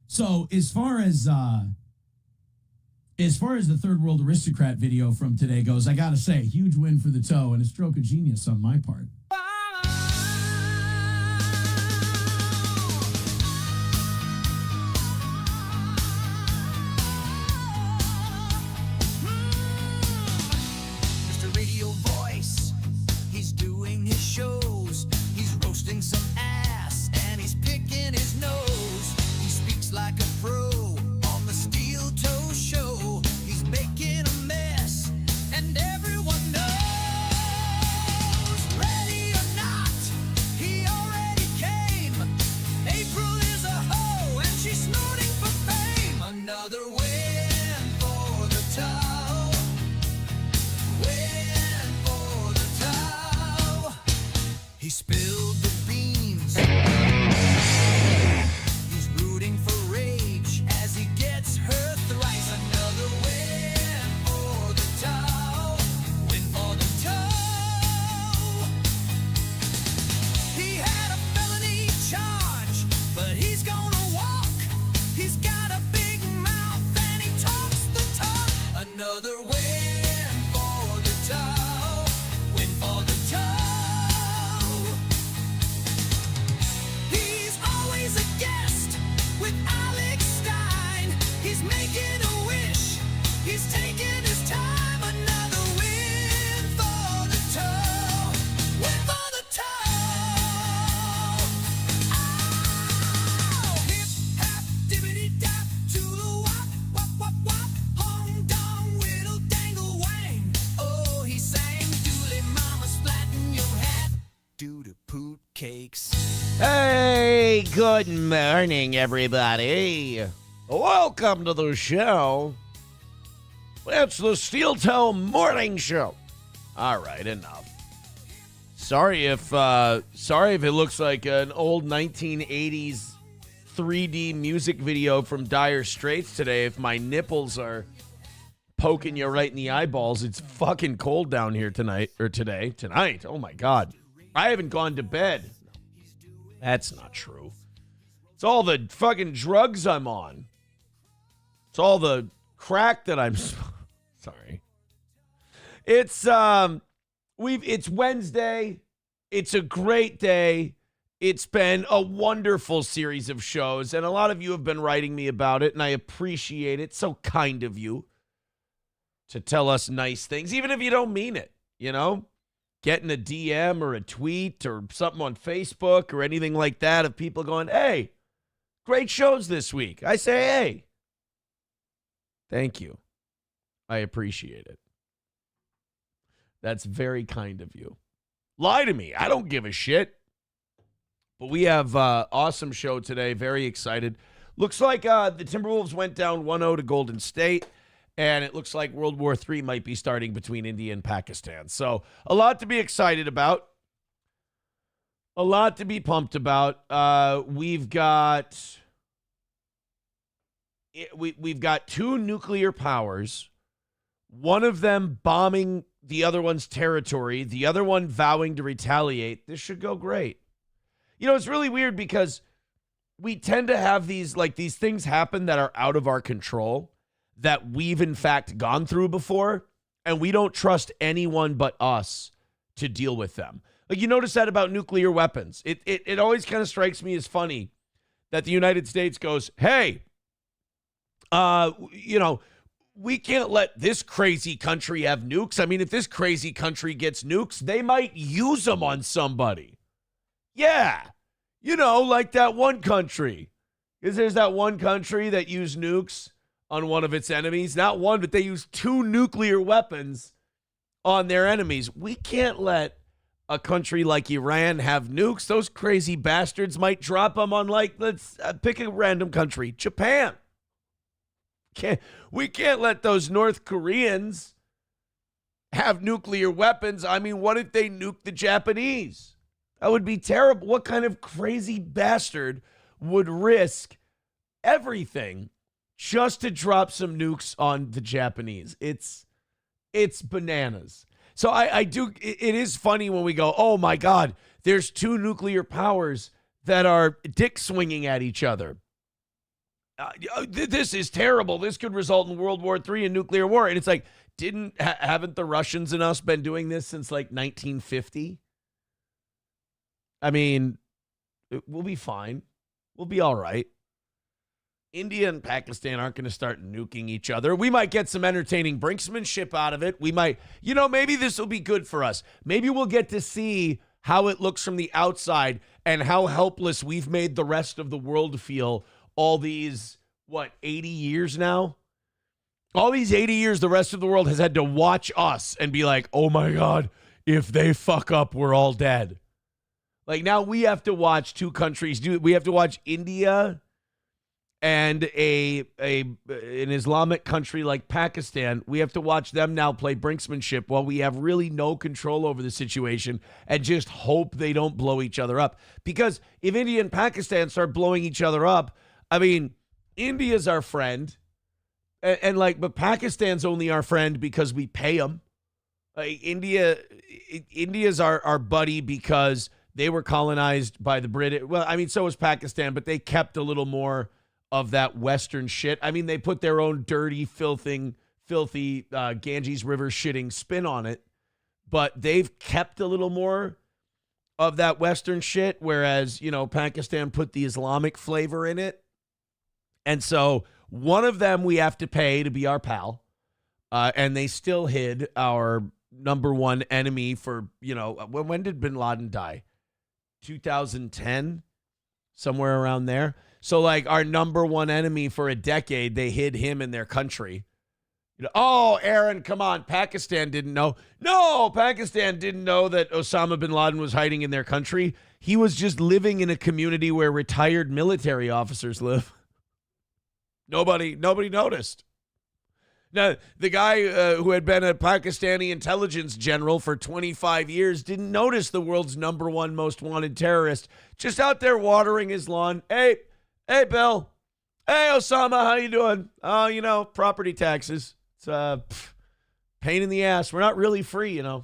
So as far as the third world aristocrat video from today goes, I gotta say, huge win for the toe and a stroke of genius on my part. Mr. Radio Voice, he's doing his shows. He's roasting some ass and he's picking his nose. He speaks like a pro on the Steel Toe Show. He's making a mess and everyone knows. Ready or not, he already came. April is a hoe and she's snorting for fame. Another win for the toe. Win for the toe. He spilled the beans. He's rooting for rage as he gets her thrice. Another win for the toe. Win for the toe. He had a felony charge, but he's gonna walk. He's got a big mouth and he talks the talk. Another win for the toe. Win for the toe. He's always a guest with Alex Stein. He's making a wish. He's taking his time. Another win for the toe. Win for the toe. Oh, hip hop dippity dap to the wop wop wop wop. Hong dong whittle dangle wang. Oh, he sang dooley mama splatting your hat. Doo to poot cakes. Hey, good morning, everybody. Welcome to the show. It's the Steel Toe Morning Show. All right, enough. Sorry if it looks like an old 1980s 3D music video from Dire Straits today. If my nipples are poking you right in the eyeballs, it's fucking cold down here tonight. Oh my God. I haven't gone to bed. That's not true. It's all the fucking drugs I'm on. It's all the crack that I'm sorry. It's it's Wednesday. It's a great day. It's been a wonderful series of shows, and a lot of you have been writing me about it, and I appreciate it. So kind of you to tell us nice things, even if you don't mean it, you know? Getting a DM or a tweet or something on Facebook or anything like that of people going, hey, great shows this week. I say, hey, thank you. I appreciate it. That's very kind of you. Lie to me. I don't give a shit. But we have an awesome show today. Very excited. Looks like the Timberwolves went down 1-0 to Golden State. And it looks like World War III might be starting between India and Pakistan. So a lot to be excited about. A lot to be pumped about. We've got two nuclear powers. One of them bombing the other one's territory. The other one vowing to retaliate. This should go great. You know, it's really weird because we tend to have these things happen that are out of our control, that we've in fact gone through before, and we don't trust anyone but us to deal with them. Like, you notice that about nuclear weapons. It always kind of strikes me as funny that the United States goes, hey, we can't let this crazy country have nukes. I mean, if this crazy country gets nukes, they might use them on somebody. Yeah, like that one country. Because there's that one country that used nukes on one of its enemies. Not one, but they used 2 nuclear weapons on their enemies. We can't let a country like Iran have nukes. Those crazy bastards might drop them on, let's pick a random country, Japan. We can't let those North Koreans have nuclear weapons. I mean, what if they nuke the Japanese? That would be terrible. What kind of crazy bastard would risk everything just to drop some nukes on the Japanese? It's bananas. So it is funny when we go, oh my God, there's 2 nuclear powers that are dick swinging at each other. This is terrible. This could result in World War III and nuclear war. And it's like, haven't the Russians and us been doing this since like 1950? I mean, we'll be fine. We'll be all right. India and Pakistan aren't going to start nuking each other. We might get some entertaining brinksmanship out of it. We might, maybe this will be good for us. Maybe we'll get to see how it looks from the outside and how helpless we've made the rest of the world feel all these, 80 years now? All these 80 years, the rest of the world has had to watch us and be like, oh my God, if they fuck up, we're all dead. Like now we have to watch two countries we have to watch India and an Islamic country like Pakistan. We have to watch them now play brinksmanship while we have really no control over the situation and just hope they don't blow each other up. Because if India and Pakistan start blowing each other up, I mean, India's our friend, but Pakistan's only our friend because we pay them. India's our buddy because they were colonized by the British. Well, I mean, so was Pakistan, but they kept a little more of that Western shit. I mean, they put their own dirty, filthy Ganges River shitting spin on it, but they've kept a little more of that Western shit, whereas, Pakistan put the Islamic flavor in it. And so one of them we have to pay to be our pal, and they still hid our number one enemy for, when did bin Laden die? 2010, somewhere around there. So like our number one enemy for a decade, they hid him in their country. Oh, Aaron, come on. Pakistan didn't know. No, Pakistan didn't know that Osama bin Laden was hiding in their country. He was just living in a community where retired military officers live. Nobody noticed. Now, the guy who had been a Pakistani intelligence general for 25 years didn't notice the world's number one most wanted terrorist just out there watering his lawn. Hey, Bill. Hey, Osama, how you doing? Oh, property taxes. It's pain in the ass. We're not really free, Yeah,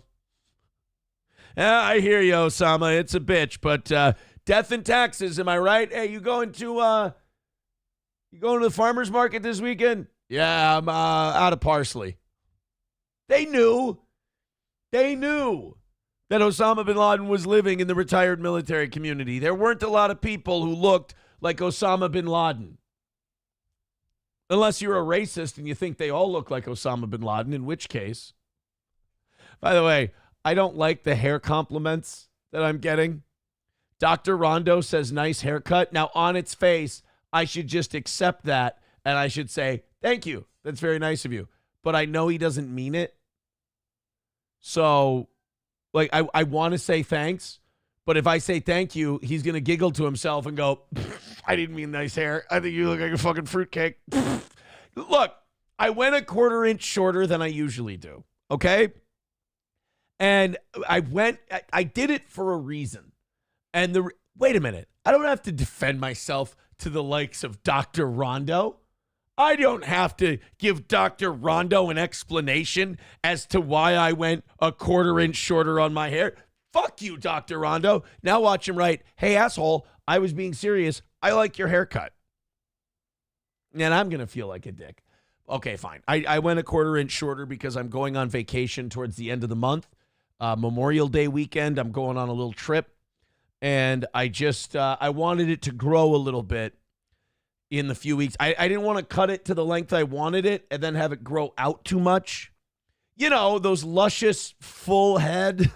I hear you, Osama. It's a bitch, but death and taxes, am I right? Hey, you going to the farmer's market this weekend? Yeah, I'm out of parsley. They knew that Osama bin Laden was living in the retired military community. There weren't a lot of people who looked like Osama bin Laden. Unless you're a racist and you think they all look like Osama bin Laden, in which case. By the way, I don't like the hair compliments that I'm getting. Dr. Rondo says, nice haircut. Now, on its face, I should just accept that and I should say, thank you. That's very nice of you. But I know he doesn't mean it. So, I want to say thanks. But if I say thank you, he's going to giggle to himself and go, I didn't mean nice hair. I think you look like a fucking fruitcake. Look, I went a quarter inch shorter than I usually do. Okay? And I did it for a reason. And wait a minute. I don't have to defend myself to the likes of Dr. Rondo. I don't have to give Dr. Rondo an explanation as to why I went a quarter inch shorter on my hair. Fuck you, Dr. Rondo. Now watch him write, hey, asshole, I was being serious. I like your haircut. And I'm going to feel like a dick. Okay, fine. I went a quarter inch shorter because I'm going on vacation towards the end of the month. Memorial Day weekend, I'm going on a little trip. And I wanted it to grow a little bit in the few weeks. I didn't want to cut it to the length I wanted it and then have it grow out too much. Those luscious full head,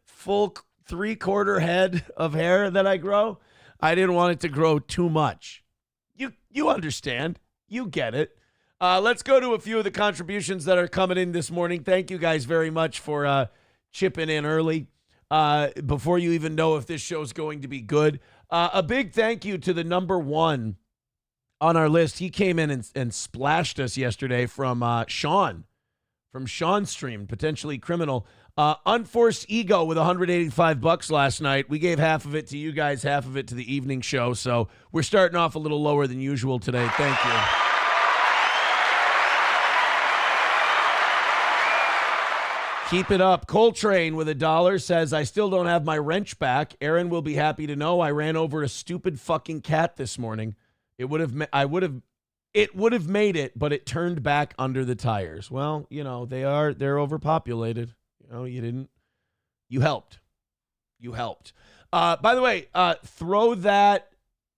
full 3/4 head of hair that I grow. I didn't want it to grow too much. You understand. You get it. Let's go to a few of the contributions that are coming in this morning. Thank you guys very much for chipping in early. Before you even know if this show's going to be good. A big thank you to the number one on our list. He came in and splashed us yesterday from Sean. From Sean's stream, potentially criminal. Unforced Ego with $185 last night. We gave half of it to you guys, half of it to the evening show. So we're starting off a little lower than usual today. Thank you. Keep it up. Coltrane with $1 says, I still don't have my wrench back. Aaron will be happy to know I ran over a stupid fucking cat this morning. It would have made it, but it turned back under the tires. Well, they're overpopulated. You helped. By the way, throw that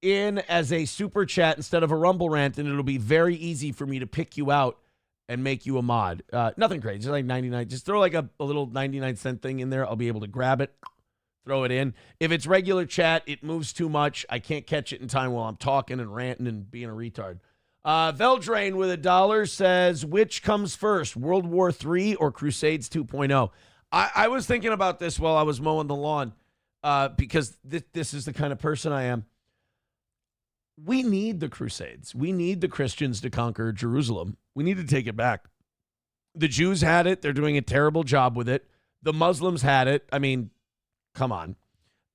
in as a super chat instead of a Rumble rant, and it'll be very easy for me to pick you out and make you a mod. Nothing crazy, just like 99. Just throw like a little 99-cent thing in there. I'll be able to grab it, throw it in. If it's regular chat, it moves too much. I can't catch it in time while I'm talking and ranting and being a retard. Veldrain with $1 says, which comes first, World War III or Crusades 2.0? I was thinking about this while I was mowing the lawn because this is the kind of person I am. We need the Crusades. We need the Christians to conquer Jerusalem. We need to take it back. The Jews had it. They're doing a terrible job with it. The Muslims had it. I mean, come on.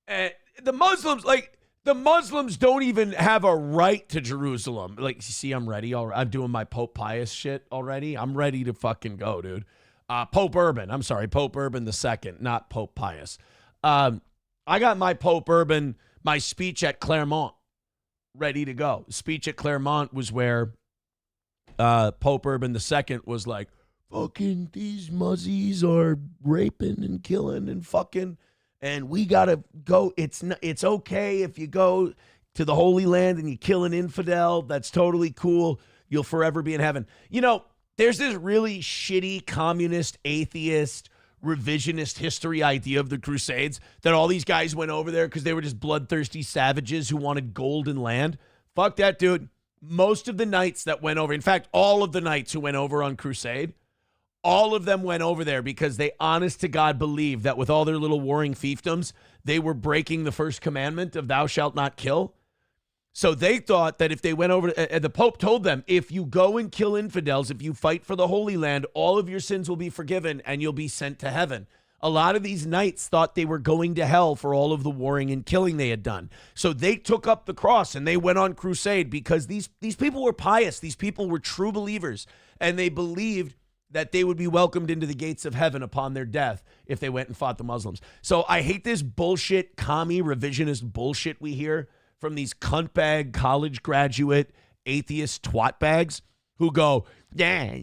The Muslims don't even have a right to Jerusalem. Like, you see, I'm ready. I'm doing my Pope Pius shit already. I'm ready to fucking go, dude. Pope Urban II, not Pope Pius. I got my Pope Urban, my speech at Claremont, ready to go. Speech at Claremont was where Pope Urban II was like, fucking these muzzies are raping and killing and fucking, and we gotta go. It's okay if you go to the Holy Land and you kill an infidel. That's totally cool. You'll forever be in heaven. There's this really shitty communist, atheist, revisionist history idea of the Crusades that all these guys went over there because they were just bloodthirsty savages who wanted gold and land. Fuck that, dude. Most of the knights that went over, in fact, all of the knights who went over on Crusade, all of them went over there because they honest to God believed that with all their little warring fiefdoms, they were breaking the first commandment of thou shalt not kill. So they thought that if they went over, the Pope told them, if you go and kill infidels, if you fight for the Holy Land, all of your sins will be forgiven and you'll be sent to heaven. A lot of these knights thought they were going to hell for all of the warring and killing they had done. So they took up the cross and they went on crusade because these people were pious. These people were true believers, and they believed that they would be welcomed into the gates of heaven upon their death if they went and fought the Muslims. So I hate this bullshit, commie, revisionist bullshit we hear from these cuntbag college graduate atheist twat bags who go, yeah,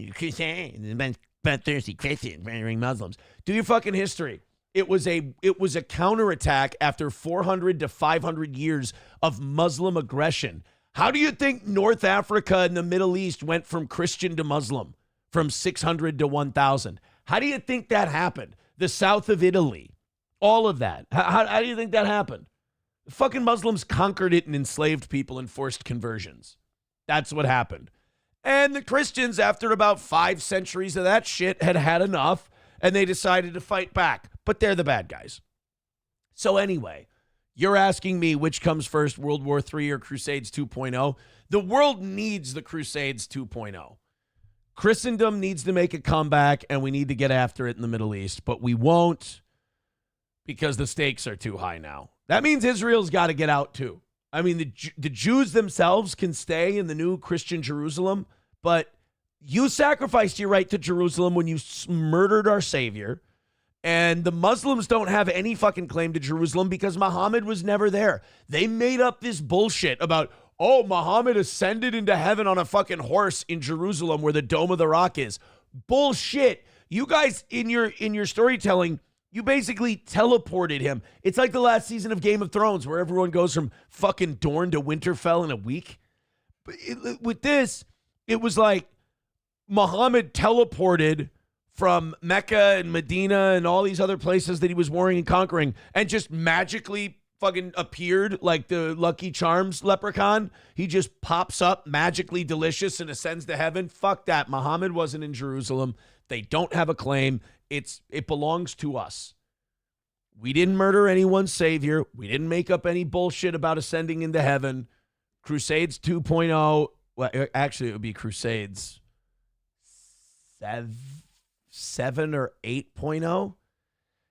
thirsty Christians murdering Muslims. Do your fucking history. It was a counterattack after 400 to 500 years of Muslim aggression. How do you think North Africa and the Middle East went from Christian to Muslim, from 600 to 1,000? How do you think that happened? The south of Italy, all of that. How do you think that happened? The fucking Muslims conquered it and enslaved people and forced conversions. That's what happened. And the Christians, after about 5 centuries of that shit, had had enough, and they decided to fight back. But they're the bad guys. So anyway, you're asking me which comes first, World War III or Crusades 2.0? The world needs the Crusades 2.0. Christendom needs to make a comeback, and we need to get after it in the Middle East. But we won't because the stakes are too high now. That means Israel's got to get out too. I mean, the Jews themselves can stay in the new Christian Jerusalem, but you sacrificed your right to Jerusalem when you murdered our Savior, and the Muslims don't have any fucking claim to Jerusalem because Muhammad was never there. They made up this bullshit about, oh, Muhammad ascended into heaven on a fucking horse in Jerusalem where the Dome of the Rock is. Bullshit. You guys, in your storytelling, you basically teleported him. It's like the last season of Game of Thrones where everyone goes from fucking Dorne to Winterfell in a week. But with this, it was like Muhammad teleported from Mecca and Medina and all these other places that he was warring and conquering and just magically fucking appeared like the Lucky Charms leprechaun. He just pops up magically delicious and ascends to heaven. Fuck that. Muhammad wasn't in Jerusalem. They don't have a claim. It belongs to us. We didn't murder anyone's savior. We didn't make up any bullshit about ascending into heaven. Crusades 2.0. Well, actually, it would be Crusades 7 or 8.0.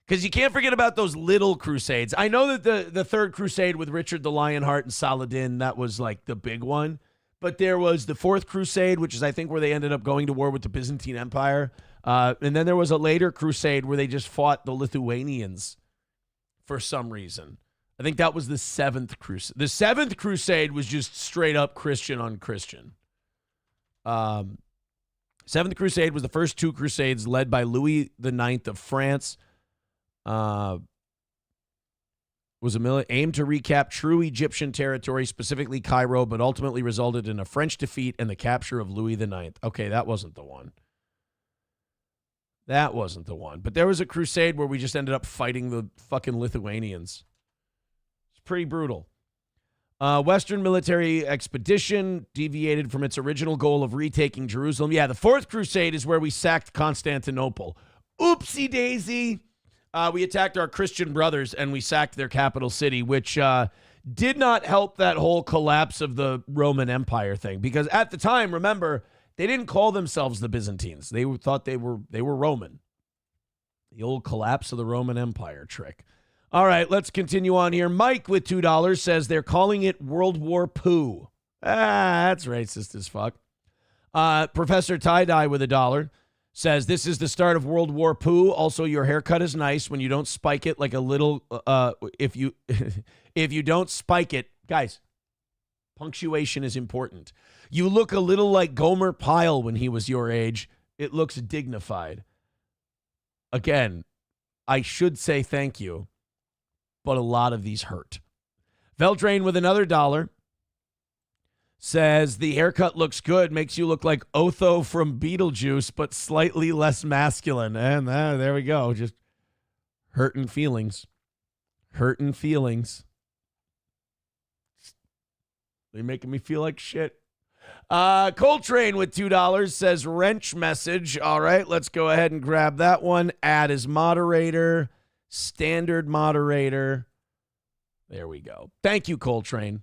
Because you can't forget about those little crusades. I know that the third crusade with Richard the Lionheart and Saladin, that was like the big one. But there was the fourth crusade, which is I think where they ended up going to war with the Byzantine Empire. And then there was a later crusade where they just fought the Lithuanians for some reason. I think that was the 7th crusade. The 7th crusade was just straight up Christian on Christian. 7th crusade was the first 2 crusades led by Louis IX of France. Was aimed to recap true Egyptian territory, specifically Cairo, but ultimately resulted in a French defeat and the capture of Louis IX. Okay, that wasn't the one. That wasn't the one. But there was a crusade where we just ended up fighting the fucking Lithuanians. It's pretty brutal. Western military expedition deviated from its original goal of retaking Jerusalem. Yeah, the 4th crusade is where we sacked Constantinople. Oopsie daisy. We attacked our Christian brothers and we sacked their capital city, which did not help that whole collapse of the Roman Empire thing. Because at the time, remember, they didn't call themselves the Byzantines. They thought they were Roman. The old collapse of the Roman Empire trick. All right, let's continue on here. Mike with $2 says they're calling it World War Poo. That's racist as fuck. Professor Tie-Dye with $1 says this is the start of World War Poo. Also, your haircut is nice when you don't spike it like a little. If you if you don't spike it, guys, punctuation is important. You look a little like Gomer Pyle when he was your age. It looks dignified. Again, I should say thank you, but a lot of these hurt. Veldrain with another $1 says the haircut looks good, makes you look like Otho from Beetlejuice, but slightly less masculine. And there we go. Just hurting feelings. Hurting feelings. They're making me feel like shit. Coltrane with $2 says wrench message. All right, let's go ahead and grab that one. Add as moderator. Standard moderator. There we go. Thank you, Coltrane,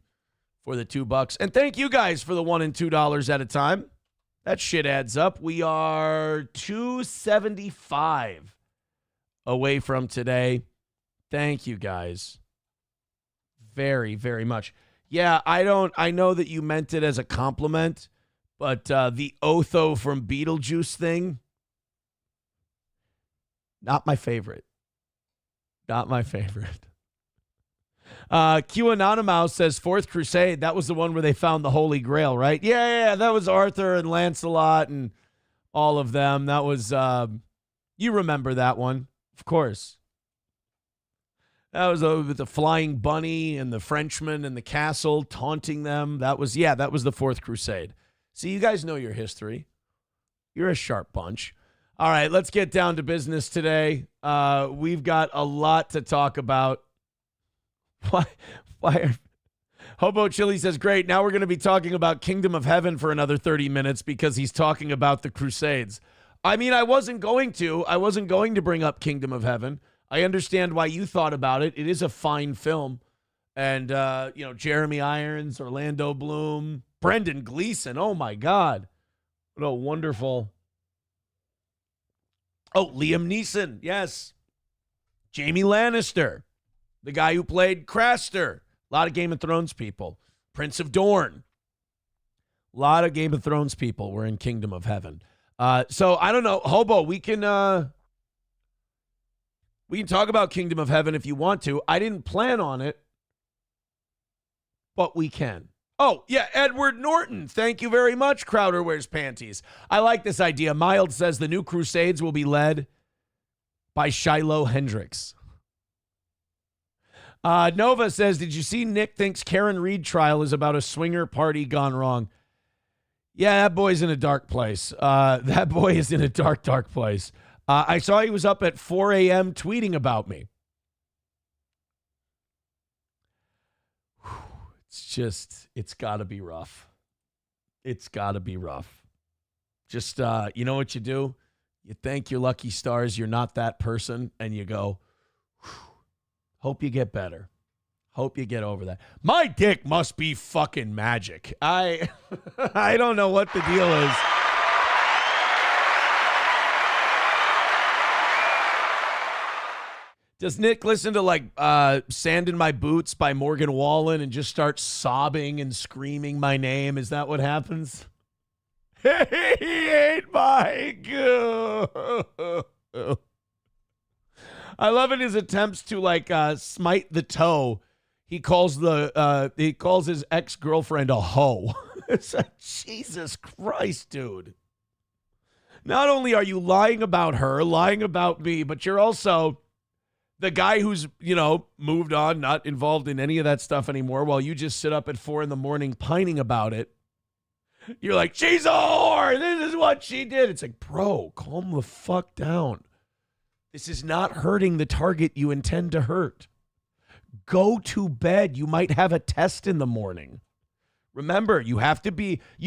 for the $2. And thank you guys for the $1 and $2 at a time. That shit adds up. We are $275 away from today. Thank you guys very, very much. Yeah, I know that you meant it as a compliment, but the Otho from Beetlejuice thing, not my favorite. Not my favorite. Q Anonymous says 4th Crusade. That was the one where they found the Holy Grail, right? Yeah, that was Arthur and Lancelot and all of them. That was, you remember that one, of course. That was with the flying bunny and the Frenchman and the castle taunting them. That was the 4th Crusade. See, you guys know your history. You're a sharp bunch. All right, let's get down to business today. We've got a lot to talk about. Why? Hobo Chili says, great, now we're going to be talking about Kingdom of Heaven for another 30 minutes because he's talking about the Crusades. I mean, I wasn't going to bring up Kingdom of Heaven. I understand why you thought about it. It is a fine film. And, Jeremy Irons, Orlando Bloom, Brendan Gleeson. Oh, my God. What a wonderful. Oh, Liam Neeson. Yes. Jamie Lannister, the guy who played Craster. A lot of Game of Thrones people. Prince of Dorne. A lot of Game of Thrones people were in Kingdom of Heaven. So, I don't know. Hobo, we can talk about Kingdom of Heaven if you want to. I didn't plan on it, but we can. Oh, yeah, Edward Norton. Thank you very much, Crowder Wears Panties. I like this idea. Mild says the new Crusades will be led by Shiloh Hendricks. Nova says, did you see Nick thinks Karen Reed trial is about a swinger party gone wrong? Yeah, that boy's in a dark place. That boy is in a dark, dark place. I saw he was up at 4 a.m. tweeting about me. It's got to be rough. It's got to be rough. Just, you know what you do? You thank your lucky stars you're not that person, and you go, hope you get better. Hope you get over that. My dick must be fucking magic. I don't know what the deal is. Does Nick listen to Sand in My Boots by Morgan Wallen and just start sobbing and screaming my name? Is that what happens? He ate my goo. I love in his attempts to smite the toe. he calls his ex-girlfriend a hoe. It's like, Jesus Christ, dude. Not only are you lying about her, lying about me, but you're also the guy who's, moved on, not involved in any of that stuff anymore, while you just sit up at 4 a.m. pining about it. You're like, she's a whore. This is what she did. It's like, bro, calm the fuck down. This is not hurting the target you intend to hurt. Go to bed. You might have a test in the morning. Remember, you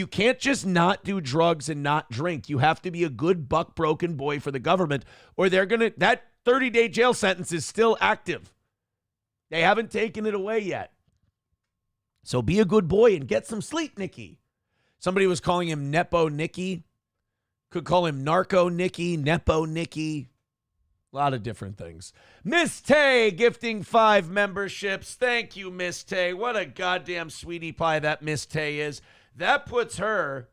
can't just not do drugs and not drink. You have to be a good buck broken boy for the government, or that 30-day jail sentence is still active. They haven't taken it away yet. So be a good boy and get some sleep, Nicky. Somebody was calling him Nepo Nicky. Could call him Narco Nicky, Nepo Nicky. A lot of different things. Miss Tay gifting 5 memberships. Thank you, Miss Tay. What a goddamn sweetie pie that Miss Tay is. That puts her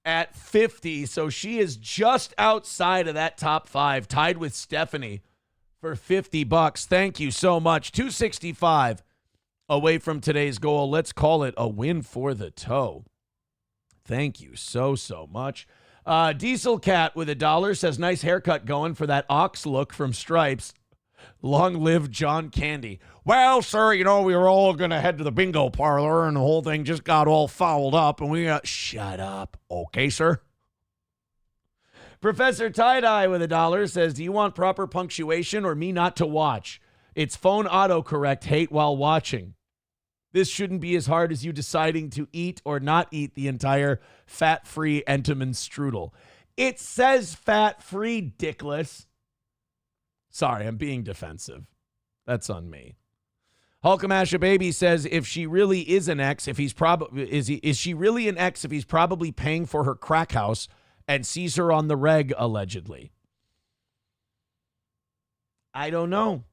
at 50, so she is just outside of that top 5, tied with Stephanie for $50. Thank you so much. 265 away from today's goal. Let's call it a win for the toe. Thank you so much. Diesel Cat with $1 says, nice haircut going for that ox look from Stripes. Long live John Candy. Well, sir, we were all going to head to the bingo parlor and the whole thing just got all fouled up and we got, shut up. Okay, sir. Professor Tie-Dye with $1 says, do you want proper punctuation or me not to watch? It's phone autocorrect hate while watching. This shouldn't be as hard as you deciding to eat or not eat the entire fat-free Entenmann strudel. It says fat-free, dickless. Sorry, I'm being defensive. That's on me. Hulkamasha Baby says, if she really is an ex, if he's probably is she really an ex if he's probably paying for her crack house and sees her on the reg, allegedly? I don't know.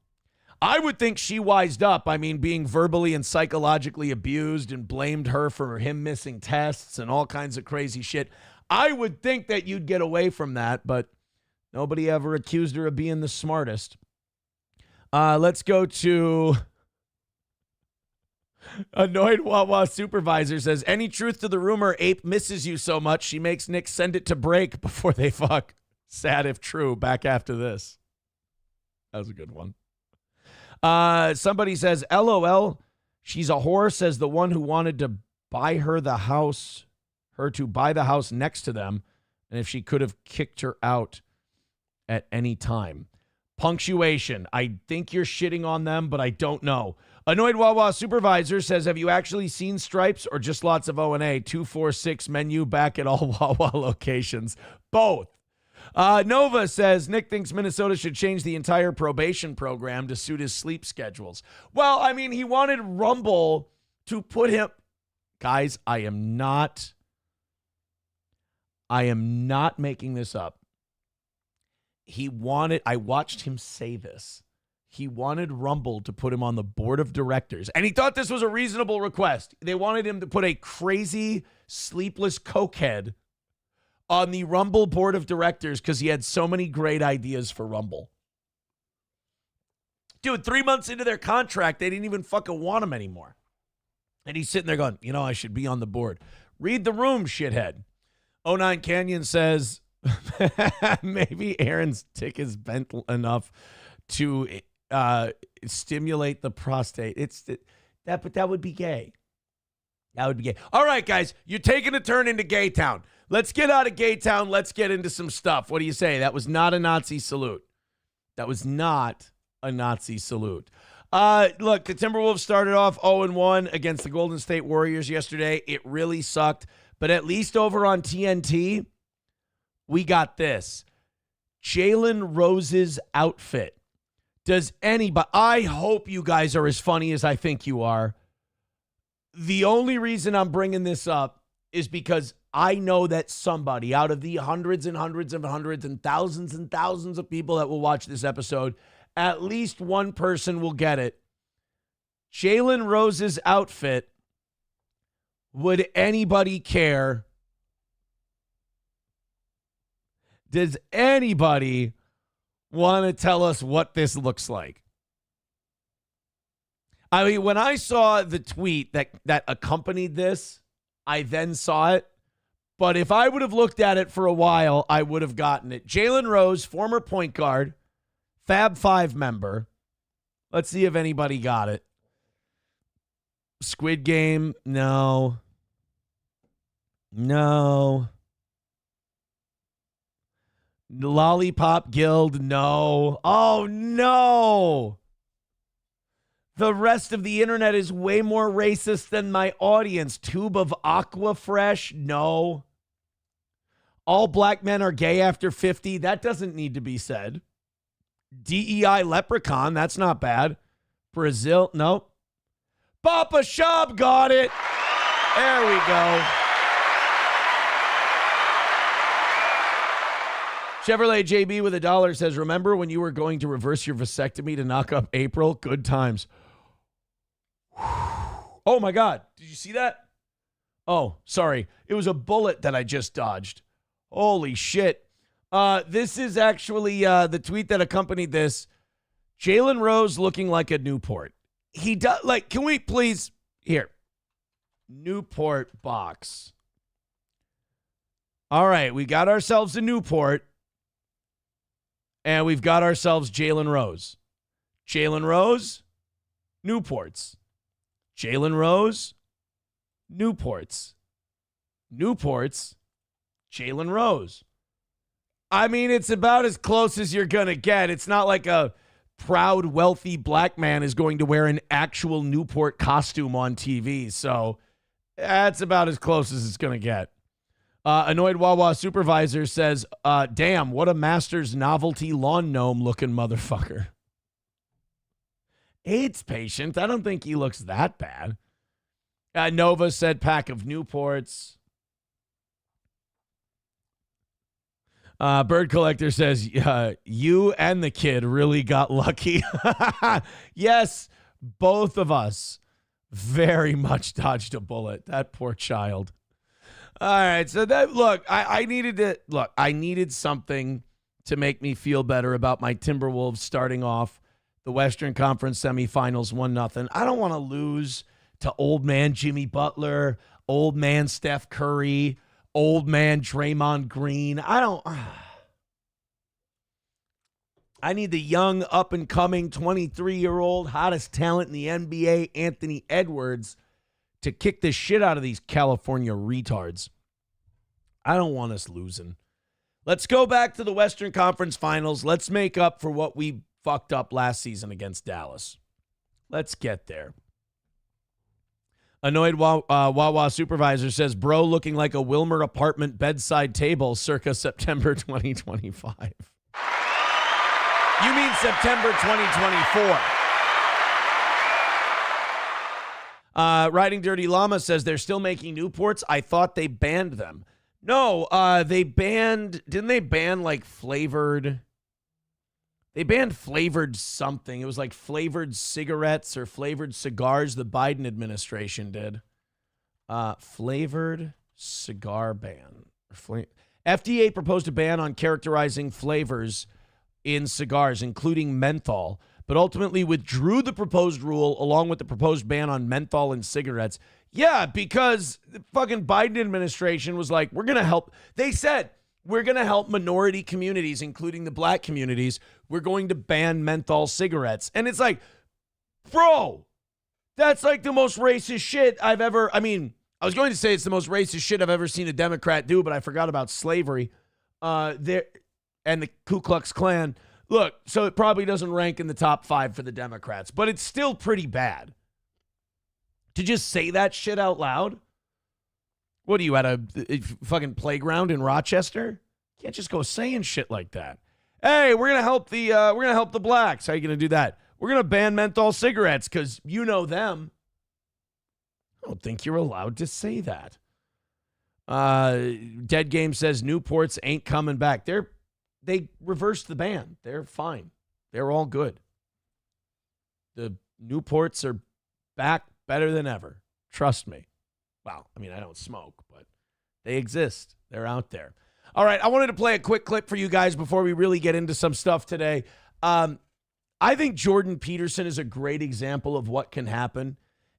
I would think she wised up. I mean, being verbally and psychologically abused and blamed her for him missing tests and all kinds of crazy shit. I would think that you'd get away from that, but nobody ever accused her of being the smartest. Let's go to Annoyed Wawa Supervisor says, any truth to the rumor Ape misses you so much she makes Nick send it to break before they fuck? Sad if true. Back after this. That was a good one. Somebody says, LOL, she's a whore, says the one who wanted to buy her the house next to them, and if she could have kicked her out at any time. Punctuation. I think you're shitting on them, but I don't know. Annoyed Wawa Supervisor says, have you actually seen Stripes or just lots of O&A? 246 menu back at all Wawa locations. Both. Nova says, Nick thinks Minnesota should change the entire probation program to suit his sleep schedules. Well, I mean, he wanted Rumble to put him... Guys, I am not making this up. I watched him say this. He wanted Rumble to put him on the board of directors, and he thought this was a reasonable request. They wanted him to put a crazy, sleepless cokehead on the Rumble board of directors because he had so many great ideas for Rumble. Dude, 3 months into their contract, they didn't even fucking want him anymore. And he's sitting there going, I should be on the board. Read the room, shithead. 09 Canyon says, maybe Aaron's dick is bent enough to stimulate the prostate. But that would be gay. That would be gay. All right, guys, you're taking a turn into Gay Town. Let's get out of Gay Town. Let's get into some stuff. What do you say? That was not a Nazi salute. That was not a Nazi salute. Look, the Timberwolves started off 0-1 against the Golden State Warriors yesterday. It really sucked. But at least over on TNT, we got this. Jaylen Rose's outfit. Does anybody... I hope you guys are as funny as I think you are. The only reason I'm bringing this up is because I know that somebody out of the hundreds and hundreds and hundreds and thousands of people that will watch this episode, at least one person will get it. Jaylen Rose's outfit. Would anybody care? Does anybody want to tell us what this looks like? I mean, when I saw the tweet that accompanied this, I then saw it. But if I would have looked at it for a while, I would have gotten it. Jaylen Rose, former point guard, Fab Five member. Let's see if anybody got it. Squid Game, no. No. Lollipop Guild, no. Oh, no. The rest of the internet is way more racist than my audience. Tube of Aquafresh, no. All black men are gay after 50. That doesn't need to be said. DEI leprechaun, that's not bad. Brazil, nope. Papa Shab got it. There we go. Chevrolet JB with $1 says, remember when you were going to reverse your vasectomy to knock up April? Good times. Oh, my God. Did you see that? Oh, sorry. It was a bullet that I just dodged. Holy shit. This is actually the tweet that accompanied this. Jaylen Rose looking like a Newport. He does, like, can we please, here. Newport box. All right, we got ourselves a Newport. And we've got ourselves Jaylen Rose. Jaylen Rose, Newports. Jaylen Rose, Newports. Newports, Jaylen Rose. I mean, it's about as close as you're going to get. It's not like a proud, wealthy black man is going to wear an actual Newport costume on TV. So that's about as close as it's going to get. Annoyed Wawa supervisor says, damn, what a Masters novelty lawn gnome looking motherfucker. AIDS patient. I don't think he looks that bad. Nova said pack of Newports. Bird Collector says, you and the kid really got lucky. Yes, both of us very much dodged a bullet. That poor child. All right, so that I needed something to make me feel better about my Timberwolves starting off the Western Conference semifinals 1-0. I don't want to lose to old man Jimmy Butler, old man Steph Curry, old man Draymond Green. I need the young, up-and-coming 23-year-old hottest talent in the NBA, Anthony Edwards, to kick the shit out of these California retards. I don't want us losing. Let's go back to the Western Conference Finals. Let's make up for what we fucked up last season against Dallas. Let's get there. Annoyed Wawa supervisor says, bro looking like a Wilmer apartment bedside table circa September 2025. You mean September 2024. Riding Dirty Llama says they're still making Newports. I thought they banned them. No, didn't they ban like flavored? They banned flavored something. It was like flavored cigarettes or flavored cigars. The Biden administration did. Flavored cigar ban. FDA proposed a ban on characterizing flavors in cigars, including menthol, but ultimately withdrew the proposed rule along with the proposed ban on menthol in cigarettes. Yeah, because the fucking Biden administration was like, we're going to help. They said, we're going to help minority communities, including the black communities. We're going to ban menthol cigarettes. And it's like, bro, that's like the most racist shit I've ever, I was going to say it's the most racist shit I've ever seen a Democrat do, but I forgot about slavery. And the Ku Klux Klan. Look, so it probably doesn't rank in the top 5 for the Democrats, but it's still pretty bad. To just say that shit out loud? What are you, at a fucking playground in Rochester? You can't just go saying shit like that. Hey, we're gonna help the blacks. How are you gonna do that? We're gonna ban menthol cigarettes because you know them. I don't think you're allowed to say that. Dead Game says Newports ain't coming back. They reversed the ban. They're fine. They're all good. The Newports are back better than ever. Trust me. Well, I don't smoke, but they exist. They're out there. All right, I wanted to play a quick clip for you guys before we really get into some stuff today. I I think Jordan Peterson is a great example of what can happen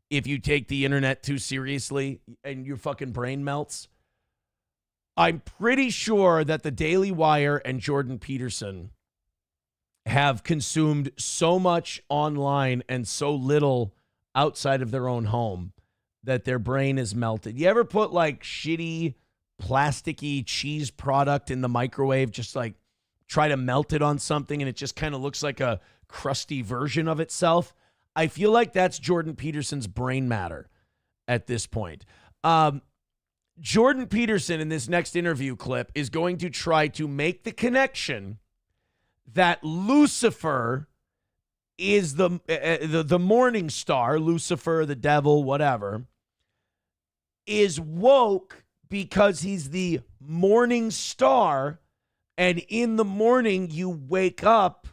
if you take the internet too seriously and your fucking brain melts. I'm pretty sure that the Daily Wire and Jordan Peterson have consumed so much online and so little outside of their own home that their brain is melted. You ever put like shitty, plasticky cheese product in the microwave, just like try to melt it on something and it just kind of looks like a crusty version of itself? I feel like that's Jordan Peterson's brain matter at this point. Jordan Peterson in this next interview clip is going to try to make the connection that Lucifer is the morning star, Lucifer, the devil, whatever, is woke because he's the morning star, and in the morning you wake up.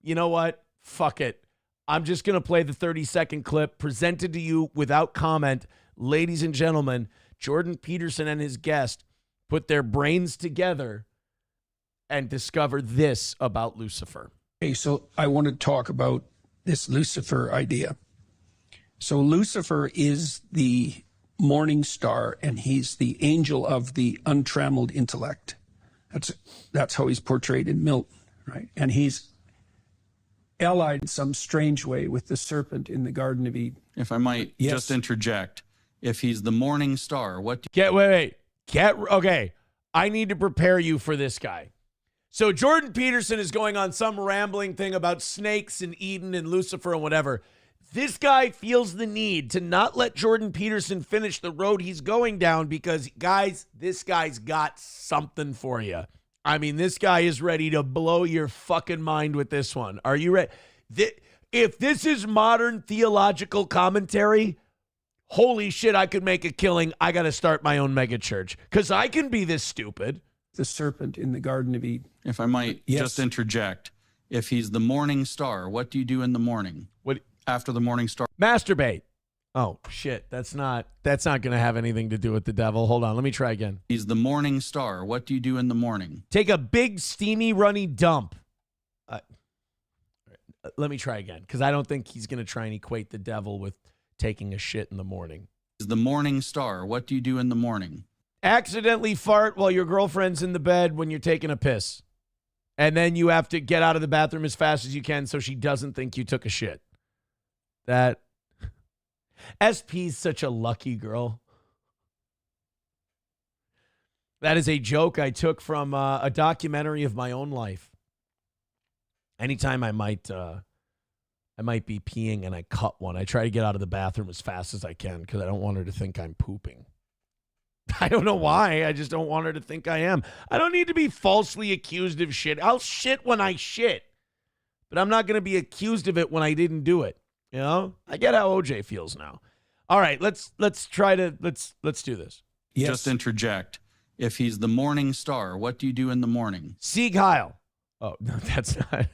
You know what? Fuck it. I'm just going to play the 30-second clip presented to you without comment. Ladies and gentlemen, Jordan Peterson and his guest put their brains together and discover this about Lucifer. Okay, so I want to talk about this Lucifer idea. So Lucifer is the morning star, and he's the angel of the untrammeled intellect. That's how he's portrayed in Milton, right? And he's allied in some strange way with the serpent in the Garden of Eden. If I might just interject, if he's the morning star, what do Okay, I need to prepare you for this guy. So Jordan Peterson is going on some rambling thing about snakes and Eden and Lucifer and whatever. This guy feels the need to not let Jordan Peterson finish the road he's going down because, guys, this guy's got something for you. I mean, this guy is ready to blow your fucking mind with this one. Are you ready? If this is modern theological commentary, holy shit, I could make a killing. I got to start my own mega church because I can be this stupid. The serpent in the Garden of Eden. If I might just interject, if he's the morning star, what do you do in the morning? What after the morning star? Masturbate. Oh shit, that's not going to have anything to do with the devil. Hold on, let me try again. He's the morning star. What do you do in the morning? Take a big steamy runny dump. Let me try again because I don't think he's going to try and equate the devil with taking a shit in the morning. He's the morning star. What do you do in the morning? Accidentally fart while your girlfriend's in the bed when you're taking a piss. And then you have to get out of the bathroom as fast as you can so she doesn't think you took a shit. That SP's such a lucky girl. That is a joke I took from a documentary of my own life. Anytime I might be peeing and I cut one, I try to get out of the bathroom as fast as I can because I don't want her to think I'm pooping. I don't know why. I just don't want her to think I am. I don't need to be falsely accused of shit. I'll shit when I shit, but I'm not going to be accused of it when I didn't do it. You know, I get how OJ feels now. All right, let's do this. Yes. Just interject. If he's the morning star, what do you do in the morning? Sieg Heil. Oh, no, that's not.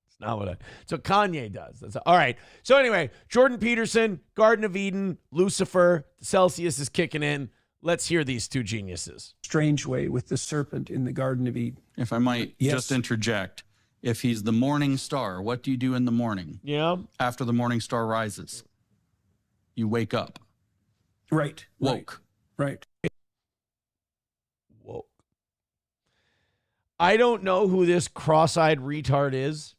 It's not what so Kanye does. All right. So anyway, Jordan Peterson, Garden of Eden, Lucifer, Celsius is kicking in. Let's hear these two geniuses. Strange way with the serpent in the Garden of Eden. If I might just interject. If he's the morning star, what do you do in the morning? Yeah. After the morning star rises, you wake up. Right. Woke. Right. Woke. I don't know who this cross-eyed retard is,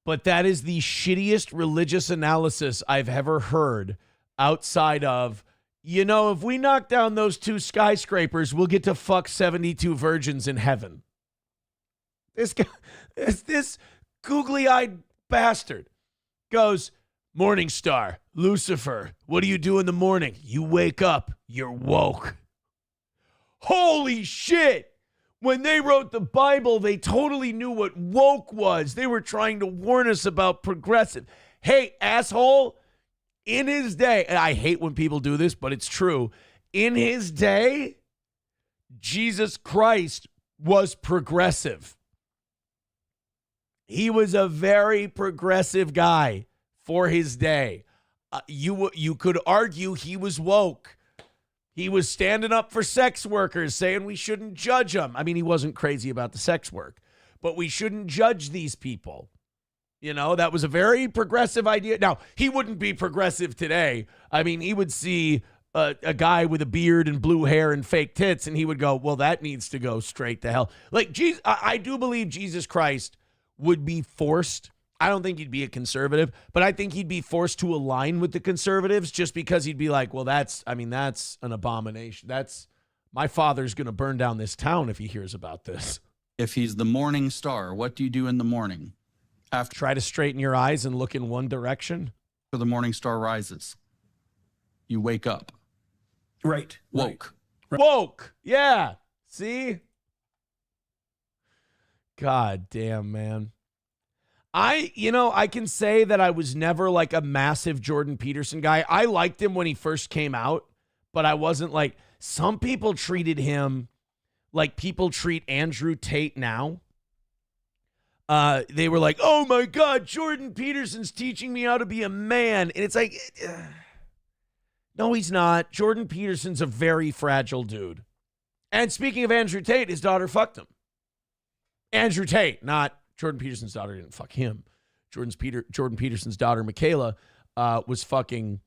but that is the shittiest religious analysis I've ever heard outside of, you know, if we knock down those 2 skyscrapers, we'll get to fuck 72 virgins in heaven. This guy, this googly-eyed bastard goes, morning star, Lucifer, what do you do in the morning? You wake up, you're woke. Holy shit! When they wrote the Bible, they totally knew what woke was. They were trying to warn us about progressive. Hey, asshole, in his day, and I hate when people do this, but it's true. In his day, Jesus Christ was progressive. He was a very progressive guy for his day. You could argue he was woke. He was standing up for sex workers, saying we shouldn't judge them. I mean, he wasn't crazy about the sex work, but we shouldn't judge these people. You know, that was a very progressive idea. Now, he wouldn't be progressive today. I mean, he would see a guy with a beard and blue hair and fake tits, and he would go, well, that needs to go straight to hell. Like, Jesus, I do believe Jesus Christ would be forced. I don't think he'd be a conservative, but I think he'd be forced to align with the conservatives just because he'd be like, well, that's an abomination. My father's going to burn down this town if he hears about this. If he's the morning star, what do you do in the morning? After Try to straighten your eyes and look in one direction. the morning star rises, you wake up. Right. Woke. Woke. Yeah. See? God damn, man. I can say that I was never like a massive Jordan Peterson guy. I liked him when he first came out, but I wasn't like, some people treated him like people treat Andrew Tate now. They were like, oh my God, Jordan Peterson's teaching me how to be a man. And it's like, no, he's not. Jordan Peterson's a very fragile dude. And speaking of Andrew Tate, his daughter fucked him. Andrew Tate, not Jordan Peterson's daughter, didn't fuck him. Jordan Peterson's daughter, Michaela, was fucking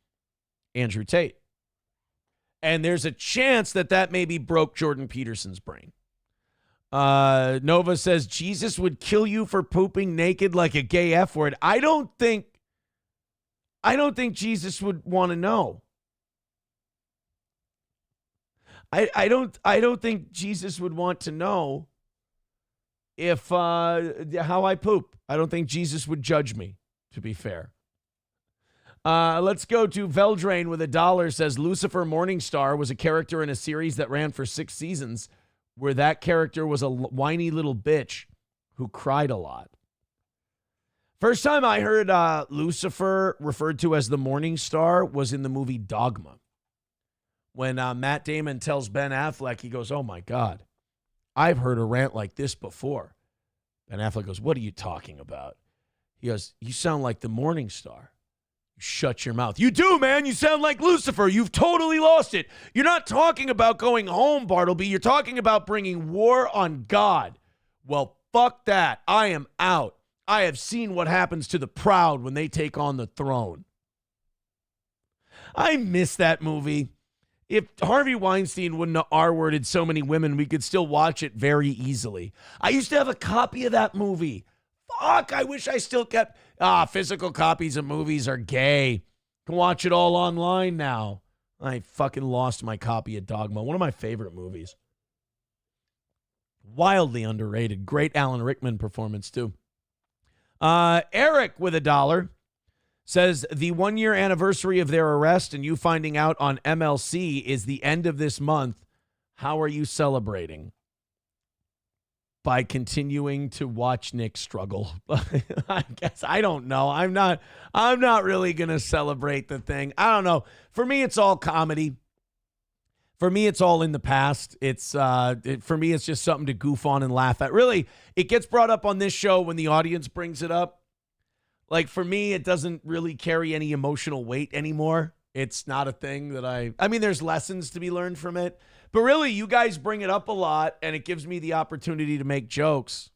Andrew Tate. And there's a chance that maybe broke Jordan Peterson's brain. Nova says, Jesus would kill you for pooping naked like a gay F word. I don't think Jesus would want to know. I don't think Jesus would want to know if how I poop. I don't think Jesus would judge me, to be fair. Let's go to Veldrain with $1. Says Lucifer Morningstar was a character in a series that ran for 6 seasons where that character was a whiny little bitch who cried a lot. First time I heard Lucifer referred to as the Morningstar was in the movie Dogma. When Matt Damon tells Ben Affleck, he goes, oh my God, I've heard a rant like this before. Ben Affleck goes, what are you talking about? He goes, you sound like the Morning Star. You shut your mouth. You do, man. You sound like Lucifer. You've totally lost it. You're not talking about going home, Bartleby. You're talking about bringing war on God. Well, fuck that. I am out. I have seen what happens to the proud when they take on the throne. I miss that movie. If Harvey Weinstein wouldn't have R-worded so many women, we could still watch it very easily. I used to have a copy of that movie. Fuck, I wish I still kept... physical copies of movies are gay. Can watch it all online now. I fucking lost my copy of Dogma. One of my favorite movies. Wildly underrated. Great Alan Rickman performance, too. Eric with $1 says the 1-year anniversary of their arrest and you finding out on MLC is the end of this month. How are you celebrating? By continuing to watch Nick struggle. I guess I don't know. I'm not really going to celebrate the thing. I don't know. For me, it's all comedy. For me, it's all in the past. For me, it's just something to goof on and laugh at. Really, it gets brought up on this show when the audience brings it up. Like, for me, it doesn't really carry any emotional weight anymore. It's not a thing that I mean, there's lessons to be learned from it. But really, you guys bring it up a lot, and it gives me the opportunity to make jokes.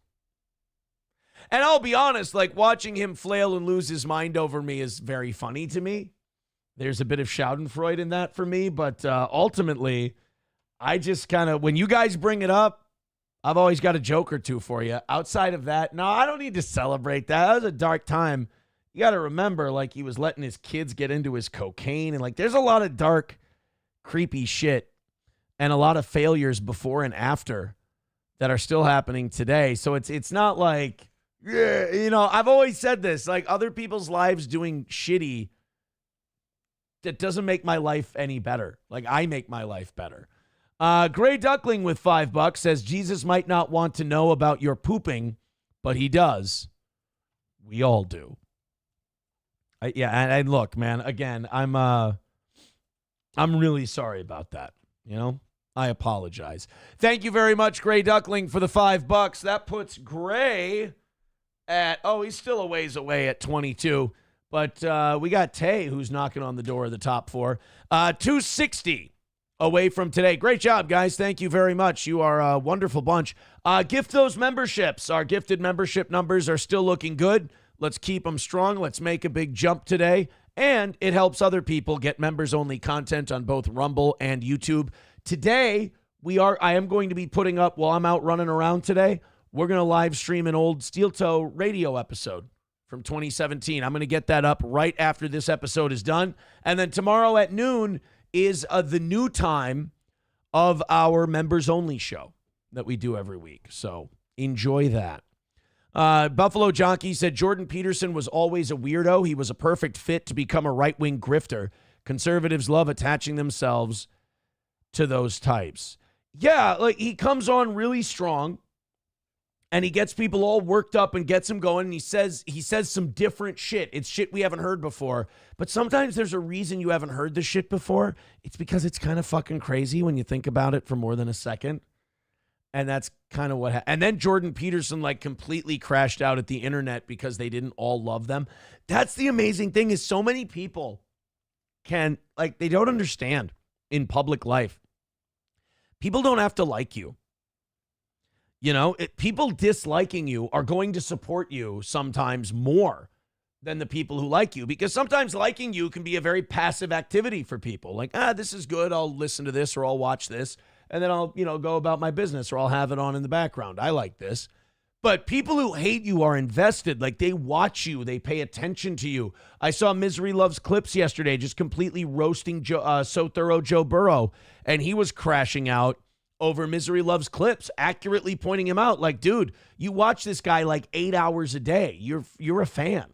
And I'll be honest, like, watching him flail and lose his mind over me is very funny to me. There's a bit of Schadenfreude in that for me, but ultimately, I just kind of, when you guys bring it up, I've always got a joke or two for you. Outside of that, no, I don't need to celebrate that. That was a dark time. You got to remember, like, he was letting his kids get into his cocaine, and, like, there's a lot of dark, creepy shit and a lot of failures before and after that are still happening today. So it's not like, yeah, you know, I've always said this, like, other people's lives doing shitty, that doesn't make my life any better. Like, I make my life better. Gray Duckling with $5 says Jesus might not want to know about your pooping, but he does. We all do. And look, man, again, I'm really sorry about that. You know, I apologize. Thank you very much, Gray Duckling, for the $5. That puts Gray at, he's still a ways away at 22. But we got Tay, who's knocking on the door of the top 4. 260 away from today. Great job, guys. Thank you very much. You are a wonderful bunch. Gift those memberships. Our gifted membership numbers are still looking good. Let's keep them strong. Let's make a big jump today. And it helps other people get members-only content on both Rumble and YouTube. Today, I am going to be putting up, while I'm out running around today, we're going to live stream an old Steel Toe radio episode from 2017. I'm going to get that up right after this episode is done. And then tomorrow at noon is the new time of our members-only show that we do every week. So enjoy that. Buffalo Jockey said Jordan Peterson was always a weirdo. He was a perfect fit to become a right-wing grifter. Conservatives love attaching themselves to those types. Yeah, like he comes on really strong and he gets people all worked up and gets them going. And he says some different shit. It's shit we haven't heard before. But sometimes there's a reason you haven't heard this shit before. It's because it's kind of fucking crazy when you think about it for more than a second. And that's kind of what happened. And then Jordan Peterson like completely crashed out at the internet because they didn't all love them. That's the amazing thing is so many people they don't understand in public life. People don't have to like you. You know, people disliking you are going to support you sometimes more than the people who like you, because sometimes liking you can be a very passive activity for people. Like, this is good. I'll listen to this or I'll watch this. And then I'll, go about my business or I'll have it on in the background. I like this. But people who hate you are invested. Like they watch you. They pay attention to you. I saw Misery Loves Clips yesterday just completely roasting So Thorough Joe Burrow. And he was crashing out over Misery Loves Clips, accurately pointing him out. Like, dude, you watch this guy like 8 hours a day. You're a fan.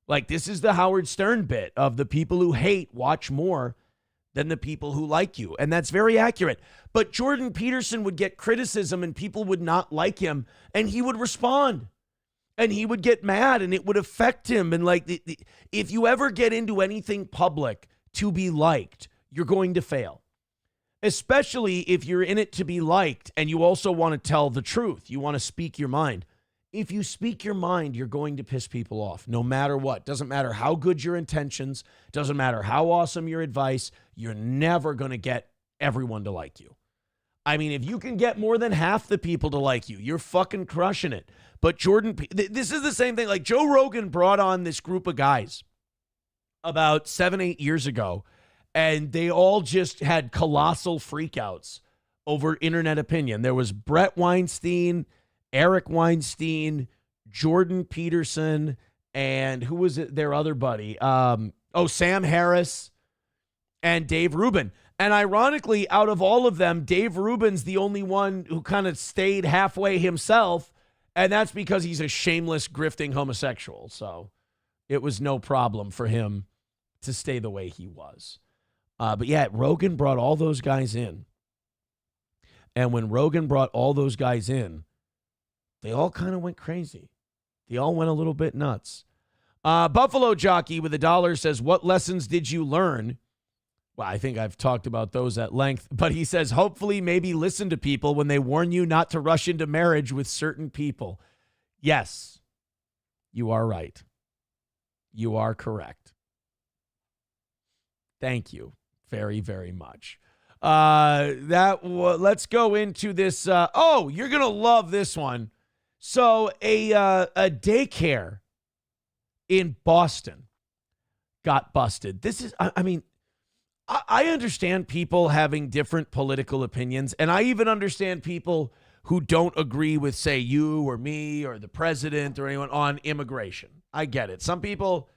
Like this is the Howard Stern bit of the people who hate watch more than the people who like you. And that's very accurate. But Jordan Peterson would get criticism and people would not like him and he would respond and he would get mad and it would affect him. And like, if you ever get into anything public to be liked, you're going to fail, especially if you're in it to be liked and you also want to tell the truth. You want to speak your mind. If you speak your mind, you're going to piss people off no matter what. Doesn't matter how good your intentions. Doesn't matter how awesome your advice. You're never going to get everyone to like you. I mean, if you can get more than half the people to like you, you're fucking crushing it. But Jordan, this is the same thing. Like Joe Rogan brought on this group of guys about 7-8 years ago, and they all just had colossal freakouts over internet opinion. There was Brett Weinstein, Eric Weinstein, Jordan Peterson, and who was it? Their other buddy? Sam Harris and Dave Rubin. And ironically, out of all of them, Dave Rubin's the only one who kind of stayed halfway himself. And that's because he's a shameless, grifting homosexual. So it was no problem for him to stay the way he was. But yeah, Rogan brought all those guys in. And when Rogan brought all those guys in, they all kind of went crazy. They all went a little bit nuts. Buffalo Jockey with $1 says, what lessons did you learn? Well, I think I've talked about those at length. But he says, hopefully maybe listen to people when they warn you not to rush into marriage with certain people. Yes, you are right. You are correct. Thank you very, very much. Let's go into this. You're going to love this one. So a daycare in Boston got busted. This is, I understand people having different political opinions, and I even understand people who don't agree with, say, you or me or the president or anyone on immigration. I get it. Some people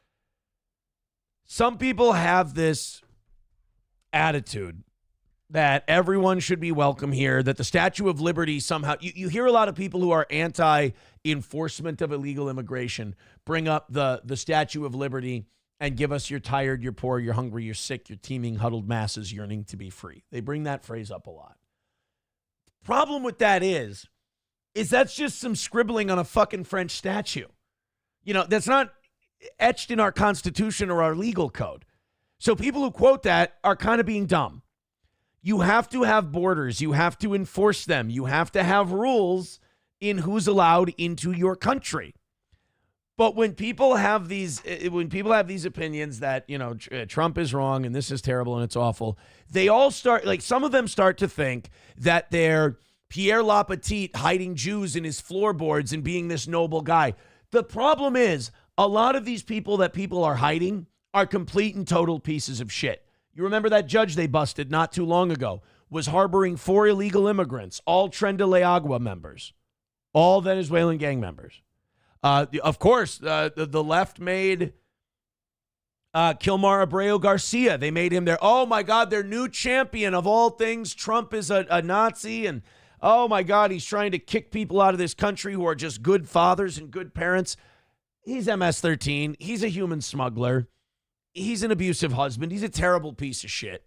have this attitude that everyone should be welcome here, that the Statue of Liberty somehow, you hear a lot of people who are anti-enforcement of illegal immigration bring up the Statue of Liberty and give us you're tired, you're poor, you're hungry, you're sick, you're teeming, huddled masses yearning to be free. They bring that phrase up a lot. Problem with that is that's just some scribbling on a fucking French statue. That's not etched in our Constitution or our legal code. So people who quote that are kind of being dumb. You have to have borders. You have to enforce them. You have to have rules in who's allowed into your country. But when people have these opinions that, Trump is wrong and this is terrible and it's awful, they all start, like, some of them start to think that they're Pierre Lapetit hiding Jews in his floorboards and being this noble guy. The problem is, a lot of these people that people are hiding are complete and total pieces of shit. You remember that judge they busted not too long ago was harboring 4 illegal immigrants, all Tren de la Agua members, all Venezuelan gang members. Of course, the left made Kilmar Abreu Garcia. They made him oh my God, their new champion of all things. Trump is a Nazi, and oh my God, he's trying to kick people out of this country who are just good fathers and good parents. He's MS-13. He's a human smuggler. He's an abusive husband. He's a terrible piece of shit.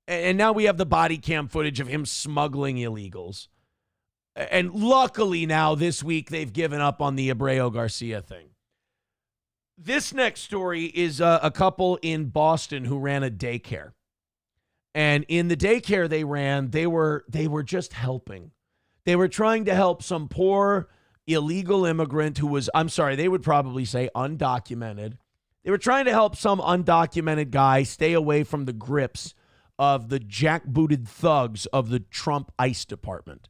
And now we have the body cam footage of him smuggling illegals. And luckily now this week they've given up on the Abreu Garcia thing. This next story is a couple in Boston who ran a daycare. And in the daycare they ran, they were just helping. They were trying to help some poor illegal immigrant who was, they would probably say undocumented. They were trying to help some undocumented guy stay away from the grips of the jackbooted thugs of the Trump ICE department.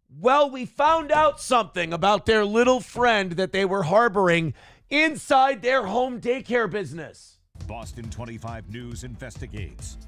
Well, we found out something about their little friend that they were harboring inside their home daycare business. Boston 25 News investigates.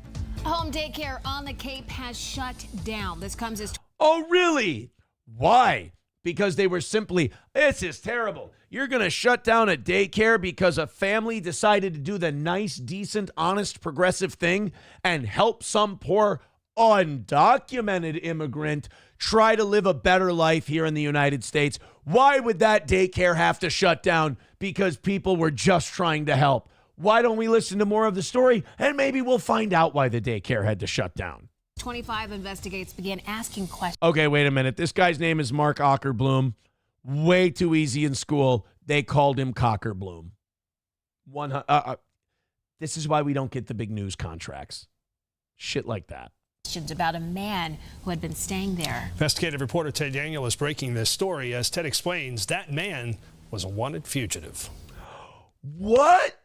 Home daycare on the Cape has shut down. This comes as... Oh, really? Why? Because they were simply, this is terrible. You're going to shut down a daycare because a family decided to do the nice, decent, honest, progressive thing and help some poor undocumented immigrant try to live a better life here in the United States. Why would that daycare have to shut down? Because people were just trying to help. Why don't we listen to more of the story and maybe we'll find out why the daycare had to shut down. 25 investigates began asking questions. Okay, wait a minute. This guy's name is Mark Ockerbloom. Way too easy in school. They called him Cockerbloom. This is why we don't get the big news contracts. Shit like that. About a man who had been staying there. Investigative reporter Ted Daniel is breaking this story. As Ted explains, that man was a wanted fugitive. What?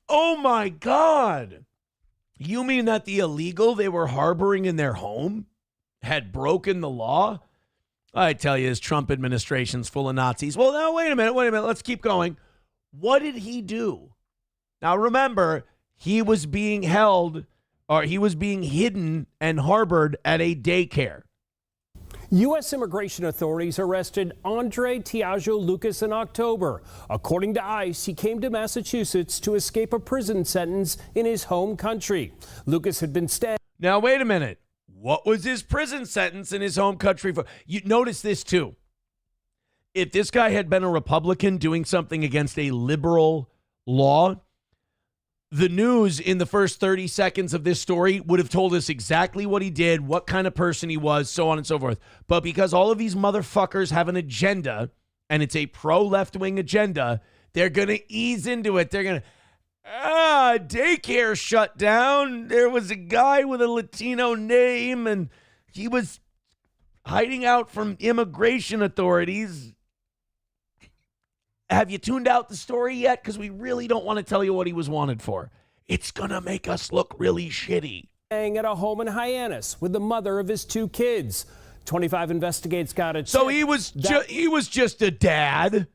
Oh my God. You mean that the illegal they were harboring in their home had broken the law? I tell you, this Trump administration's full of Nazis. Well, now, wait a minute. Let's keep going. What did he do? Now, remember, he was being held, or he was being hidden and harbored at a daycare. U.S. immigration authorities arrested Andre Tiago Lucas in October. According to ICE, he came to Massachusetts to escape a prison sentence in his home country. Lucas had been staying. Now, wait a minute. What was his prison sentence in his home country for? You notice this, too. If this guy had been a Republican doing something against a liberal law, the news in the first 30 seconds of this story would have told us exactly what he did, what kind of person he was, so on and so forth. But because all of these motherfuckers have an agenda, and it's a pro-left-wing agenda, they're going to ease into it. They're going to, daycare shut down. There was a guy with a Latino name, and he was hiding out from immigration authorities. Have you tuned out the story yet? Because we really don't want to tell you what he was wanted for. It's going to make us look really shitty. Staying at a home in Hyannis with the mother of his 2 kids. 25 investigates got it. So he was just a dad.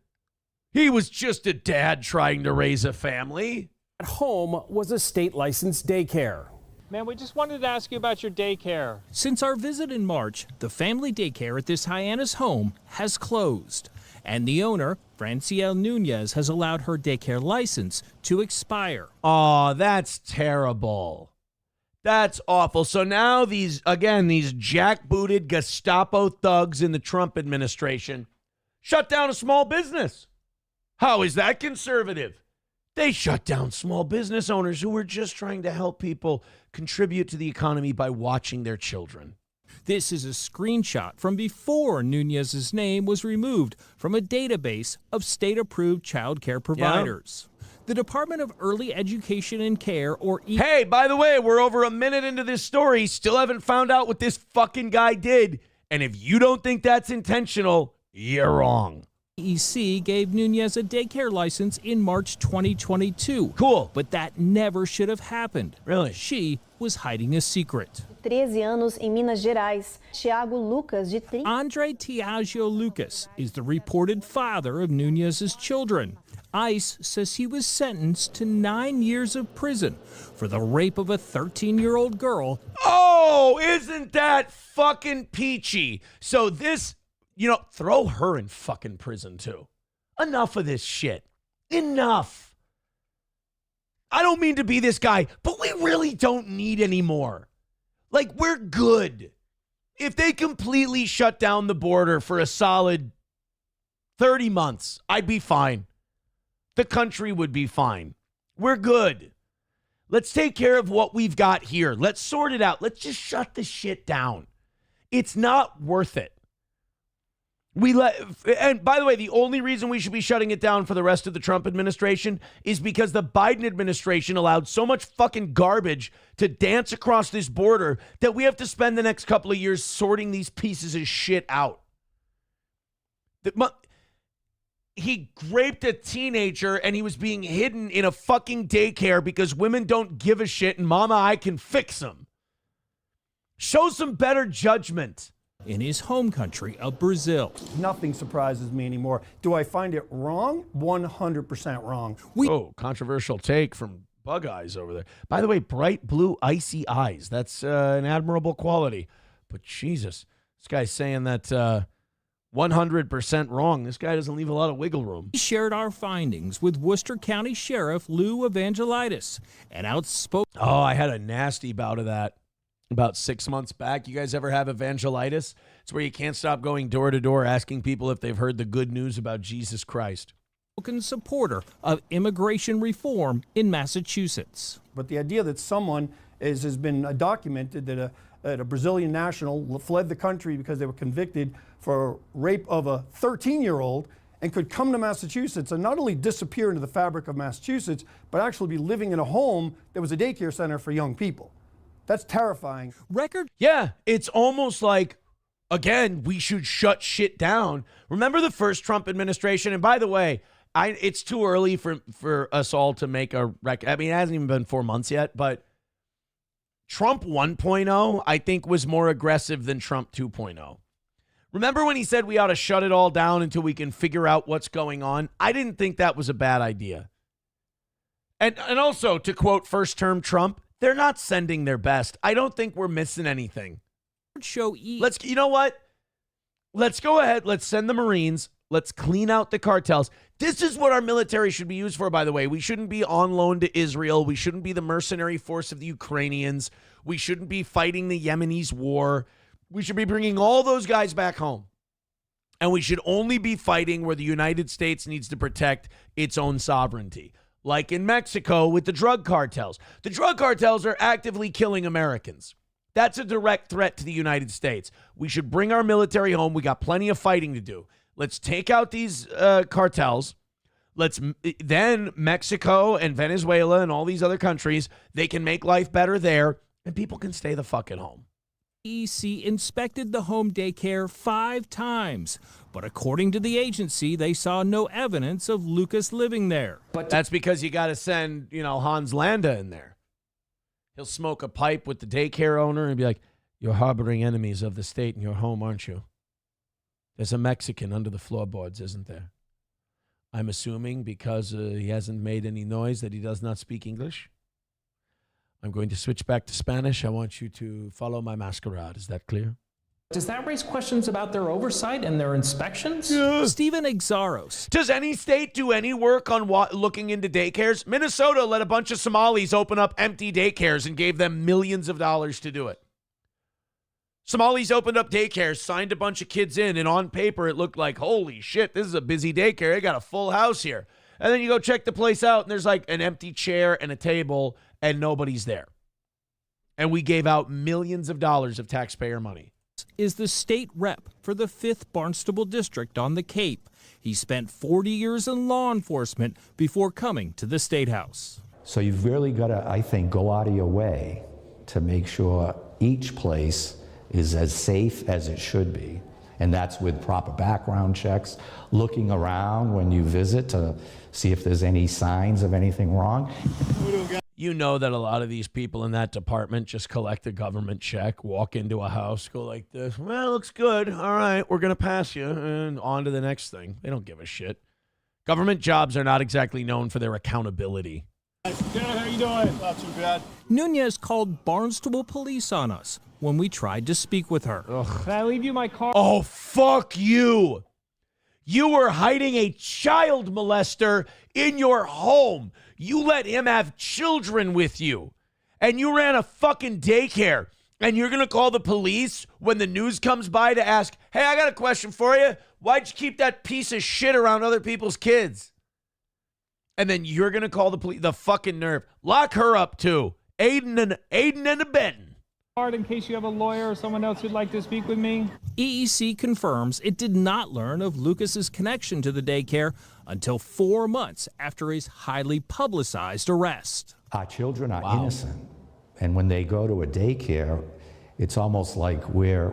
He was just a dad trying to raise a family. At home was a state licensed daycare. Man, we just wanted to ask you about your daycare. Since our visit in March, the family daycare at this Hyannis home has closed. And the owner, Franciel Nunez, has allowed her daycare license to expire. Oh, that's terrible. That's awful. So now these jackbooted Gestapo thugs in the Trump administration shut down a small business. How is that conservative? They shut down small business owners who were just trying to help people contribute to the economy by watching their children. This is a screenshot from before Nunez's name was removed from a database of state-approved child care providers. Yeah. The Department of Early Education and Care, or Hey, by the way, we're over a minute into this story. Still haven't found out what this fucking guy did. And if you don't think that's intentional, you're wrong. EC gave Nunez a daycare license in March 2022. Cool. But that never should have happened. Really? She was hiding a secret. 13 anos em Minas Gerais. Thiago Lucas, de 30. Andre Tiago Lucas is the reported father of Nunez's children. ICE says he was sentenced to 9 years of prison for the rape of a 13-year-old girl. Oh, isn't that fucking peachy? So this, throw her in fucking prison too. Enough of this shit. Enough. I don't mean to be this guy, but we really don't need any more. Like, we're good. If they completely shut down the border for a solid 30 months, I'd be fine. The country would be fine. We're good. Let's take care of what we've got here. Let's sort it out. Let's just shut this shit down. It's not worth it. And by the way, the only reason we should be shutting it down for the rest of the Trump administration is because the Biden administration allowed so much fucking garbage to dance across this border that we have to spend the next couple of years sorting these pieces of shit out. He raped a teenager and he was being hidden in a fucking daycare because women don't give a shit and mama, I can fix him. Show some better judgment. In his home country of Brazil. Nothing surprises me anymore. Do I find it wrong? 100% wrong. Controversial take from Bug Eyes over there. By the way, bright blue, icy eyes. That's an admirable quality. But Jesus, this guy's saying that 100% wrong. This guy doesn't leave a lot of wiggle room. We shared our findings with Worcester County Sheriff Lou Evangelitis, an outspoken... Oh, I had a nasty bout of that about 6 months back. You guys ever have evangelitis? It's where you can't stop going door to door asking people if they've heard the good news about Jesus Christ. Supporter of immigration reform in Massachusetts. But the idea that someone has been documented that a Brazilian national fled the country because they were convicted for rape of a 13-year-old and could come to Massachusetts and not only disappear into the fabric of Massachusetts, but actually be living in a home that was a daycare center for young people. That's terrifying. Yeah, it's almost like, again, we should shut shit down. Remember the first Trump administration? And by the way, it's too early for us all to make a record. I mean, it hasn't even been 4 months yet, but Trump 1.0, I think, was more aggressive than Trump 2.0. Remember when he said we ought to shut it all down until we can figure out what's going on? I didn't think that was a bad idea. And also, to quote first-term Trump, they're not sending their best. I don't think we're missing anything. You know what? Let's go ahead. Let's send the Marines. Let's clean out the cartels. This is what our military should be used for, by the way. We shouldn't be on loan to Israel. We shouldn't be the mercenary force of the Ukrainians. We shouldn't be fighting the Yemenis war. We should be bringing all those guys back home. And we should only be fighting where the United States needs to protect its own sovereignty. Like in Mexico with the drug cartels. The drug cartels are actively killing Americans. That's a direct threat to the United States. We should bring our military home. We got plenty of fighting to do. Let's take out these cartels. Then Mexico and Venezuela and all these other countries, they can make life better there, and people can stay the fuck at home. EC inspected the home daycare 5 times, but according to the agency, they saw no evidence of Lucas living there. But that's because you got to send, Hans Landa in there. He'll smoke a pipe with the daycare owner and be like, "You're harboring enemies of the state in your home, aren't you? There's a Mexican under the floorboards, isn't there? I'm assuming because he hasn't made any noise that he does not speak English. I'm going to switch back to Spanish. I want you to follow my masquerade. Is that clear?" Does that raise questions about their oversight and their inspections? Stephen Exaros. Does any state do any work on looking into daycares? Minnesota let a bunch of Somalis open up empty daycares and gave them millions of dollars to do it. Somalis opened up daycares, signed a bunch of kids in, and on paper it looked like, holy shit, this is a busy daycare. They got a full house here. And then you go check the place out, and there's like an empty chair and a table, and nobody's there. And we gave out millions of dollars of taxpayer money. Is the state rep for the 5th Barnstable District on the Cape. He spent 40 years in law enforcement before coming to the State House. So you've really got to, I think, go out of your way to make sure each place is as safe as it should be And that's with proper background checks, looking around when you visit to see if there's any signs of anything wrong. You know that a lot of these people in that department just collect a government check, walk into a house, go like this, well, looks good. All right, we're going to pass you, and on to the next thing. They don't give a shit. Government jobs are not exactly known for their accountability. Good, how you doing? Not too bad. Nunez called Barnstable police on us when we tried to speak with her. Can I leave you my car? Oh, fuck you. You were hiding a child molester in your home. You let him have children with you. And you ran a fucking daycare. And you're going to call the police when the news comes by to ask, hey, I got a question for you. Why'd you keep that piece of shit around other people's kids? And then you're going to call the police. The fucking nerve. Lock her up, too. Aiden and abetting. In case you have a lawyer or someone else who'd like to speak with me. EEC confirms it did not learn of Lucas's connection to the daycare until 4 months after his highly publicized arrest. Our children are innocent. And when they go to a daycare, it's almost like we're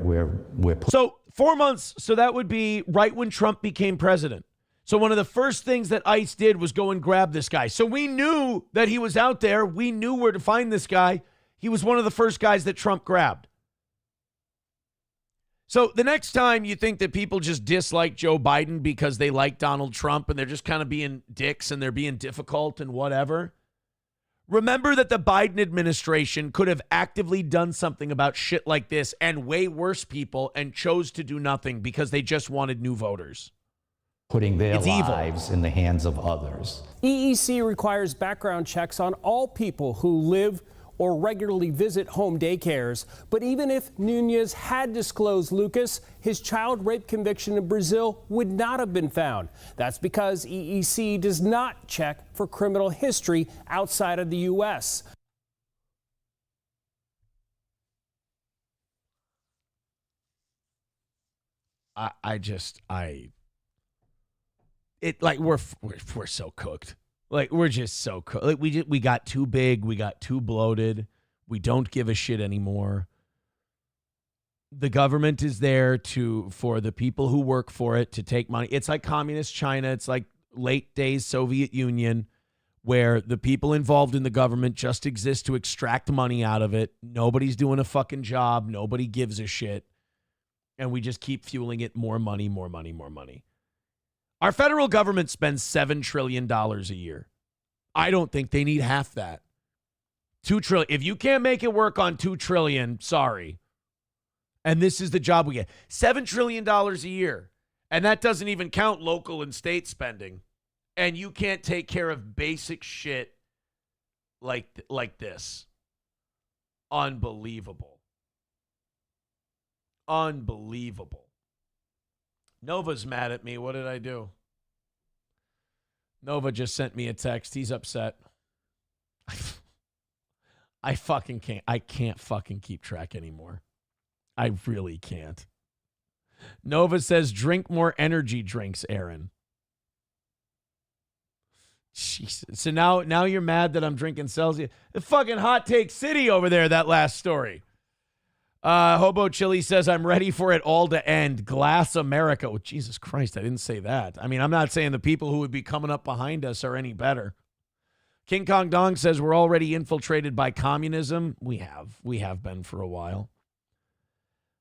So 4 months, so that would be right when Trump became president. So one of the first things that ICE did was go and grab this guy. So we knew that he was out there. We knew where to find this guy. He was one of the first guys that Trump grabbed. So the next time you think that people just dislike Joe Biden because they like Donald Trump and they're just kind of being dicks and they're being difficult and whatever, remember that the Biden administration could have actively done something about shit like this and way worse people and chose to do nothing because they just wanted new voters. putting their lives in the hands of others. EEC requires background checks on all people who live or regularly visit home daycares. But even if Nunez had disclosed Lucas, his child rape conviction in Brazil would not have been found. That's because EEC does not check for criminal history outside of the U.S. We're so cooked. Like, we're just so cooked. Like, we got too big. We got too bloated. We don't give a shit anymore. The government is there for the people who work for it to take money. It's like communist China. It's like late days Soviet Union, where the people involved in the government just exist to extract money out of it. Nobody's doing a fucking job. Nobody gives a shit. And we just keep fueling it. More money, more money, more money. Our federal government spends $7 trillion a year. I don't think they need half that. $2 trillion. If you can't make it work on $2 trillion, sorry. And this is the job we get. $7 trillion a year. And that doesn't even count local and state spending. And you can't take care of basic shit like this. Unbelievable. Unbelievable. Nova's mad at me. What did I do? Nova just sent me a text. He's upset. I fucking can't. I can't fucking keep track anymore. I really can't. Nova says, drink more energy drinks, Aaron. Jesus. So now you're mad that I'm drinking Celsius. The fucking hot take city over there, that last story. Hobo Chili says, I'm ready for it all to end. Glass America. Oh, Jesus Christ, I didn't say that. I mean, I'm not saying the people who would be coming up behind us are any better. King Kong Dong says, we're already infiltrated by communism. We have been for a while.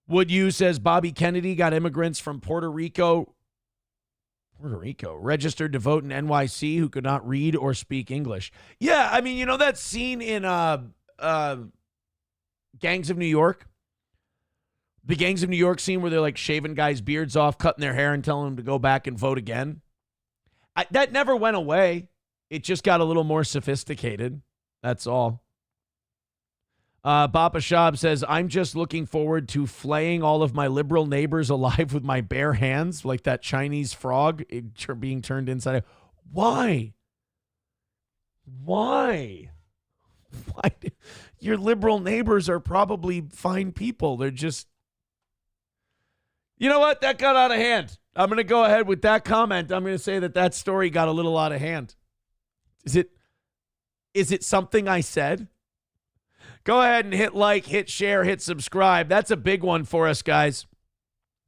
Wood U says, Bobby Kennedy got immigrants from Puerto Rico, registered to vote in NYC who could not read or speak English. Yeah, I mean, you know that scene in Gangs of New York? The Gangs of New York scene where they're like shaving guys' beards off, cutting their hair and telling them to go back and vote again. That never went away. It just got a little more sophisticated. That's all. Bapa Shab says, I'm just looking forward to flaying all of my liberal neighbors alive with my bare hands, like that Chinese frog being turned inside out. Why? Why? Your liberal neighbors are probably fine people. They're just... You know what? That got out of hand. I'm going to go ahead with that comment. I'm going to say that story got a little out of hand. Is it something I said? Go ahead and hit like, hit share, hit subscribe. That's a big one for us, guys.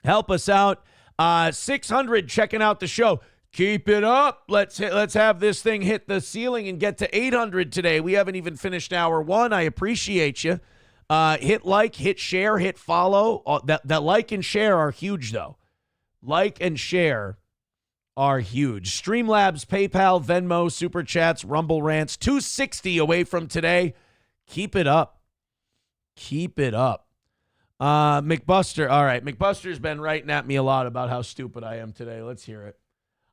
Help us out. 600 checking out the show. Keep it up. Let's have this thing hit the ceiling and get to 800 today. We haven't even finished hour one. I appreciate you. Hit like, hit share, hit follow. That like and share are huge, though. Like and share are huge. Streamlabs, PayPal, Venmo, Super Chats, Rumble Rants. 260 away from today. Keep it up. Keep it up. McBuster. All right. McBuster's been writing at me a lot about how stupid I am today. Let's hear it.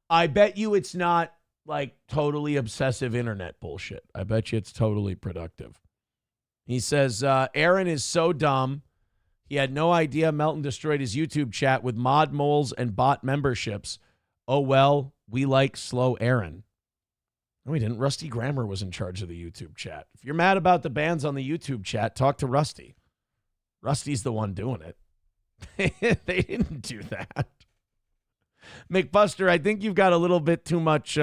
I bet you it's not like totally obsessive internet bullshit. I bet you it's totally productive. He says, Aaron is so dumb. He had no idea Melton destroyed his YouTube chat with mod moles and bot memberships. Oh, well, we like slow Aaron. No, we didn't. Rusty Grammer was in charge of the YouTube chat. If you're mad about the bans on the YouTube chat, talk to Rusty. Rusty's the one doing it. They didn't do that. McBuster, I think you've got a little bit too much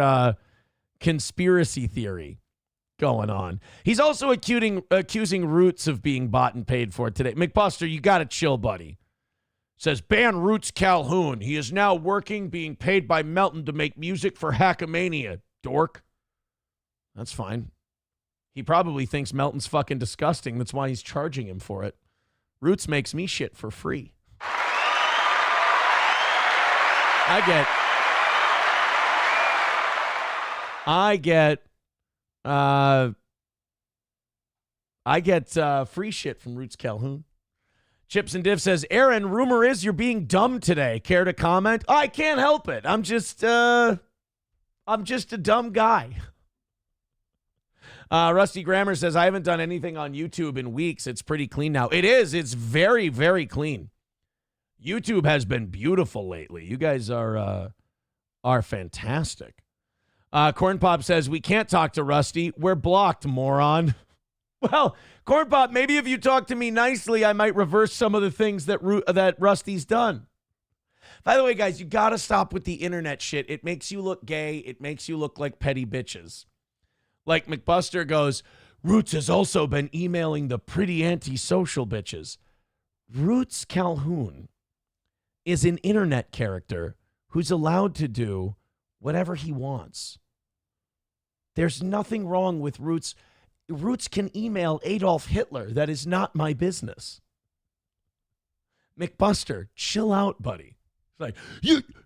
conspiracy theory going on. He's also accusing Roots of being bought and paid for today. McBuster, you got to chill, buddy. Says, ban Roots Calhoun. He is now working, being paid by Melton to make music for Hackamania. Dork. That's fine. He probably thinks Melton's fucking disgusting. That's why he's charging him for it. Roots makes me shit for free. I get free shit from Roots Calhoun. Chips and Div says, Aaron, rumor is you're being dumb today. Care to comment? I can't help it. I'm just a dumb guy. Rusty Grammer says, I haven't done anything on YouTube in weeks. It's pretty clean now. It is. It's very, very clean. YouTube has been beautiful lately. You guys are fantastic. Corn Pop says, we can't talk to Rusty. We're blocked, moron. Well, Corn Pop, maybe if you talk to me nicely, I might reverse some of the things that Rusty's done. By the way, guys, you got to stop with the internet shit. It makes you look gay. It makes you look like petty bitches. Like McBuster goes, Roots has also been emailing the pretty antisocial bitches. Roots Calhoun is an internet character who's allowed to do whatever he wants. There's nothing wrong with Roots. Roots can email Adolf Hitler. That is not my business. McBuster, chill out, buddy. It's like,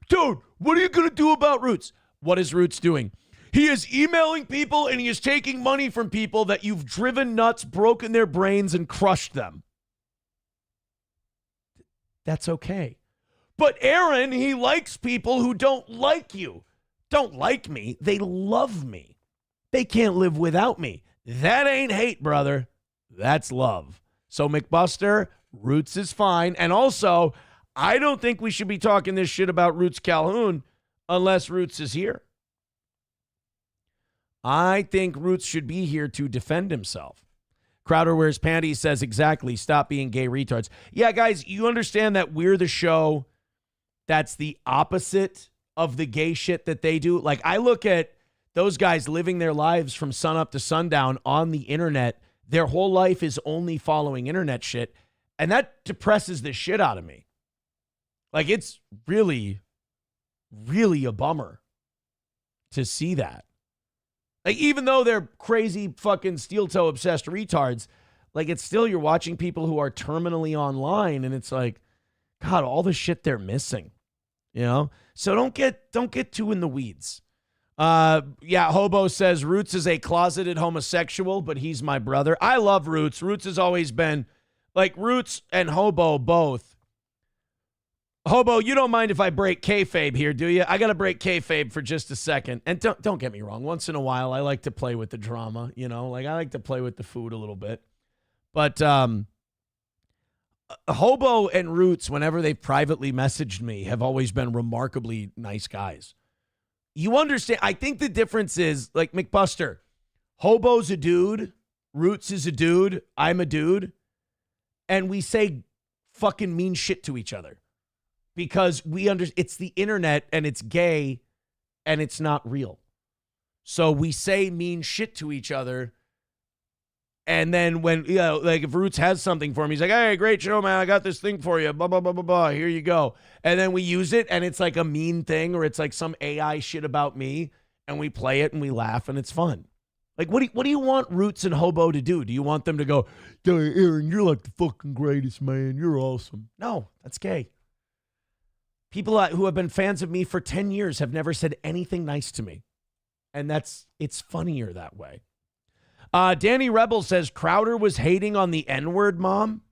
dude, what are you going to do about Roots? What is Roots doing? He is emailing people and he is taking money from people that you've driven nuts, broken their brains, and crushed them. That's okay. But Aaron, he likes people who don't like you. Don't like me. They love me. They can't live without me. That ain't hate, brother. That's love. So McBuster, Roots is fine. And also, I don't think we should be talking this shit about Roots Calhoun unless Roots is here. I think Roots should be here to defend himself. Crowder Wears Panties says, exactly, stop being gay retards. Yeah, guys, you understand that we're the show that's the opposite of the gay shit that they do. Like, I look at those guys living their lives from sunup to sundown on the internet. Their whole life is only following internet shit. And that depresses the shit out of me. Like, it's really, really a bummer to see that. Like, even though they're crazy fucking steel toe obsessed retards, like, it's still, you're watching people who are terminally online, and it's like, God, all the shit they're missing, you know? So don't get too in the weeds. Yeah, Hobo says Roots is a closeted homosexual, but he's my brother. I love Roots. Roots has always been, like, Roots and Hobo both. Hobo, you don't mind if I break kayfabe here, do you? I got to break kayfabe for just a second. And don't get me wrong. Once in a while, I like to play with the drama, you know? Like, I like to play with the food a little bit. But Hobo and Roots, whenever they've privately messaged me, have always been remarkably nice guys. You understand? I think the difference is, like, McBuster, Hobo's a dude, Roots is a dude, I'm a dude, and we say fucking mean shit to each other. Because it's the internet and it's gay and it's not real. So we say mean shit to each other And then when, like if Roots has something for him, he's like, hey, great show, man. I got this thing for you. Blah, blah, blah, blah, blah. Here you go. And then we use it and it's like a mean thing or it's like some AI shit about me and we play it and we laugh and it's fun. Like, what do you want Roots and Hobo to do? Do you want them to go, Aaron, you're like the fucking greatest, man. You're awesome. No, that's gay. People who have been fans of me for 10 years have never said anything nice to me. And it's funnier that way. Danny Rebel says Crowder was hating on the N-word mom.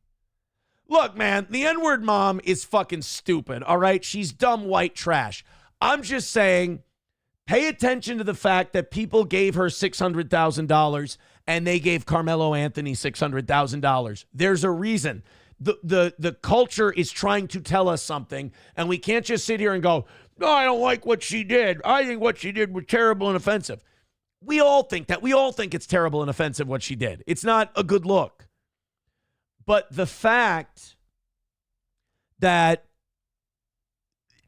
Look, man, the N-word mom is fucking stupid, all right? She's dumb white trash. I'm just saying, pay attention to the fact that people gave her $600,000 and they gave Carmelo Anthony $600,000. There's a reason. The culture is trying to tell us something, and we can't just sit here and go, no, I don't like what she did. I think what she did was terrible and offensive. We all think that. We all think it's terrible and offensive what she did. It's not a good look. But the fact that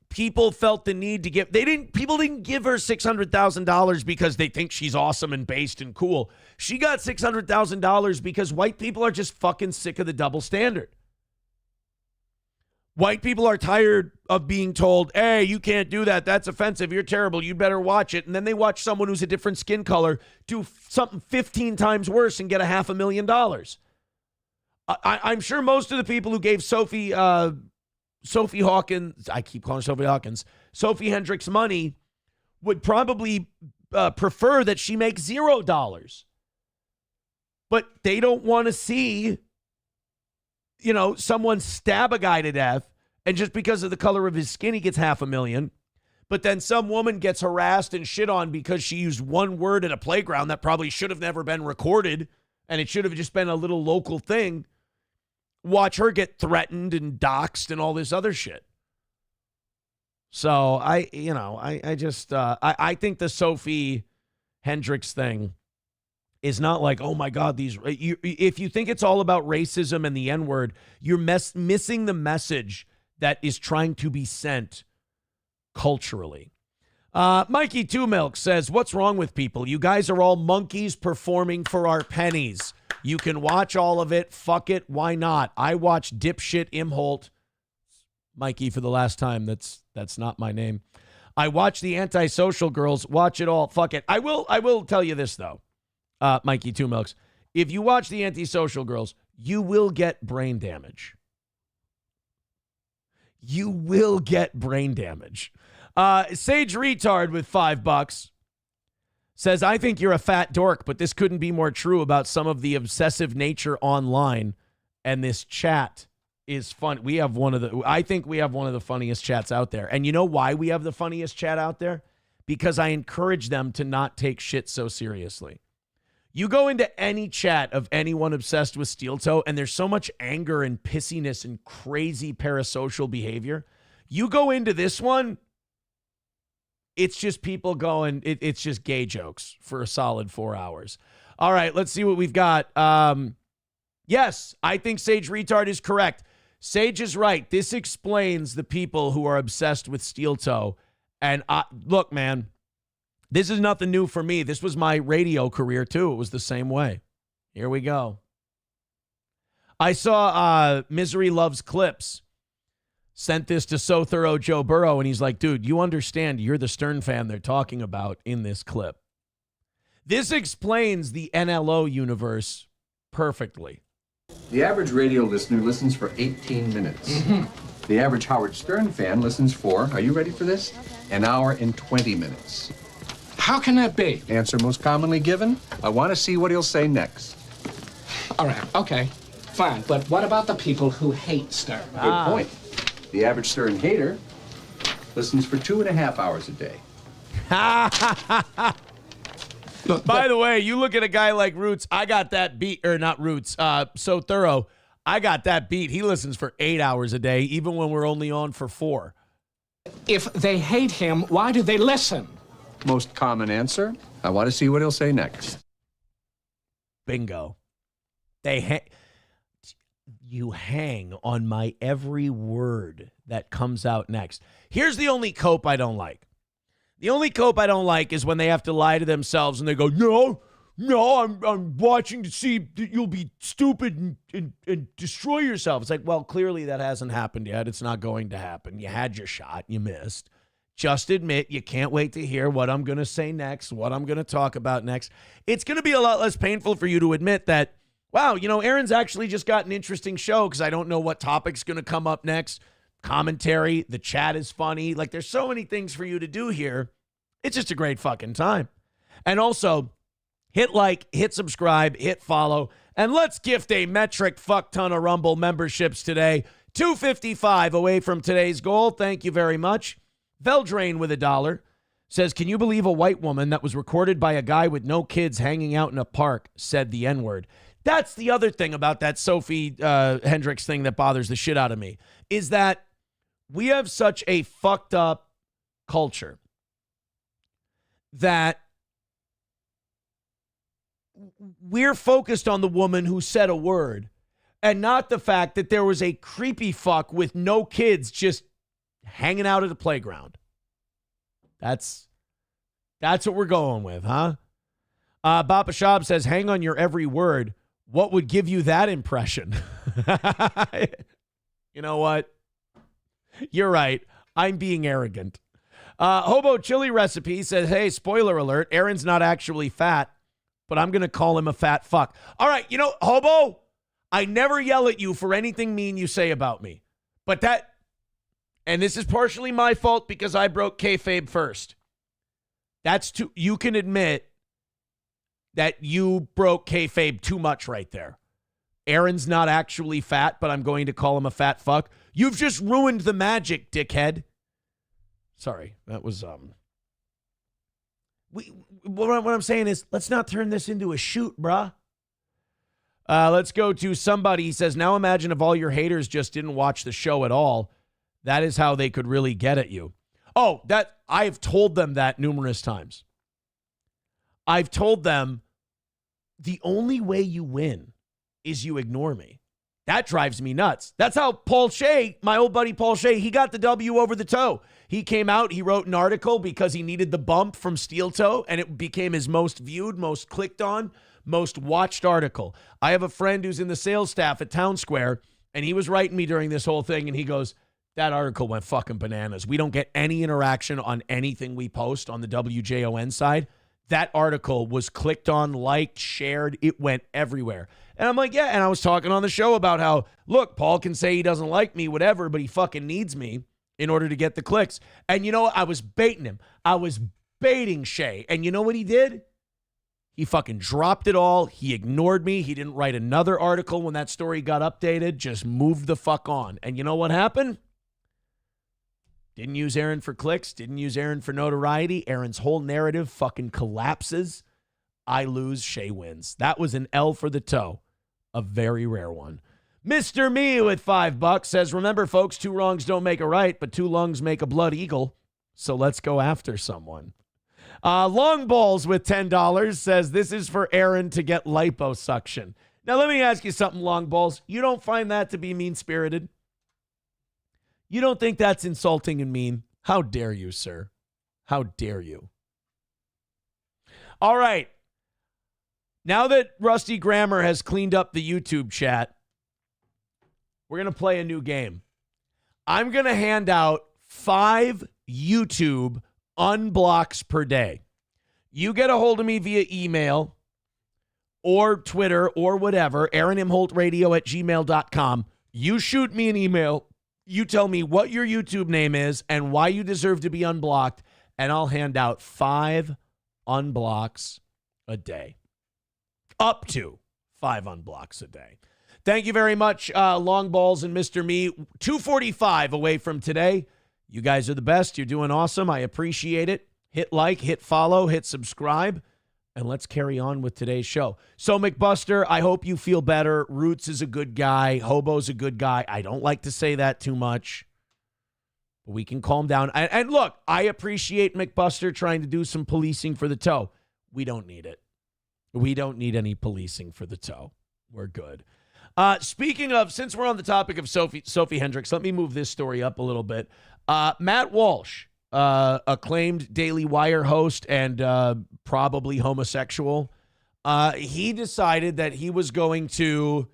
people felt the need to give, people didn't give her $600,000 because they think she's awesome and based and cool. She got $600,000 because white people are just fucking sick of the double standard. White people are tired of being told, hey, you can't do that. That's offensive. You're terrible. You better watch it. And then they watch someone who's a different skin color do something 15 times worse and get $500,000. I'm sure most of the people who gave Sophie Hawkins, I keep calling her Sophie Hawkins, Sophie Hendricks money would probably prefer that she make $0. But they don't want to see someone stab a guy to death, and just because of the color of his skin, he gets $500,000. But then some woman gets harassed and shit on because she used one word at a playground that probably should have never been recorded, and it should have just been a little local thing. Watch her get threatened and doxxed and all this other shit. So I think the Sophie Hendricks thing is not like, oh my God, if you think it's all about racism and the N-word, you're missing the message that is trying to be sent culturally. Mikey Two Milk says, what's wrong with people? You guys are all monkeys performing for our pennies. You can watch all of it. Fuck it. Why not? I watched dipshit Imholt. Mikey for the last time. That's not my name. I watched the Antisocial Girls. Watch it all. Fuck it. I will tell you this though. Mikey Two Milks. If you watch the Antisocial Girls, you will get brain damage. You will get brain damage. Sage Retard with $5 says, I think you're a fat dork, but this couldn't be more true about some of the obsessive nature online. And this chat is fun. I think we have one of the funniest chats out there. And you know why we have the funniest chat out there? Because I encourage them to not take shit so seriously. You go into any chat of anyone obsessed with steel toe, and there's so much anger and pissiness and crazy parasocial behavior. You go into this one, it's just people going, it's just gay jokes for a solid 4 hours. All right, let's see what we've got. Yes, I think Sage Retard is correct. Sage is right. This explains the people who are obsessed with steel toe. And look, man, this is nothing new for me. This was my radio career, too. It was the same way. Here we go. I saw Misery Loves Clips sent this to So Thorough Joe Burrow, and he's like, dude, you understand you're the Stern fan they're talking about in this clip. This explains the NLO universe perfectly. The average radio listener listens for 18 minutes. The average Howard Stern fan listens for, are you ready for this? An hour and 20 minutes. How can that be? Answer most commonly given. I want to see what he'll say next. All right, okay, fine. But what about the people who hate Stern? Good point. The average Stern hater listens for 2.5 hours a day. By the way, you look at a guy like Roots. I got that beat, or not Roots, So Thorough. I got that beat. He listens for 8 hours a day, even when we're only on for 4. If they hate him, why do they listen? Most common answer, I want to see what he'll say next. Bingo. You hang on my every word that comes out next. Here's the only cope I don't like. The only cope I don't like is when they have to lie to themselves and they go, no, no, I'm watching to see that you'll be stupid and destroy yourself. It's like, well, clearly that hasn't happened yet. It's not going to happen. You had your shot. You missed. Just admit you can't wait to hear what I'm going to say next, what I'm going to talk about next. It's going to be a lot less painful for you to admit that, wow, Aaron's actually just got an interesting show because I don't know what topic's going to come up next. Commentary, the chat is funny. Like, there's so many things for you to do here. It's just a great fucking time. And also, hit like, hit subscribe, hit follow, and let's gift a metric fuck ton of Rumble memberships today. $255 away from today's goal. Thank you very much. Veldrain with $1 says, can you believe a white woman that was recorded by a guy with no kids hanging out in a park said the N-word? That's the other thing about that Sophie Hendricks thing that bothers the shit out of me, is that we have such a fucked up culture that we're focused on the woman who said a word and not the fact that there was a creepy fuck with no kids just hanging out at a playground. That's what we're going with, huh? Bapa Shab says, hang on your every word. What would give you that impression? You know what? You're right. I'm being arrogant. Hobo Chili Recipe says, hey, spoiler alert, Aaron's not actually fat, but I'm going to call him a fat fuck. All right, Hobo, I never yell at you for anything mean you say about me. But and this is partially my fault because I broke kayfabe first. You can admit that you broke kayfabe too much right there. Aaron's not actually fat, but I'm going to call him a fat fuck. You've just ruined the magic, dickhead. Sorry, that was what I'm saying is, let's not turn this into a shoot, bruh. Let's go to somebody. He says, now imagine if all your haters just didn't watch the show at all. That is how they could really get at you. Oh, I've told them that numerous times. I've told them the only way you win is you ignore me. That drives me nuts. That's how Paul Shea, my old buddy Paul Shea, he got the W over the toe. He came out, he wrote an article because he needed the bump from Steel Toe, and it became his most viewed, most clicked on, most watched article. I have a friend who's in the sales staff at Town Square, and he was writing me during this whole thing, and he goes, that article went fucking bananas. We don't get any interaction on anything we post on the WJON side. That article was clicked on, liked, shared. It went everywhere. And I'm like, yeah. And I was talking on the show about how, look, Paul can say he doesn't like me, whatever, but he fucking needs me in order to get the clicks. And you know what? I was baiting him. I was baiting Shay. And you know what he did? He fucking dropped it all. He ignored me. He didn't write another article when that story got updated. Just moved the fuck on. And you know what happened? Didn't use Aaron for clicks. Didn't use Aaron for notoriety. Aaron's whole narrative fucking collapses. I lose. Shay wins. That was an L for the toe. A very rare one. Mr. Me with $5 says, remember, folks, 2 wrongs don't make a right, but 2 lungs make a blood eagle. So let's go after someone. Long Balls with $10 says, this is for Aaron to get liposuction. Now, let me ask you something, Long Balls. You don't find that to be mean-spirited? You don't think that's insulting and mean? How dare you, sir? How dare you? All right. Now that Rusty Grammer has cleaned up the YouTube chat, we're going to play a new game. I'm going to hand out 5 YouTube unblocks per day. You get a hold of me via email or Twitter or whatever, AaronMHoltRadio@gmail.com. You shoot me an email. You tell me what your YouTube name is and why you deserve to be unblocked, and I'll hand out 5 unblocks a day. Up to 5 unblocks a day. Thank you very much, Long Balls and Mr. Me. 2:45 away from today. You guys are the best. You're doing awesome. I appreciate it. Hit like, hit follow, hit subscribe, and let's carry on with today's show. So, McBuster, I hope you feel better. Roots is a good guy. Hobo's a good guy. I don't like to say that too much, but we can calm down. And look, I appreciate McBuster trying to do some policing for the toe. We don't need it. We don't need any policing for the toe. We're good. Speaking of, since we're on the topic of Sophie Hendricks, let me move this story up a little bit. Matt Walsh, acclaimed Daily Wire host and probably homosexual, he decided that he was going to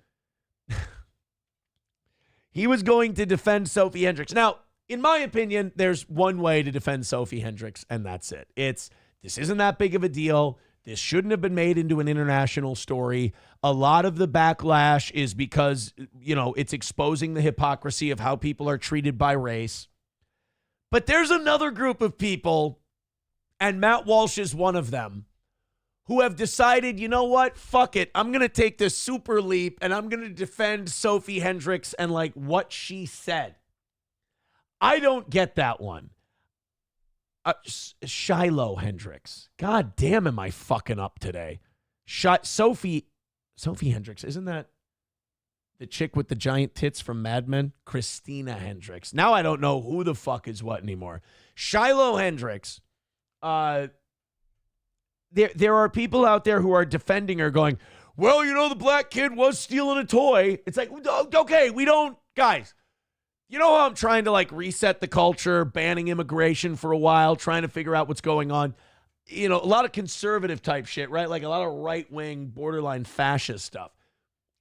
defend Sophie Hendricks. Now, in my opinion, there's one way to defend Sophie Hendricks, and that's it. This isn't that big of a deal. This shouldn't have been made into an international story. A lot of the backlash is because, it's exposing the hypocrisy of how people are treated by race. But there's another group of people, and Matt Walsh is one of them, who have decided, you know what? Fuck it. I'm going to take this super leap, and I'm going to defend Sophie Hendricks and, what she said. I don't get that one. Shiloh Hendricks. God damn, am I fucking up today? Sophie Hendricks. Isn't that the chick with the giant tits from Mad Men? Christina Hendricks. Now I don't know who the fuck is what anymore. Shiloh Hendricks. There are people out there who are defending her going, well, the black kid was stealing a toy. It's like, okay, guys. You know how I'm trying to reset the culture, banning immigration for a while, trying to figure out what's going on. A lot of conservative type shit, right? A lot of right-wing, borderline fascist stuff.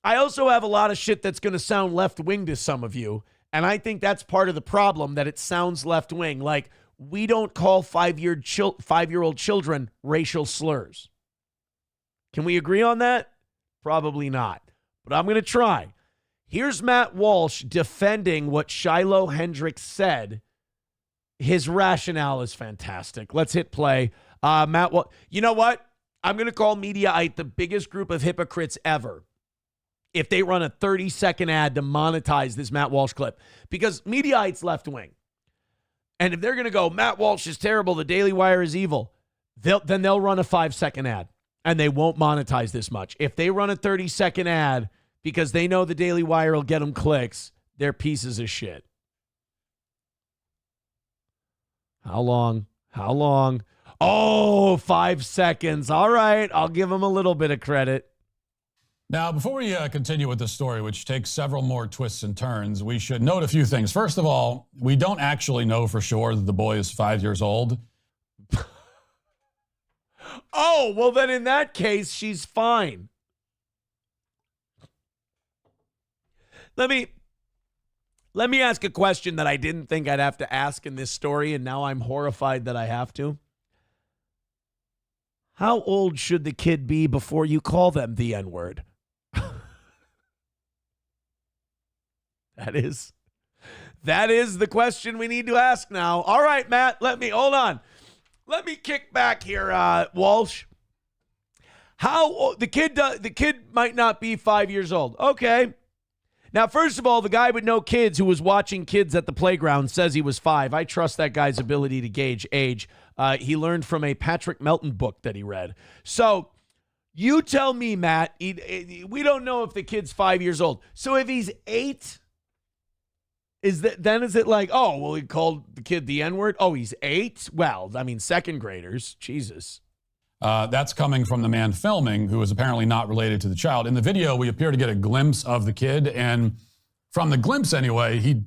I also have a lot of shit that's going to sound left-wing to some of you, and I think that's part of the problem, that it sounds left-wing. We don't call 5-year-old children racial slurs. Can we agree on that? Probably not, but I'm going to try. Here's Matt Walsh defending what Shiloh Hendricks said. His rationale is fantastic. Let's hit play. Matt Walsh. You know what? I'm going to call Mediaite the biggest group of hypocrites ever if they run a 30-second ad to monetize this Matt Walsh clip, because Mediaite's left-wing. And if they're going to go, Matt Walsh is terrible, the Daily Wire is evil, then they'll run a 5-second ad, and they won't monetize this much. If they run a 30-second ad because they know the Daily Wire will get them clicks, they're pieces of shit. How long? Oh, 5 seconds. All right, I'll give them a little bit of credit. Now, before we continue with the story, which takes several more twists and turns, we should note a few things. First of all, we don't actually know for sure that the boy is 5 years old. Oh, well, then in that case, she's fine. Let me ask a question that I didn't think I'd have to ask in this story, and now I'm horrified that I have to. How old should the kid be before you call them the N-word? That is the question we need to ask now. All right, Matt, hold on. Let me kick back here, Walsh. How old, the kid might not be 5 years old. Okay. Now, first of all, the guy with no kids who was watching kids at the playground says he was 5. I trust that guy's ability to gauge age. He learned from a Patrick Melton book that he read. So you tell me, Matt, we don't know if the kid's 5 years old. So if he's 8, is it like, oh, well, he called the kid the N-word? Oh, he's 8? Well, I mean, second graders. Jesus. That's coming from the man filming, who is apparently not related to the child. In the video, we appear to get a glimpse of the kid, and from the glimpse anyway, he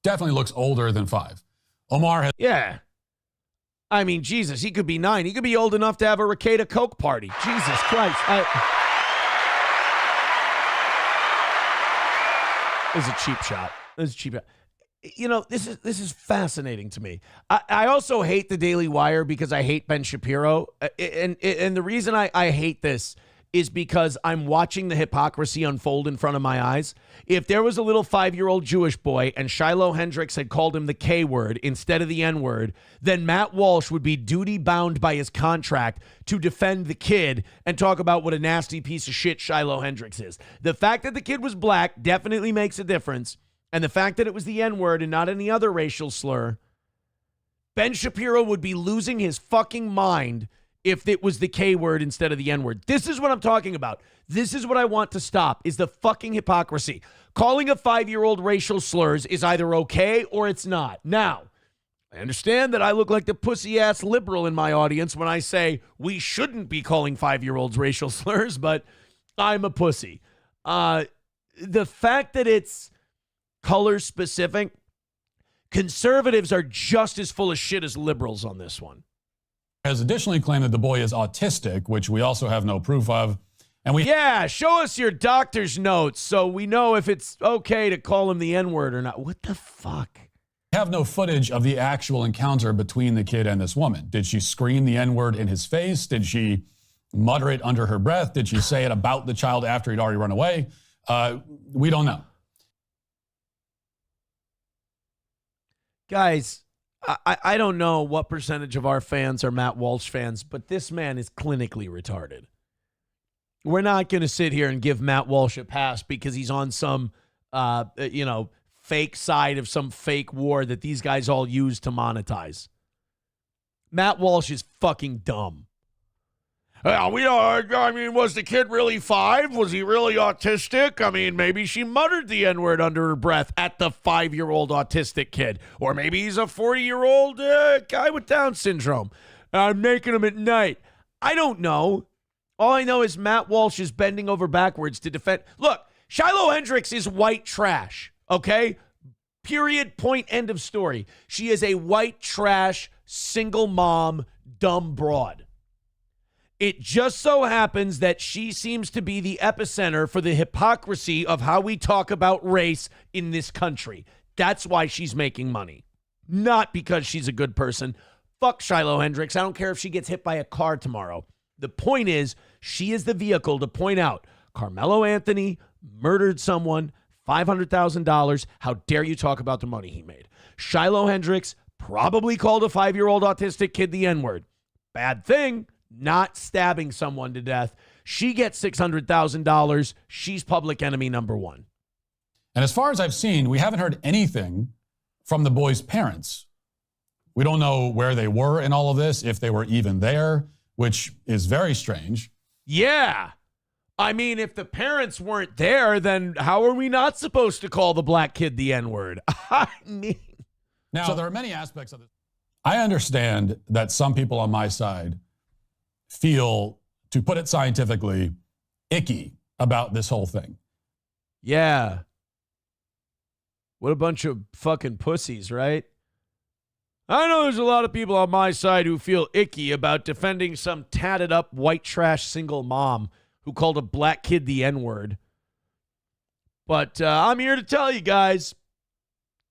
definitely looks older than 5. Omar has... Yeah. I mean, Jesus, he could be 9. He could be old enough to have a Ricada Coke party. Jesus Christ. It was a cheap shot. This is fascinating to me. I also hate the Daily Wire because I hate Ben Shapiro. And the reason I hate this is because I'm watching the hypocrisy unfold in front of my eyes. If there was a little 5-year-old Jewish boy and Shiloh Hendricks had called him the K word instead of the N word, then Matt Walsh would be duty bound by his contract to defend the kid and talk about what a nasty piece of shit Shiloh Hendricks is. The fact that the kid was black definitely makes a difference. And the fact that it was the N-word and not any other racial slur, Ben Shapiro would be losing his fucking mind if it was the K word instead of the N-word. This is what I'm talking about. This is what I want to stop, is the fucking hypocrisy. Calling a 5-year-old racial slurs is either okay or it's not. Now, I understand that I look like the pussy-ass liberal in my audience when I say we shouldn't be calling 5-year-olds racial slurs, but I'm a pussy. The fact that it's color specific, conservatives are just as full of shit as liberals on this one. Has additionally claimed that the boy is autistic, which we also have no proof of. And yeah, show us your doctor's notes so we know if it's okay to call him the N-word or not. What the fuck? have no footage of the actual encounter between the kid and this woman. Did she scream the N-word in his face? Did she mutter it under her breath? Did she say it about the child after he'd already run away? We don't know. Guys, I don't know what percentage of our fans are Matt Walsh fans, but this man is clinically retarded. We're not going to sit here and give Matt Walsh a pass because he's on some, fake side of some fake war that these guys all use to monetize. Matt Walsh is fucking dumb. Was the kid really 5? Was he really autistic? I mean, maybe she muttered the N-word under her breath at the 5-year-old autistic kid. Or maybe he's a 40-year-old guy with Down syndrome. I'm making him at night. I don't know. All I know is Matt Walsh is bending over backwards to defend. Look, Shiloh Hendricks is white trash, okay? Period, point, end of story. She is a white trash, single mom, dumb broad. It just so happens that she seems to be the epicenter for the hypocrisy of how we talk about race in this country. That's why she's making money. Not because she's a good person. Fuck Shiloh Hendricks. I don't care if she gets hit by a car tomorrow. The point is, she is the vehicle to point out Carmelo Anthony murdered someone, $500,000. How dare you talk about the money he made? Shiloh Hendricks probably called a 5-year-old autistic kid the N-word. Bad thing. Not stabbing someone to death. She gets $600,000. She's public enemy number 1. And as far as I've seen, we haven't heard anything from the boy's parents. We don't know where they were in all of this, if they were even there, which is very strange. Yeah. I mean, if the parents weren't there, then how are we not supposed to call the black kid the N-word? I mean. Now, so there are many aspects of this. I understand that some people on my side feel, to put it scientifically, icky about this whole thing. Yeah. What a bunch of fucking pussies, right? I know there's a lot of people on my side who feel icky about defending some tatted up white trash single mom who called a black kid the N-word. But I'm here to tell you guys,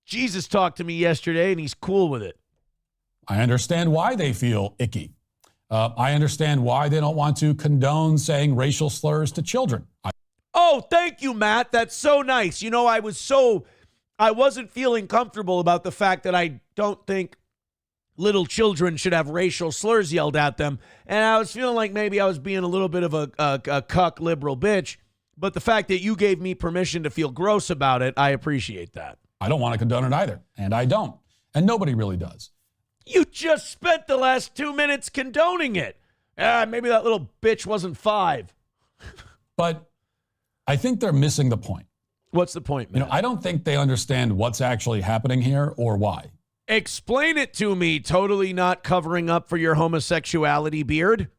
Jesus talked to me yesterday and he's cool with it. I understand why they feel icky. I understand why they don't want to condone saying racial slurs to children. Oh, thank you, Matt. That's so nice. You know, I wasn't feeling comfortable about the fact that I don't think little children should have racial slurs yelled at them. And I was feeling like maybe I was being a little bit of a cuck liberal bitch. But the fact that you gave me permission to feel gross about it, I appreciate that. I don't want to condone it either. And I don't. And nobody really does. You just spent the last 2 minutes condoning it. Maybe that little bitch wasn't 5. But I think they're missing the point. What's the point, man? I don't think they understand what's actually happening here or why. Explain it to me, totally not covering up for your homosexuality, Beard.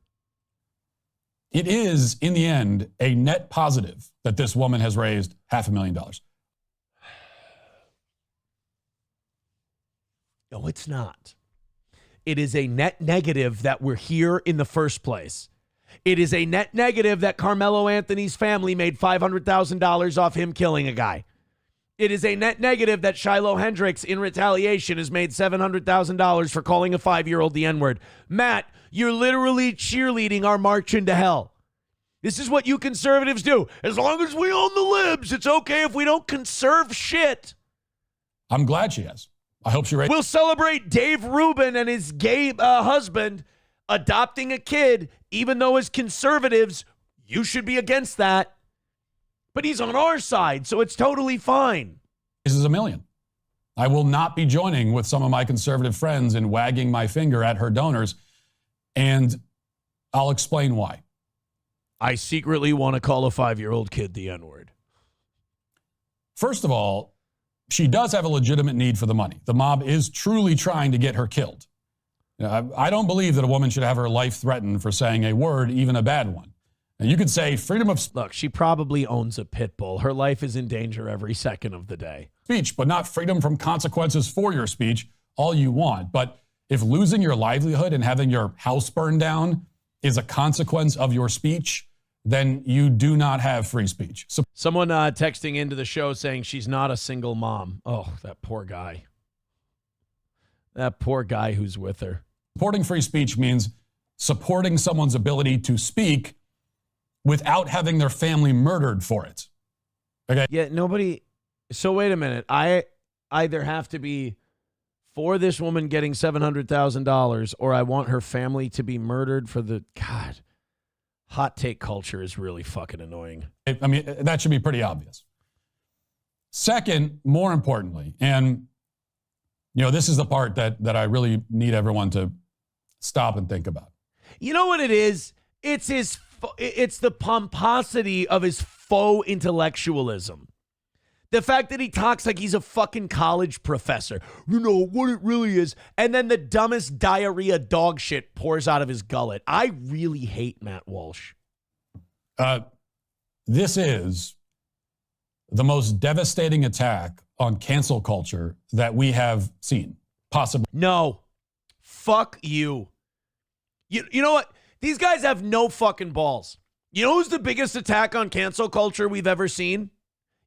It is, in the end, a net positive that this woman has raised $500,000. No, it's not. It is a net negative that we're here in the first place. It is a net negative that Carmelo Anthony's family made $500,000 off him killing a guy. It is a net negative that Shiloh Hendricks, in retaliation, has made $700,000 for calling a 5-year-old the N-word. Matt, you're literally cheerleading our march into hell. This is what you conservatives do. As long as we own the libs, it's okay if we don't conserve shit. I'm glad she has. I hope she... We'll celebrate Dave Rubin and his gay husband adopting a kid, even though as conservatives, you should be against that. But he's on our side, so it's totally fine. This is $1 million. I will not be joining with some of my conservative friends in wagging my finger at her donors, and I'll explain why. I secretly want to call a 5-year-old kid the N-word. First of all, she does have a legitimate need for the money. The mob is truly trying to get her killed. I don't believe that a woman should have her life threatened for saying a word, even a bad one. And you could say freedom of... Look, she probably owns a pit bull. Her life is in danger every second of the day. Speech, but not freedom from consequences for your speech, all you want. But if losing your livelihood and having your house burned down is a consequence of your speech, then you do not have free speech. So someone texting into the show saying she's not a single mom. Oh, that poor guy. That poor guy who's with her. Supporting free speech means supporting someone's ability to speak without having their family murdered for it. Okay. Yeah, nobody. So wait a minute. I either have to be for this woman getting $700,000 or I want her family to be murdered for the God. Hot take culture is really fucking annoying. I mean, that should be pretty obvious. Second, more importantly, and this is the part that I really need everyone to stop and think about. You know what it is? It's the pomposity of his faux intellectualism. The fact that he talks like he's a fucking college professor. You know what it really is. And then the dumbest diarrhea dog shit pours out of his gullet. I really hate Matt Walsh. This is the most devastating attack on cancel culture that we have seen, possibly. No. Fuck you. You know what? These guys have no fucking balls. You know who's the biggest attack on cancel culture we've ever seen?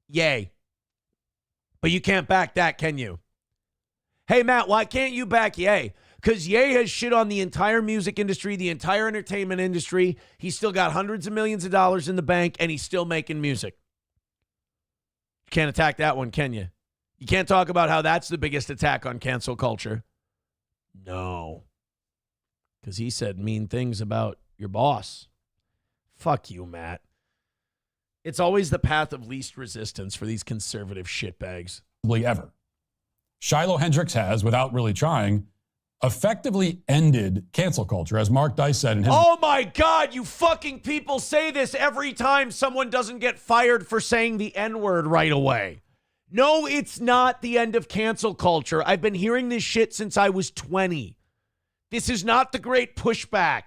Ye. But you can't back that, can you? Hey, Matt, why can't you back Ye? Because Ye has shit on the entire music industry, the entire entertainment industry. He's still got hundreds of millions of dollars in the bank, and he's still making music. You can't attack that one, can you? You can't talk about how that's the biggest attack on cancel culture. No. Because he said mean things about your boss. Fuck you, Matt. It's always the path of least resistance for these conservative shitbags. Ever. Shiloh Hendricks has, without really trying, effectively ended cancel culture, as Mark Dice said in his... Oh my God, you fucking people say this every time someone doesn't get fired for saying the N-word right away. No, it's not the end of cancel culture. I've been hearing this shit since I was 20. This is not the great pushback.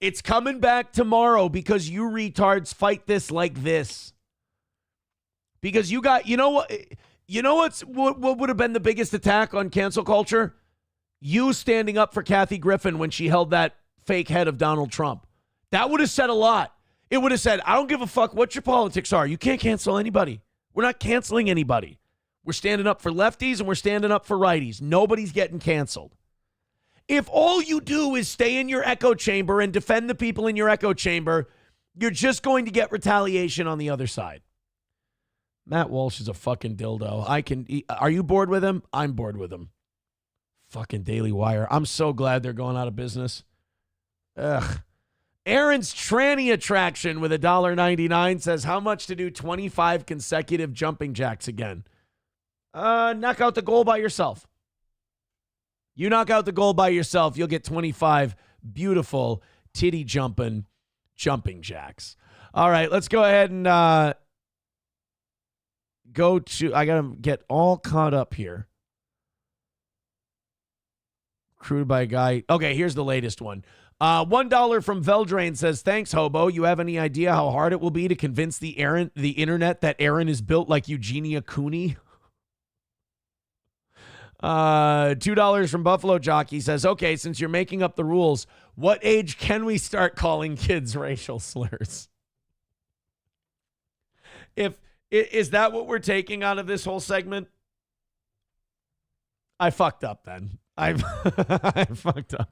It's coming back tomorrow because you retards fight this like this. Because you got, what would have been the biggest attack on cancel culture? You standing up for Kathy Griffin when she held that fake head of Donald Trump. That would have said a lot. It would have said, I don't give a fuck what your politics are. You can't cancel anybody. We're not canceling anybody. We're standing up for lefties and we're standing up for righties. Nobody's getting canceled. If all you do is stay in your echo chamber and defend the people in your echo chamber, you're just going to get retaliation on the other side. Matt Walsh is a fucking dildo. Are you bored with him? I'm bored with him. Fucking Daily Wire. I'm so glad they're going out of business. Ugh. Aaron's tranny attraction with $1.99 says, how much to do 25 consecutive jumping jacks again? Knock out the goal by yourself. You knock out the goal by yourself, you'll get 25 beautiful titty jumping jacks. All right, let's go ahead and I got to get all caught up here. Crewed by a guy. Okay, here's the latest one. $1 from Veldrain says, thanks, Hobo. You have any idea how hard it will be to convince the internet that Aaron is built like Eugenia Cooney? $2 from Buffalo Jockey says, okay, since you're making up the rules, what age can we start calling kids racial slurs? Is that what we're taking out of this whole segment? I fucked up then. I fucked up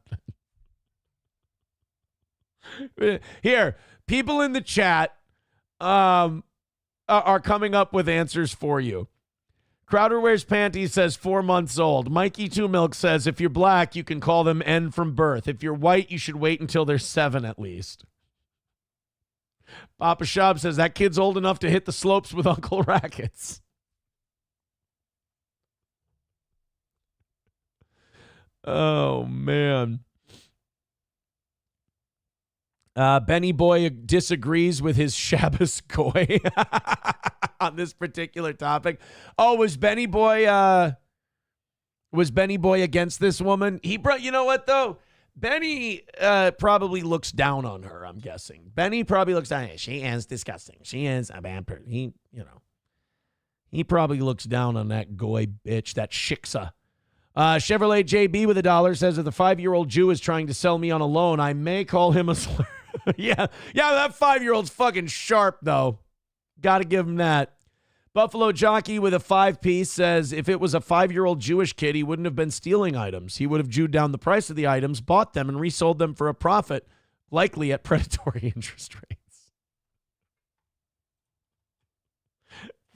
then. Here, people in the chat are coming up with answers for you. Crowder Wears Panties says 4 months old. Mikey Two Milk says if you're black, you can call them N from birth. If you're white, you should wait until they're 7 at least. Papa Shab says that kid's old enough to hit the slopes with Uncle Rackets. Oh, man. Benny Boy disagrees with his Shabbos Goy on this particular topic. Oh, was Benny Boy against this woman? You know what though? Benny probably looks down on her, I'm guessing. Benny probably looks down. She is disgusting. She is a bad person. He probably looks down on that Goy bitch, that shiksa. Chevrolet JB with $1 says if the 5-year-old Jew is trying to sell me on a loan, I may call him a slur. Yeah, that 5-year-old's fucking sharp, though. Got to give him that. Buffalo Jockey with a 5-piece says if it was a 5-year-old Jewish kid, he wouldn't have been stealing items. He would have jewed down the price of the items, bought them, and resold them for a profit, likely at predatory interest rates.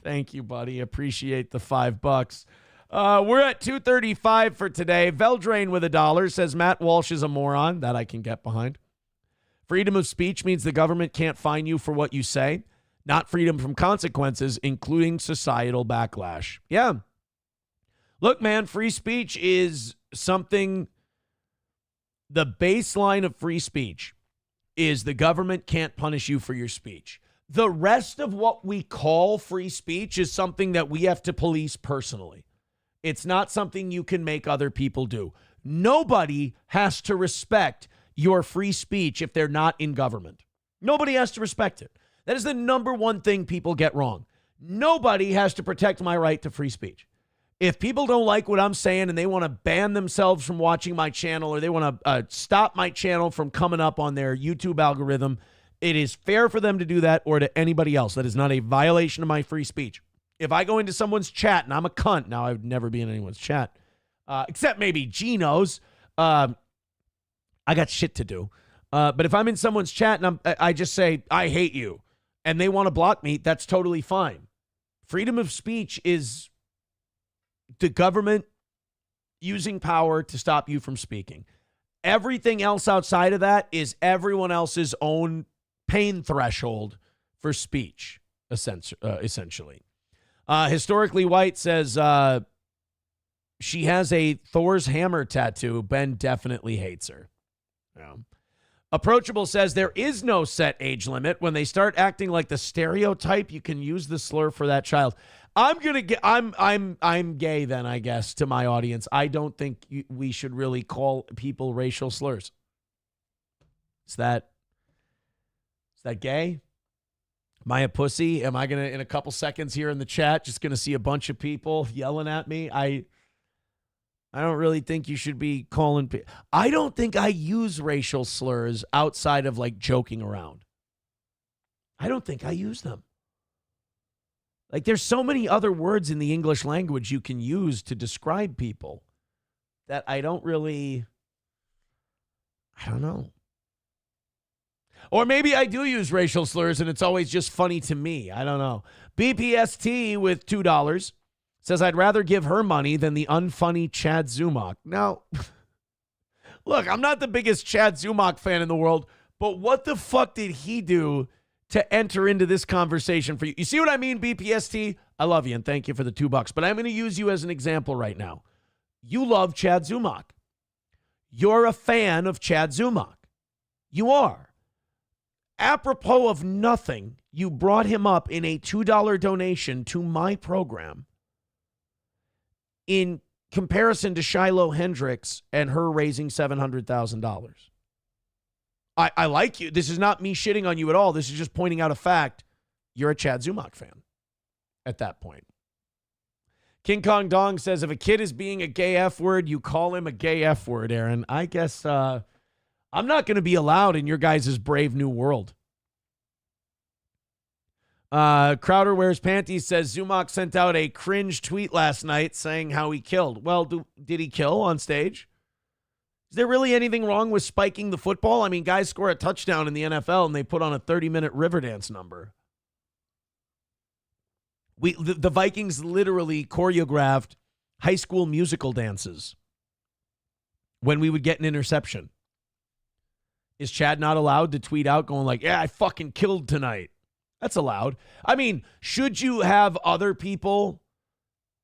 Thank you, buddy. Appreciate the $5. We're at 235 for today. Veldrain with $1 says Matt Walsh is a moron. That I can get behind. Freedom of speech means the government can't fine you for what you say. Not freedom from consequences, including societal backlash. Yeah. Look, man, free speech is something. The baseline of free speech is the government can't punish you for your speech. The rest of what we call free speech is something that we have to police personally. It's not something you can make other people do. Nobody has to respect your free speech if they're not in government. Nobody has to respect it. That is the number one thing people get wrong. Nobody has to protect my right to free speech. If people don't like what I'm saying and they want to ban themselves from watching my channel or they want to stop my channel from coming up on their YouTube algorithm, it is fair for them to do that or to anybody else. That is not a violation of my free speech. If I go into someone's chat and I'm a cunt, now I would never be in anyone's chat, except maybe Gino's. I got shit to do. But if I'm in someone's chat and I just say, I hate you, and they want to block me, that's totally fine. Freedom of speech is the government using power to stop you from speaking. Everything else outside of that is everyone else's own pain threshold for speech, essentially. Historically White says she has a Thor's hammer tattoo. Ben definitely hates her. Yeah. Approachable says there is no set age limit. When they start acting like the stereotype, you can use the slur for that child. I'm gay then, I guess, to my audience. I don't think we should really call people racial slurs. Is that gay? Am I a pussy? Am I going to, in a couple seconds here in the chat, just going to see a bunch of people yelling at me? I don't really think you should be calling people. I don't think I use racial slurs outside of like joking around. I don't think I use them. Like there's so many other words in the English language you can use to describe people that I don't know. Or maybe I do use racial slurs and it's always just funny to me. I don't know. BPST with $2 says, I'd rather give her money than the unfunny Chad Zumach. Now, look, I'm not the biggest Chad Zumach fan in the world, but what the fuck did he do to enter into this conversation for you? You see what I mean, BPST? I love you and thank you for the $2, but I'm going to use you as an example right now. You love Chad Zumach. You're a fan of Chad Zumach. You are. Apropos of nothing, you brought him up in a $2 donation to my program in comparison to Shiloh Hendricks and her raising $700,000. I like you. This is not me shitting on you at all. This is just pointing out a fact. You're a Chad Zumach fan at that point. King Kong Dong says, if a kid is being a gay F word, you call him a gay F word, Aaron. I guess I'm not going to be allowed in your guys' brave new world. Crowder Wears Panties says Zumach sent out a cringe tweet last night saying how he killed. Well, did he kill on stage? Is there really anything wrong with spiking the football? I mean, guys score a touchdown in the NFL and they put on a 30-minute Riverdance number. The Vikings literally choreographed High School Musical dances when we would get an interception. Is Chad not allowed to tweet out going like, yeah, I fucking killed tonight? That's allowed. I mean, should you have other people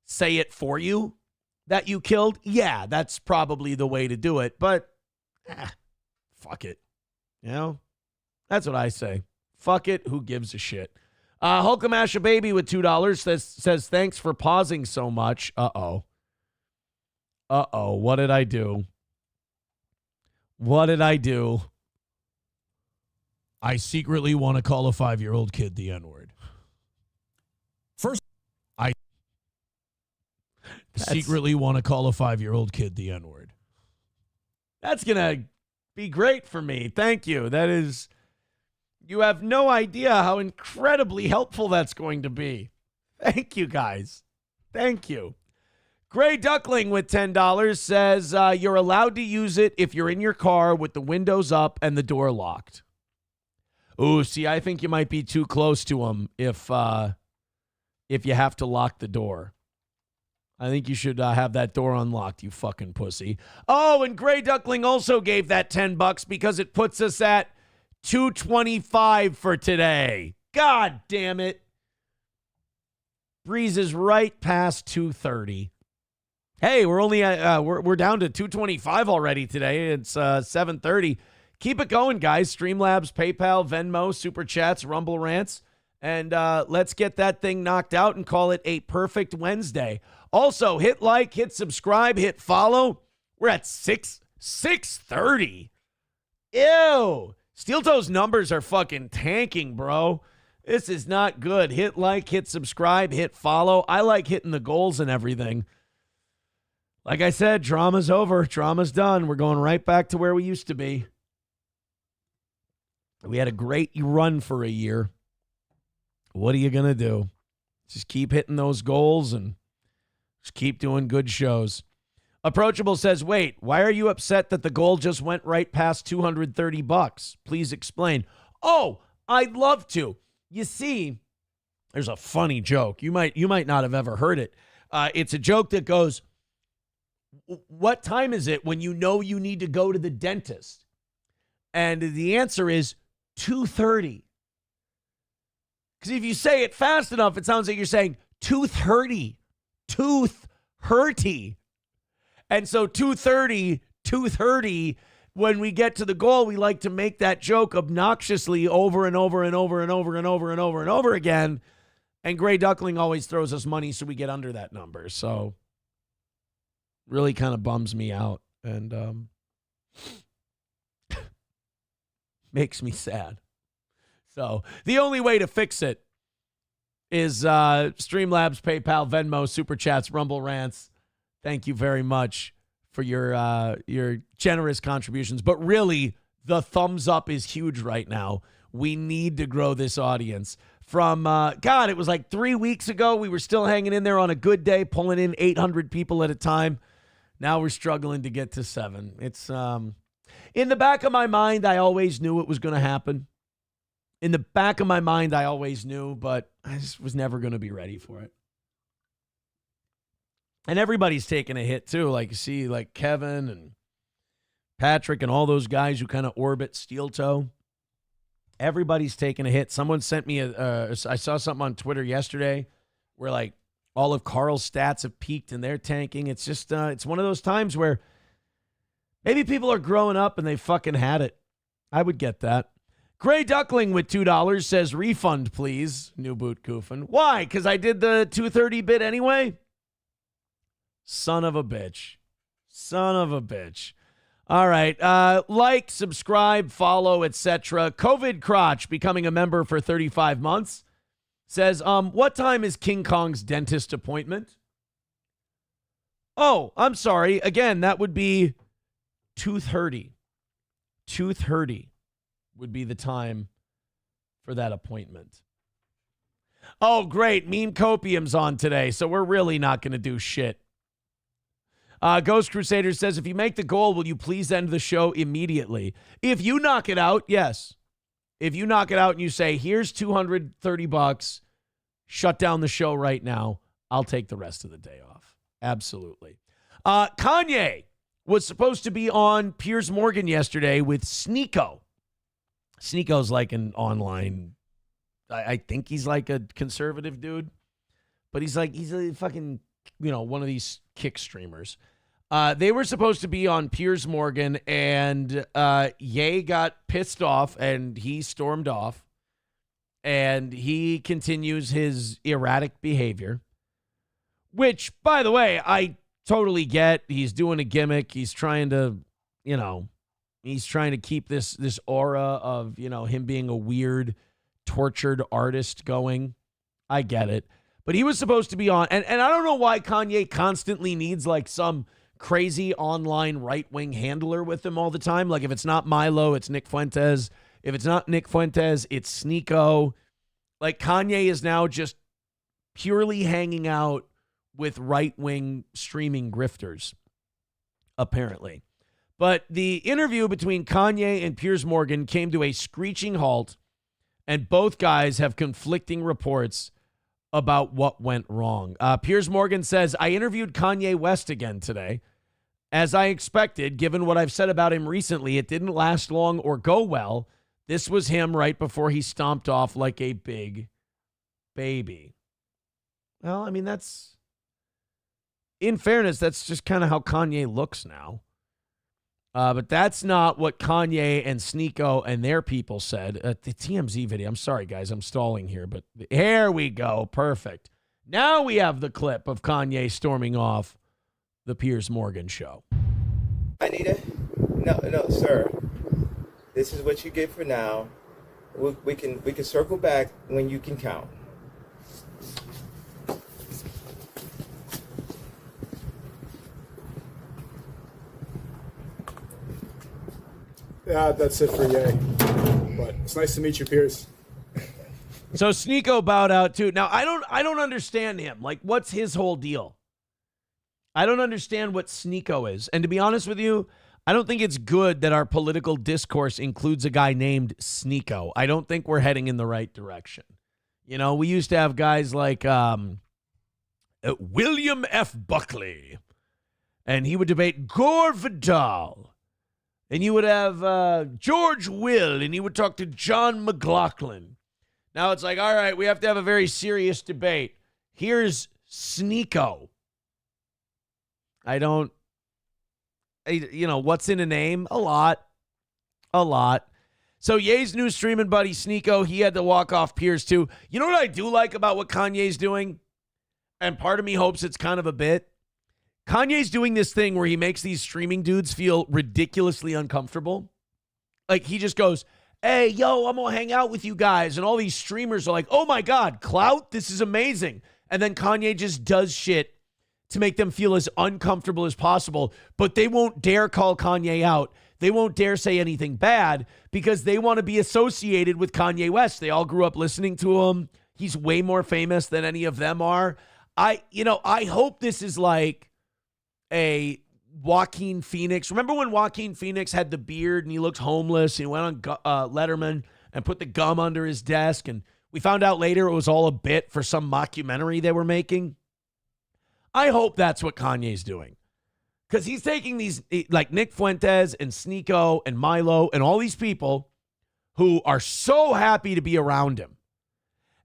say it for you that you killed? Yeah, that's probably the way to do it. But fuck it. You know? That's what I say. Fuck it. Who gives a shit? Hulkamash Baby with $2 says thanks for pausing so much. Uh-oh. What did I do? What did I do? I secretly want to call a 5-year-old kid the N-word. First, I secretly want to call a 5-year-old kid the N-word. That's going to be great for me. Thank you. That is You have no idea how incredibly helpful that's going to be. Thank you, guys. Thank you. Gray Duckling with $10 says you're allowed to use it if you're in your car with the windows up and the door locked. Ooh, see, I think you might be too close to them if you have to lock the door. I think you should have that door unlocked, you fucking pussy. Oh, and Gray Duckling also gave that $10 because it puts us at $225 for today. God damn it. Breezes right past 230. Hey, we're only we're down to 225 already today. It's 7:30. Keep it going, guys. Streamlabs, PayPal, Venmo, Super Chats, Rumble Rants. And let's get that thing knocked out and call it a perfect Wednesday. Also, hit like, hit subscribe, hit follow. We're at 630. Ew. Steel Toe's numbers are fucking tanking, bro. This is not good. Hit like, hit subscribe, hit follow. I like hitting the goals and everything. Like I said, drama's over. Drama's done. We're going right back to where we used to be. We had a great run for a year. What are you going to do? Just keep hitting those goals and just keep doing good shows. Approachable says, wait, why are you upset that the goal just went right past $230? Please explain. Oh, I'd love to. You see, there's a funny joke. You might not have ever heard it. It's a joke that goes, what time is it when you know you need to go to the dentist? And the answer is 2:30. Because if you say it fast enough, it sounds like you're saying tooth hurty. Tooth hurty. And so 2:30, tooth hurty, when we get to the goal, we like to make that joke obnoxiously over and over and over and over and over and over and over again. And Gray Duckling always throws us money so we get under that number. So really kind of bums me out and makes me sad. So the only way to fix it is Streamlabs, PayPal, Venmo, Super Chats, Rumble Rants. Thank you very much for your generous contributions. But really, the thumbs up is huge right now. We need to grow this audience. From, God, it was like 3 weeks ago. We were still hanging in there on a good day, pulling in 800 people at a time. Now we're struggling to get to 7. It's in the back of my mind, I always knew it was going to happen. In the back of my mind, I always knew, but I just was never going to be ready for it. And everybody's taking a hit, too. Like, you see, like Kevin and Patrick and all those guys who kind of orbit Steel Toe. Everybody's taking a hit. Someone sent me I saw something on Twitter yesterday where, like, all of Carl's stats have peaked and they're tanking. It's just, it's one of those times where maybe people are growing up and they fucking had it. I would get that. Gray Duckling with $2 says, refund, please. New boot goofing. Why? Because I did the 230 bit anyway? Son of a bitch. Son of a bitch. All right. Like, subscribe, follow, etc. COVID Crotch, becoming a member for 35 months, says, what time is King Kong's dentist appointment? Oh, I'm sorry. Again, that would be 2:30. 2:30 would be the time for that appointment. Oh, great. Meme Copium's on today, so we're really not going to do shit. Ghost Crusader says, if you make the goal, will you please end the show immediately? If you knock it out, yes. If you knock it out and you say, here's $230, shut down the show right now, I'll take the rest of the day off. Absolutely. Kanye was supposed to be on Piers Morgan yesterday with Sneako. Sneako's like an online, I think he's like a conservative dude, but he's a fucking, one of these kick streamers. They were supposed to be on Piers Morgan, and Ye got pissed off, and he stormed off, and he continues his erratic behavior, which, by the way, I totally get. He's doing a gimmick. He's trying to, he's trying to keep this aura of, him being a weird, tortured artist going. I get it. But he was supposed to be on, and I don't know why Kanye constantly needs like some crazy online right-wing handler with him all the time. Like if it's not Milo, it's Nick Fuentes. If it's not Nick Fuentes, it's Sneako. Like, Kanye is now just purely hanging out with right-wing streaming grifters, apparently. But the interview between Kanye and Piers Morgan came to a screeching halt, and both guys have conflicting reports about what went wrong. Piers Morgan says, I interviewed Kanye West again today. As I expected, given what I've said about him recently, it didn't last long or go well. This was him right before he stomped off like a big baby. Well, I mean, that's, in fairness, that's just kind of how Kanye looks now. But that's not what Kanye and Sneako and their people said at the TMZ video. I'm sorry, guys. I'm stalling here, but here we go. Perfect. Now we have the clip of Kanye storming off the Piers Morgan show. Anita? No, sir. This is what you get for now. We can circle back when you can count. Yeah, that's it for Ye. But it's nice to meet you, Piers. So Sneako bowed out too. Now I don't understand him. Like, what's his whole deal? I don't understand what Sneako is. And to be honest with you, I don't think it's good that our political discourse includes a guy named Sneako. I don't think we're heading in the right direction. You know, we used to have guys like William F. Buckley, and he would debate Gore Vidal. And you would have George Will, and he would talk to John McLaughlin. Now it's like, all right, we have to have a very serious debate. Here's Sneako. What's in a name? A lot. So Ye's new streaming buddy, Sneako, he had to walk off Piers too. You know what I do like about what Kanye's doing? And part of me hopes it's kind of a bit. Kanye's doing this thing where he makes these streaming dudes feel ridiculously uncomfortable. Like, he just goes, hey, yo, I'm going to hang out with you guys. And all these streamers are like, oh, my God, clout, this is amazing. And then Kanye just does shit to make them feel as uncomfortable as possible. But they won't dare call Kanye out. They won't dare say anything bad because they want to be associated with Kanye West. They all grew up listening to him. He's way more famous than any of them are. I hope this is like a Joaquin Phoenix. Remember when Joaquin Phoenix had the beard and he looked homeless? He went on Letterman and put the gum under his desk. And we found out later it was all a bit for some mockumentary they were making. I hope that's what Kanye's doing. Because he's taking these, like Nick Fuentes and Sneako and Milo and all these people who are so happy to be around him.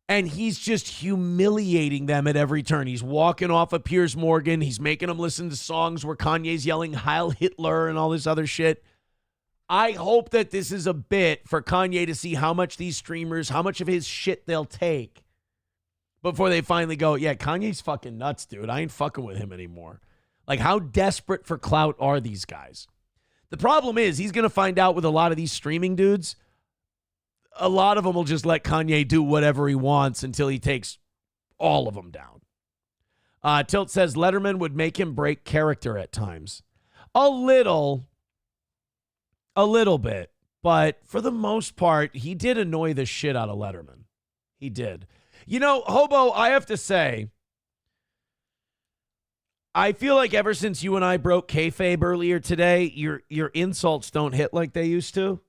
And he's just humiliating them at every turn. He's walking off of Piers Morgan. He's making them listen to songs where Kanye's yelling Heil Hitler and all this other shit. I hope that this is a bit for Kanye to see how much these streamers, how much of his shit they'll take before they finally go, yeah, Kanye's fucking nuts, dude. I ain't fucking with him anymore. Like, how desperate for clout are these guys? The problem is he's going to find out with a lot of these streaming dudes, a lot of them will just let Kanye do whatever he wants until he takes all of them down. Tilt says Letterman would make him break character at times. A little bit. But for the most part, he did annoy the shit out of Letterman. He did. You know, Hobo, I have to say, I feel like ever since you and I broke kayfabe earlier today, your insults don't hit like they used to.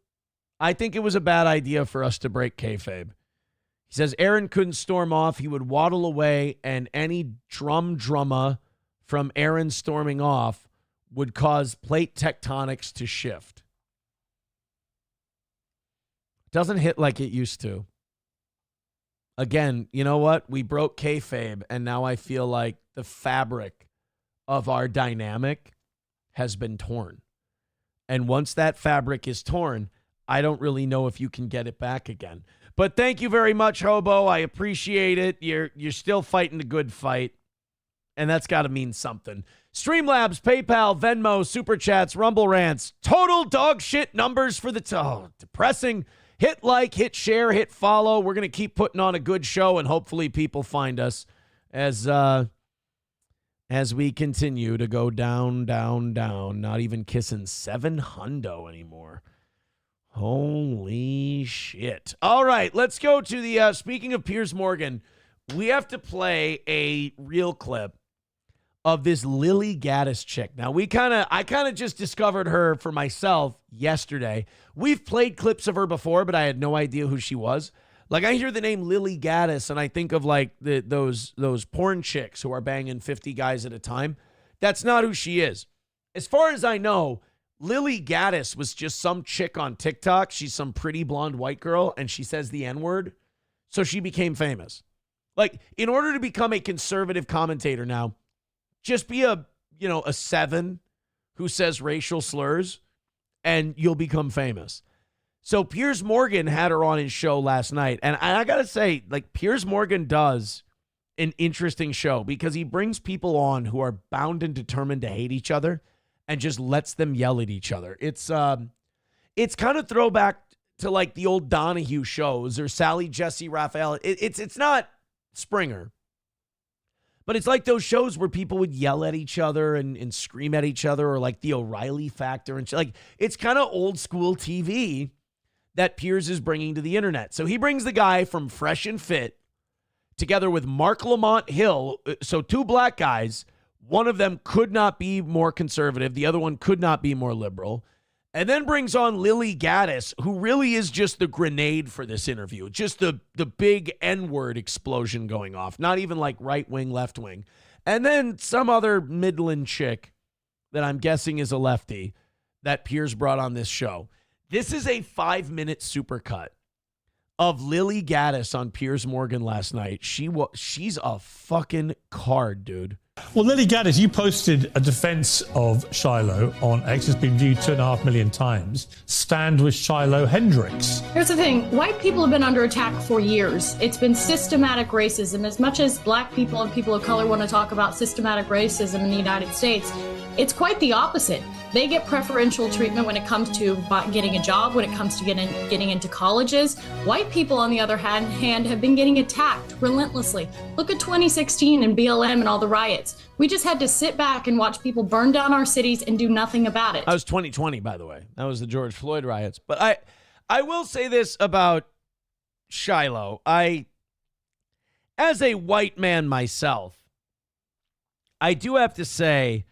I think it was a bad idea for us to break kayfabe. He says Aaron couldn't storm off. He would waddle away, and any drama from Aaron storming off would cause plate tectonics to shift. Doesn't hit like it used to. Again, you know what? We broke kayfabe, and now I feel like the fabric of our dynamic has been torn. And once that fabric is torn, I don't really know if you can get it back again. But thank you very much, Hobo. I appreciate it. You're still fighting the good fight, and that's got to mean something. Streamlabs, PayPal, Venmo, Super Chats, Rumble Rants, total dog shit numbers for the depressing. Hit like, hit share, hit follow. We're going to keep putting on a good show, and hopefully people find us as we continue to go down, not even kissing $700 anymore. Holy shit. All right, let's go to the, speaking of Piers Morgan, we have to play a real clip of this Lily Gatis chick. Now, I kind of just discovered her for myself yesterday. We've played clips of her before, but I had no idea who she was. Like, I hear the name Lily Gatis, and I think of, like, those porn chicks who are banging 50 guys at a time. That's not who she is. As far as I know, Lily Gatis was just some chick on TikTok. She's some pretty blonde white girl, and she says the N-word, so she became famous. Like, in order to become a conservative commentator now, just be a 7 who says racial slurs, and you'll become famous. So Piers Morgan had her on his show last night, and I got to say, like, Piers Morgan does an interesting show because he brings people on who are bound and determined to hate each other and just lets them yell at each other. It's kind of throwback to, like, the old Donahue shows or Sally Jesse Raphael. It's not Springer, but it's like those shows where people would yell at each other and scream at each other, or like the O'Reilly Factor. And like, it's kind of old school TV that Piers is bringing to the internet. So he brings the guy from Fresh and Fit together with Mark Lamont Hill. So two black guys. One of them could not be more conservative. The other one could not be more liberal. And then brings on Lily Gatis, who really is just the grenade for this interview. Just the big N-word explosion going off. Not even like right wing, left wing. And then some other Midland chick that I'm guessing is a lefty that Piers brought on this show. This is a 5-minute supercut of Lily Gatis on Piers Morgan last night. She's a fucking card, dude. Well, Lily Gatis, you posted a defense of Shiloh on X. It's been viewed 2.5 million times. Stand with Shiloh Hendricks. Here's the thing. White people have been under attack for years. It's been systematic racism. As much as black people and people of color want to talk about systematic racism in the United States, it's quite the opposite. They get preferential treatment when it comes to getting a job, when it comes to getting into colleges. White people, on the other hand, have been getting attacked relentlessly. Look at 2016 and BLM and all the riots. We just had to sit back and watch people burn down our cities and do nothing about it. That was 2020, by the way. That was the George Floyd riots. But I will say this about Shiloh. As a white man myself, I do have to say,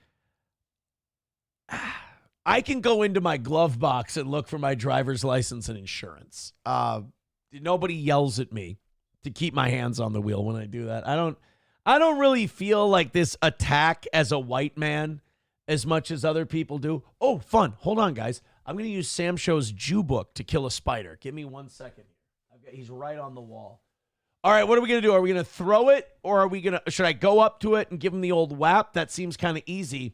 I can go into my glove box and look for my driver's license and insurance. Nobody yells at me to keep my hands on the wheel when I do that. I don't really feel like this attack as a white man as much as other people do. Oh, fun. Hold on, guys. I'm going to use Sam Show's Jew book to kill a spider. Give me 1 second here. He's right on the wall. All right, what are we going to do? Are we going to throw it, or should I go up to it and give him the old whap? That seems kind of easy.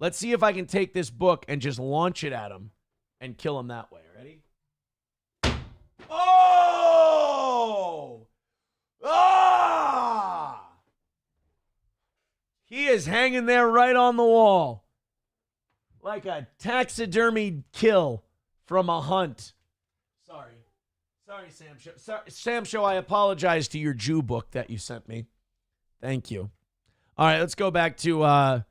Let's see if I can take this book and just launch it at him and kill him that way. Ready? Oh! Ah! He is hanging there right on the wall. Like a taxidermied kill from a hunt. Sorry, Sam Show. Sam Show, I apologize to your Jew book that you sent me. Thank you. All right, let's go back to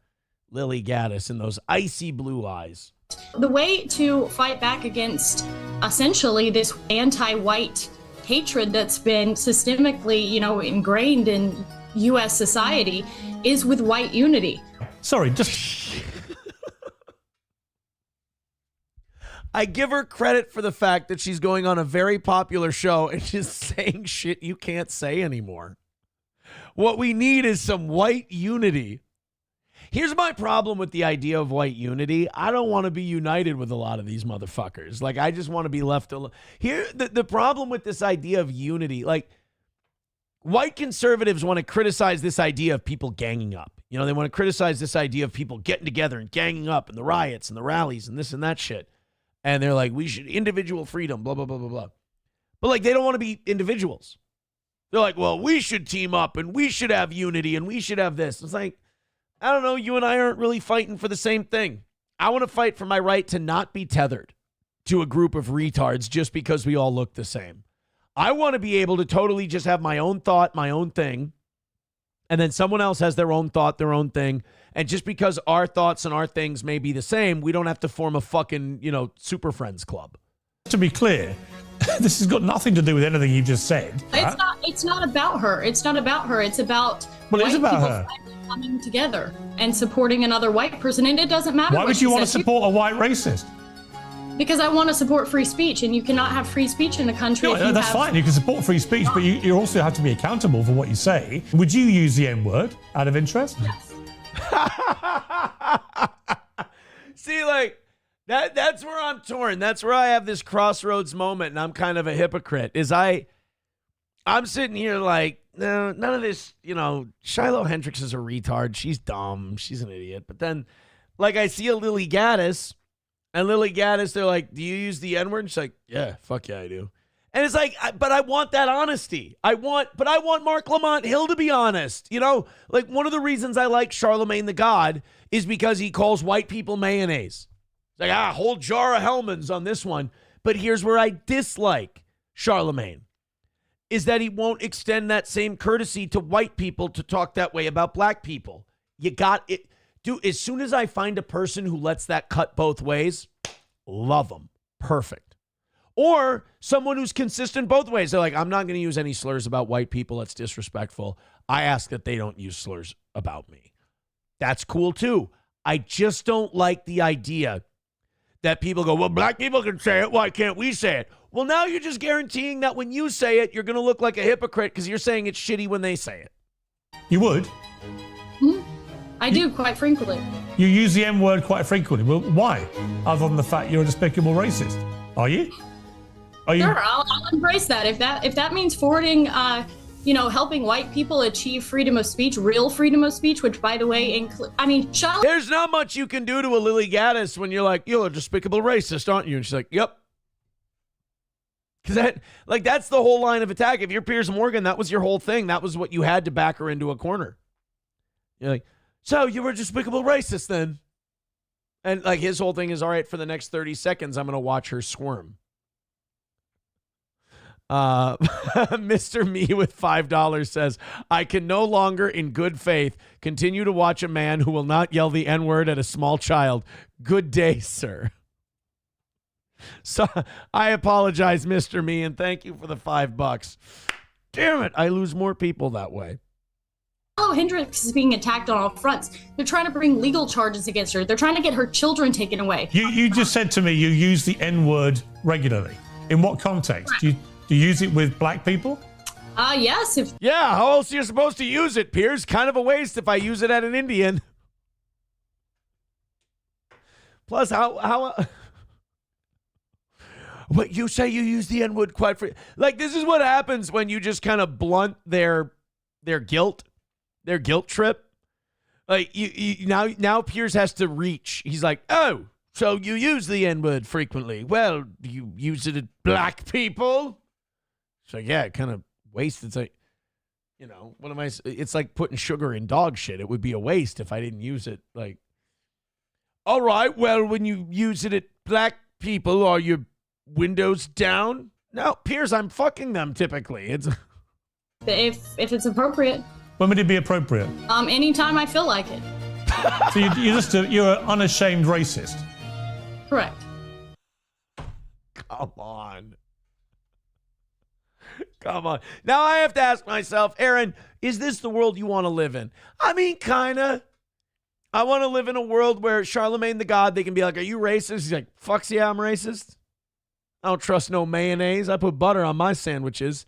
Lily Gatis and those icy blue eyes. The way to fight back against essentially this anti-white hatred that's been systemically, ingrained in U.S. society is with white unity. Sorry, just... I give her credit for the fact that she's going on a very popular show and just saying shit you can't say anymore. What we need is some white unity. Here's my problem with the idea of white unity. I don't want to be united with a lot of these motherfuckers. Like, I just want to be left alone. Here, the problem with this idea of unity, like, white conservatives want to criticize this idea of people ganging up. They want to criticize this idea of people getting together and ganging up and the riots and the rallies and this and that shit. And they're like, we should individual freedom, blah, blah, blah, blah, blah. But, like, they don't want to be individuals. They're like, well, we should team up and we should have unity and we should have this. It's like, I don't know, you and I aren't really fighting for the same thing. I want to fight for my right to not be tethered to a group of retards just because we all look the same. I want to be able to totally just have my own thought, my own thing, and then someone else has their own thought, their own thing, and just because our thoughts and our things may be the same, we don't have to form a fucking, Super Friends club. to be clear, this has got nothing to do with anything you've just said. It's not about her. It's not about her. It's about Well, it is white about people her. finally coming together and supporting another white person. And it doesn't matter. Why what would she you want to says. support a white racist? Because I want to support free speech, and you cannot have free speech in a country. No, if you that's have... fine. You can support free speech, but you also have to be accountable for what you say. Would you use the N-word out of interest? Yes. See, like, that's where I'm torn. That's where I have this crossroads moment, and I'm kind of a hypocrite. I'm sitting here like, no, none of this, Shiloh Hendricks is a retard. She's dumb. She's an idiot. But then, like, I see a Lily Gatis, and Lily Gatis, they're like, do you use the N-word? And she's like, yeah, fuck yeah, I do. And it's like, but I want that honesty. I want Mark Lamont Hill to be honest. Like, one of the reasons I like Charlemagne the God is because he calls white people mayonnaise. It's like, whole jar of Hellman's on this one. But here's where I dislike Charlemagne, is that he won't extend that same courtesy to white people to talk that way about black people. You got it. Dude, as soon as I find a person who lets that cut both ways, love them. Perfect. Or someone who's consistent both ways. They're like, I'm not going to use any slurs about white people. That's disrespectful. I ask that they don't use slurs about me. That's cool too. I just don't like the idea that people go, well, black people can say it. Why can't we say it? Well, now you're just guaranteeing that when you say it, you're going to look like a hypocrite because you're saying it's shitty when they say it. You would? I do, quite frequently. You use the N-word quite frequently. Well, why? Other than the fact you're a despicable racist. Are you? Sure, I'll embrace that. If that means forwarding, helping white people achieve freedom of speech, real freedom of speech, which, by the way, There's not much you can do to a Lily Gaddis when you're like, you're a despicable racist, aren't you? And she's like, yep. Because that's the whole line of attack. If you're Piers Morgan, that was your whole thing. That was what you had to back her into a corner. You're like, so you were a despicable racist then? And like his whole thing is, all right, for the next 30 seconds, I'm going to watch her squirm. Mr. Me with $5 says, I can no longer in good faith continue to watch a man who will not yell the N-word at a small child. Good day, sir. So I apologize, Mr. Me, and thank you for the $5. Damn it, I lose more people that way. Shiloh Hendricks is being attacked on all fronts. They're trying to bring legal charges against her. They're trying to get her children taken away. You just said to me you use the N-word regularly. In what context? Do you use it with black people? Yes. Yeah, how else are you supposed to use it, Piers? Kind of a waste if I use it at an Indian. Plus, how what you say you use the N-word quite free. Like, this is what happens when you just kind of blunt their guilt trip. Like, you now Piers has to reach. He's like, oh, so you use the N-word frequently. Well, do you use it at black people? So yeah, it kind of wastes. It's like, what am I? It's like putting sugar in dog shit. It would be a waste if I didn't use it. Like, all right, well, when you use it at black people, are your windows down? No, Piers, I'm fucking them typically. It's if it's appropriate. When would it be appropriate? Anytime I feel like it. So you're an unashamed racist. Correct. Come on. Come on. Now I have to ask myself, Aaron, is this the world you want to live in? I mean, kind of. I want to live in a world where Charlemagne the God, they can be like, are you racist? He's like, fucks yeah, I'm racist. I don't trust no mayonnaise. I put butter on my sandwiches.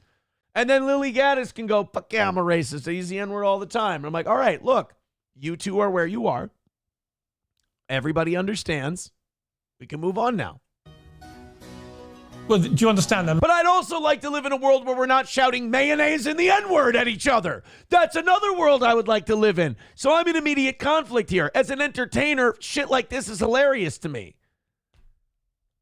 And then Lily Gaddis can go, fuck yeah, I'm a racist. I use the N-word all the time. And I'm like, all right, look, you two are where you are. Everybody understands. We can move on now. Well, do you understand that? But I'd also like to live in a world where we're not shouting mayonnaise and the N-word at each other. That's another world I would like to live in. So I'm in immediate conflict here. As an entertainer, shit like this is hilarious to me.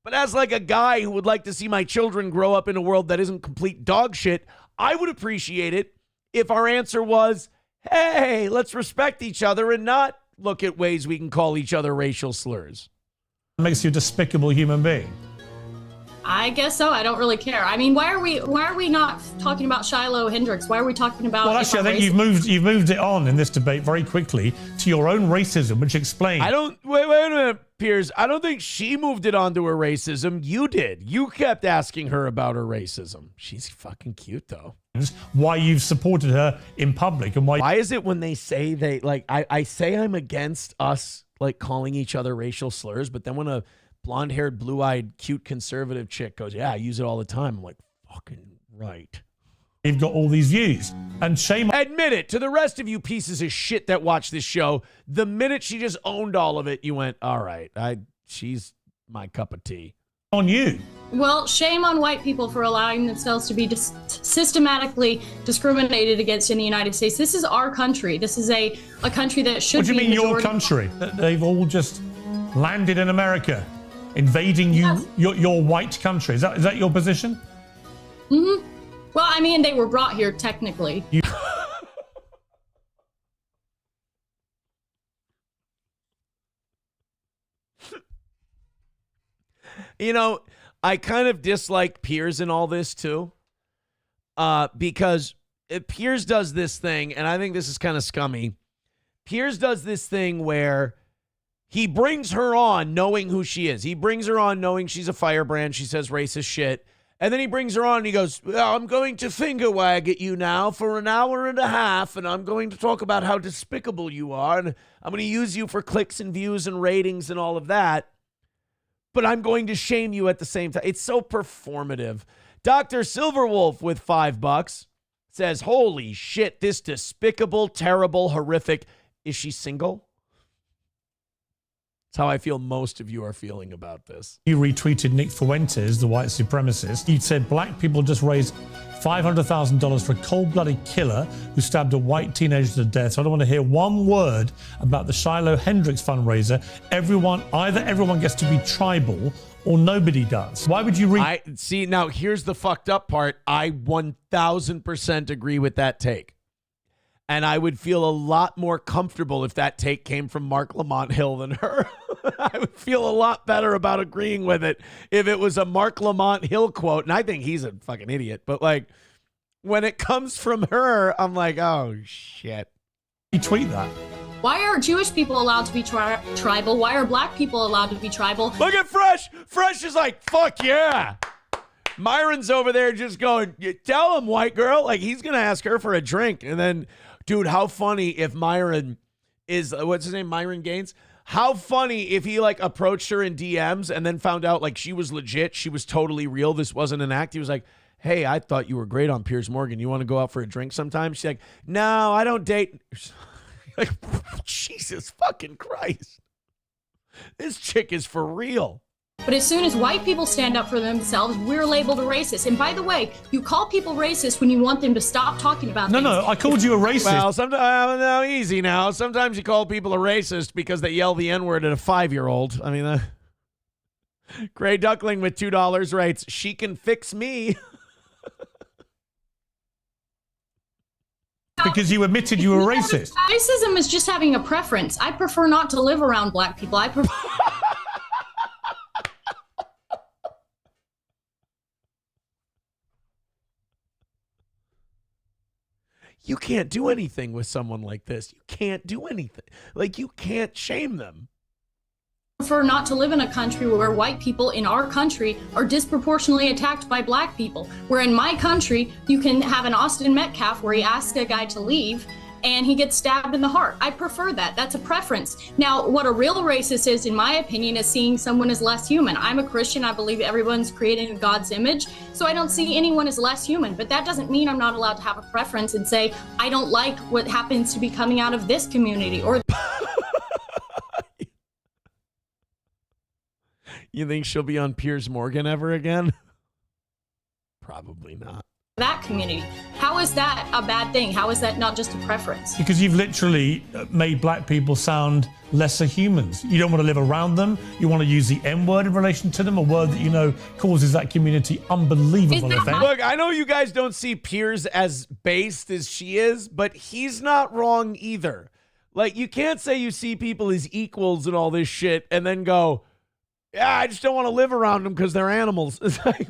But as like a guy who would like to see my children grow up in a world that isn't complete dog shit, I would appreciate it if our answer was, hey, let's respect each other and not look at ways we can call each other racial slurs. It makes you a despicable human being. I guess so. I don't really care. I mean, why are we not talking about Shiloh Hendricks? Why are we talking about? Well, actually, I think you've moved it on in this debate very quickly to your own racism, which explains. Wait a minute, Piers, I don't think she moved it onto her racism. You did. You kept asking her about her racism. She's fucking cute, though. Why you've supported her in public and why is it when they say they like I say I'm against us like calling each other racial slurs, but then when a blonde-haired, blue-eyed, cute conservative chick goes, yeah, I use it all the time, I'm like, fucking right. You've got all these views. And shame. Admit it to the rest of you pieces of shit that watch this show. The minute she just owned all of it, you went, all right, she's my cup of tea. On you. Well, shame on white people for allowing themselves to be systematically discriminated against in the United States. This is our country. This is a country that should be. What do you mean your country? They've all just landed in America, invading your white country. Is that your position? Mm-hmm. Well, I mean, they were brought here technically. You know, I kind of dislike Piers in all this too, because Piers does this thing, and I think this is kind of scummy. Piers does this thing where he brings her on knowing who she is. He brings her on knowing she's a firebrand. She says racist shit. And then he brings her on and he goes, well, I'm going to finger wag at you now for an hour and a half, and I'm going to talk about how despicable you are, and I'm going to use you for clicks and views and ratings and all of that. But I'm going to shame you at the same time. It's so performative. Dr. Silverwolf with $5 says, holy shit, this despicable, terrible, horrific. Is she single? That's how I feel most of you are feeling about this. You retweeted Nick Fuentes, the white supremacist. He said black people just raised $500,000 for a cold-blooded killer who stabbed a white teenager to death. So I don't want to hear one word about the Shiloh Hendricks fundraiser. Either everyone gets to be tribal or nobody does. Why would you see, now here's the fucked up part. I 1000% agree with that take. And I would feel a lot more comfortable if that take came from Mark Lamont Hill than her. I would feel a lot better about agreeing with it if it was a Mark Lamont Hill quote. And I think he's a fucking idiot. But like, when it comes from her, I'm like, oh, shit. You tweet that. Why are Jewish people allowed to be tribal? Why are black people allowed to be tribal? Look at Fresh. Fresh is like, fuck yeah. Myron's over there just going, tell him, white girl. Like, he's going to ask her for a drink. And then, dude, how funny if Myron is, what's his name, Myron Gaines? How funny if he, like, approached her in DMs and then found out, like, she was legit. She was totally real. This wasn't an act. He was like, hey, I thought you were great on Piers Morgan. You want to go out for a drink sometime? She's like, no, I don't date. Like, Jesus fucking Christ. This chick is for real. But as soon as white people stand up for themselves, we're labeled a racist. And by the way, you call people racist when you want them to stop talking about things. No, I called you a racist. Well, sometimes, no, easy now. Sometimes you call people a racist because they yell the N-word at a 5-year-old. I mean, Gray Duckling with $2 writes, she can fix me. Because you admitted you were racist. Racism is just having a preference. I prefer not to live around black people. I prefer... You can't do anything with someone like this. You can't do anything. Like, you can't shame them. Prefer not to live in a country where white people in our country are disproportionately attacked by black people. Where in my country, you can have an Austin Metcalf where he asks a guy to leave and he gets stabbed in the heart. I prefer that. That's a preference. Now, what a real racist is, in my opinion, is seeing someone as less human. I'm a Christian. I believe everyone's created in God's image. So I don't see anyone as less human. But that doesn't mean I'm not allowed to have a preference and say, I don't like what happens to be coming out of this community. Or you think she'll be on Piers Morgan ever again? Probably not. That community. How is that a bad thing? How is that not just a preference? Because you've literally made black people sound lesser humans. You don't want to live around them. You want to use the N-word in relation to them, a word that you know causes that community unbelievable offense. Look, I know you guys don't see Piers as based as she is, but he's not wrong either. Like, you can't say you see people as equals and all this shit and then go, yeah, I just don't want to live around them because they're animals. It's like,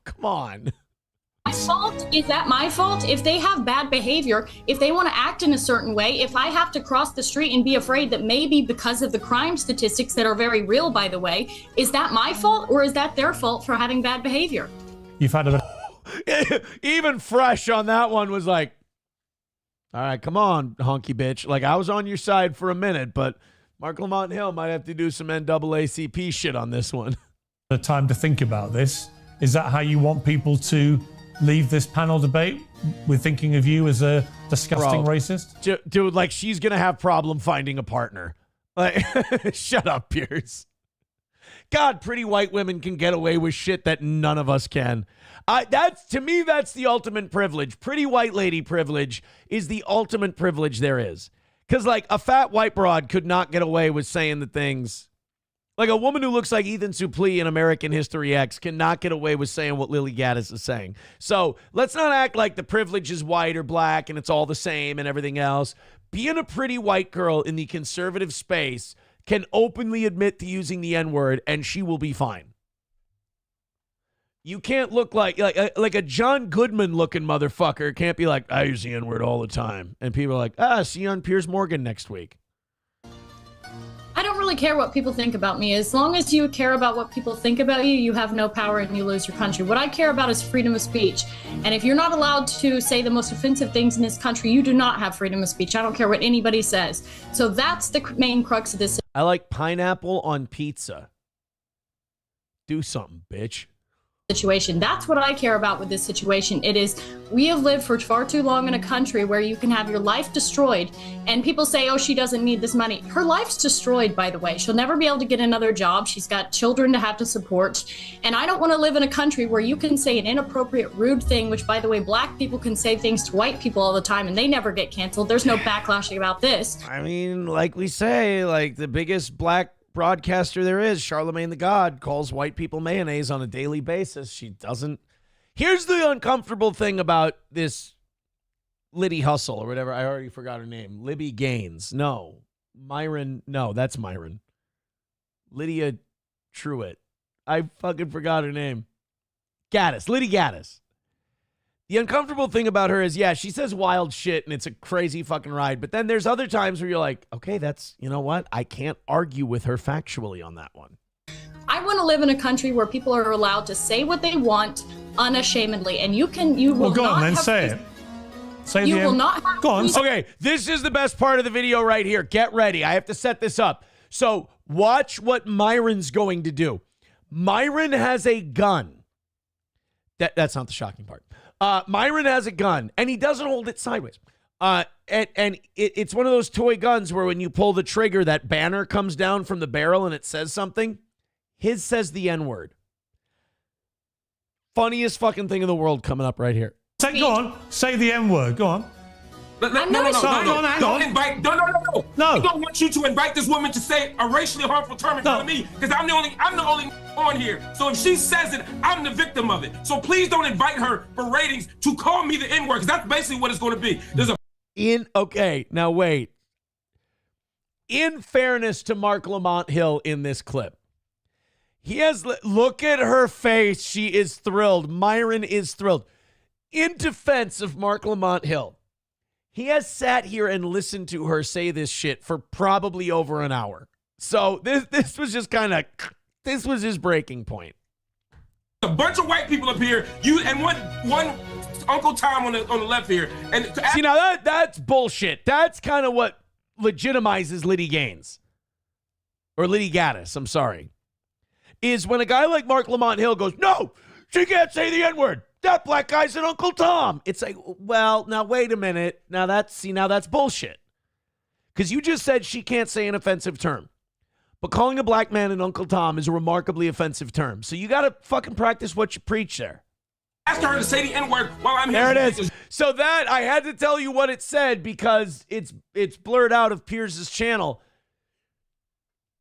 come on. fault? Is that my fault? If they have bad behavior, if they want to act in a certain way, if I have to cross the street and be afraid that maybe because of the crime statistics that are very real, by the way, is that my fault or is that their fault for having bad behavior? You've had a even Fresh on that one was like, all right, come on, honky bitch. Like, I was on your side for a minute, but Mark Lamont Hill might have to do some NAACP shit on this one. the time to think about this. Is that how you want people to leave this panel debate? With thinking of you as a disgusting racist? Dude, like, she's going to have problem finding a partner. Like, shut up, Piers. God, pretty white women can get away with shit that none of us can. To me, that's the ultimate privilege. Pretty white lady privilege is the ultimate privilege there is. Because, like, a fat white broad could not get away with saying the things. Like, a woman who looks like Ethan Suplee in American History X cannot get away with saying what Lily Gaddis is saying. So let's not act like the privilege is white or black and it's all the same and everything else. Being a pretty white girl in the conservative space can openly admit to using the N-word and she will be fine. You can't look like a John Goodman looking motherfucker can't be like, I use the N-word all the time. And people are like, see you on Piers Morgan next week. I don't really care what people think about me. As long as you care about what people think about you, you have no power and you lose your country. What I care about is freedom of speech. And if you're not allowed to say the most offensive things in this country, you do not have freedom of speech. I don't care what anybody says. So that's the main crux of this. I like pineapple on pizza. Do something, bitch. Situation. That's what I care about with this situation. It is, we have lived for far too long in a country where you can have your life destroyed and people say, oh, she doesn't need this money. Her life's destroyed, by the way. She'll never be able to get another job. She's got children to have to support. And I don't want to live in a country where you can say an inappropriate, rude thing, which, by the way, black people can say things to white people all the time and they never get canceled. There's no backlashing about this. I mean, like we say, like the biggest black broadcaster there is, Charlemagne the God, calls white people mayonnaise on a daily basis. She doesn't. Here's the uncomfortable thing about this Liddy Hustle or whatever. I already forgot her name. Libby Gaines. No. Myron. No, that's Myron. Lydia Truitt. I fucking forgot her name. Gaddis. Liddy Gaddis. The uncomfortable thing about her is, yeah, she says wild shit and it's a crazy fucking ride. But then there's other times where you're like, okay, that's, you know what? I can't argue with her factually on that one. I want to live in a country where people are allowed to say what they want unashamedly. And you will go not on, then have say it. Say you the will end. not have Go on. Okay, this is the best part of the video right here. Get ready. I have to set this up. So watch what Myron's going to do. Myron has a gun. That's not the shocking part. Myron has a gun, and he doesn't hold it sideways. It's one of those toy guns where when you pull the trigger, that banner comes down from the barrel and it says something. His says the N-word. Funniest fucking thing in the world coming up right here. Go on. Say the N-word. Go on. No. Don't invite. No. I don't want you to invite this woman to say a racially harmful term in front of me because I'm the only on here. So if she says it, I'm the victim of it. So please don't invite her for ratings to call me the N-word because that's basically what it's going to be. Okay, now wait. In fairness to Mark Lamont Hill in this clip, look at her face. She is thrilled. Myron is thrilled. In defense of Mark Lamont Hill, he has sat here and listened to her say this shit for probably over an hour. So this was just this was his breaking point. A bunch of white people up here, you and one Uncle Tom on the left here. And see, now that's bullshit. That's kind of what legitimizes Liddy Gaines. Or Liddy Gaddis, I'm sorry. Is when a guy like Mark Lamont Hill goes, no, she can't say the N-word. That black guy's an Uncle Tom. It's like, well, now wait a minute. Now that's bullshit. Because you just said she can't say an offensive term. But calling a black man an Uncle Tom is a remarkably offensive term. So you got to fucking practice what you preach there. Ask her to say the N-word while I'm here. There it is. So that, I had to tell you what it said because it's blurred out of Piers's channel.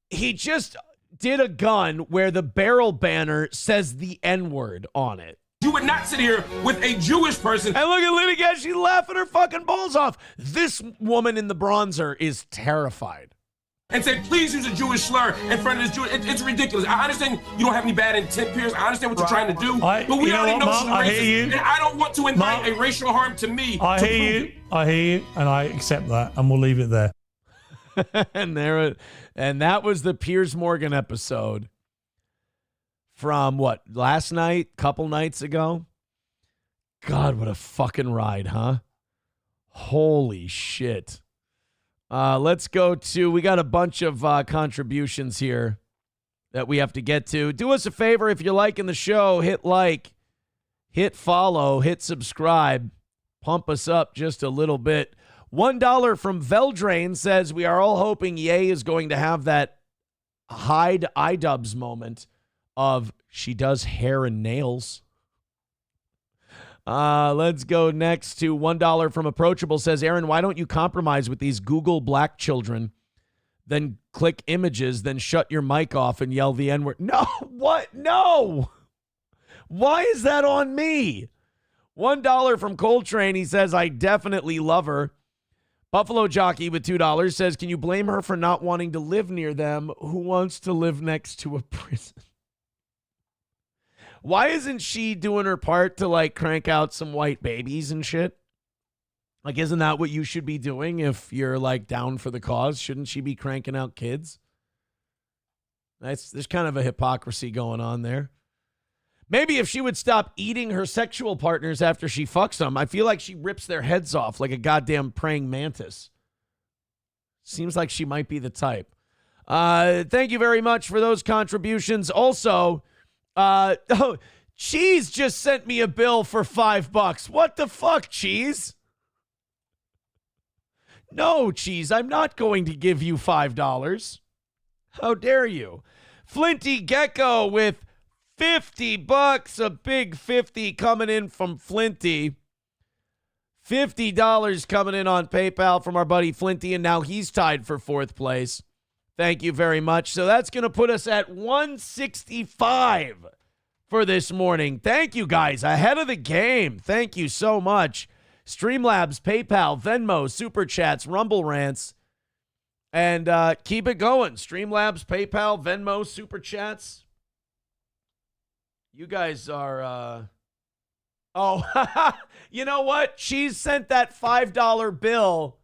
He just did a gun where the barrel banner says the N-word on it. You would not sit here with a Jewish person. And look at Liddy again. She's laughing her fucking balls off. This woman in the bronzer is terrified. and say, please use a Jewish slur in front of this Jewish. It's ridiculous. I understand you don't have any bad intent, Piers. I understand what you're trying to do. But we already know she's racist. And I don't want to invite a racial harm to me. I hear you, and I accept that, and we'll leave it there. and that was the Piers Morgan episode from what, last night, couple nights ago. God, what a fucking ride, huh? Holy shit. Let's go to, we got a bunch of contributions here that we have to get to. Do us a favor, if you're liking the show, hit like, hit follow, hit subscribe, pump us up just a little bit. $1 from Veldrain says, we are all hoping Ye is going to have that Hyde iDubbbz moment of she does hair and nails. Let's go next to $1 from Approachable says, Aaron, why don't you compromise with these Google black children, then click images, then shut your mic off and yell the N-word? No, what? No. Why is that on me? $1 from Coltrane. He says, I definitely love her. Buffalo Jockey with $2 says, can you blame her for not wanting to live near them? Who wants to live next to a prison? Why isn't she doing her part to, like, crank out some white babies and shit? Like, isn't that what you should be doing if you're, like, down for the cause? Shouldn't she be cranking out kids? There's kind of a hypocrisy going on there. Maybe if she would stop eating her sexual partners after she fucks them, I feel like she rips their heads off like a goddamn praying mantis. Seems like she might be the type. Thank you very much for those contributions. Also, Cheese just sent me a bill for $5. What the fuck, Cheese? No, Cheese, I'm not going to give you $5. How dare you? Flinty Gecko with $50, a big 50 coming in from Flinty. $50 coming in on PayPal from our buddy Flinty, and now he's tied for 4th place. Thank you very much. So that's going to put us at 165 for this morning. Thank you, guys. Ahead of the game. Thank you so much. Streamlabs, PayPal, Venmo, Super Chats, Rumble Rants, and keep it going. Streamlabs, PayPal, Venmo, Super Chats. You guys are, you know what? She sent that $5 bill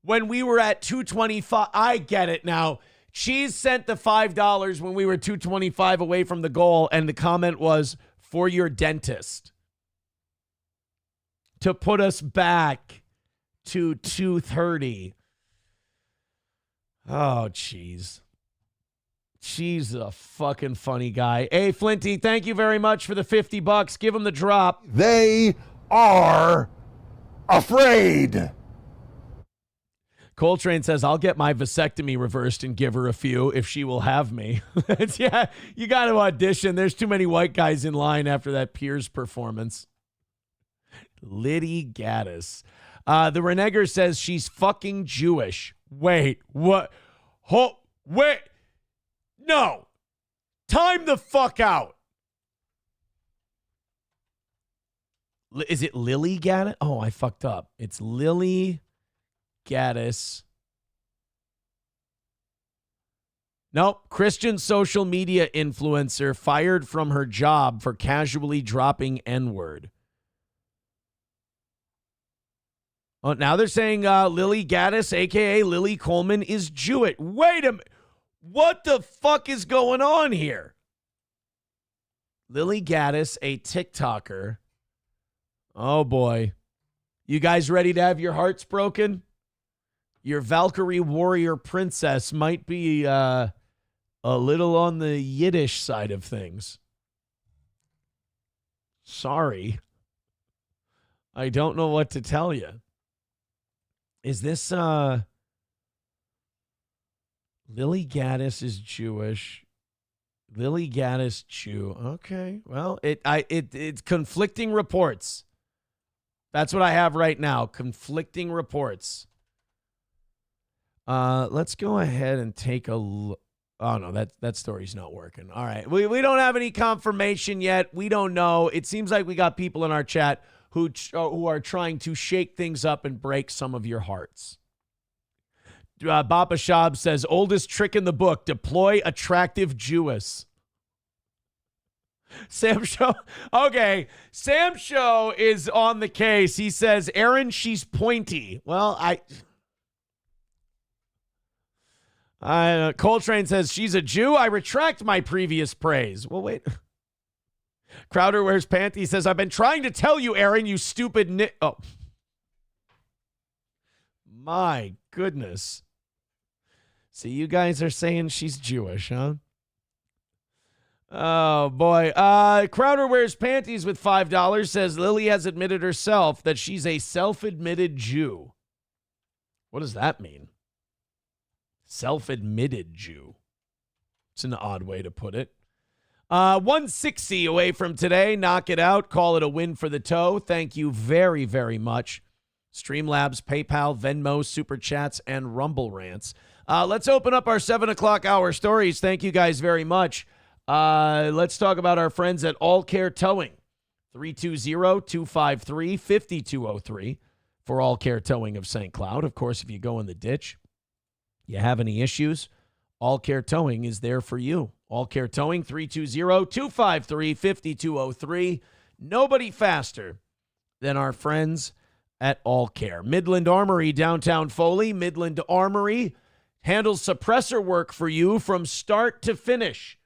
when we were at 225. I get it now. She sent the $5 when we were 225 away from the goal, and the comment was, for your dentist. To put us back to 230. Oh, jeez. She's a fucking funny guy. Hey, Flinty, thank you very much for the $50. Give him the drop. They are afraid. Coltrane says, I'll get my vasectomy reversed and give her a few if she will have me. Yeah, you got to audition. There's too many white guys in line after that Piers performance. Liddy Gatis. The Renegger says she's fucking Jewish. Wait, what? Wait. No. Time the fuck out. Is it Lily Gaddis? Oh, I fucked up. It's Lily Gaddis. Nope. Christian social media influencer fired from her job for casually dropping N-word. Oh, now they're saying Lily Gaddis, a.k.a. Lily Coleman, is Jewish. Wait a minute. What the fuck is going on here? Lily Gaddis, a TikToker. Oh, boy. You guys ready to have your hearts broken? Your Valkyrie warrior princess might be a little on the Yiddish side of things. Sorry. I don't know what to tell you. Is this Lily Gaddis is Jewish. Lily Gaddis Jew. Okay. Well, it's conflicting reports. That's what I have right now. Conflicting reports. Let's go ahead and take a look. Oh, no, that story's not working. All right. We don't have any confirmation yet. We don't know. It seems like we got people in our chat who are trying to shake things up and break some of your hearts. Bapa Shab says, oldest trick in the book, deploy attractive Jewess. Sam Show. Okay. Sam Show is on the case. He says, Aaron, she's pointy. Well, Coltrane says, she's a Jew. I retract my previous praise. Well, wait. Crowder wears panties says, I've been trying to tell you, Aaron, you stupid Oh. My goodness. See, you guys are saying she's Jewish, huh? Oh, boy. Crowder wears panties with $5 says Lily has admitted herself that she's a self-admitted Jew. What does that mean? Self-admitted Jew. It's an odd way to put it. 160 away from today. Knock it out. Call it a win for the toe. Thank you very, very much. Streamlabs, PayPal, Venmo, Super Chats, and Rumble Rants. Let's open up our 7 o'clock hour stories. Thank you guys very much. Let's talk about our friends at All Care Towing. 320-253-5203 for All Care Towing of St. Cloud. Of course, if you go in the ditch, you have any issues, All Care Towing is there for you. All Care Towing, 320-253-5203. Nobody faster than our friends at All Care. Midland Armory, downtown Foley. Midland Armory handles suppressor work for you from start to finish.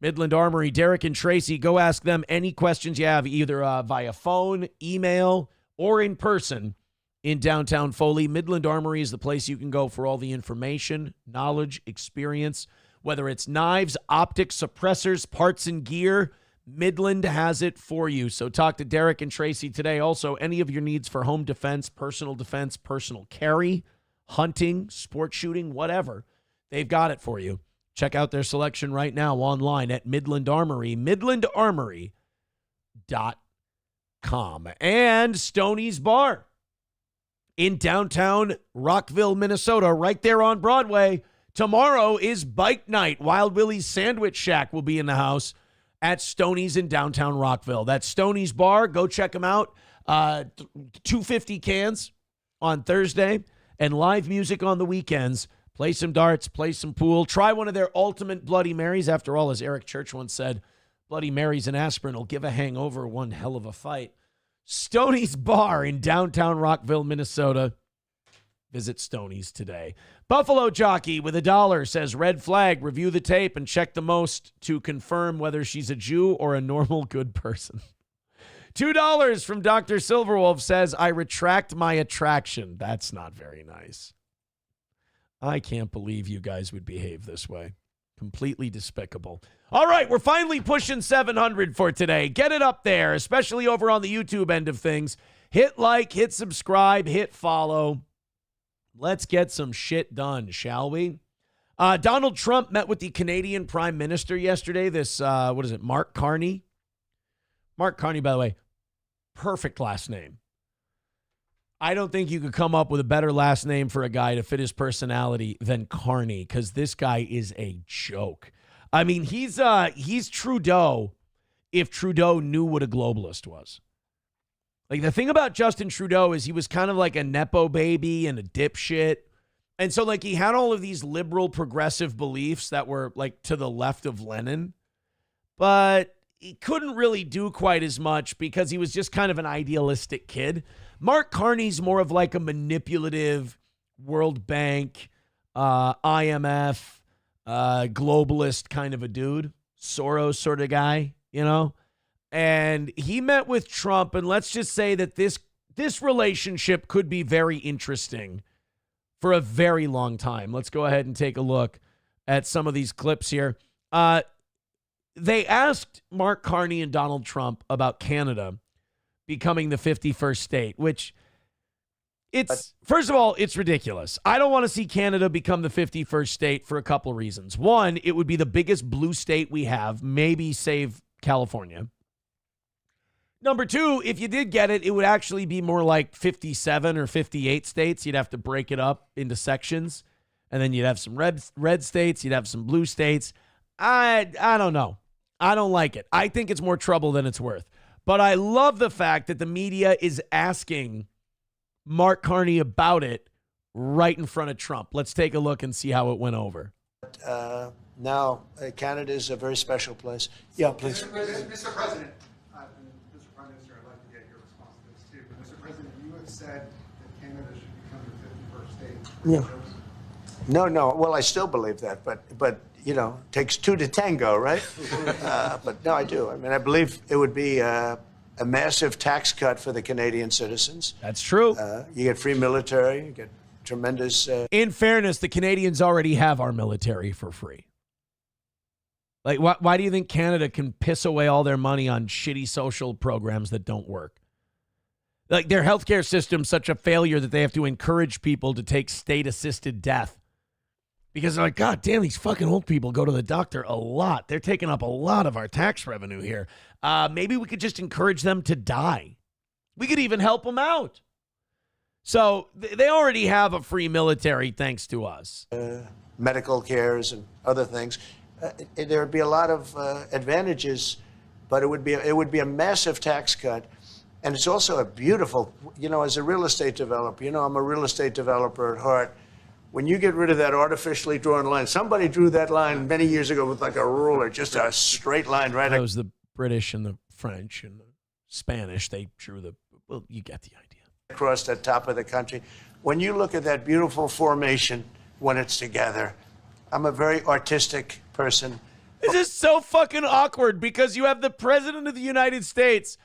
Midland Armory, Derek and Tracy, go ask them any questions you have, either via phone, email, or in person in downtown Foley. Midland Armory is the place you can go for all the information, knowledge, experience, whether it's knives, optics, suppressors, parts, and gear. Midland has it for you. So talk to Derek and Tracy today. Also, any of your needs for home defense, personal carry, hunting, sport shooting, whatever, they've got it for you. Check out their selection right now online at Midland Armory, midlandarmory.com. And Stoney's Bar in downtown Rockville, Minnesota, right there on Broadway. Tomorrow is Bike Night. Wild Willie's Sandwich Shack will be in the house at Stoney's in downtown Rockville. That's Stoney's Bar. Go check them out. 250 cans on Thursday and live music on the weekends. Play some darts, play some pool. Try one of their ultimate Bloody Marys. After all, as Eric Church once said, Bloody Marys and aspirin will give a hangover one hell of a fight. Stoney's Bar in downtown Rockville, Minnesota. Visit Stoney's today. Buffalo Jockey with $1 says, red flag, review the tape and check the most to confirm whether she's a Jew or a normal good person. $2 from Dr. Silverwolf says, I retract my attraction. That's not very nice. I can't believe you guys would behave this way. Completely despicable. All right, we're finally pushing 700 for today. Get it up there, especially over on the YouTube end of things. Hit like, hit subscribe, hit follow. Let's get some shit done, shall we? Donald Trump met with the Canadian Prime Minister yesterday. Mark Carney? Mark Carney, by the way, perfect last name. I don't think you could come up with a better last name for a guy to fit his personality than Carney, because this guy is a joke. I mean, he's Trudeau if Trudeau knew what a globalist was. Like, the thing about Justin Trudeau is he was kind of like a Nepo baby and a dipshit. And so, like, he had all of these liberal progressive beliefs that were, like, to the left of Lenin. But he couldn't really do quite as much because he was just kind of an idealistic kid. Mark Carney's more of like a manipulative World Bank, IMF, globalist kind of a dude. Soros sort of guy, you know? And he met with Trump, and let's just say that this relationship could be very interesting for a very long time. Let's go ahead and take a look at some of these clips here. They asked Mark Carney and Donald Trump about Canada becoming the 51st state, which first of all, it's ridiculous. I don't want to see Canada become the 51st state for a couple of reasons. One, it would be the biggest blue state we have, maybe save California. Number two, if you did get it, it would actually be more like 57 or 58 states. You'd have to break it up into sections, and then you'd have some red states, you'd have some blue states. I don't know. I don't like it. I think it's more trouble than it's worth. But I love the fact that the media is asking Mark Carney about it right in front of Trump. Let's take a look and see how it went over. Now, Canada is a very special place. Yeah, please. Mr. President, Mr. Prime Minister, I'd like to get your response to this too. But Mr. President, you have said that Canada should become the 51st state. Yeah. No. Well, I still believe that, but you know, it takes two to tango, right? But no, I do. I mean, I believe it would be a massive tax cut for the Canadian citizens. That's true. You get free military. You get tremendous. In fairness, the Canadians already have our military for free. Like, why do you think Canada can piss away all their money on shitty social programs that don't work? Like, their healthcare system's such a failure that they have to encourage people to take state-assisted death. Because they're like, God damn, these fucking old people go to the doctor a lot. They're taking up a lot of our tax revenue here. Maybe we could just encourage them to die. We could even help them out. So they already have a free military thanks to us. Medical cares and other things. There would be a lot of advantages, but it would be a massive tax cut. And it's also a beautiful, you know, as a real estate developer, you know, I'm a real estate developer at heart. When you get rid of that artificially drawn line, somebody drew that line many years ago with like a ruler, just a straight line right. That was the British and the French and the Spanish. They drew well, you get the idea. Across the top of the country. When you look at that beautiful formation when it's together, I'm a very artistic person. This is so fucking awkward because you have the President of the United States.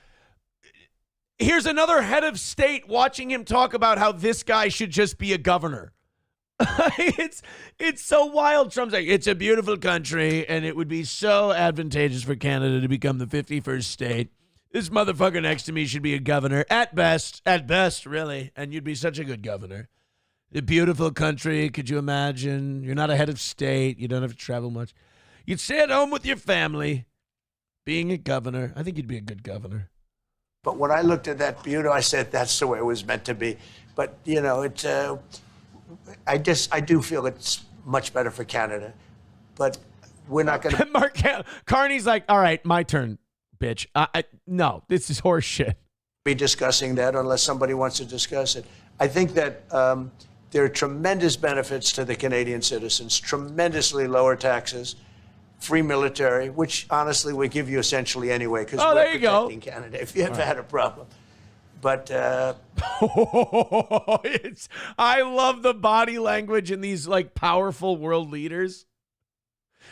Here's another head of state watching him talk about how this guy should just be a governor. It's so wild. Trump's like, it's a beautiful country, and it would be so advantageous for Canada to become the 51st state. This motherfucker next to me should be a governor. At best, really. And you'd be such a good governor. The beautiful country, could you imagine? You're not a head of state. You don't have to travel much. You'd stay at home with your family. Being a governor, I think you'd be a good governor. But when I looked at that beauty, I said, that's the way it was meant to be. But, you know, I do feel it's much better for Canada. But we're not going to... Mark Carney's like, all right, my turn, bitch. No, this is horse shit. Be discussing that unless somebody wants to discuss it. I think that there are tremendous benefits to the Canadian citizens, tremendously lower taxes, free military, which honestly we give you essentially anyway because we're protecting Canada if you ever had a problem. But I love the body language in these like powerful world leaders.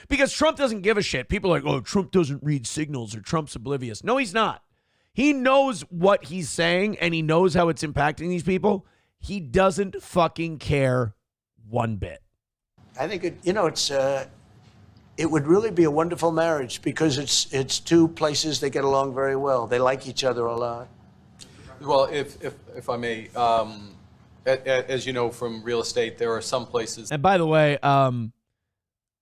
Because Trump doesn't give a shit. People are like, oh, Trump doesn't read signals or Trump's oblivious. No, he's not. He knows what he's saying and he knows how it's impacting these people. He doesn't fucking care one bit. I think it would really be a wonderful marriage because it's two places that get along very well. They like each other a lot. Well, if I may, as you know from real estate, there are some places. And by the way,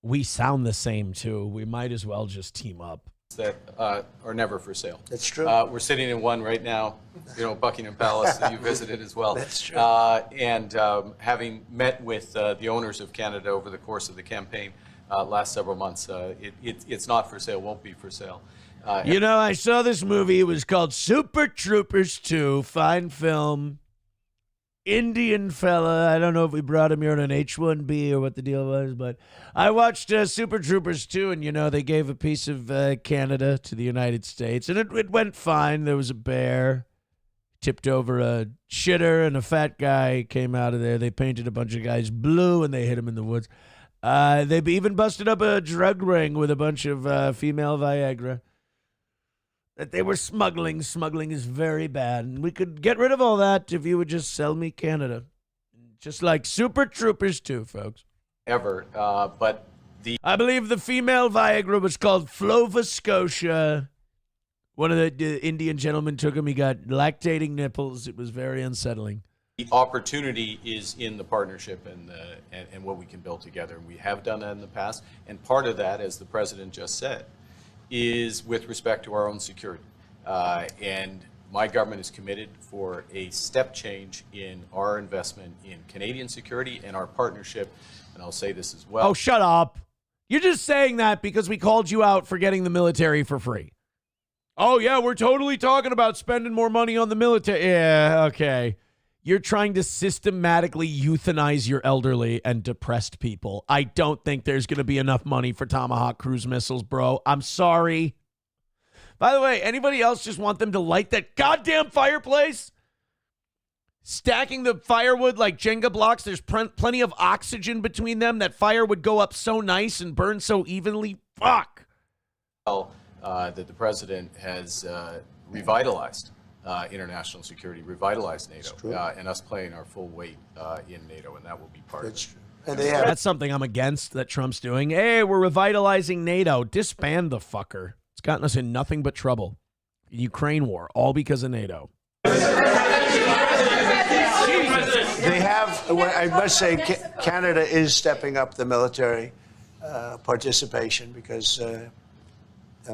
we sound the same too. We might as well just team up. That are never for sale. That's true. We're sitting in one right now, you know, Buckingham Palace that you visited as well. That's true. And having met with the owners of Canada over the course of the campaign last several months, it's not for sale, won't be for sale. You know, I saw this movie. It was called Super Troopers 2. Fine film. Indian fella. I don't know if we brought him here on an H1B or what the deal was, but I watched Super Troopers 2, and, you know, they gave a piece of Canada to the United States, and it went fine. There was a bear, tipped over a shitter, and a fat guy came out of there. They painted a bunch of guys blue, and they hit him in the woods. They even busted up a drug ring with a bunch of female Viagra that they were smuggling. Smuggling is very bad. And we could get rid of all that if you would just sell me Canada. Just like Super Troopers 2, folks. But I believe the female Viagra was called Flova Scotia. One of the Indian gentlemen took him. He got lactating nipples. It was very unsettling. The opportunity is in the partnership and what we can build together. We have done that in the past. And part of that, as the president just said, is with respect to our own security. And my government is committed for a step change in our investment in Canadian security and our partnership. And I'll say this as well. Oh, shut up. You're just saying that because we called you out for getting the military for free. Oh, yeah, we're totally talking about spending more money on the military. Yeah, okay. You're trying to systematically euthanize your elderly and depressed people. I don't think there's going to be enough money for Tomahawk cruise missiles, bro. I'm sorry. By the way, anybody else just want them to light that goddamn fireplace? Stacking the firewood like Jenga blocks, there's plenty of oxygen between them. That fire would go up so nice and burn so evenly. Fuck. That the president has revitalized international security, revitalized NATO, and us playing our full weight in NATO, and that will be part of it. That's something I'm against that Trump's doing. Hey, we're revitalizing NATO. Disband the fucker. It's gotten us in nothing but trouble. Ukraine war, all because of NATO. They have, I must say, Canada is stepping up the military participation because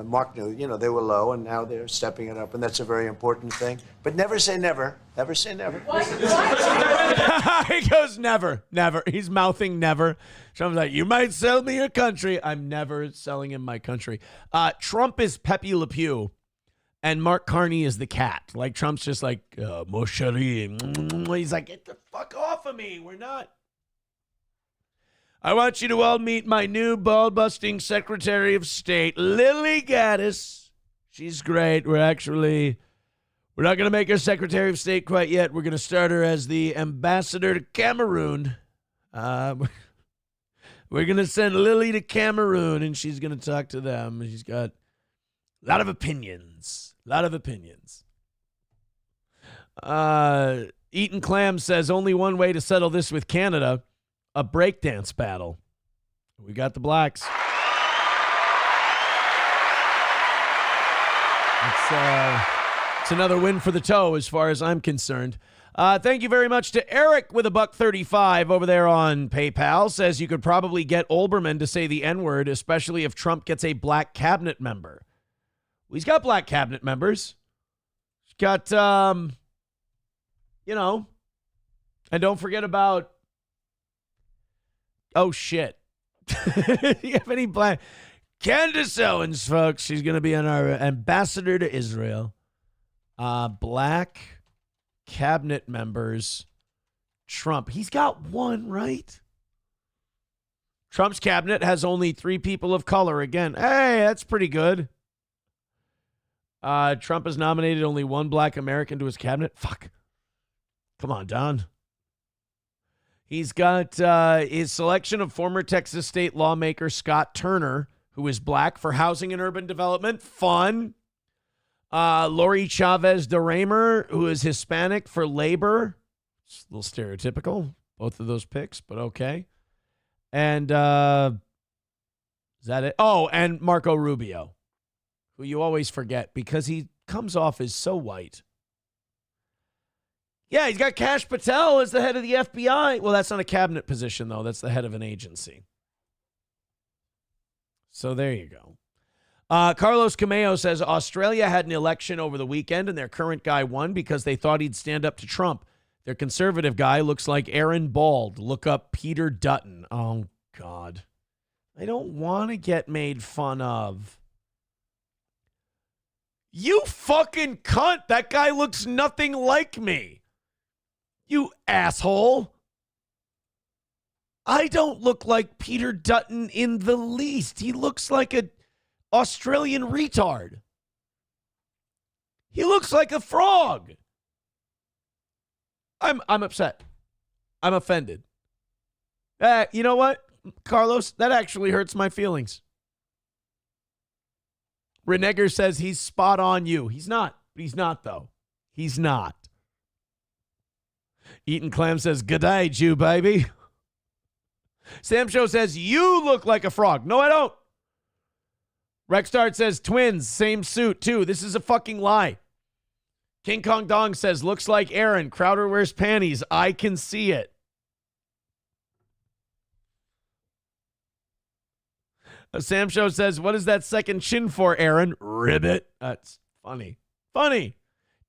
Mark knew, they were low, and now they're stepping it up, and that's a very important thing. But never say never. Never say never. He goes, never, never. He's mouthing never. Trump's like, you might sell me your country. I'm never selling him my country. Trump is Pepe Le Pew, and Mark Carney is the cat. Like, Trump's just like, mon chéri. He's like, get the fuck off of me. We're not. I want you to all meet my new ball-busting Secretary of State, Lily Gatis. She's great. We're not going to make her Secretary of State quite yet. We're going to start her as the ambassador to Cameroon. We're going to send Lily to Cameroon, and she's going to talk to them. She's got a lot of opinions. Eaton Clam says, only one way to settle this with Canada, a breakdance battle. We got the blacks. It's another win for the toe as far as I'm concerned. Thank you very much to Eric with $1.35 over there on PayPal. Says you could probably get Olbermann to say the N-word, especially if Trump gets a black cabinet member. Well, he's got black cabinet members. He's got, and don't forget about, oh, shit. You have any black? Candace Owens, folks. She's going to be our ambassador to Israel. Black cabinet members. Trump. He's got one, right? Trump's cabinet has only 3 people of color. Again, hey, that's pretty good. Trump has nominated only 1 black American to his cabinet. Fuck. Come on, Don. He's got his selection of former Texas state lawmaker Scott Turner, who is black, for housing and urban development. Fun. Lori Chavez DeRaymer, who is Hispanic, for labor. It's a little stereotypical, both of those picks, but okay. And is that it? Oh, and Marco Rubio, who you always forget because he comes off as so white. Yeah, he's got Kash Patel as the head of the FBI. Well, that's not a cabinet position, though. That's the head of an agency. So there you go. Carlos Cameo says Australia had an election over the weekend, and their current guy won because they thought he'd stand up to Trump. Their conservative guy looks like Aaron Bald. Look up Peter Dutton. Oh, God. I don't want to get made fun of. You fucking cunt. That guy looks nothing like me. You asshole. I don't look like Peter Dutton in the least. He looks like an Australian retard. He looks like a frog. I'm upset. I'm offended. You know what, Carlos? That actually hurts my feelings. Renegger says he's spot on you. He's not. He's not, though. He's not. Eaton Clam says, good day, Jew baby. Sam Show says, you look like a frog. No, I don't. Rexstart says, twins, same suit, too. This is a fucking lie. King Kong Dong says, looks like Aaron. Crowder wears panties. I can see it. Sam Show says, what is that second chin for, Aaron? Ribbit. That's funny. Funny.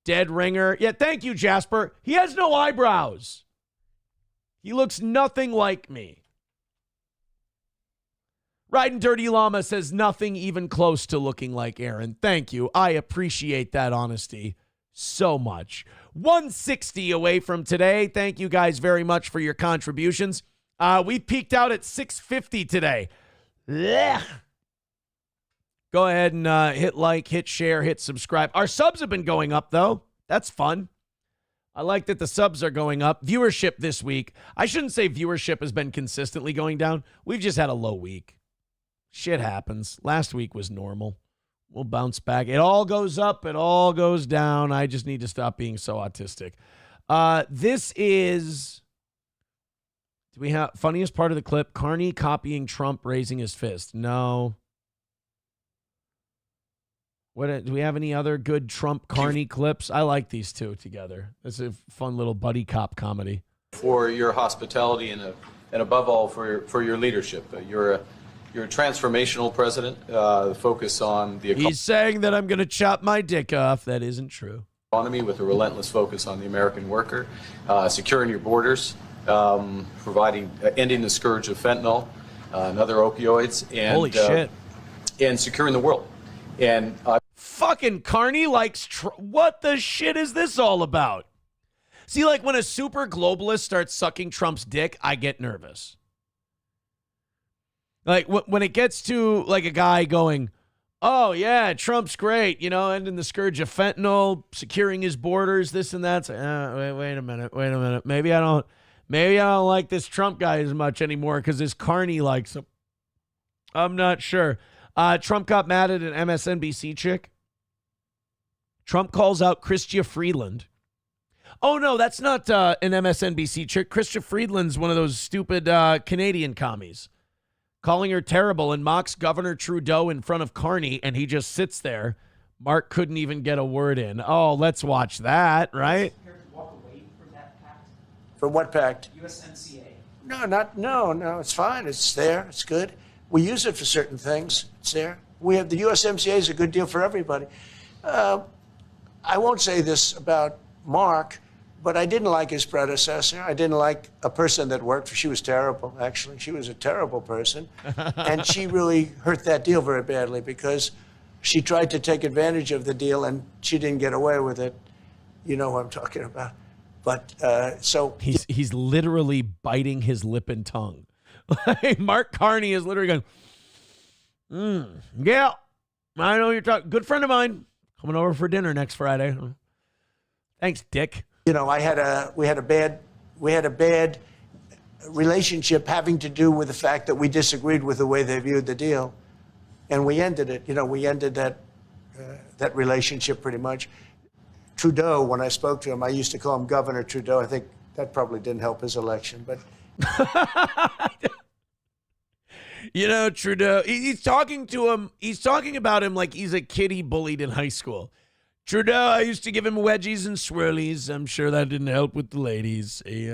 Dead ringer. Yeah, thank you, Jasper. He has no eyebrows. He looks nothing like me. Riding Dirty Llama says nothing even close to looking like Aaron. Thank you. I appreciate that honesty so much. 160 away from today. Thank you guys very much for your contributions. We peaked out at 650 today. Blech. Go ahead and hit like, hit share, hit subscribe. Our subs have been going up, though. That's fun. I like that the subs are going up. Viewership this week. I shouldn't say viewership has been consistently going down. We've just had a low week. Shit happens. Last week was normal. We'll bounce back. It all goes up. It all goes down. I just need to stop being so autistic. This is... Do we have... Funniest part of the clip, Carney copying Trump raising his fist. No. What, do we have any other good Trump-Carney clips? I like these two together. It's a fun little buddy cop comedy. For your hospitality and above all for your leadership. You're a transformational president. Focus on the He's saying that I'm going to chop my dick off. That isn't true. Economy with a relentless focus on the American worker, securing your borders, providing ending the scourge of fentanyl and other opioids, and holy shit, and securing the world. And fucking Carney likes what the shit is this all about? See, like when a super globalist starts sucking Trump's dick, I get nervous. Like when it gets to like a guy going, oh yeah, Trump's great, you know, ending the scourge of fentanyl, securing his borders, this and that. Like, wait a minute. Maybe I don't like this Trump guy as much anymore because this Carney likes him. I'm not sure. Trump got mad at an MSNBC chick. Trump calls out Chrystia Freeland. Oh, no, that's not an MSNBC chick. Chrystia Freeland's one of those stupid Canadian commies. Calling her terrible and mocks Governor Trudeau in front of Carney, and he just sits there. Mark couldn't even get a word in. Oh, let's watch that, right? For what pact? USMCA. No, it's fine. It's there. It's good. We use it for certain things. It's there. We have the USMCA is a good deal for everybody. I won't say this about Mark, but I didn't like his predecessor. I didn't like a person that worked for. She was terrible, actually. She was a terrible person. And she really hurt that deal very badly because she tried to take advantage of the deal and she didn't get away with it. You know what I'm talking about. But so he's literally biting his lip and tongue. Mark Carney is literally going, yeah, I know you're talking. Good friend of mine coming over for dinner next Friday. Thanks, Dick. You know, we had a bad relationship having to do with the fact that we disagreed with the way they viewed the deal, and we ended it. You know, we ended that relationship pretty much. Trudeau, when I spoke to him, I used to call him Governor Trudeau. I think that probably didn't help his election, but. You know, Trudeau, he's talking to him. He's talking about him like he's a kid he bullied in high school. Trudeau, I used to give him wedgies and swirlies. I'm sure that didn't help with the ladies. He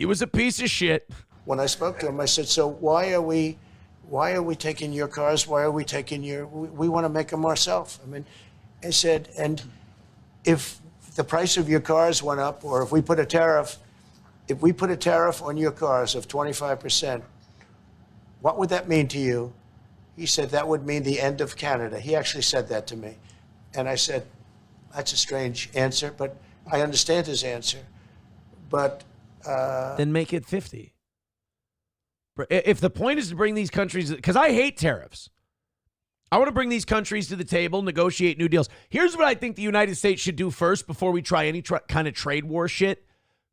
was a piece of shit. When I spoke to him, I said, so why are we taking your cars? Why are we taking we want to make them ourselves. I mean, I said, and if the price of your cars went up, or if we put a tariff on your cars of 25%, what would that mean to you? He said, that would mean the end of Canada. He actually said that to me. And I said, that's a strange answer, but I understand his answer. But then make it 50. If the point is to bring these countries, because I hate tariffs. I want to bring these countries to the table, negotiate new deals. Here's what I think the United States should do first before we try any kind of trade war shit.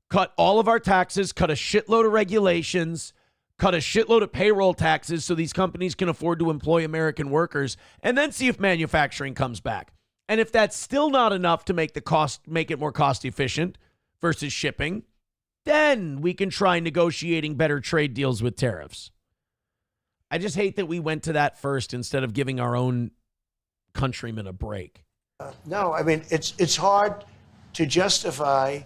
Cut all of our taxes, cut a shitload of regulations, cut a shitload of payroll taxes so these companies can afford to employ American workers, and then see if manufacturing comes back. And if that's still not enough to make it more cost efficient versus shipping, then we can try negotiating better trade deals with tariffs. I just hate that we went to that first instead of giving our own countrymen a break. No, I mean, it's hard to justify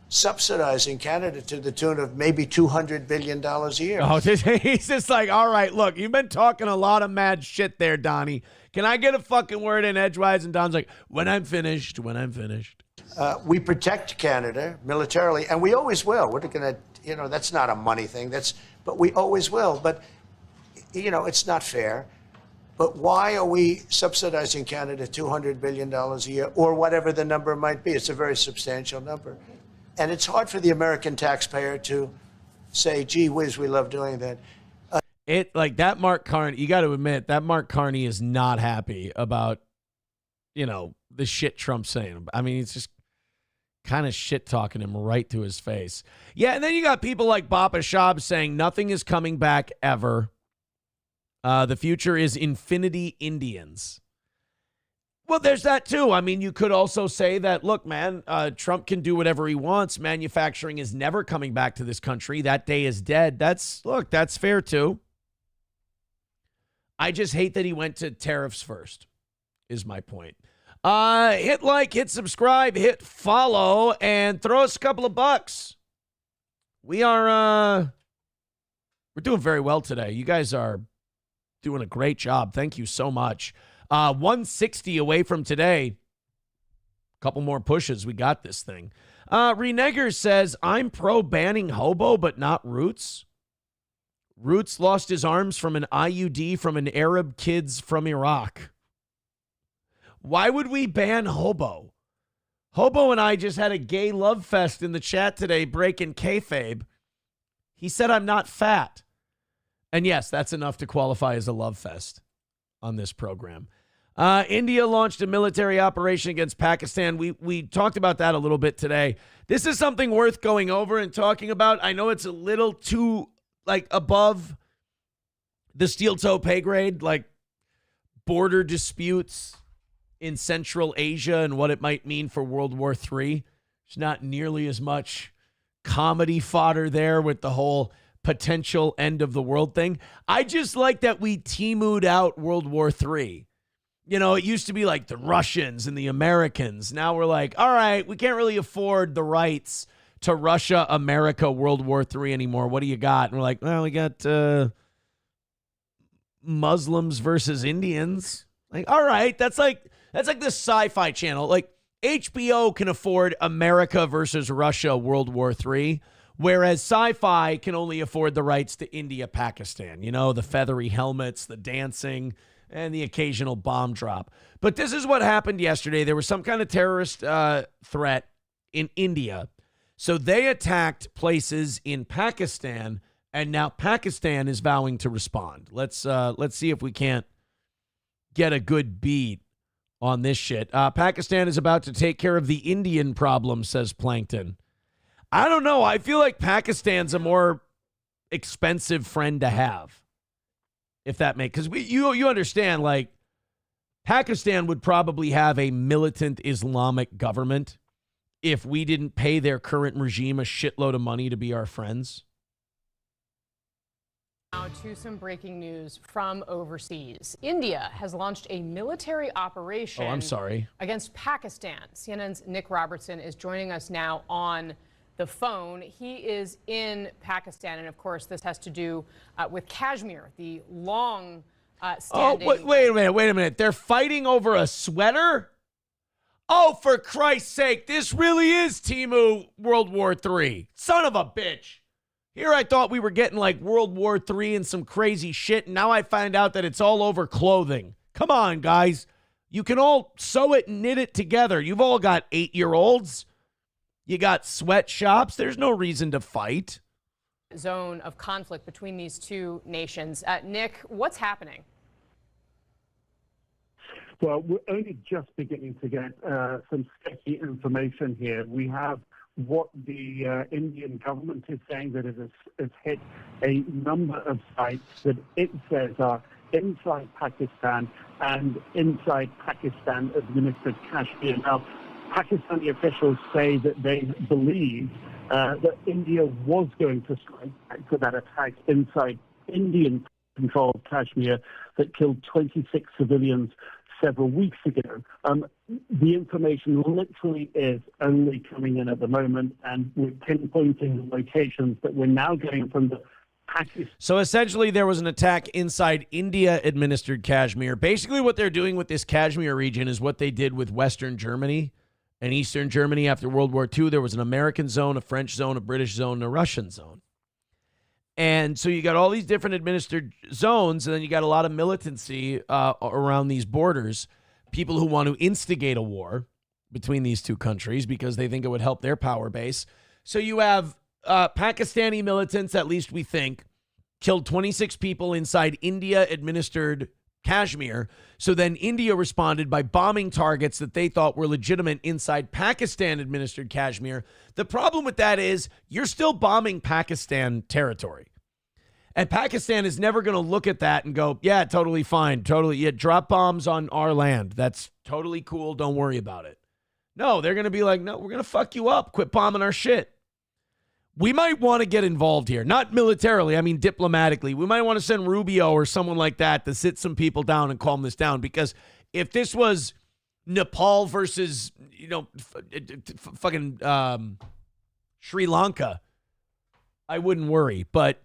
subsidizing Canada to the tune of maybe $200 billion a year. Oh, he's just like, all right, look, you've been talking a lot of mad shit there, Donnie. Can I get a fucking word in edgewise? And Don's like, when I'm finished. We protect Canada militarily, and we always will. We're going to, that's not a money thing. But we always will. But, it's not fair But why are we subsidizing Canada $200 billion a year, or whatever the number might be? It's a very substantial number. And it's hard for the American taxpayer to say, gee whiz, we love doing that. That Mark Carney, you got to admit, that Mark Carney is not happy about, the shit Trump's saying. I mean, it's just kind of shit talking him right to his face. Yeah, and then you got people like Bapa Shab saying nothing is coming back ever. The future is Infinity Indians. Well, there's that too. I mean, you could also say that, look, man, Trump can do whatever he wants. Manufacturing is never coming back to this country. That day is dead. That's fair too. I just hate that he went to tariffs first, is my point. Hit like, hit subscribe, hit follow, and throw us a couple of bucks. We're doing very well today. You guys are doing a great job. Thank you so much. 160 away from today. Couple more pushes. We got this thing. Renegger says, I'm pro banning hobo, but not Roots. Roots lost his arms from an IUD from an Arab kids from Iraq. Why would we ban hobo? Hobo and I just had a gay love fest in the chat today, breaking kayfabe. He said I'm not fat. And yes, that's enough to qualify as a love fest on this program. India launched a military operation against Pakistan. We talked about that a little bit today. This is something worth going over and talking about. I know it's a little too, above the steel toe pay grade, border disputes in Central Asia and what it might mean for World War III. There's not nearly as much comedy fodder there with the whole potential end of the world thing. I just like that we Timu'd out World War III. It used to be like the Russians and the Americans. Now we're like, all right, we can't really afford the rights to Russia, America, World War III anymore. What do you got? And we're like, well, we got Muslims versus Indians. All right, that's like the Sci-Fi Channel. HBO can afford America versus Russia, World War III. Whereas Sci-Fi can only afford the rights to India, Pakistan. The feathery helmets, the dancing, and the occasional bomb drop. But this is what happened yesterday. There was some kind of terrorist threat in India. So they attacked places in Pakistan, and now Pakistan is vowing to respond. Let's see if we can't get a good beat on this shit. Pakistan is about to take care of the Indian problem, says Plankton. I don't know. I feel like Pakistan's a more expensive friend to have, if that makes, because you understand, Pakistan would probably have a militant Islamic government if we didn't pay their current regime a shitload of money to be our friends. Now to some breaking news from overseas. India has launched a military operation against Pakistan. CNN's Nick Robertson is joining us now on the phone. He is in Pakistan, and of course, this has to do with Kashmir, the long standing... Oh, wait a minute. They're fighting over a sweater? Oh, for Christ's sake, this really is Timu World War III. Son of a bitch. Here I thought we were getting World War III and some crazy shit, and now I find out that it's all over clothing. Come on, guys. You can all sew it and knit it together. You've all got 8-year-olds. You got sweatshops. There's no reason to fight. Zone of conflict between these two nations. Nick, what's happening? Well, we're only just beginning to get some sketchy information here. We have what the Indian government is saying, that it has hit a number of sites that it says are inside Pakistan and inside Pakistan-administered Kashmir. Now, Pakistani officials say that they believe that India was going to strike back to that attack inside Indian-controlled Kashmir that killed 26 civilians several weeks ago. The information literally is only coming in at the moment, and we're pinpointing the locations that we're now getting from the Pakistan. So essentially there was an attack inside India-administered Kashmir. Basically what they're doing with this Kashmir region is what they did with Western Germany and Eastern Germany after World War II. There was an American zone, a French zone, a British zone, and a Russian zone. And so you got all these different administered zones, and then you got a lot of militancy around these borders, people who want to instigate a war between these two countries because they think it would help their power base. So you have Pakistani militants, at least we think, killed 26 people inside India-administered Kashmir. So then India responded by bombing targets that they thought were legitimate inside Pakistan-administered Kashmir. The problem with that is you're still bombing Pakistan territory. And Pakistan is never going to look at that and go, yeah, totally fine. Totally. Yeah, drop bombs on our land. That's totally cool. Don't worry about it. No, they're going to be like, no, we're going to fuck you up. Quit bombing our shit. We might want to get involved here. Not militarily, I mean diplomatically. We might want to send Rubio or someone like that to sit some people down and calm this down. Because if this was Nepal versus, fucking Sri Lanka, I wouldn't worry. But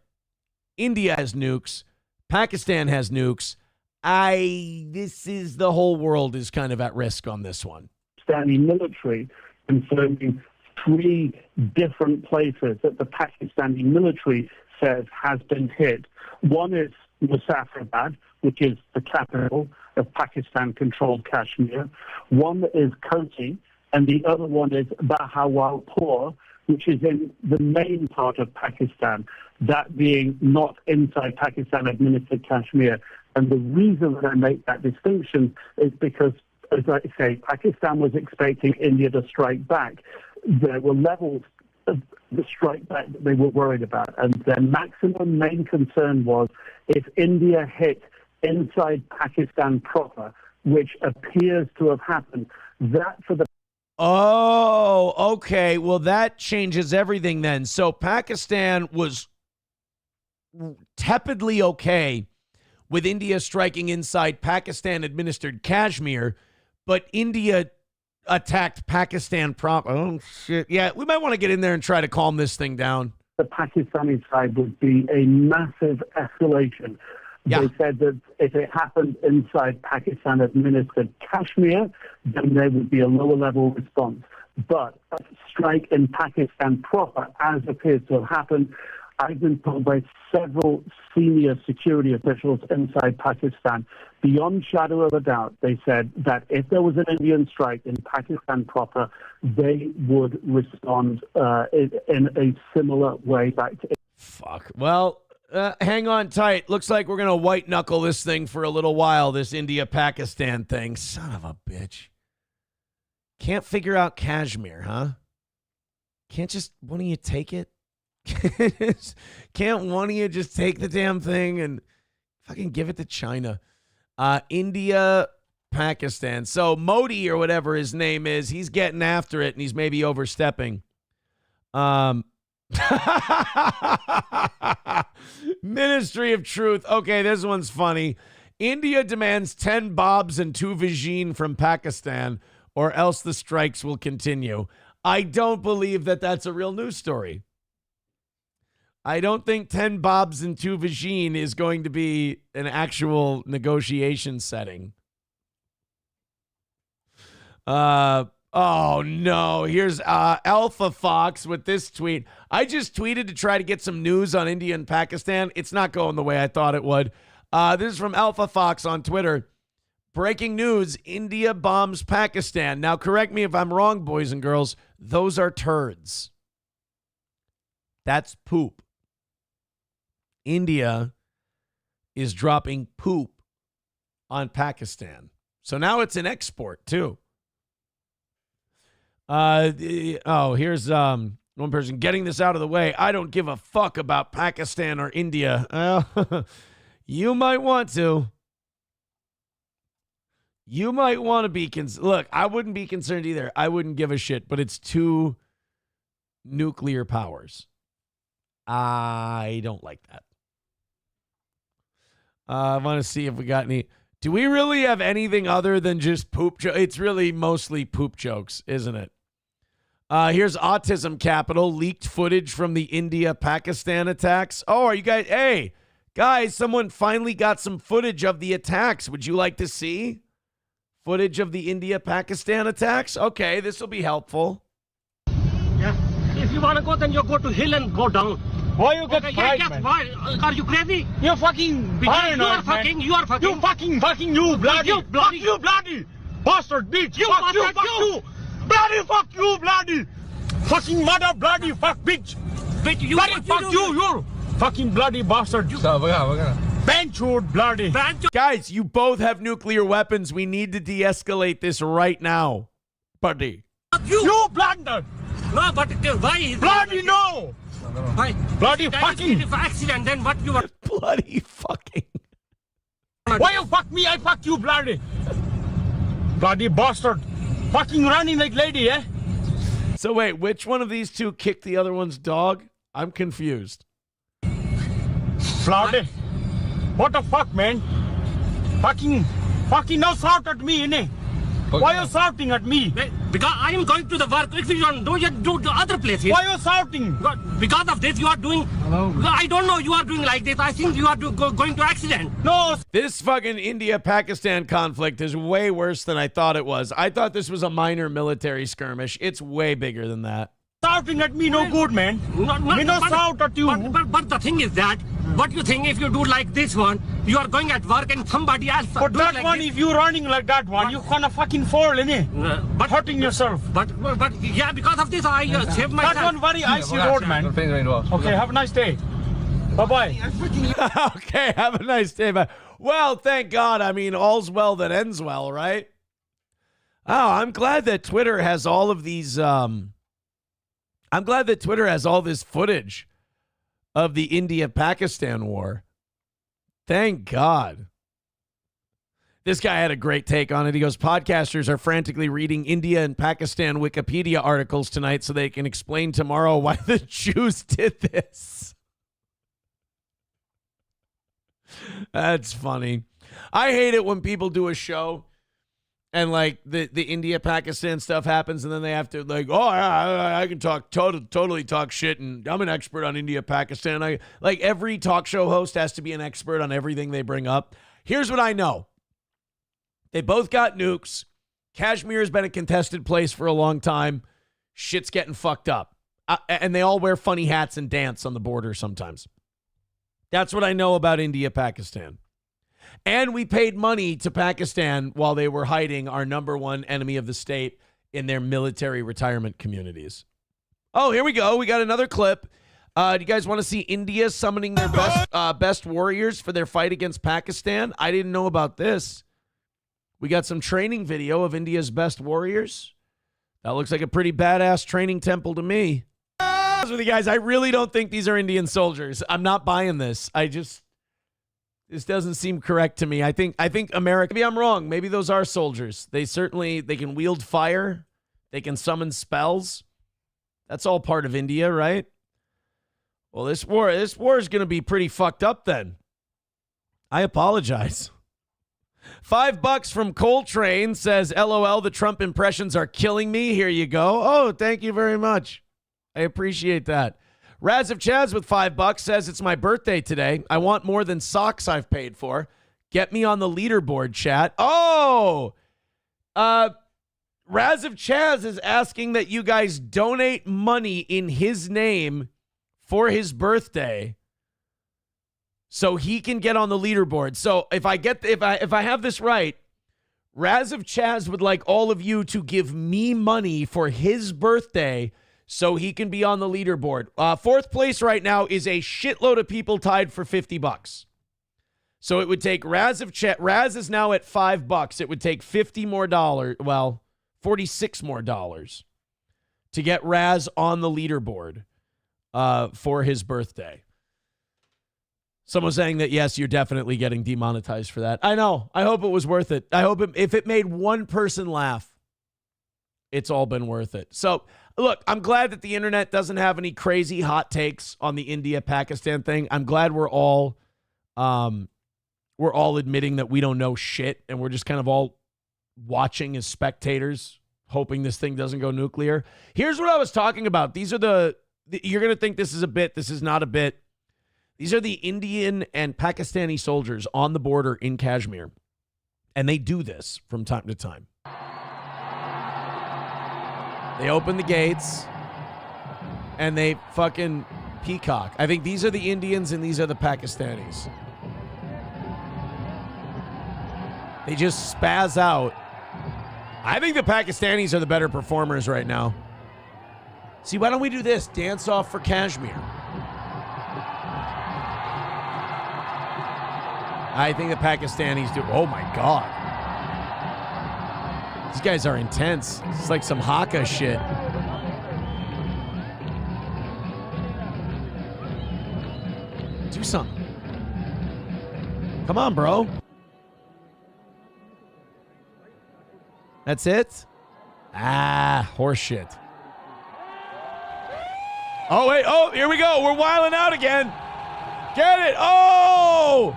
India has nukes. Pakistan has nukes. The whole world is kind of at risk on this one. Pakistani military concerning 3 different places that the Pakistani military says has been hit. One is Muzaffarabad, which is the capital of Pakistan-controlled Kashmir. One is Koti, and the other one is Bahawalpur, which is in the main part of Pakistan, that being not inside Pakistan-administered Kashmir. And the reason that I make that distinction is because, as I say, Pakistan was expecting India to strike back. There were levels of the strike back that they were worried about. And their maximum main concern was if India hit inside Pakistan proper, which appears to have happened, that for the... Oh, okay. Well, that changes everything then. So Pakistan was tepidly okay with India striking inside Pakistan-administered Kashmir, but India attacked Pakistan proper. Oh, shit. Yeah, we might want to get in there and try to calm this thing down. The Pakistani side would be a massive escalation. Yeah. They said that if it happened inside Pakistan-administered Kashmir, then there would be a lower-level response. But a strike in Pakistan proper, as appears to have happened, I've been told by several senior security officials inside Pakistan, beyond shadow of a doubt, they said that if there was an Indian strike in Pakistan proper, they would respond in a similar way back to... Fuck. Well, hang on tight. Looks like we're going to white-knuckle this thing for a little while, this India-Pakistan thing. Son of a bitch. Can't figure out Kashmir, huh? Can't just one of you take it? Can't one of you just take the damn thing and fucking give it to China? India, Pakistan. So Modi or whatever his name is, he's getting after it and he's maybe overstepping. Ministry of Truth. Okay, this one's funny. India demands 10 bobs and 2 vagine from Pakistan or else the strikes will continue. I don't believe that that's a real news story. I don't think 10 bobs and 2 vagine is going to be an actual negotiation setting. Oh, no. Here's Alpha Fox with this tweet. I just tweeted to try to get some news on India and Pakistan. It's not going the way I thought it would. This is from Alpha Fox on Twitter. Breaking news, India bombs Pakistan. Now, correct me if I'm wrong, boys and girls. Those are turds. That's poop. India is dropping poop on Pakistan. So now it's an export, too. Here's one person getting this out of the way. I don't give a fuck about Pakistan or India. You might want to. You might want to be look, I wouldn't be concerned either. I wouldn't give a shit, but it's 2 nuclear powers. I don't like that. I want to see if we got any. Do we really have anything other than just poop jokes? It's really mostly poop jokes, isn't it? Here's Autism Capital, leaked footage from the India-Pakistan attacks. Oh, are you guys? Hey, guys, someone finally got some footage of the attacks. Would you like to see footage of the India-Pakistan attacks? Okay, this will be helpful. Yeah. If you want to go, then you go to hill and go down. Why you get fried, man? Why? Are you crazy? You're fucking paranoid, You are fucking. man. You are fucking. You fucking you bloody. You bloody. Fuck you bloody. Bastard bitch. You fuck you. bastard, Fuck you. you. Bloody fuck you bloody. Fucking mother bloody fuck bitch. Bitch, you. Bloody fuck you. You fucking bloody bastard. Benchwood bloody. Guys, you both have nuclear weapons. We need to de-escalate this right now, buddy. You blunder. No, but why is bloody no. Why? Bloody fucking. If accident, then what you are? Bloody fucking. Why you fuck me? I fuck you bloody. Bloody bastard. Fucking running like lady, eh? So wait, which one of these two kicked the other one's dog? I'm confused. Bloody. What the fuck, man? Fucking now shout at me, innit? Why are you shouting at me? Because I am going to the work. If you don't do, you do the other places. Why are you shouting? Because of this, you are doing. Hello. I don't know. You are doing like this. I think you are going to accident. No. This fucking India-Pakistan conflict is way worse than I thought it was. I thought this was a minor military skirmish. It's way bigger than that. Shouting at me no good, man. Me no shout at you. But the thing is that, what you think if you do like this one, you are going at work and somebody else. But that like one, this. if you running like that one, you gonna fucking fall, innit? But hurting yourself. But yeah, because of this, I saved myself. That one very icy road, man. Okay, have a nice day. Bye-bye. Okay, have a nice day. Bye. Well, thank God. I mean, all's well that ends well, right? Oh, I'm glad that Twitter has all of these... I'm glad that Twitter has all this footage of the India-Pakistan war. Thank God. This guy had a great take on it. He goes, podcasters are frantically reading India and Pakistan Wikipedia articles tonight so they can explain tomorrow why the Jews did this. That's funny. I hate it when people do a show and like the India-Pakistan stuff happens and then they have to like, oh, I can talk totally talk shit and I'm an expert on India-Pakistan. Like every talk show host has to be an expert on everything they bring up. Here's what I know. They both got nukes. Kashmir has been a contested place for a long time. Shit's getting fucked up. And they all wear funny hats and dance on the border sometimes. That's what I know about India-Pakistan. And we paid money to Pakistan while they were hiding our number one enemy of the state in their military retirement communities. Oh, here we go. We got another clip. Do you guys want to see India summoning their best warriors for their fight against Pakistan? I didn't know about this. We got some training video of India's best warriors. That looks like a pretty badass training temple to me. With you guys, I really don't think these are Indian soldiers. I'm not buying this. This doesn't seem correct to me. I think America, maybe I'm wrong. Maybe those are soldiers. They can wield fire. They can summon spells. That's all part of India, right? Well, this war is going to be pretty fucked up then. I apologize. $5 from Coltrane says, LOL, the Trump impressions are killing me. Here you go. Oh, thank you very much. I appreciate that. Raz of Chaz with $5 says, it's my birthday today. I want more than socks I've paid for. Get me on the leaderboard, chat. Oh, Raz of Chaz is asking that you guys donate money in his name for his birthday so he can get on the leaderboard. So if I have this right, Raz of Chaz would like all of you to give me money for his birthday so he can be on the leaderboard. Fourth place right now is a shitload of people tied for $50. So it would take Raz is now at $5. It would take $46 more dollars to get Raz on the leaderboard for his birthday. Someone's saying that, yes, you're definitely getting demonetized for that. I know. I hope it was worth it. I hope if it made one person laugh, it's all been worth it. So, look, I'm glad that the internet doesn't have any crazy hot takes on the India-Pakistan thing. I'm glad we're all admitting that we don't know shit, and we're just kind of all watching as spectators, hoping this thing doesn't go nuclear. Here's what I was talking about. These are you're going to think this is a bit. This is not a bit. These are the Indian and Pakistani soldiers on the border in Kashmir, and they do this from time to time. They open the gates, and they fucking Peacock. I think these are the Indians and these are the Pakistanis. They just spaz out. I think the Pakistanis are the better performers right now. See, why don't we do this? Dance off for Kashmir. I think the Pakistanis do. Oh my God. These guys are intense. It's like some haka shit. Do something. Come on, bro. That's it? Ah, horseshit. Oh, wait. Oh, here we go. We're wilding out again. Get it. Oh!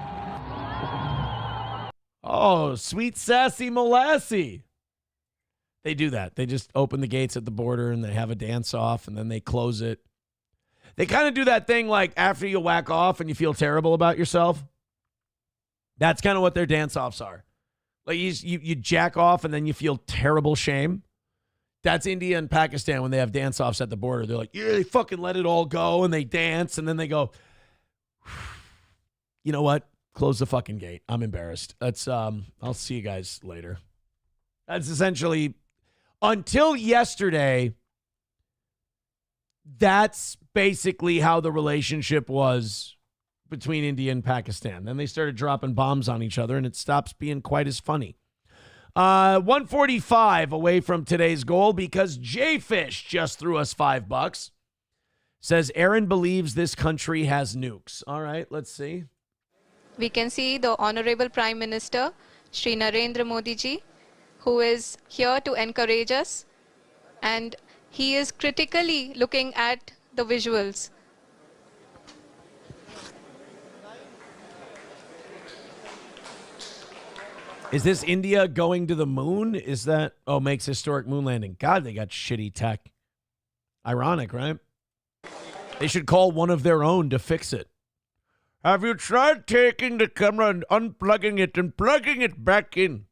Oh, sweet sassy molassy. They do that. They just open the gates at the border and they have a dance off and then they close it. They kind of do that thing like after you whack off and you feel terrible about yourself. That's kind of what their dance offs are. Like you jack off and then you feel terrible shame. That's India and Pakistan when they have dance offs at the border. They're like, yeah, they fucking let it all go and they dance and then they go, you know what? Close the fucking gate. I'm embarrassed. That's I'll see you guys later. That's essentially until yesterday. That's basically how the relationship was between India and Pakistan. Then they started dropping bombs on each other, and it stops being quite as funny. 145 away from today's goal because Jayfish just threw us $5. Says Aaron believes this country has nukes. All right, let's see. We can see the Honorable Prime Minister, Shri Narendra Modi ji, who is here to encourage us, and he is critically looking at the visuals. Is this India going to the moon? Is that, makes historic moon landing. God, they got shitty tech. Ironic, right? They should call one of their own to fix it. Have you tried taking the camera and unplugging it and plugging it back in?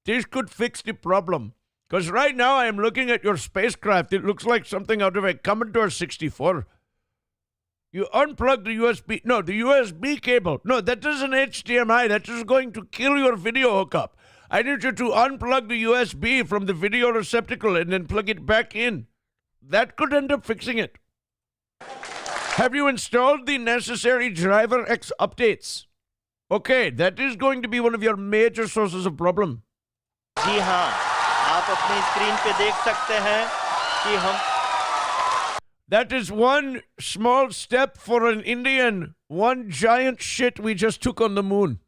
This could fix the problem. Because right now I am looking at your spacecraft. It looks like something out of a Commodore 64. You unplug the USB. No, the USB cable. No, that is an HDMI. That is going to kill your video hookup. I need you to unplug the USB from the video receptacle and then plug it back in. That could end up fixing it. Have you installed the necessary driver X updates? Okay, that is going to be one of your major sources of problem. जी हाँ, आप अपनी screen पे देख सकते हैं कि हम That is one small step for an Indian, one giant shit we just took on the moon.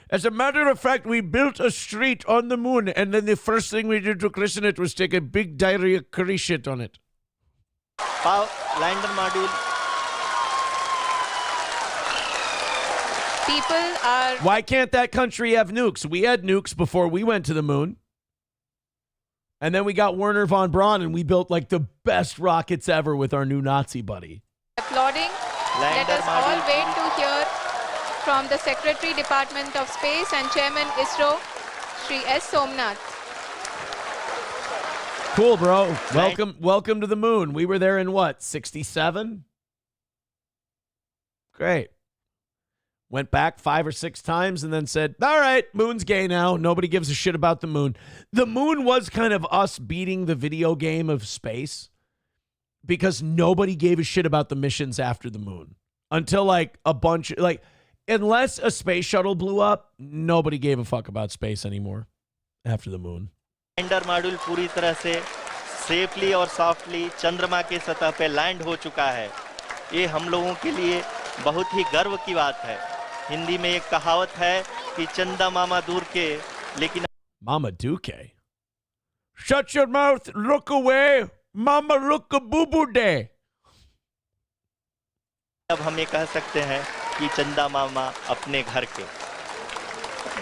As a matter of fact, we built a street on the moon, and then the first thing we did to christen it was take a big diarrhea curry shit on it. Lander module People are... Why can't that country have nukes? We had nukes before we went to the moon. And then we got Werner von Braun, and we built like the best rockets ever with our new Nazi buddy. Applauding. Let us all wait to hear from the Secretary, Department of Space and Chairman ISRO, Shri S. Somnath. Cool, bro. Welcome to the moon. We were there in what, 67? Great. Went back 5 or 6 times and then said, all right, moon's gay now. Nobody gives a shit about the moon. The moon was kind of us beating the video game of space because nobody gave a shit about the missions after the moon until like a bunch, like unless a space shuttle blew up, nobody gave a fuck about space anymore after the moon. Lander module पूरी तरह से safely और softly चंद्रमा के सतह पे land हो चुका है। ये हम लोगों के लिए बहुत ही गर्व की बात है। हिंदी में एक कहावत है कि चंदा मामा दूर के लेकिन Mama Duque. Shut your mouth, look away, Mama look a boo boo day. अब हम ये कह सकते हैं कि चंदा मामा अपने घर के।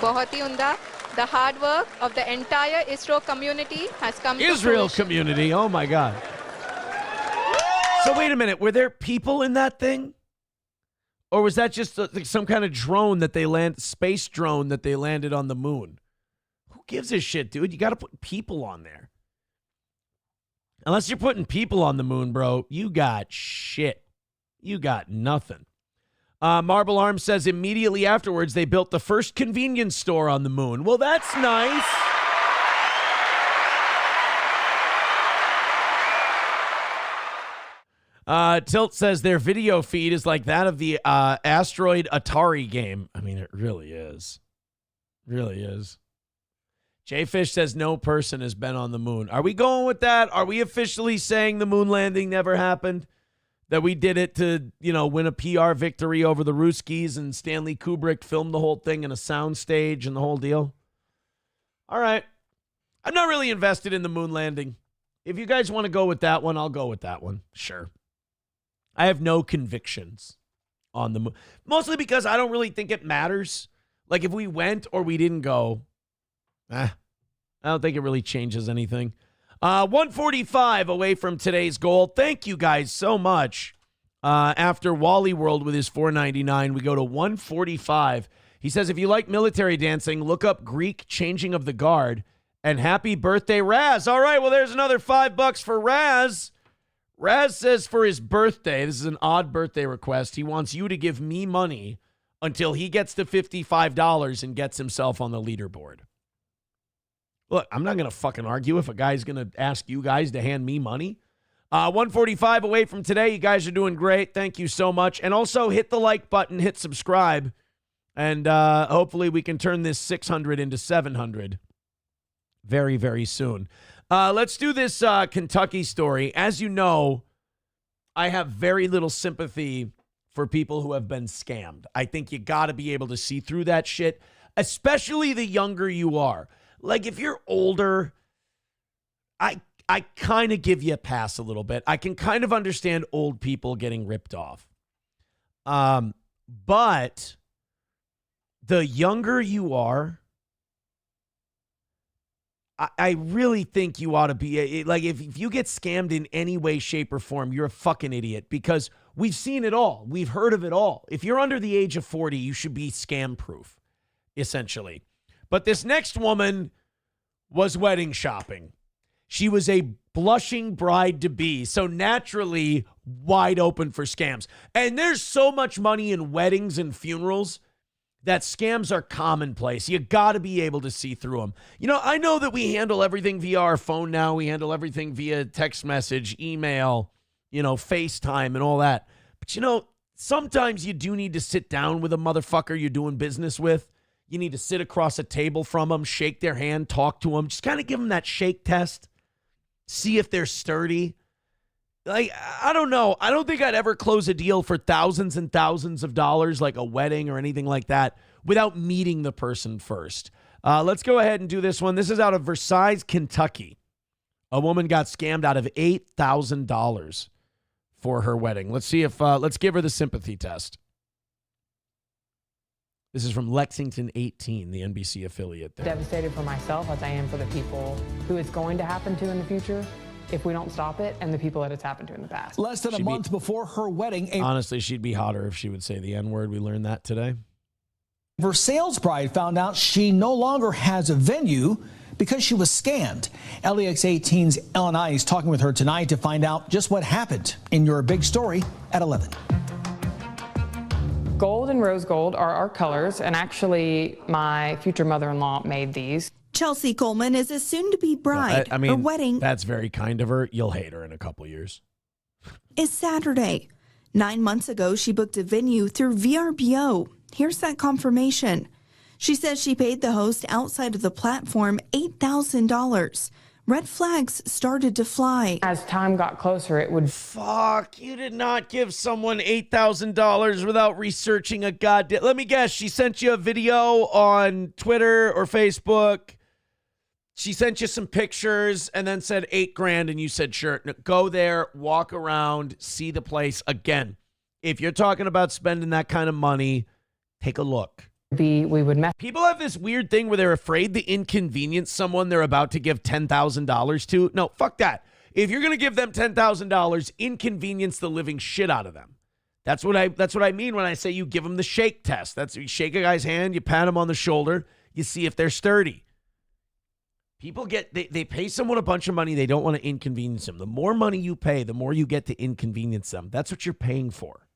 बहुत ही उम्दा. The hard work of the entire ISRO community has come Israel to fruition. community, oh my God. So wait a minute, were there people in that thing? Or was that just some kind of drone that they space drone that they landed on the moon? Who gives a shit, dude? You got to put people on there. Unless you're putting people on the moon, bro, you got shit. You got nothing. Marble Arm says immediately afterwards they built the first convenience store on the moon. Well, that's nice. Tilt says their video feed is like that of the Asteroid Atari game. I mean, it really is. Really is. Jayfish says no person has been on the moon. Are we going with that? Are we officially saying the moon landing never happened? That we did it to, win a PR victory over the Ruskies and Stanley Kubrick filmed the whole thing in a soundstage and the whole deal? All right. I'm not really invested in the moon landing. If you guys want to go with that one, I'll go with that one. Sure. I have no convictions on the moon. Mostly because I don't really think it matters. Like if we went or we didn't go, I don't think it really changes anything. 145 away from today's goal. Thank you guys so much. After Wally World with his $4.99, we go to 145. He says, if you like military dancing, look up Greek changing of the guard. And happy birthday, Raz. All right, well, there's another $5 for Raz. Raz says for his birthday, this is an odd birthday request, he wants you to give me money until he gets to $55 and gets himself on the leaderboard. Look, I'm not going to fucking argue if a guy's going to ask you guys to hand me money. 145 away from today. You guys are doing great. Thank you so much. And also hit the like button, hit subscribe, and hopefully we can turn this 600 into 700 very, very soon. Let's do this Kentucky story. As you know, I have very little sympathy for people who have been scammed. I think you got to be able to see through that shit, especially the younger you are. Like, if you're older, I kind of give you a pass a little bit. I can kind of understand old people getting ripped off. But the younger you are, I really think you ought to be, like, if you get scammed in any way, shape, or form, you're a fucking idiot because we've seen it all. We've heard of it all. If you're under the age of 40, you should be scam-proof, essentially. But this next woman was wedding shopping. She was a blushing bride-to-be, so naturally wide open for scams. And there's so much money in weddings and funerals that scams are commonplace. You got to be able to see through them. I know that we handle everything via our phone now. We handle everything via text message, email, FaceTime and all that. But, sometimes you do need to sit down with a motherfucker you're doing business with. You need to sit across a table from them, shake their hand, talk to them. Just kind of give them that shake test. See if they're sturdy. Like, I don't know. I don't think I'd ever close a deal for thousands and thousands of dollars, like a wedding or anything like that, without meeting the person first. Let's go ahead and do this one. This is out of Versailles, Kentucky. A woman got scammed out of $8,000 for her wedding. Let's see if, let's give her the sympathy test. This is from Lexington 18, the NBC affiliate there. Devastated for myself as I am for the people who it's going to happen to in the future if we don't stop it, and the people that it's happened to in the past. Less than a month before her wedding, honestly, she'd be hotter if she would say the N-word. We learned that today. Versailles bride found out she no longer has a venue because she was scammed. LEX 18's Ellen I is talking with her tonight to find out just what happened in your big story at 11. Gold and rose gold are our colors, and actually my future mother-in-law made these. Chelsea Coleman is a soon-to-be bride. I mean, her wedding that's very kind of her. You'll hate her in a couple years. Is Saturday. 9 months ago, she booked a venue through VRBO. Here's that confirmation. She says she paid the host outside of the platform $8,000. Red flags started to fly. As time got closer, it would... Fuck, you did not give someone $8,000 without researching a goddamn... Let me guess, she sent you a video on Twitter or Facebook. She sent you some pictures and then said $8,000 and you said, sure. No, go there, walk around, see the place. Again, if you're talking about spending that kind of money, take a look. People have this weird thing where they're afraid to inconvenience someone they're about to give $10,000 to. No, fuck that. If you're going to give them $10,000, inconvenience the living shit out of them. That's what I mean when I say you give them the shake test. That's you shake a guy's hand, you pat him on the shoulder, you see if they're sturdy. People they pay someone a bunch of money. They don't want to inconvenience them. The more money you pay, the more you get to inconvenience them. That's what you're paying for.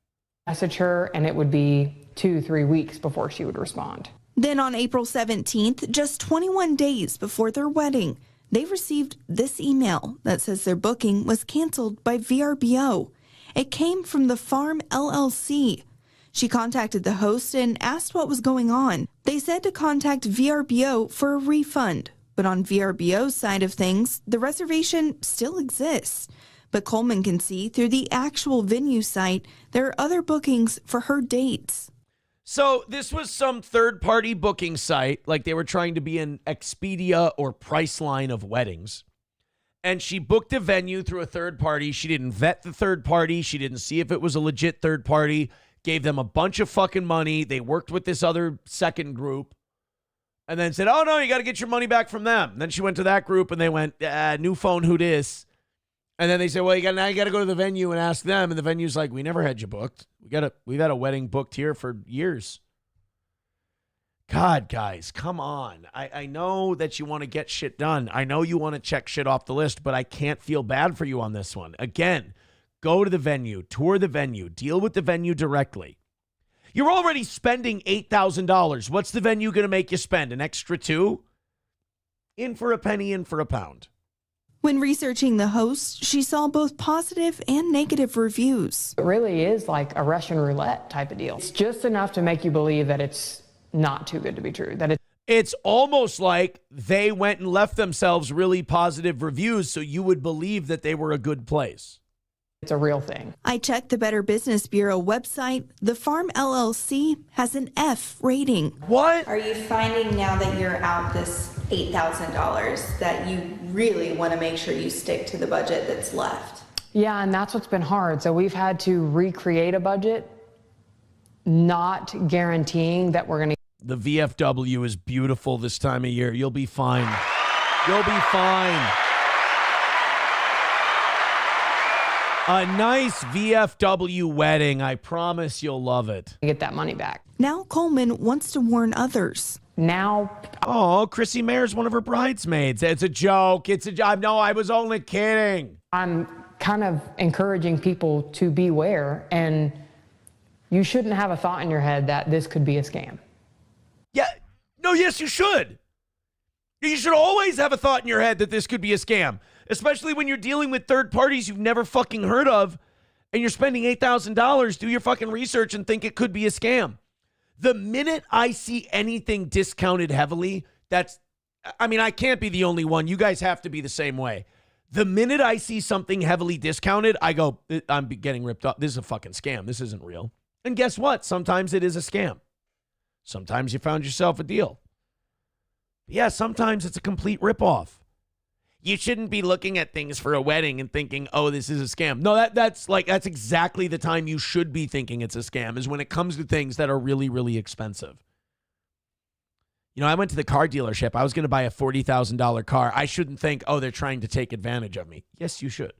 Message her, and it would be 2-3 weeks before she would respond. Then on April 17th, just 21 days before their wedding, they received this email that says their booking was canceled by VRBO. It came from the Farm LLC. She contacted the host and asked what was going on. They said to contact VRBO for a refund. But on VRBO's side of things, the reservation still exists. But Coleman can see through the actual venue site, there are other bookings for her dates. So this was some third-party booking site, like they were trying to be an Expedia or Priceline of weddings. And she booked a venue through a third party. She didn't vet the third party. She didn't see if it was a legit third party. Gave them a bunch of fucking money. They worked with this other second group. And then said, oh, no, you got to get your money back from them. And then she went to that group, and they went, new phone, who dis? And then they said, well, now you got to go to the venue and ask them. And the venue's like, we never had you booked. We've had a wedding booked here for years. God, guys, come on. I know that you want to get shit done. I know you want to check shit off the list, but I can't feel bad for you on this one. Again, go to the venue, tour the venue, deal with the venue directly. You're already spending $8,000. What's the venue going to make you spend? An extra $2,000? In for a penny, in for a pound. When researching the host, she saw both positive and negative reviews. It really is like a Russian roulette type of deal. It's just enough to make you believe that it's not too good to be true. That it's almost like they went and left themselves really positive reviews so you would believe that they were a good place. It's a real thing. I checked the Better Business Bureau website. The Farm LLC has an F rating. What? Are you finding now that you're out this $8,000 that you really want to make sure you stick to the budget that's left? Yeah, and that's what's been hard. So we've had to recreate a budget, not guaranteeing that we're going to. The VFW is beautiful this time of year. You'll be fine. You'll be fine. A nice VFW wedding. I promise you'll love it. Get that money back. Now Coleman wants to warn others. Now. Oh, Chrissy Mayer's one of her bridesmaids. It's a joke. It's a joke. No, I was only kidding. I'm kind of encouraging people to beware, and you shouldn't have a thought in your head that this could be a scam. Yeah. No, yes, you should. You should always have a thought in your head that this could be a scam, especially when you're dealing with third parties you've never fucking heard of and you're spending $8,000. Do your fucking research and think it could be a scam. The minute I see anything discounted heavily, I can't be the only one. You guys have to be the same way. The minute I see something heavily discounted, I go, I'm getting ripped off. This is a fucking scam. This isn't real. And guess what? Sometimes it is a scam. Sometimes you found yourself a deal. Yeah, sometimes it's a complete ripoff. You shouldn't be looking at things for a wedding and thinking, oh, this is a scam. No, that's exactly the time you should be thinking it's a scam, is when it comes to things that are really, really expensive. You know, I went to the car dealership. I was going to buy a $40,000 car. I shouldn't think, oh, they're trying to take advantage of me. Yes, you should.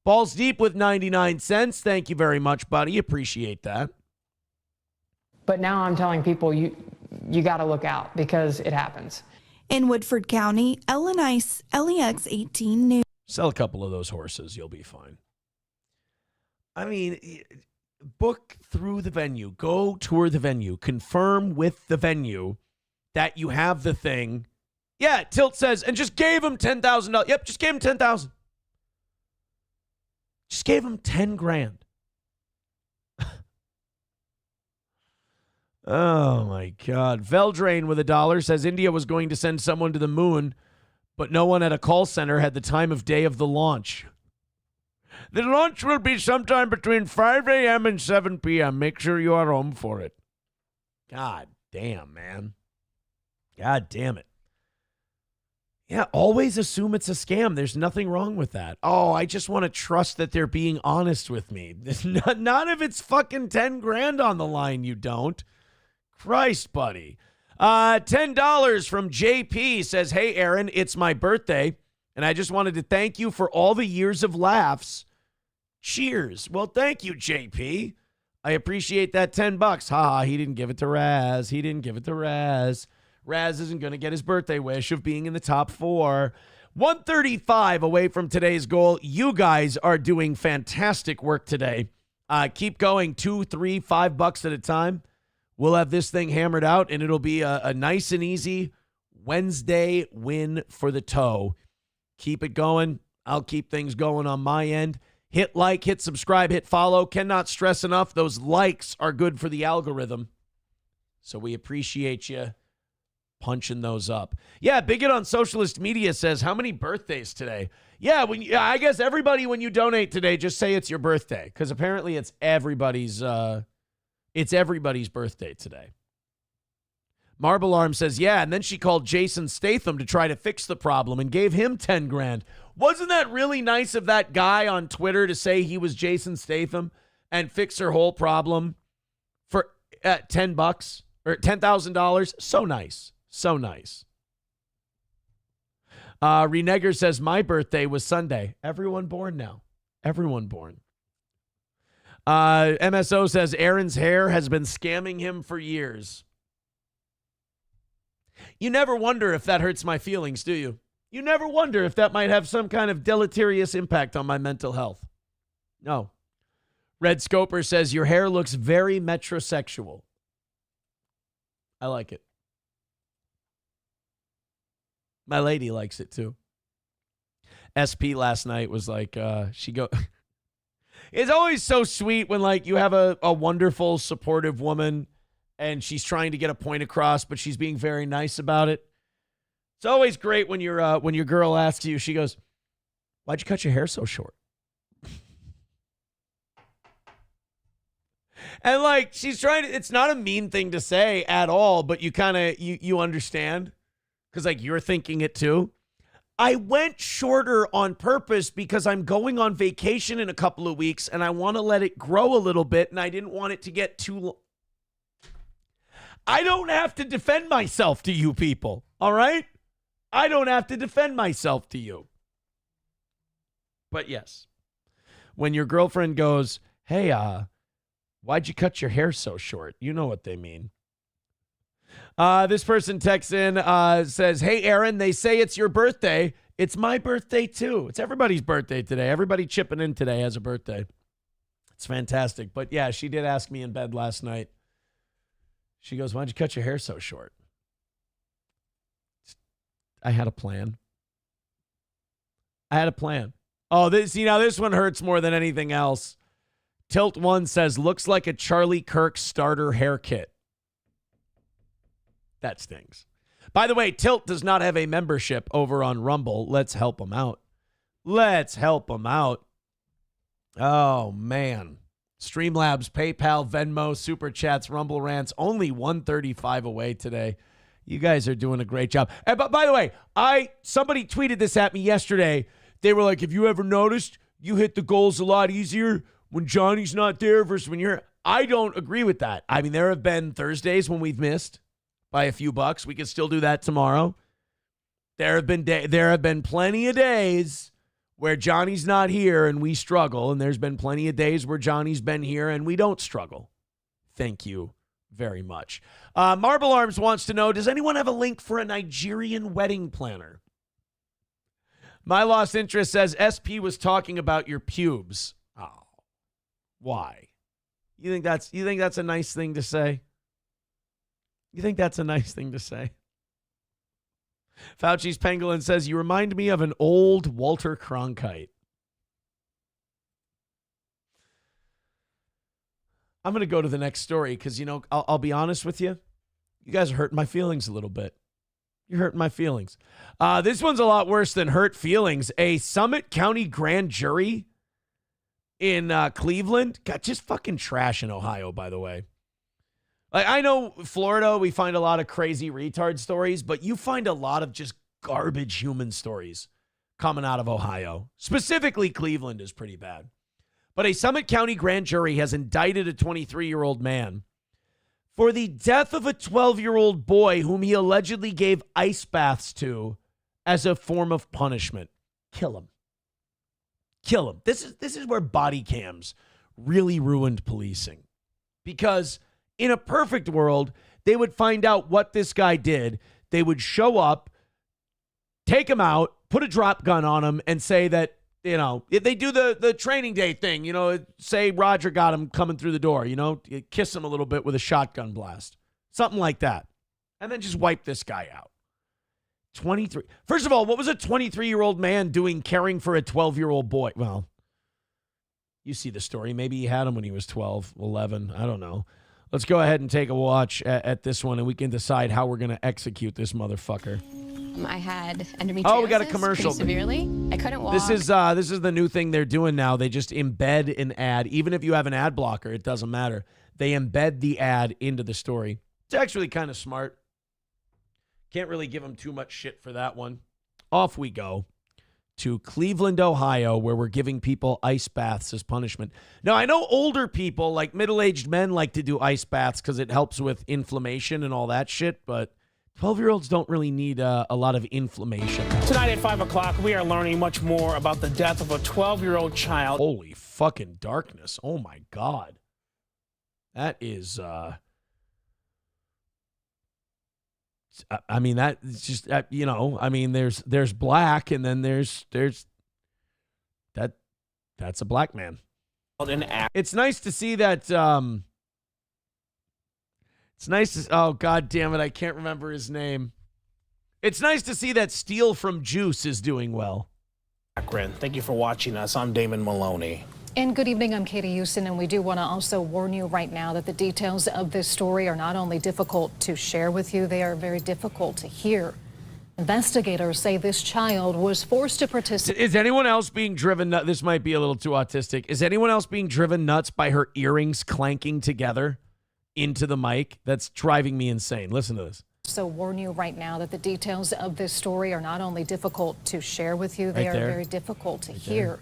Balls Deep with 99 cents. Thank you very much, buddy. Appreciate that. But now I'm telling people you got to look out because it happens. In Woodford County, Ellen Ice, LEX 18 News. Sell a couple of those horses. You'll be fine. I mean, book through the venue. Go tour the venue. Confirm with the venue that you have the thing. Yeah, Tilt says, and just gave him $10,000. Yep, just gave him $10,000. Just gave him $10,000. Oh, my God. Veldrain with $1 says India was going to send someone to the moon, but no one at a call center had the time of day of the launch. The launch will be sometime between 5 a.m. and 7 p.m. Make sure you are home for it. God damn, man. God damn it. Yeah, always assume it's a scam. There's nothing wrong with that. Oh, I just want to trust that they're being honest with me. Not if it's fucking $10,000 on the line, you don't. Christ, buddy. $10 from JP says, hey, Aaron, it's my birthday, and I just wanted to thank you for all the years of laughs. Cheers. Well, thank you, JP. I appreciate that $10. Ha, he didn't give it to Raz. He didn't give it to Raz. Raz isn't going to get his birthday wish of being in the top 4. 135 away from today's goal. You guys are doing fantastic work today. Keep going, $2, $3, $5 at a time. We'll have this thing hammered out, and it'll be a nice and easy Wednesday win for the toe. Keep it going. I'll keep things going on my end. Hit like, hit subscribe, hit follow. Cannot stress enough, those likes are good for the algorithm. So we appreciate you punching those up. Yeah, Bigot on Socialist Media says, how many birthdays today? Yeah, I guess everybody, when you donate today, just say it's your birthday, because apparently it's everybody's birthday today. Marble Arm says, yeah, and then she called Jason Statham to try to fix the problem and gave him 10 grand. Wasn't that really nice of that guy on Twitter to say he was Jason Statham and fix her whole problem for $10 or $10,000? So nice. So nice. Renegger says, my birthday was Sunday. Everyone born now. Everyone born. MSO says, Aaron's hair has been scamming him for years. You never wonder if that hurts my feelings, do you? You never wonder if that might have some kind of deleterious impact on my mental health. No. Red Scoper says, your hair looks very metrosexual. I like it. My lady likes it too. SP last night was like, it's always so sweet when like you have a wonderful, supportive woman and she's trying to get a point across, but she's being very nice about it. It's always great when your girl asks you, she goes, why'd you cut your hair so short? And like, she's trying to, it's not a mean thing to say at all, but you kind of, you understand. Because, like, you're thinking it too. I went shorter on purpose because I'm going on vacation in a couple of weeks and I want to let it grow a little bit and I didn't want it to get too long. I don't have to defend myself to you people, all right? I don't have to defend myself to you. But, yes, when your girlfriend goes, hey, why'd you cut your hair so short? You know what they mean. This person texts in, says, hey, Aaron, they say it's your birthday. It's my birthday, too. It's everybody's birthday today. Everybody chipping in today has a birthday. It's fantastic. But, yeah, she did ask me in bed last night. She goes, why'd you cut your hair so short? I had a plan. Oh, this one hurts more than anything else. Tilt1 says, looks like a Charlie Kirk starter hair kit. That stings. By the way, Tilt does not have a membership over on Rumble. Let's help him out. Oh, man. Streamlabs, PayPal, Venmo, Super Chats, Rumble Rants. Only 135 away today. You guys are doing a great job. And, but by the way, somebody tweeted this at me yesterday. They were like, have you ever noticed you hit the goals a lot easier when Johnny's not there versus when you're... I don't agree with that. I mean, there have been Thursdays when we've missed by a few bucks. We can still do that tomorrow. There have been plenty of days where Johnny's not here and we struggle, and there's been plenty of days where Johnny's been here and we don't struggle. Thank you very much. Marble Arms wants to know, does anyone have a link for a Nigerian wedding planner? My Lost Interest says, SP was talking about your pubes. Oh, why? You think that's a nice thing to say? You think that's a nice thing to say? Fauci's Pangolin says, you remind me of an old Walter Cronkite. I'm going to go to the next story because, I'll be honest with you. You guys are hurting my feelings a little bit. You're hurting my feelings. This one's a lot worse than hurt feelings. A Summit County grand jury in Cleveland got just fucking trash in Ohio, by the way. Like, I know Florida, we find a lot of crazy retard stories, but you find a lot of just garbage human stories coming out of Ohio. Specifically, Cleveland is pretty bad. But a Summit County grand jury has indicted a 23-year-old man for the death of a 12-year-old boy whom he allegedly gave ice baths to as a form of punishment. Kill him. Kill him. This is where body cams really ruined policing. Because in a perfect world, they would find out what this guy did. they would show up, take him out, put a drop gun on him, and say that, if they do the training day thing, say Roger got him coming through the door, you kiss him a little bit with a shotgun blast. Something like that. And then just wipe this guy out. 23. First of all, what was a 23-year-old man doing caring for a 12-year-old boy? Well, you see the story. Maybe he had him when he was 12, 11. I don't know. Let's go ahead and take a watch at this one, and we can decide how we're going to execute this motherfucker. I had endometriosis. Oh, we got a commercial. Pretty severely. I couldn't walk. This is the new thing they're doing now. They just embed an ad. Even if you have an ad blocker, it doesn't matter. They embed the ad into the story. It's actually kind of smart. Can't really give them too much shit for that one. Off we go to Cleveland, Ohio, where we're giving people ice baths as punishment. Now, I know older people, like middle-aged men, like to do ice baths because it helps with inflammation and all that shit, but 12-year-olds don't really need a lot of inflammation. Tonight at 5 o'clock, we are learning much more about the death of a 12-year-old child. Holy fucking darkness. Oh, my God. That is... I mean, that's just, there's black, and then there's that's a black man. It's nice to see that, it's nice to, oh, God damn it, I can't remember his name. It's nice to see that Steele from Juice is doing well. Akron, thank you for watching us. I'm Damon Maloney. And good evening, I'm Katie Houston, and we do want to also warn you right now that the details of this story are not only difficult to share with you, they are very difficult to hear. Investigators say this child was forced to participate. Is anyone else being driven nuts? This might be a little too autistic. Is anyone else being driven nuts by her earrings clanking together into the mic? That's driving me insane. Listen to this. So warn you right now that the details of this story are not only difficult to share with you, they are very difficult to hear.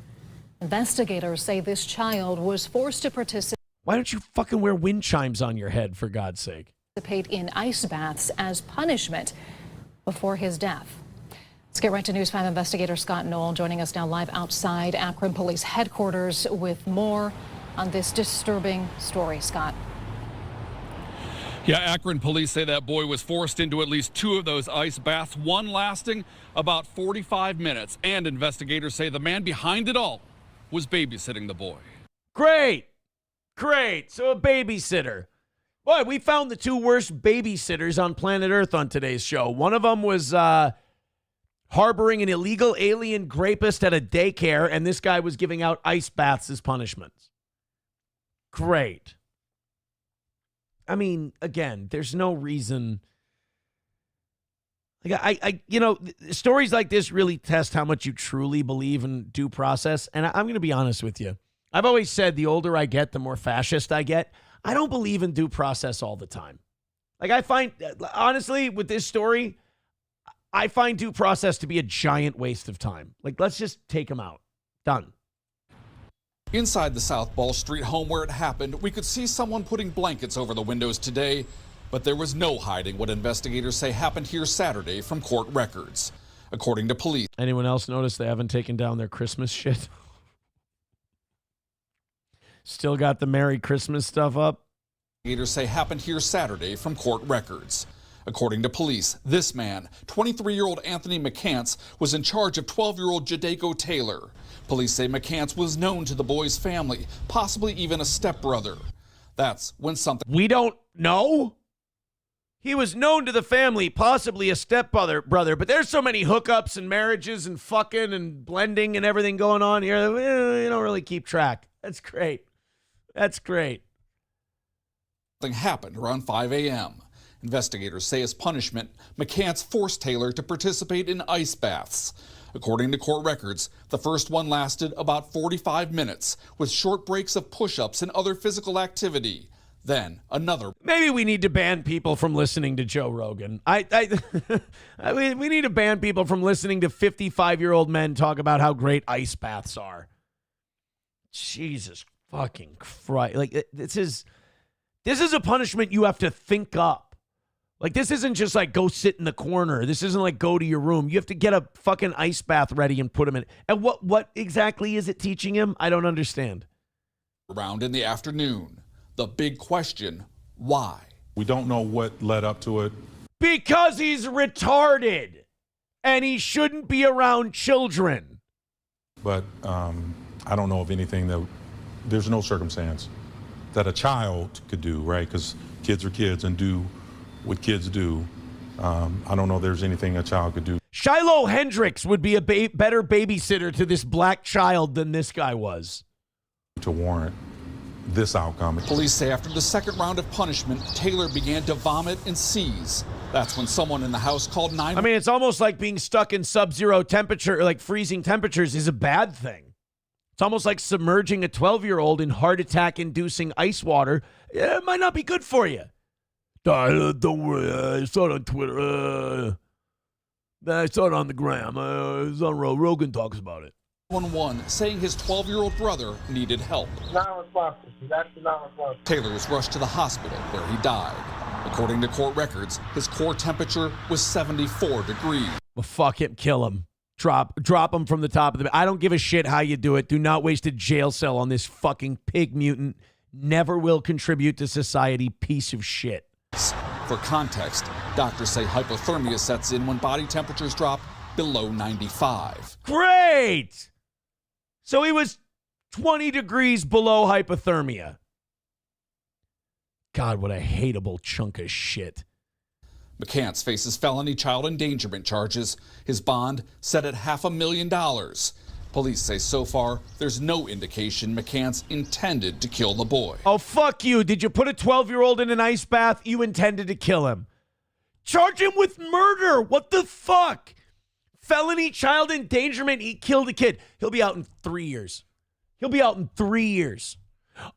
Investigators say this child was forced to participate. Why don't you fucking wear wind chimes on your head, for God's sake? In ice baths as punishment before his death. Let's get right to News 5 investigator Scott Knoll joining us now live outside Akron Police Headquarters with more on this disturbing story. Scott. Yeah, Akron police say that boy was forced into at least 2 of those ice baths, one lasting about 45 minutes. And investigators say the man behind it all was babysitting the boy. Great. So a babysitter. Boy, we found the 2 worst babysitters on planet Earth on today's show. One of them was harboring an illegal alien rapist at a daycare, and this guy was giving out ice baths as punishments. Great. I mean, again, there's no reason. Like stories like this really test how much you truly believe in due process. And I'm going to be honest with you. I've always said the older I get, the more fascist I get. I don't believe in due process all the time. Like I find, honestly, with this story, I find due process to be a giant waste of time. Like, let's just take him out. Done. Inside the South Ball Street home where it happened, we could see someone putting blankets over the windows today, but there was no hiding what investigators say happened here Saturday from court records. According to police. Anyone else notice they haven't taken down their Christmas shit? Still got the Merry Christmas stuff up? Investigators say happened here Saturday from court records. According to police, this man, 23-year-old Anthony McCants, was in charge of 12-year-old Jadaiko Taylor. Police say McCants was known to the boy's family, possibly even a stepbrother. That's when something... We don't know? He was known to the family, possibly a stepbrother, but there's so many hookups and marriages and fucking and blending and everything going on here that you don't really keep track. That's great. Something happened around 5 a.m. Investigators say as punishment, McCants forced Taylor to participate in ice baths. According to court records, the first one lasted about 45 minutes, with short breaks of push-ups and other physical activity. Then another. Maybe we need to ban people from listening to Joe Rogan. We need to ban people from listening to 55-year-old men talk about how great ice baths are. Jesus fucking Christ. Like, this is a punishment you have to think up. Like, this isn't just like go sit in the corner. This isn't like go to your room. You have to get a fucking ice bath ready and put him in. And what exactly is it teaching him? I don't understand. Around in the afternoon. The big question, why? We don't know what led up to it. Because he's retarded and he shouldn't be around children. But I don't know of anything that, there's no circumstance that a child could do, right? Because kids are kids and do what kids do. I don't know if there's anything a child could do. Shiloh Hendricks would be a better babysitter to this black child than this guy was. To warrant this outcome. Police say after the second round of punishment, Taylor began to vomit and seize. That's when someone in the house called 911. I mean, it's almost like being stuck in sub-zero temperature, like freezing temperatures is a bad thing. It's almost like submerging a 12-year-old in heart attack-inducing ice water. It might not be good for you. Don't worry, I saw it on Twitter. I saw it on the gram. It's on Rogan talks about it. 911 saying his 12-year-old brother needed help. Not responsive. He's actually not responsive. Taylor was rushed to the hospital where he died. According to court records, his core temperature was 74 degrees. Well, fuck him. Kill him. Drop him from the top of the... I don't give a shit how you do it. Do not waste a jail cell on this fucking pig mutant. Never will contribute to society piece of shit. For context, doctors say hypothermia sets in when body temperatures drop below 95. Great! So he was 20 degrees below hypothermia. God, what a hateable chunk of shit. McCants faces felony child endangerment charges. His bond set at $500,000. Police say so far, there's no indication McCants intended to kill the boy. Oh, fuck you. Did you put a 12-year-old in an ice bath? You intended to kill him. Charge him with murder. What the fuck? Felony child endangerment. He killed a kid. He'll be out in 3 years. He'll be out in 3 years.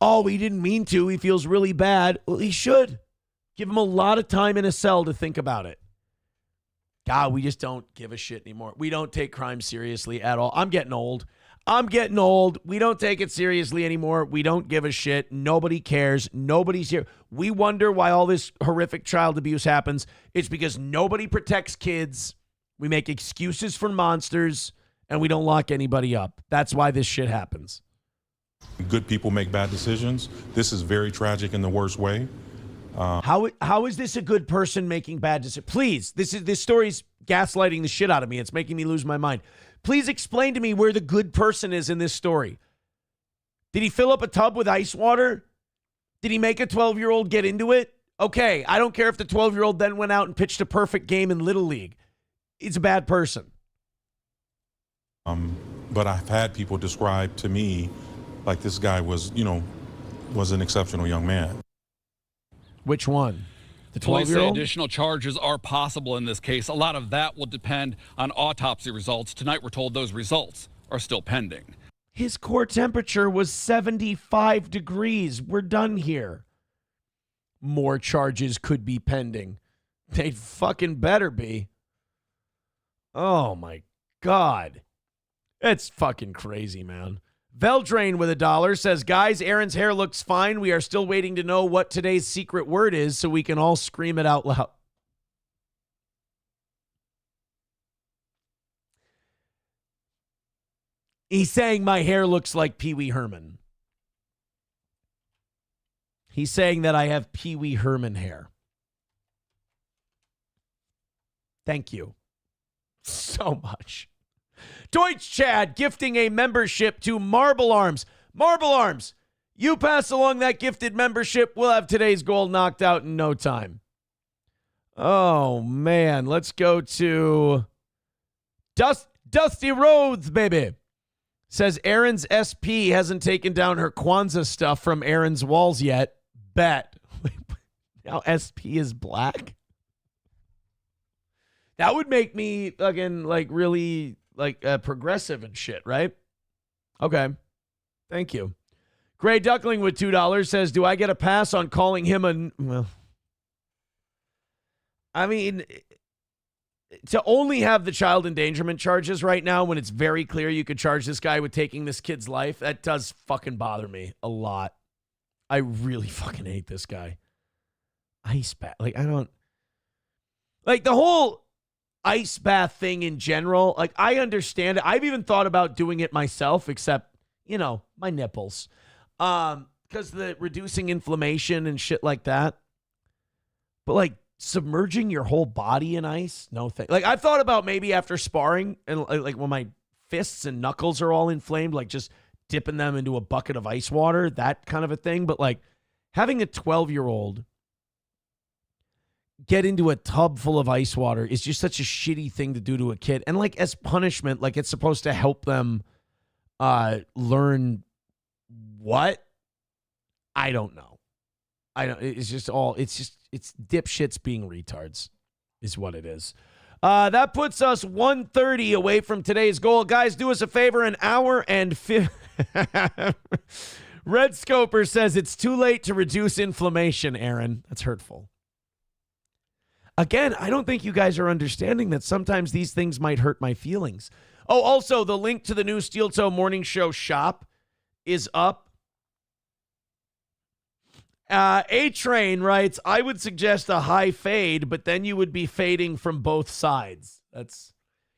Oh, he didn't mean to. He feels really bad. Well, he should. Give him a lot of time in a cell to think about it. God, we just don't give a shit anymore. We don't take crime seriously at all. I'm getting old. We don't take it seriously anymore. We don't give a shit. Nobody cares. Nobody's here. We wonder why all this horrific child abuse happens. It's because nobody protects kids. We make excuses for monsters, and we don't lock anybody up. That's why this shit happens. Good people make bad decisions. This is very tragic in the worst way. How is this a good person making bad decisions? Please, this story's gaslighting the shit out of me. It's making me lose my mind. Please explain to me where the good person is in this story. Did he fill up a tub with ice water? Did he make a 12-year-old get into it? Okay, I don't care if the 12-year-old then went out and pitched a perfect game in Little League. It's a bad person. But I've had people describe to me like this guy was an exceptional young man. Which one? The Police say 12-year-old? additional charges are possible in this case. A lot of that will depend on autopsy results. Tonight, we're told those results are still pending. His core temperature was 75 degrees. We're done here. More charges could be pending. They fucking better be. Oh, my God. It's fucking crazy, man. Veldrain with $1 says, guys, Aaron's hair looks fine. We are still waiting to know what today's secret word is so we can all scream it out loud. He's saying my hair looks like Pee Wee Herman. He's saying that I have Pee Wee Herman hair. Thank you so much. Deutsch Chad gifting a membership to Marble Arms. Marble Arms, you pass along that gifted membership. We'll have today's goal knocked out in no time. Oh, man. Let's go to Dusty Rhodes, baby. Says Aaron's SP hasn't taken down her Kwanzaa stuff from Aaron's walls yet. Bet. Now SP is black? That would make me fucking really progressive and shit, right? Okay. Thank you. Gray Duckling with $2 says, do I get a pass on calling him well, I mean, to only have the child endangerment charges right now when it's very clear you could charge this guy with taking this kid's life, that does fucking bother me a lot. I really fucking hate this guy. Ice bath. I don't... the whole ice bath thing in general, I understand it. I've even thought about doing it myself, except, my nipples. Because the reducing inflammation and shit like that. But submerging your whole body in ice? No thanks. Like, I've thought about maybe after sparring and like when my fists and knuckles are all inflamed, like just dipping them into a bucket of ice water, that kind of a thing. But like having a 12-year-old get into a tub full of ice water is just such a shitty thing to do to a kid. And like as punishment, like it's supposed to help them learn what? I don't know. It's dipshits being retards is what it is. That puts us 1:30 away from today's goal. Guys, do us a favor, an hour and Red Scoper says it's too late to reduce inflammation, Aaron. That's hurtful. Again, I don't think you guys are understanding that sometimes these things might hurt my feelings. Oh, also, the link to the new Steel Toe Morning Show shop is up. A-Train writes, I would suggest a high fade, but then you would be fading from both sides. That's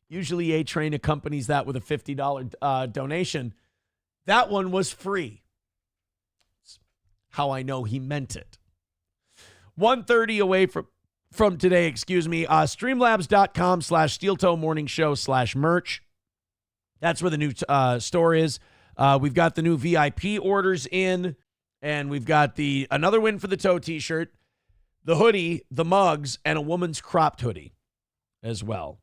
usually A-Train accompanies that with a $50 donation. That one was free. That's how I know he meant it. 1:30 away from today, excuse me. Streamlabs.com/Steel Toe Morning Show /merch. That's where the new store is. We've got the new VIP orders in. And we've got another win for the toe t-shirt, the hoodie, the mugs, and a woman's cropped hoodie as well.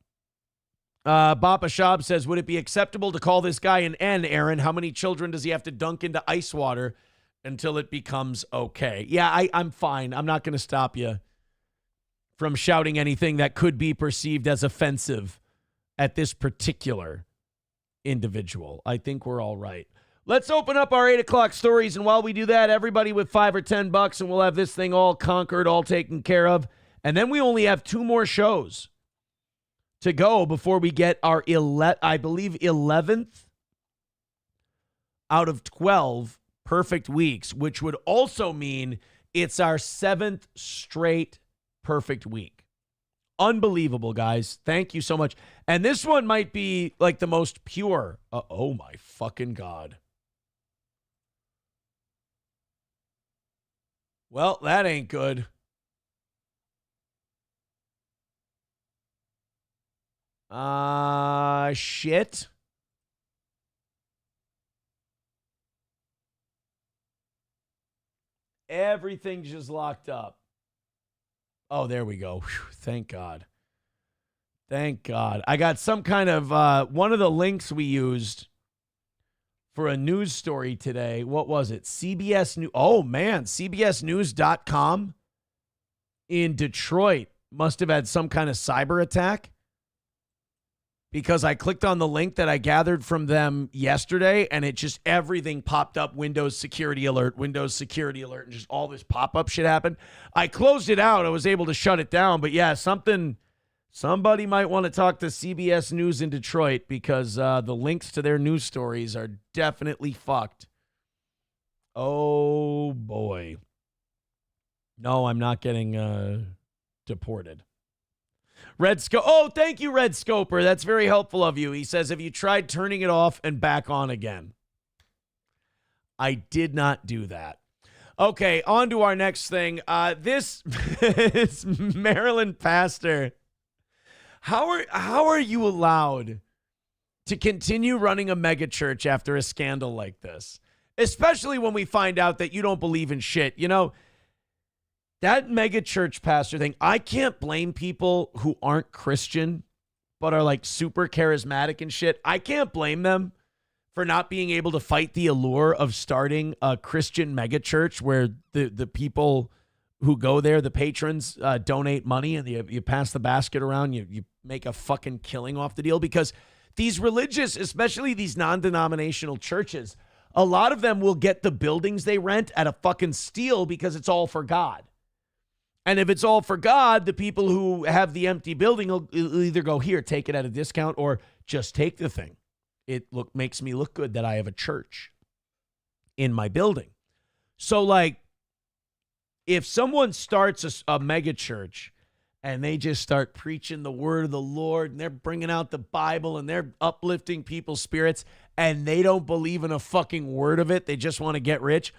Bapa Shab says, would it be acceptable to call this guy an N, Aaron? How many children does he have to dunk into ice water until it becomes okay? Yeah, I'm fine. I'm not going to stop you from shouting anything that could be perceived as offensive at this particular individual. I think we're all right. Let's open up our 8 o'clock stories, and while we do that, everybody with $5 or $10, and we'll have this thing all conquered, all taken care of. And then we only have 2 more shows to go before we get our, 11th out of 12 perfect weeks, which would also mean it's our 7th straight perfect week. Unbelievable, guys. Thank you so much. And this one might be like the most pure. Oh, my fucking God. Well, that ain't good. Shit. Everything just locked up. Oh, there we go. Whew, thank God. Thank God. I got some kind of, one of the links we used for a news story today. What was it? CBS News. Oh, man. CBSnews.com in Detroit must have had some kind of cyber attack because I clicked on the link that I gathered from them yesterday and it just everything popped up. Windows security alert, and just all this pop-up shit happened. I closed it out. I was able to shut it down. But yeah, somebody might want to talk to CBS News in Detroit because the links to their news stories are definitely fucked. Oh, boy. No, I'm not getting deported. Oh, thank you, Red Scoper. That's very helpful of you. He says, have you tried turning it off and back on again? I did not do that. Okay, on to our next thing. This is Maryland pastor. How are you allowed to continue running a megachurch after a scandal like this? Especially when we find out that you don't believe in shit. You know, that megachurch pastor thing, I can't blame people who aren't Christian but are like super charismatic and shit. I can't blame them for not being able to fight the allure of starting a Christian megachurch where the people who go there, the patrons, donate money and you pass the basket around, you make a fucking killing off the deal. Because these religious, especially these non-denominational churches, a lot of them will get the buildings they rent at a fucking steal because it's all for God. And if it's all for God, the people who have the empty building will either go, here, take it at a discount, or just take the thing. It makes me look good that I have a church in my building. So, like, if someone starts a mega church and they just start preaching the word of the Lord and they're bringing out the Bible and they're uplifting people's spirits and they don't believe in a fucking word of it, they just want to get rich.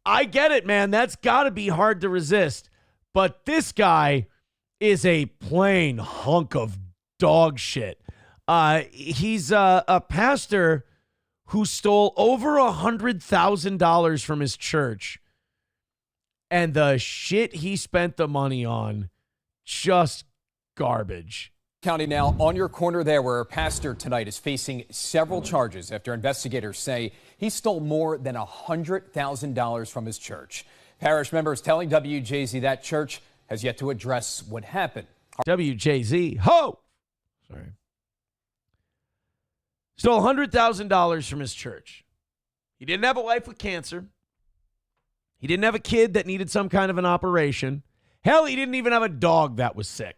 I get it, man. That's got to be hard to resist. But this guy is a plain hunk of dog shit. He's a pastor who stole over $100,000 from his church. And the shit he spent the money on, just garbage. County now on your corner there, where a pastor tonight is facing several charges after investigators say he stole more than $100,000 from his church. Parish members telling WJZ that church has yet to address what happened. WJZ, ho! Sorry. Stole $100,000 from his church. He didn't have a wife with cancer. He didn't have a kid that needed some kind of an operation. Hell, he didn't even have a dog that was sick.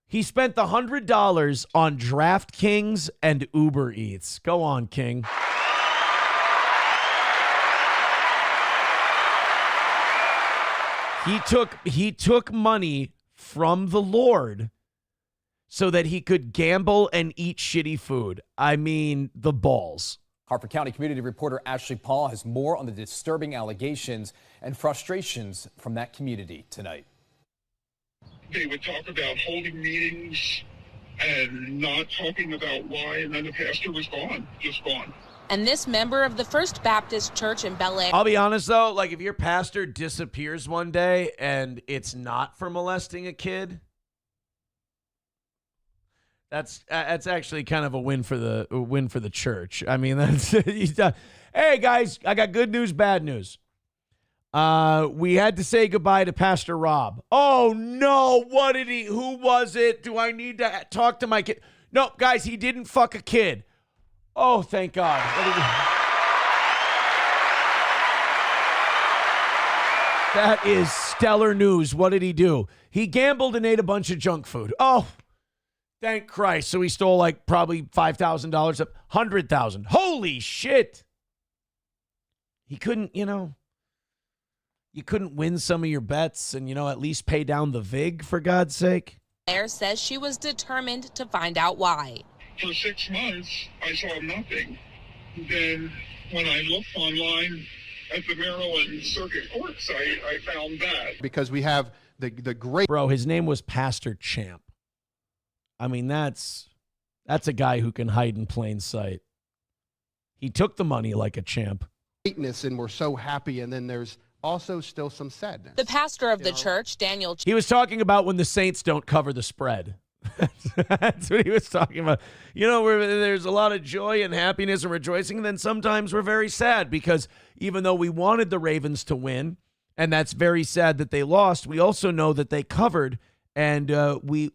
He spent the $100 on DraftKings and Uber Eats. Go on, King. He took money from the Lord so that he could gamble and eat shitty food. I mean, the balls. Harford County community reporter Ashley Paul has more on the disturbing allegations and frustrations from that community tonight. They would talk about holding meetings and not talking about why, and then the pastor was gone, just gone. And this member of the First Baptist Church in Bel Air. I'll be honest, though, like if your pastor disappears one day and it's not for molesting a kid, that's actually kind of a win for the church. I mean, that's hey guys, I got good news, bad news. We had to say goodbye to Pastor Rob. Oh no, who was it? Do I need to talk to my kid? No, guys, he didn't fuck a kid. Oh, thank God. That is stellar news. What did he do? He gambled and ate a bunch of junk food. Oh, thank Christ. So he stole like probably $5,000, $100,000. Holy shit. He couldn't, you couldn't win some of your bets and, at least pay down the VIG, for God's sake. Claire says she was determined to find out why. For 6 months, I saw nothing. Then when I looked online at the Maryland Circuit Court site, I found that. Because we have the great... Bro, his name was Pastor Champ. I mean, that's a guy who can hide in plain sight. He took the money like a champ. Greatness, and we're so happy, and then there's also still some sadness. The pastor of the church, Daniel... He was talking about when the Saints don't cover the spread. That's what he was talking about. There's a lot of joy and happiness and rejoicing, and then sometimes we're very sad because even though we wanted the Ravens to win, and that's very sad that they lost, we also know that they covered, and we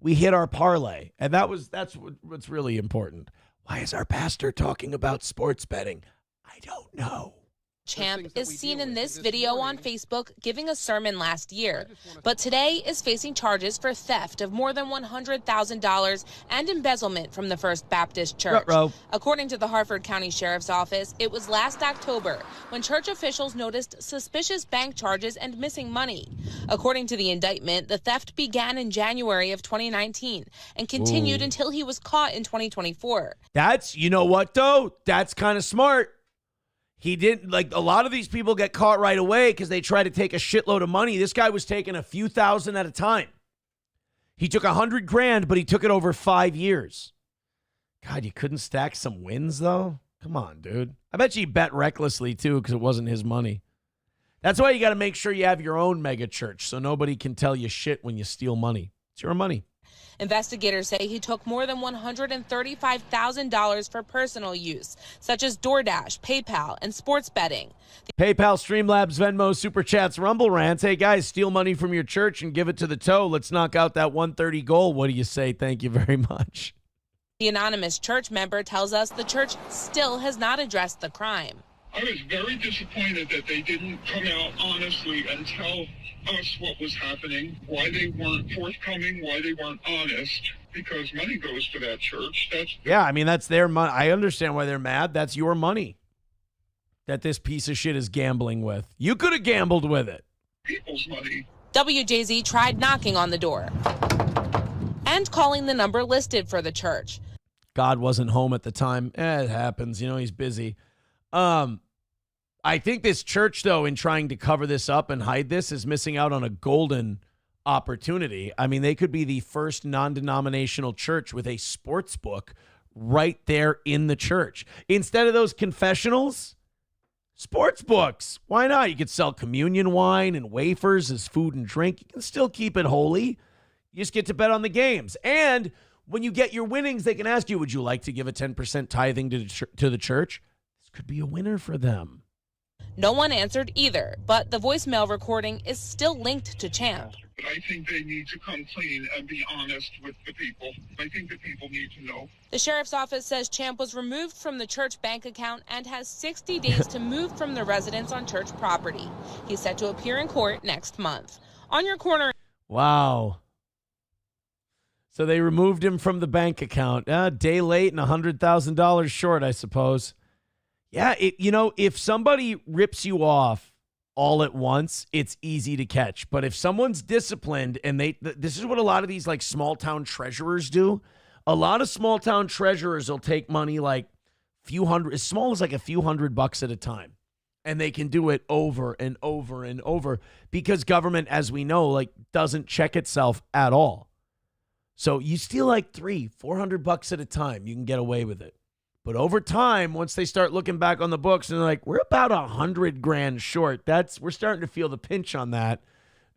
hit our parlay, and that's what's really important. Why is our pastor talking about sports betting? I don't know. Champ is seen in this video on Facebook giving a sermon last year, but today is facing charges for theft of more than $100,000 and embezzlement from the First Baptist Church. According to the Harford County Sheriff's Office, it was last October when church officials noticed suspicious bank charges and missing money. According to the indictment, the theft began in January of 2019 and continued until he was caught in 2024. You know what, though? That's kind of smart. He didn't, like, a lot of these people get caught right away because they try to take a shitload of money. This guy was taking a few thousand at a time. He took $100,000, but he took it over 5 years. God, you couldn't stack some wins, though? Come on, dude. I bet you bet recklessly, too, because it wasn't his money. That's why you got to make sure you have your own mega church so nobody can tell you shit when you steal money. It's your money. Investigators say he took more than $135,000 for personal use, such as DoorDash, PayPal, and sports betting. PayPal, Streamlabs, Venmo, Super Chats, Rumble Rants. Hey, guys, steal money from your church and give it to the toe. Let's knock out that 130 goal. What do you say? Thank you very much. The anonymous church member tells us the church still has not addressed the crime. I was very disappointed that they didn't come out honestly and tell us what was happening, why they weren't forthcoming, why they weren't honest, because money goes to that church. Yeah, I mean, that's their money. I understand why they're mad. That's your money that this piece of shit is gambling with. You could have gambled with it. People's money. WJZ tried knocking on the door and calling the number listed for the church. God wasn't home at the time. It happens. He's busy. I think this church, though, in trying to cover this up and hide this, is missing out on a golden opportunity. I mean, they could be the first non-denominational church with a sports book right there in the church. Instead of those confessionals, sports books. Why not? You could sell communion wine and wafers as food and drink. You can still keep it holy. You just get to bet on the games. And when you get your winnings, they can ask you, would you like to give a 10% tithing to the church? This could be a winner for them. No one answered either, but the voicemail recording is still linked to Champ. I think they need to come clean and be honest with the people. I think the people need to know. The sheriff's office says Champ was removed from the church bank account and has 60 days to move from the residence on church property. He's set to appear in court next month. On Your Corner. Wow. So they removed him from the bank account. A day late and $100,000 short, I suppose. Yeah, if somebody rips you off all at once, it's easy to catch. But if someone's disciplined and this is what a lot of these like small town treasurers do. A lot of small town treasurers will take money like as small as like a few $100 at a time. And they can do it over and over and over because government, as we know, like doesn't check itself at all. So you steal like $300-$400 at a time, you can get away with it. But over time, once they start looking back on the books and they're like, we're about $100,000 short. We're starting to feel the pinch on that.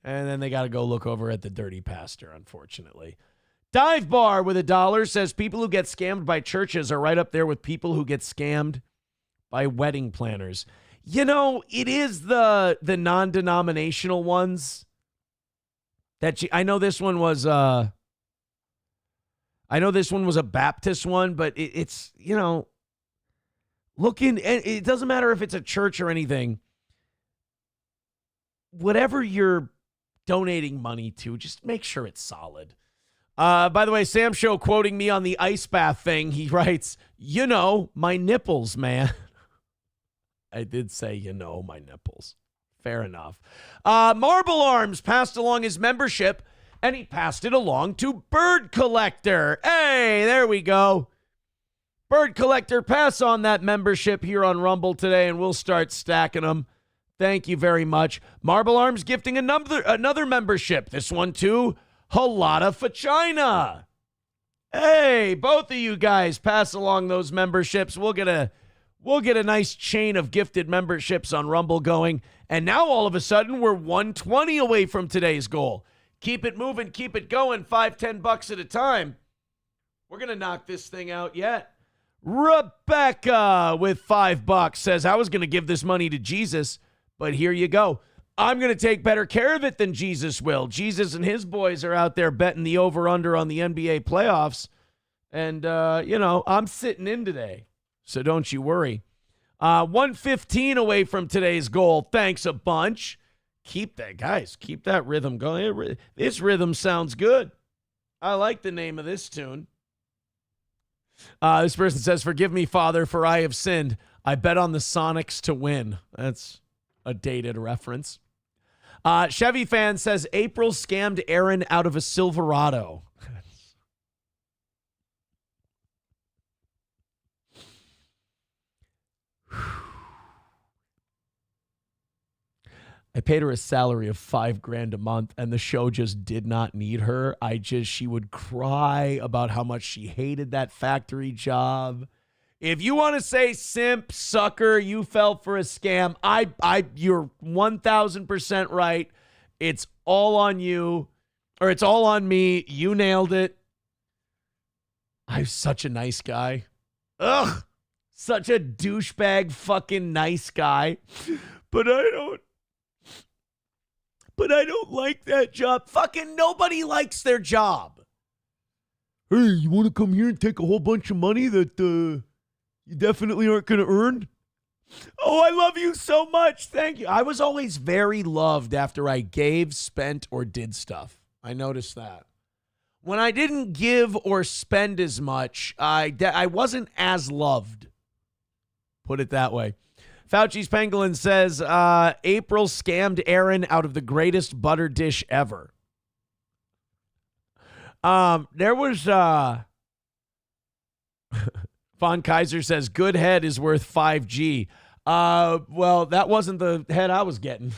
And then they got to go look over at the dirty pastor, unfortunately. Dive Bar with $1 says people who get scammed by churches are right up there with people who get scammed by wedding planners. It is the non-denominational ones that I know this one was a Baptist one, but it's looking, and it doesn't matter if it's a church or anything. Whatever you're donating money to, just make sure it's solid. By the way, Sam Show quoting me on the ice bath thing. He writes, my nipples, man. I did say, my nipples. Fair enough. Marble Arms passed along his membership. And he passed it along to Bird Collector. Hey, there we go. Bird Collector, pass on that membership here on Rumble today, and we'll start stacking them. Thank you very much. Marble Arms gifting another membership. This one to Halata Fachina. Hey, both of you guys pass along those memberships. We'll get a nice chain of gifted memberships on Rumble going. And now all of a sudden we're 120 away from today's goal. Keep it moving, keep it going, $5-10 at a time. We're going to knock this thing out yet. Rebecca with $5 says, I was going to give this money to Jesus, but here you go. I'm going to take better care of it than Jesus will. Jesus and his boys are out there betting the over-under on the NBA playoffs. And, I'm sitting in today, so don't you worry. 115 away from today's goal. Thanks a bunch. Keep that rhythm going. This rhythm sounds good. I like the name of this tune. This person says, forgive me, Father, for I have sinned. I bet on the Sonics to win. That's a dated reference. Chevy fan says, April scammed Aaron out of a Silverado. I paid her a salary of $5,000 a month, and the show just did not need her. She would cry about how much she hated that factory job. If you want to say simp, sucker, you fell for a scam, you're 1,000% right. It's all on you, or it's all on me. You nailed it. I'm such a nice guy. Ugh, such a douchebag fucking nice guy. But I don't like that job. Fucking nobody likes their job. Hey, you want to come here and take a whole bunch of money that you definitely aren't going to earn? Oh, I love you so much. Thank you. I was always very loved after I gave, spent, or did stuff. I noticed that. When I didn't give or spend as much, I wasn't as loved. Put it that way. Fauci's Pangolin says, April scammed Aaron out of the greatest butter dish ever. There was, Von Kaiser says, good head is worth 5G. Well, that wasn't the head I was getting.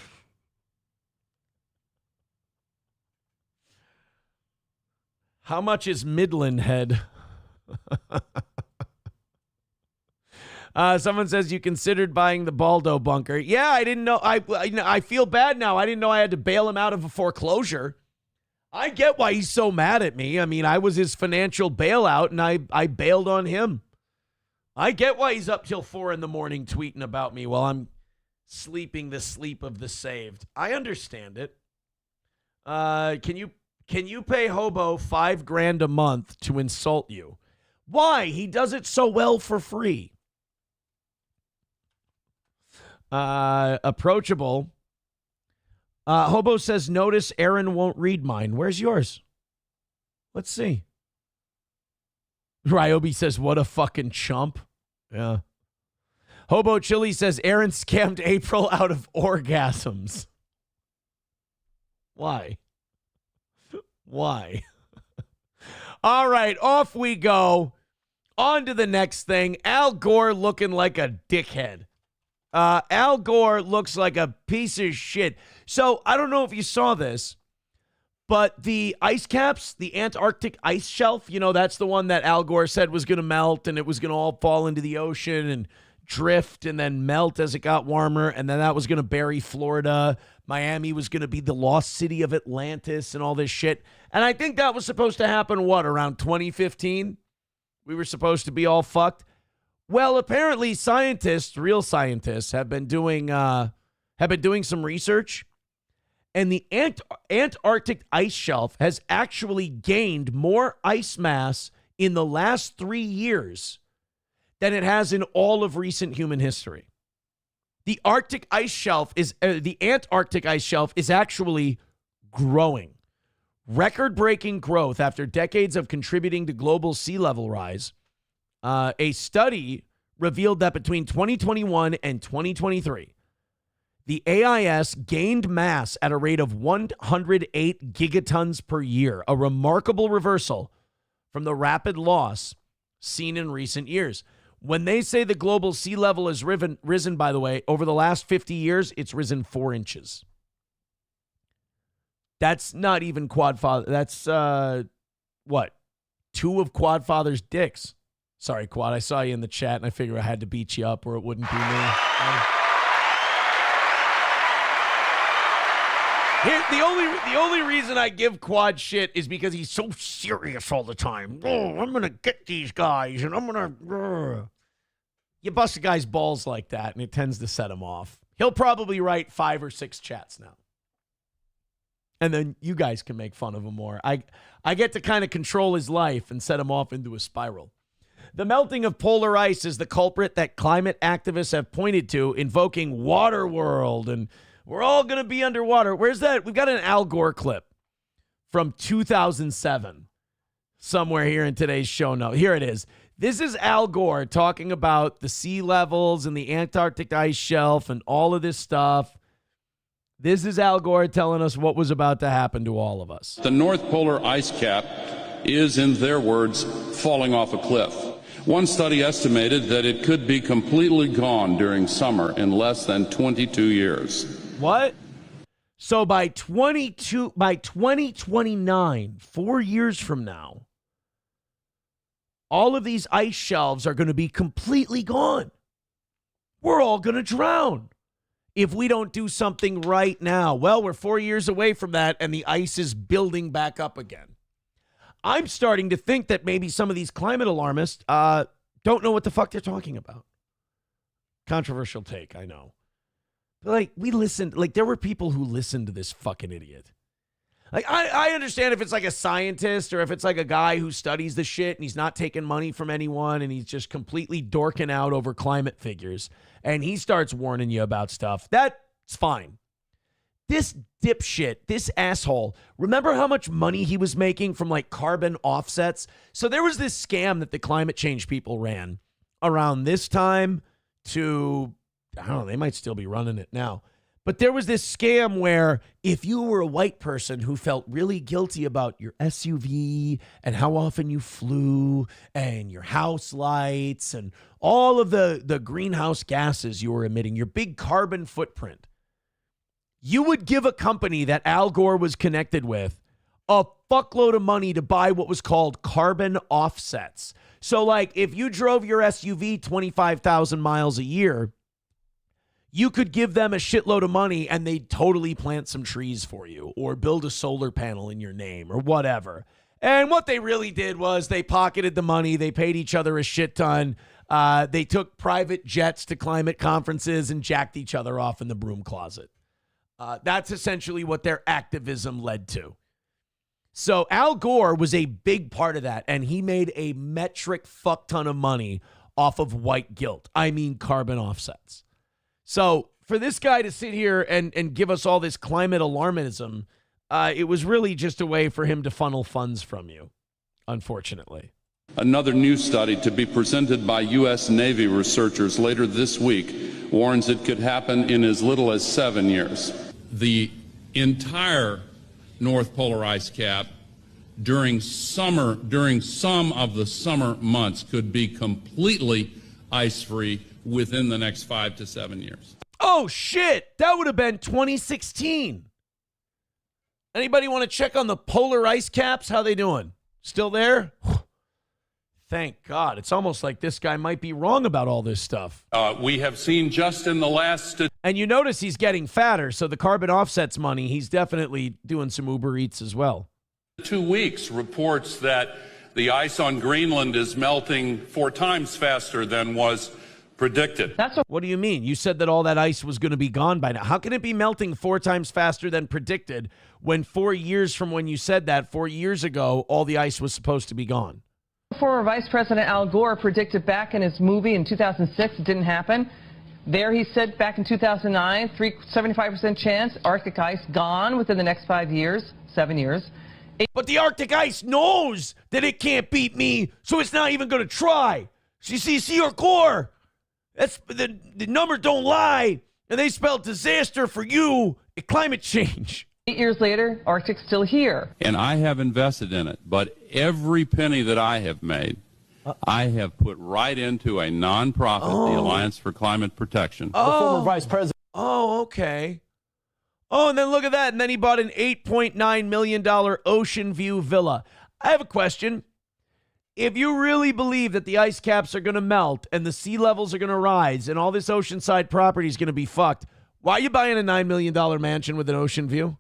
How much is Midland head? Someone says you considered buying the Baldo bunker. Yeah, I didn't know. I feel bad now. I didn't know I had to bail him out of a foreclosure. I get why he's so mad at me. I mean, I was his financial bailout, and I bailed on him. I get why he's up till 4 a.m. tweeting about me while I'm sleeping the sleep of the saved. I understand it. Can you pay Hobo $5,000 a month to insult you? Why? He does it so well for free. Approachable. Hobo says, notice Aaron won't read mine. Where's yours? Let's see. Ryobi says, what a fucking chump. Yeah. Hobo Chili says, Aaron scammed April out of orgasms. Why? Why? All right, off we go. On to the next thing. Al Gore looking like a dickhead. Al Gore looks like a piece of shit. So I don't know if you saw this, but the ice caps, the Antarctic ice shelf, you know, that's the one that Al Gore said was going to melt and it was going to all fall into the ocean and drift and then melt as it got warmer. And then that was going to bury Florida. Miami was going to be the lost city of Atlantis and all this shit. And I think that was supposed to happen, around 2015? We were supposed to be all fucked. Well, apparently scientists, real scientists, have been doing some research, and the Antarctic ice shelf has actually gained more ice mass in the last 3 years than it has in all of recent human history. The Antarctic ice shelf is actually growing. Record-breaking growth after decades of contributing to global sea level rise. A study revealed that between 2021 and 2023, the AIS gained mass at a rate of 108 gigatons per year, a remarkable reversal from the rapid loss seen in recent years. When they say the global sea level has risen, by the way, over the last 50 years, it's risen 4 inches. That's not even Quadfather. That's, 2 of Quadfather's dicks. Sorry, Quad, I saw you in the chat, and I figured I had to beat you up or it wouldn't be me. The only reason I give Quad shit is because he's so serious all the time. Oh, I'm going to get these guys, and I'm going to... You bust a guy's balls like that, and it tends to set him off. He'll probably write 5 or 6 chats now. And then you guys can make fun of him more. I get to kind of control his life and set him off into a spiral. The melting of polar ice is the culprit that climate activists have pointed to, invoking water world, and we're all going to be underwater. Where's that? We've got an Al Gore clip from 2007 somewhere here in today's show note. Here it is. This is Al Gore talking about the sea levels and the Antarctic ice shelf and all of this stuff. This is Al Gore telling us what was about to happen to all of us. The North Polar ice cap is, in their words, falling off a cliff. One study estimated that it could be completely gone during summer in less than 22 years. What? So by 2029, 4 years from now, all of these ice shelves are going to be completely gone. We're all going to drown if we don't do something right now. Well, we're 4 years away from that, and the ice is building back up again. I'm starting to think that maybe some of these climate alarmists don't know what the fuck they're talking about. Controversial take, I know. But there were people who listened to this fucking idiot. Like, I understand if it's like a scientist or if it's like a guy who studies the shit and he's not taking money from anyone and he's just completely dorking out over climate figures and he starts warning you about stuff. That's fine. This dipshit, this asshole, remember how much money he was making from like carbon offsets? So there was this scam that the climate change people ran around this time to, I don't know, they might still be running it now. But there was this scam where if you were a white person who felt really guilty about your SUV and how often you flew and your house lights and all of the greenhouse gases you were emitting, your big carbon footprint, you would give a company that Al Gore was connected with a fuckload of money to buy what was called carbon offsets. So like if you drove your SUV 25,000 miles a year, you could give them a shitload of money and they'd totally plant some trees for you or build a solar panel in your name or whatever. And what they really did was they pocketed the money. They paid each other a shit ton. They took private jets to climate conferences and jacked each other off in the broom closet. That's essentially what their activism led to. So Al Gore was a big part of that, and he made a metric fuck ton of money off of white guilt. I mean carbon offsets. So for this guy to sit here and give us all this climate alarmism, it was really just a way for him to funnel funds from you, unfortunately. Another new study to be presented by U.S. Navy researchers later this week warns it could happen in as little as 7 years. The entire North Polar ice cap during some of the summer months could be completely ice-free within the next 5 to 7 years. Oh, shit. That would have been 2016. Anybody want to check on the polar ice caps? How they doing? Still there? Thank God. It's almost like this guy might be wrong about all this stuff. We have seen just in the last... And you notice he's getting fatter, so the carbon offsets money, he's definitely doing some Uber Eats as well. 2 weeks reports that the ice on Greenland is melting 4 times faster than was predicted. What do you mean? You said that all that ice was going to be gone by now. How can it be melting 4 times faster than predicted when 4 years from when you said that, 4 years ago, all the ice was supposed to be gone? Former Vice President Al Gore predicted back in his movie in 2006 it didn't happen. There he said back in 2009, 75% chance Arctic ice gone within the next 7 years. But the Arctic ice knows that it can't beat me, so it's not even going to try. So you see your Gore. That's the numbers don't lie, and they spell disaster for you at climate change. 8 years later, Arctic's still here. And I have invested in it, but every penny that I have made, I have put right into a nonprofit, the Alliance for Climate Protection. The former vice president. Oh, okay. Oh, and then look at that. And then he bought an $8.9 million ocean view villa. I have a question. If you really believe that the ice caps are going to melt and the sea levels are going to rise and all this oceanside property is going to be fucked, why are you buying a $9 million mansion with an ocean view?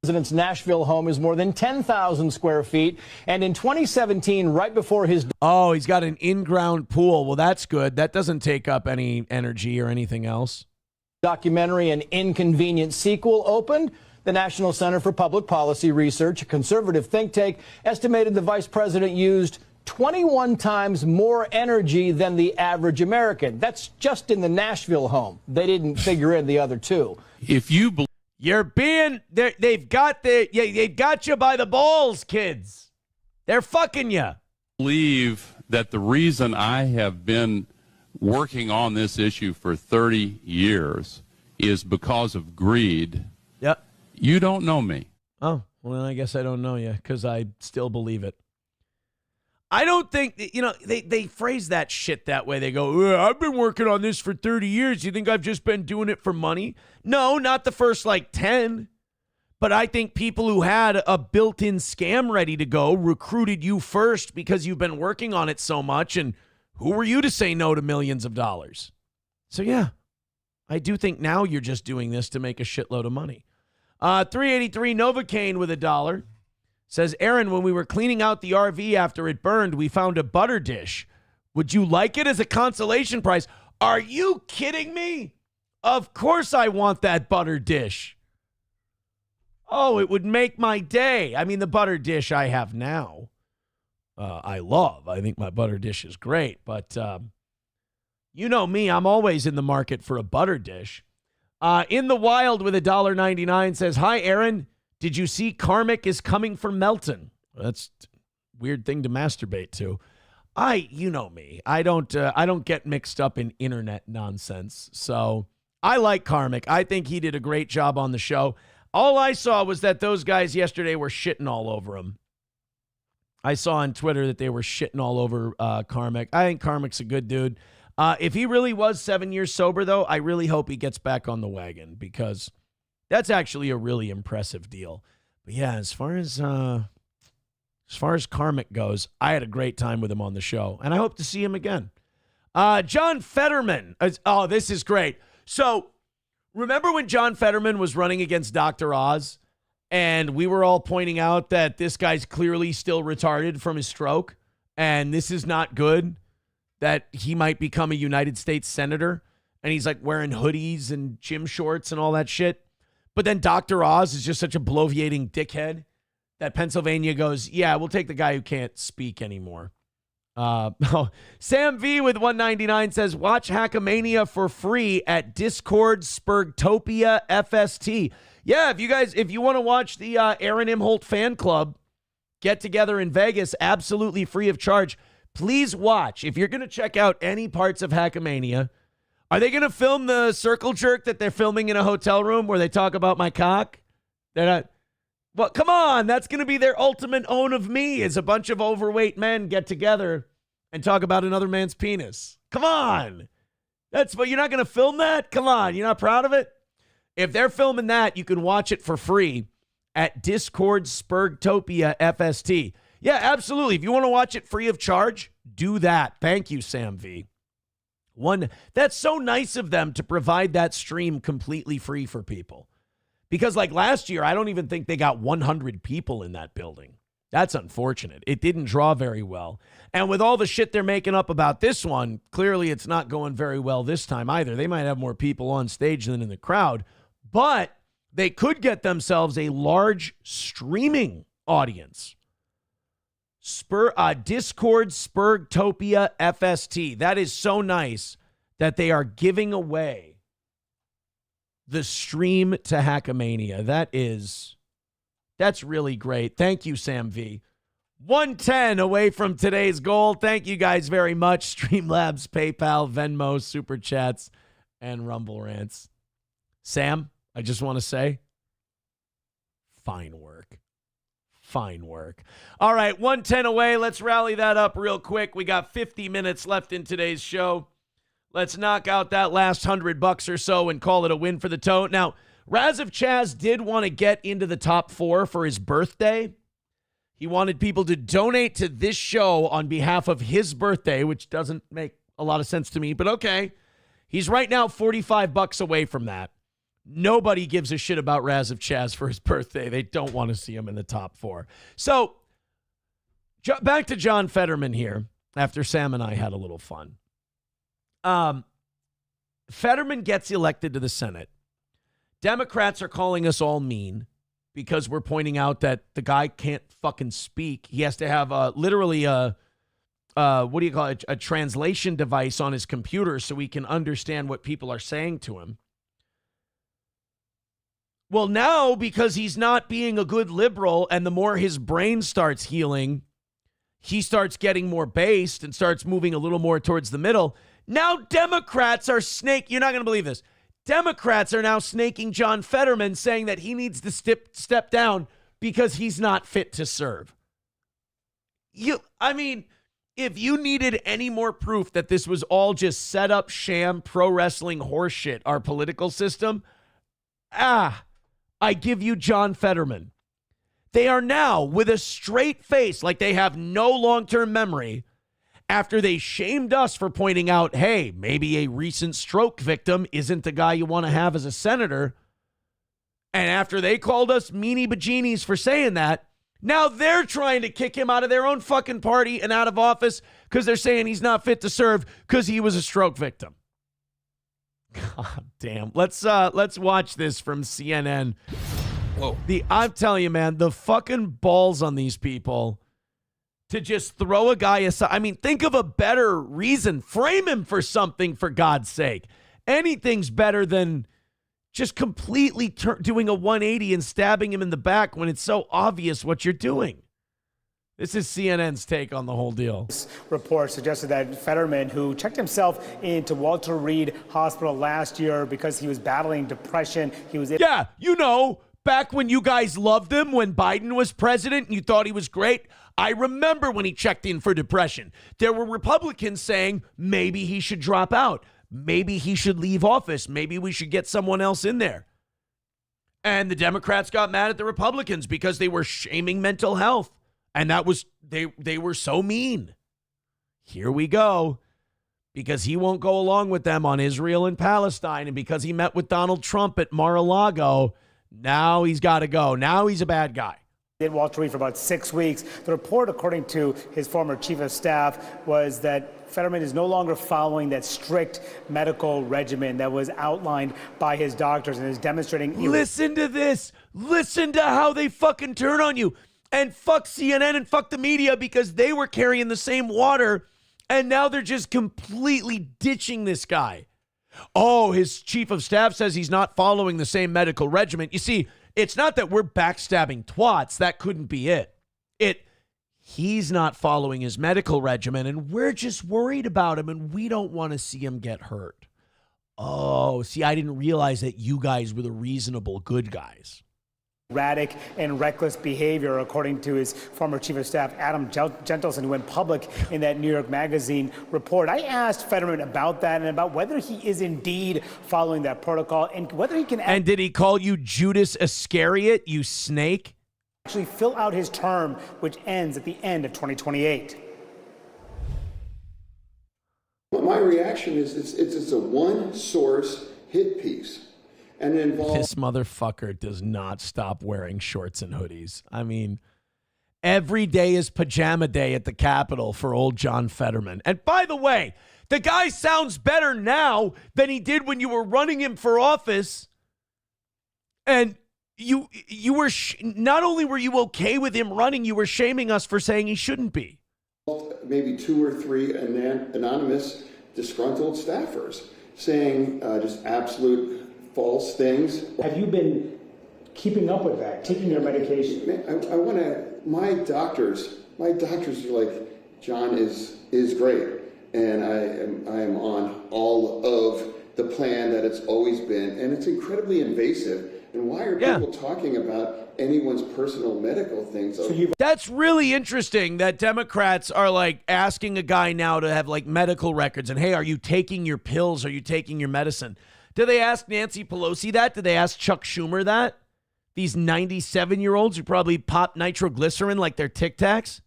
President's Nashville home is more than 10,000 square feet. And in 2017, right before his... Oh, he's got an in-ground pool. Well, that's good. That doesn't take up any energy or anything else. Documentary An Inconvenient Sequel opened. The National Center for Public Policy Research, a conservative think tank, estimated the vice president used 21 times more energy than the average American. That's just in the Nashville home. They didn't figure in the other two. If you believe... You're being, they've got you by the balls, kids. They're fucking you. Believe that the reason I have been working on this issue for 30 years is because of greed. Yep. You don't know me. Oh, well, I guess I don't know you because I still believe it. I don't think, they phrase that shit that way. They go, I've been working on this for 30 years. You think I've just been doing it for money? No, not the first 10. But I think people who had a built-in scam ready to go recruited you first because you've been working on it so much. And who were you to say no to millions of dollars? So, yeah, I do think now you're just doing this to make a shitload of money. 383 Novocaine with $1. Says, Aaron, when we were cleaning out the RV after it burned, we found a butter dish. Would you like it as a consolation prize? Are you kidding me? Of course I want that butter dish. Oh, it would make my day. I mean, the butter dish I have now, I love. I think my butter dish is great. But you know me, I'm always in the market for a butter dish. In the Wild with $1.99 says, hi, Aaron. Did you see Karmic is coming for Melton? That's a weird thing to masturbate to. You know me. I don't get mixed up in internet nonsense. So I like Karmic. I think he did a great job on the show. All I saw was that those guys yesterday were shitting all over him. I saw on Twitter that they were shitting all over Karmic. I think Karmic's a good dude. If he really was 7 years sober, though, I really hope he gets back on the wagon because that's actually a really impressive deal. But yeah, as far as Karmic goes, I had a great time with him on the show, and I hope to see him again. John Fetterman. Oh, this is great. So remember when John Fetterman was running against Dr. Oz, and we were all pointing out that this guy's clearly still retarded from his stroke, and this is not good, that he might become a United States senator, and he's like wearing hoodies and gym shorts and all that shit. But then Dr. Oz is just such a bloviating dickhead that Pennsylvania goes, yeah, we'll take the guy who can't speak anymore. Sam V with 199 says, watch Hackamania for free at Discord Spurgtopia FST. Yeah, if you want to watch the Aaron Imholt fan club get together in Vegas, absolutely free of charge, please watch. If you're going to check out any parts of Hackamania, are they going to film the circle jerk that they're filming in a hotel room where they talk about my cock? They're not. Well, come on. That's going to be their ultimate own of me, is a bunch of overweight men get together and talk about another man's penis. Come on. That's what you're not going to film that? Come on. You're not proud of it? If they're filming that, you can watch it for free at Discord Spurgtopia FST. Yeah, absolutely. If you want to watch it free of charge, do that. Thank you, Sam V. That's so nice of them to provide that stream completely free for people. Because like last year, I don't even think they got 100 people in that building. That's unfortunate. It didn't draw very well. And with all the shit they're making up about this one, clearly it's not going very well this time either. They might have more people on stage than in the crowd, but they could get themselves a large streaming audience. Discord Spurgtopia FST. That is so nice that they are giving away the stream to Hackamania. That's really great. Thank you, Sam V. 110 away from today's goal. Thank you guys very much. Streamlabs, PayPal, Venmo, Super Chats, and Rumble Rants. Sam, I just want to say, fine work. Fine work. All right, 110 away. Let's rally that up real quick. We got 50 minutes left in today's show. Let's knock out that last $100 or so and call it a win for the Tote. Now, Raz of Chaz did want to get into the top 4 for his birthday. He wanted people to donate to this show on behalf of his birthday, which doesn't make a lot of sense to me, but okay. He's right now $45 away from that. Nobody gives a shit about Raz of Chaz for his birthday. They don't want to see him in the top 4. So, back to John Fetterman here, after Sam and I had a little fun. Fetterman gets elected to the Senate. Democrats are calling us all mean because we're pointing out that the guy can't fucking speak. He has to have literally a translation device on his computer so he can understand what people are saying to him. Well, now, because he's not being a good liberal, and the more his brain starts healing, he starts getting more based and starts moving a little more towards the middle. Now Democrats are you're not going to believe this. Democrats are now snaking John Fetterman, saying that he needs to step down because he's not fit to serve. If you needed any more proof that this was all just set up sham pro wrestling horseshit, our political system, I give you John Fetterman. They are now, with a straight face, like they have no long-term memory, after they shamed us for pointing out, hey, maybe a recent stroke victim isn't the guy you want to have as a senator. And after they called us meanie bajeenies for saying that, now they're trying to kick him out of their own fucking party and out of office because they're saying he's not fit to serve because he was a stroke victim. God damn. Let's watch this from CNN. Whoa. I'm telling you, man, the fucking balls on these people to just throw a guy aside. I mean, think of a better reason. Frame him for something, for God's sake. Anything's better than just completely doing a 180 and stabbing him in the back when it's so obvious what you're doing. This is CNN's take on the whole deal. This report suggested that Fetterman, who checked himself into Walter Reed Hospital last year because he was battling depression, Yeah, you know, back when you guys loved him when Biden was president and you thought he was great. I remember when he checked in for depression. There were Republicans saying maybe he should drop out. Maybe he should leave office. Maybe we should get someone else in there. And the Democrats got mad at the Republicans because they were shaming mental health. And that was, they were so mean. Here we go. Because he won't go along with them on Israel and Palestine. And because he met with Donald Trump at Mar-a-Lago, now he's got to go. Now he's a bad guy. Did Walter Reed for about 6 weeks. The report, according to his former chief of staff, was that Fetterman is no longer following that strict medical regimen that was outlined by his doctors and is demonstrating. Listen to this. Listen to how they fucking turn on you. And fuck CNN and fuck the media because they were carrying the same water and now they're just completely ditching this guy. Oh, his chief of staff says he's not following the same medical regimen. You see, it's not that we're backstabbing twats. That couldn't be it. He's not following his medical regimen and we're just worried about him and we don't want to see him get hurt. Oh, see, I didn't realize that you guys were the reasonable good guys. Erratic and reckless behavior, according to his former chief of staff, Adam Gentleson, who went public in that New York Magazine report. I asked Fetterman about that and about whether he is indeed following that protocol and whether he can. And did he call you Judas Iscariot, you snake? Actually fill out his term, which ends at the end of 2028. Well, my reaction is it's a one source hit piece. And this motherfucker does not stop wearing shorts and hoodies. I mean, every day is pajama day at the Capitol for old John Fetterman. And by the way, the guy sounds better now than he did when you were running him for office. And you were not only were you okay with him running, you were shaming us for saying he shouldn't be. Maybe 2 or 3 anonymous disgruntled staffers saying just absolute false things. Have you been keeping up with that, taking your medication? I want to, my doctors are like, John is great. And I am on all of the plan that it's always been. And it's incredibly invasive. And why are people talking about anyone's personal medical things? That's really interesting that Democrats are like asking a guy now to have like medical records. And hey, are you taking your pills? Are you taking your medicine? Do they ask Nancy Pelosi that? Do they ask Chuck Schumer that? These 97-year-olds who probably pop nitroglycerin like they're Tic Tacs?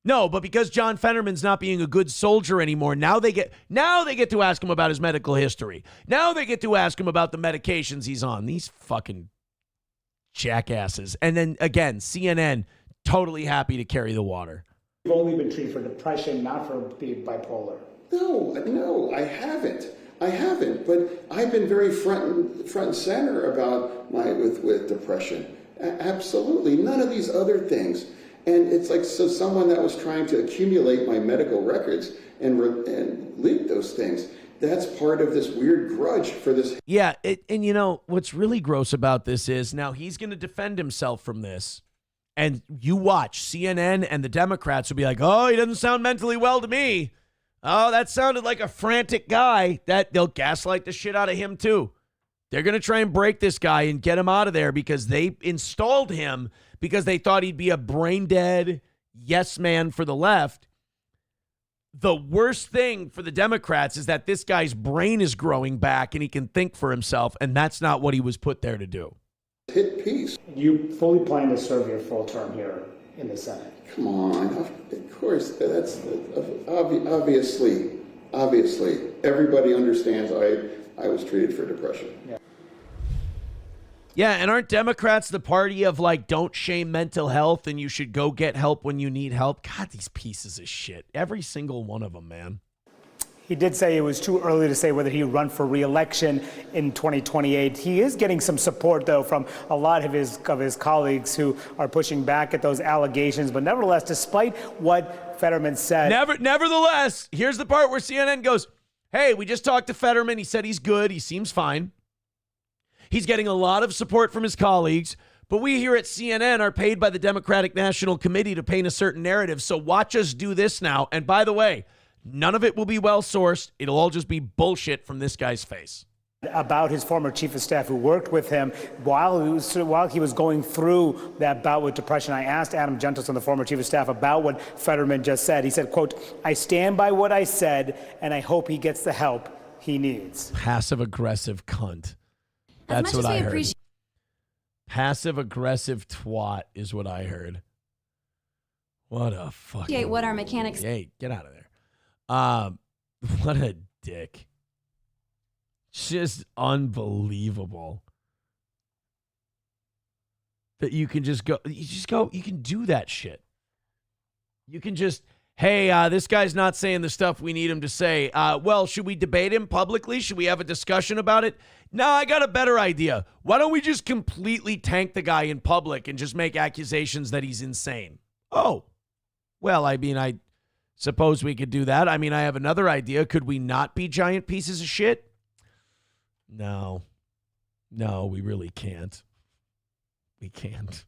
No, but because John Fetterman's not being a good soldier anymore, now they get to ask him about his medical history. Now they get to ask him about the medications he's on. These fucking jackasses. And then again, CNN totally happy to carry the water. You've only been treated for depression, not for being bipolar. No, I haven't. But I've been very front and center about with depression. Absolutely, none of these other things. And it's like someone that was trying to accumulate my medical records and leak those things. That's part of this weird grudge for this. Yeah, and you know what's really gross about this is now he's going to defend himself from this. And you watch CNN and the Democrats will be like, "Oh, he doesn't sound mentally well to me. Oh, that sounded like a frantic guy." That they'll gaslight the shit out of him too. They're going to try and break this guy and get him out of there because they installed him because they thought he'd be a brain dead yes man for the left. The worst thing for the Democrats is that this guy's brain is growing back and he can think for himself, and that's not what he was put there to do. Hit piece. You fully plan to serve your full term here in the Senate? Come on, of course, that's obviously. Everybody understands I was treated for depression. Yeah, and aren't Democrats the party of like, don't shame mental health and you should go get help when you need help? God, these pieces of shit. Every single one of them, man. He did say it was too early to say whether he'd run for re-election in 2028. He is getting some support, though, from a lot of his colleagues who are pushing back at those allegations. But nevertheless, despite what Fetterman said... Nevertheless, here's the part where CNN goes, hey, we just talked to Fetterman. He said he's good. He seems fine. He's getting a lot of support from his colleagues. But we here at CNN are paid by the Democratic National Committee to paint a certain narrative. So watch us do this now. And by the way, none of it will be well sourced. It'll all just be bullshit from this guy's face. About his former chief of staff who worked with him while he was going through that bout with depression. I asked Adam Gentleson, the former chief of staff, about what Fetterman just said. He said, quote, "I stand by what I said, and I hope he gets the help he needs." Passive-aggressive cunt. That's what I heard. Passive-aggressive twat is what I heard. What a fucking... what our mechanics... Hey, get out of there. What a dick. Just unbelievable that you can just go, you can do that shit. You can just, hey, this guy's not saying the stuff we need him to say. Well, should we debate him publicly? Should we have a discussion about it? No, I got a better idea. Why don't we just completely tank the guy in public and just make accusations that he's insane? Oh, well, I mean, I suppose we could do that. I mean, I have another idea. Could we not be giant pieces of shit? No, we really can't. We can't.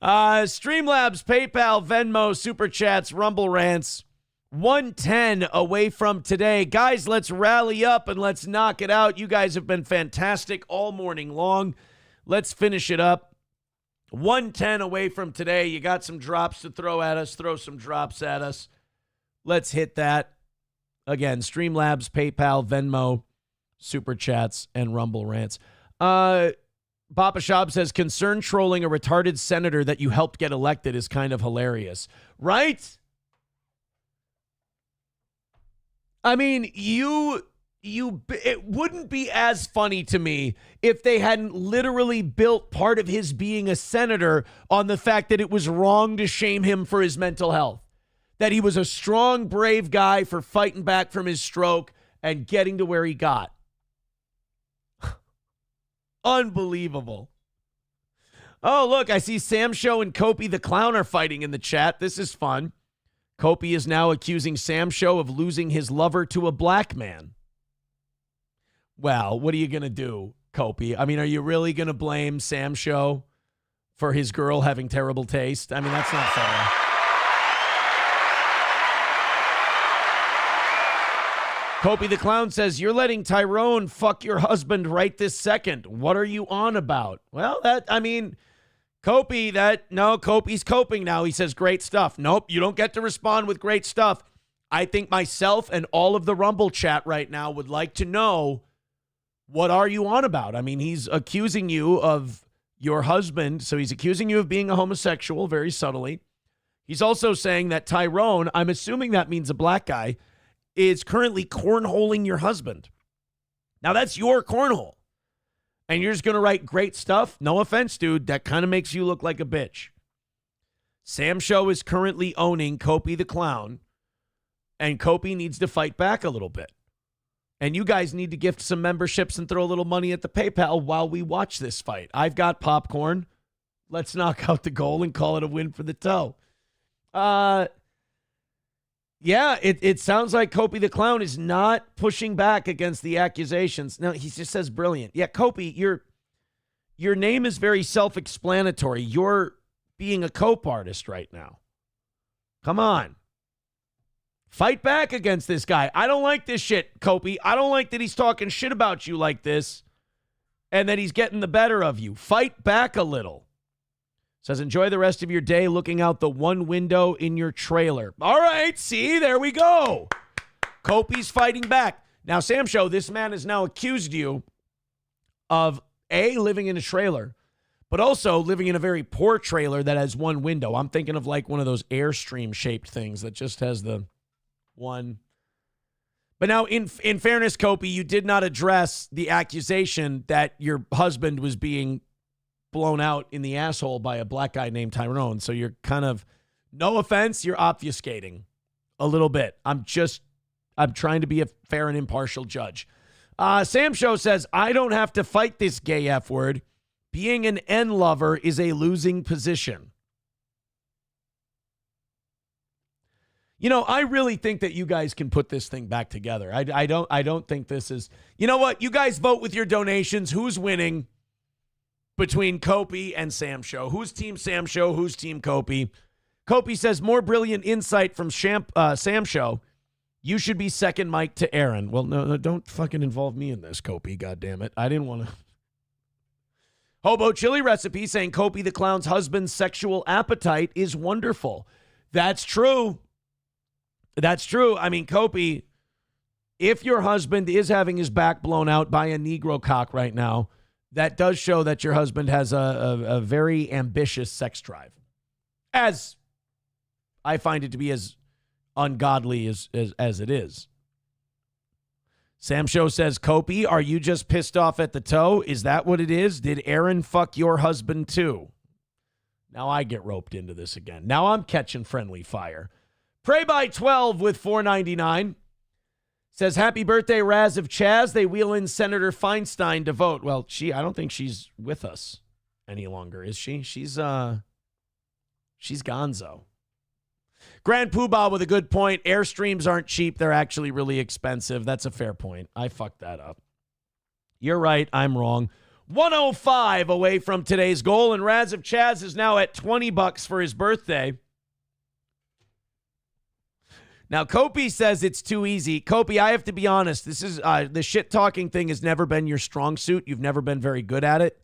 Streamlabs, PayPal, Venmo, Super Chats, Rumble Rants. 110 away from today. Guys, let's rally up and let's knock it out. You guys have been fantastic all morning long. Let's finish it up. 110 away from today. You got some drops to throw at us. Throw some drops at us. Let's hit that. Again, Streamlabs, PayPal, Venmo, Super Chats, and Rumble Rants. Papa Shab says, concern trolling a retarded senator that you helped get elected is kind of hilarious. Right? I mean, it wouldn't be as funny to me if they hadn't literally built part of his being a senator on the fact that it was wrong to shame him for his mental health. That he was a strong, brave guy for fighting back from his stroke and getting to where he got. Unbelievable. Oh, look, I see Sam Show and Kopi the Clown are fighting in the chat. This is fun. Kopi is now accusing Sam Show of losing his lover to a black man. Well, what are you going to do, Kopi? I mean, are you really going to blame Sam Show for his girl having terrible taste? I mean, that's not fair. Kopi the Clown says, you're letting Tyrone fuck your husband right this second. What are you on about? Well, Kopi's coping now. He says, great stuff. Nope, you don't get to respond with great stuff. I think myself and all of the Rumble chat right now would like to know, what are you on about? I mean, he's accusing you of your husband. So he's accusing you of being a homosexual very subtly. He's also saying that Tyrone, I'm assuming that means a black guy, is currently cornholing your husband. Now, that's your cornhole. And you're just going to write great stuff? No offense, dude. That kind of makes you look like a bitch. Sam Show is currently owning Kopi the Clown, and Kopi needs to fight back a little bit. And you guys need to gift some memberships and throw a little money at the PayPal while we watch this fight. I've got popcorn. Let's knock out the goal and call it a win for the toe. Yeah, it sounds like Kopi the Clown is not pushing back against the accusations. Now, he just says brilliant. Yeah, Kopi, your name is very self-explanatory. You're being a cope artist right now. Come on. Fight back against this guy. I don't like this shit, Kopi. I don't like that he's talking shit about you like this and that he's getting the better of you. Fight back a little. Says, enjoy the rest of your day looking out the one window in your trailer. All right, see, there we go. Kopi's fighting back. Now, Sam Show, this man has now accused you of, A, living in a trailer, but also living in a very poor trailer that has one window. I'm thinking of like one of those Airstream-shaped things that just has the one. But now, in fairness, Kopi, you did not address the accusation that your husband was being blown out in the asshole by a black guy named Tyrone. So you're kind of, no offense, you're obfuscating a little bit. I'm trying to be a fair and impartial judge. Sam Show says, I don't have to fight this gay F word. Being an N lover is a losing position. You know, I really think that you guys can put this thing back together. I don't think this is, you know what? You guys vote with your donations. Who's winning? between Kopi and Sam Show. Who's Team Sam Show? Who's Team Kopi? Kopi says, more brilliant insight from Sam Show. You should be second mic to Aaron. Well, no, don't fucking involve me in this, Kopi. God damn it. I didn't want to. Hobo Chili Recipe saying Kopi the Clown's husband's sexual appetite is wonderful. That's true. That's true. I mean, Kopi, if your husband is having his back blown out by a Negro cock right now, that does show that your husband has a very ambitious sex drive. As I find it to be as ungodly as it is. Sam Show says, Kopi, are you just pissed off at the toe? Is that what it is? Did Aaron fuck your husband too? Now I get roped into this again. Now I'm catching friendly fire. Pray by 12 with $4.99. Says, happy birthday, Raz of Chaz. They wheel in Senator Feinstein to vote. Well, I don't think she's with us any longer, is she? She's gonzo. Grand Poobah with a good point. Airstreams aren't cheap. They're actually really expensive. That's a fair point. I fucked that up. You're right. I'm wrong. 105 away from today's goal, and Raz of Chaz is now at $20 for his birthday. Now, Kopi says it's too easy. Kopi, I have to be honest. This is the shit talking thing has never been your strong suit. You've never been very good at it.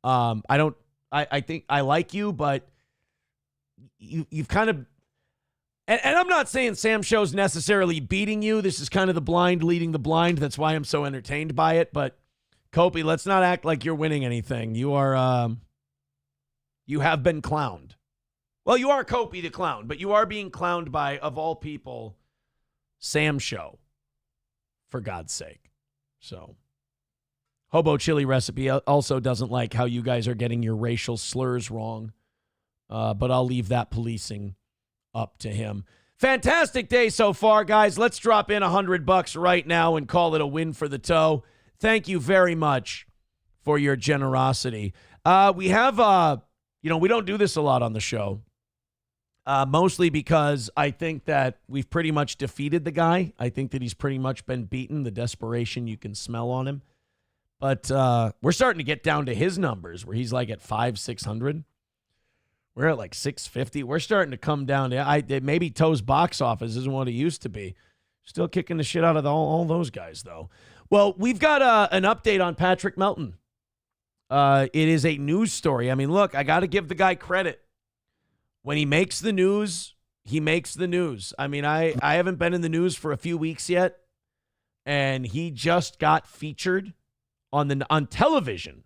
I think I like you, but you've kind of. And I'm not saying Sam Show's necessarily beating you. This is kind of the blind leading the blind. That's why I'm so entertained by it. But Kopi, let's not act like you're winning anything. You are. You have been clowned. Well, you are Kopi the clown, but you are being clowned by, of all people, Sam Show. For God's sake. So, Hobo Chili Recipe also doesn't like how you guys are getting your racial slurs wrong. But I'll leave that policing up to him. Fantastic day so far, guys. Let's drop in $100 right now and call it a win for the toe. Thank you very much for your generosity. We have, we don't do this a lot on the show. Mostly because I think that we've pretty much defeated the guy. I think that he's pretty much been beaten. The desperation you can smell on him. But we're starting to get down to his numbers where he's like at 500-600. We're at like 650. We're starting to come down to maybe Toe's box office isn't what it used to be. Still kicking the shit out of all those guys, though. Well, we've got an update on Patrick Melton. It is a news story. I mean, look, I got to give the guy credit. When he makes the news, he makes the news. I mean, I haven't been in the news for a few weeks yet, and he just got featured on television,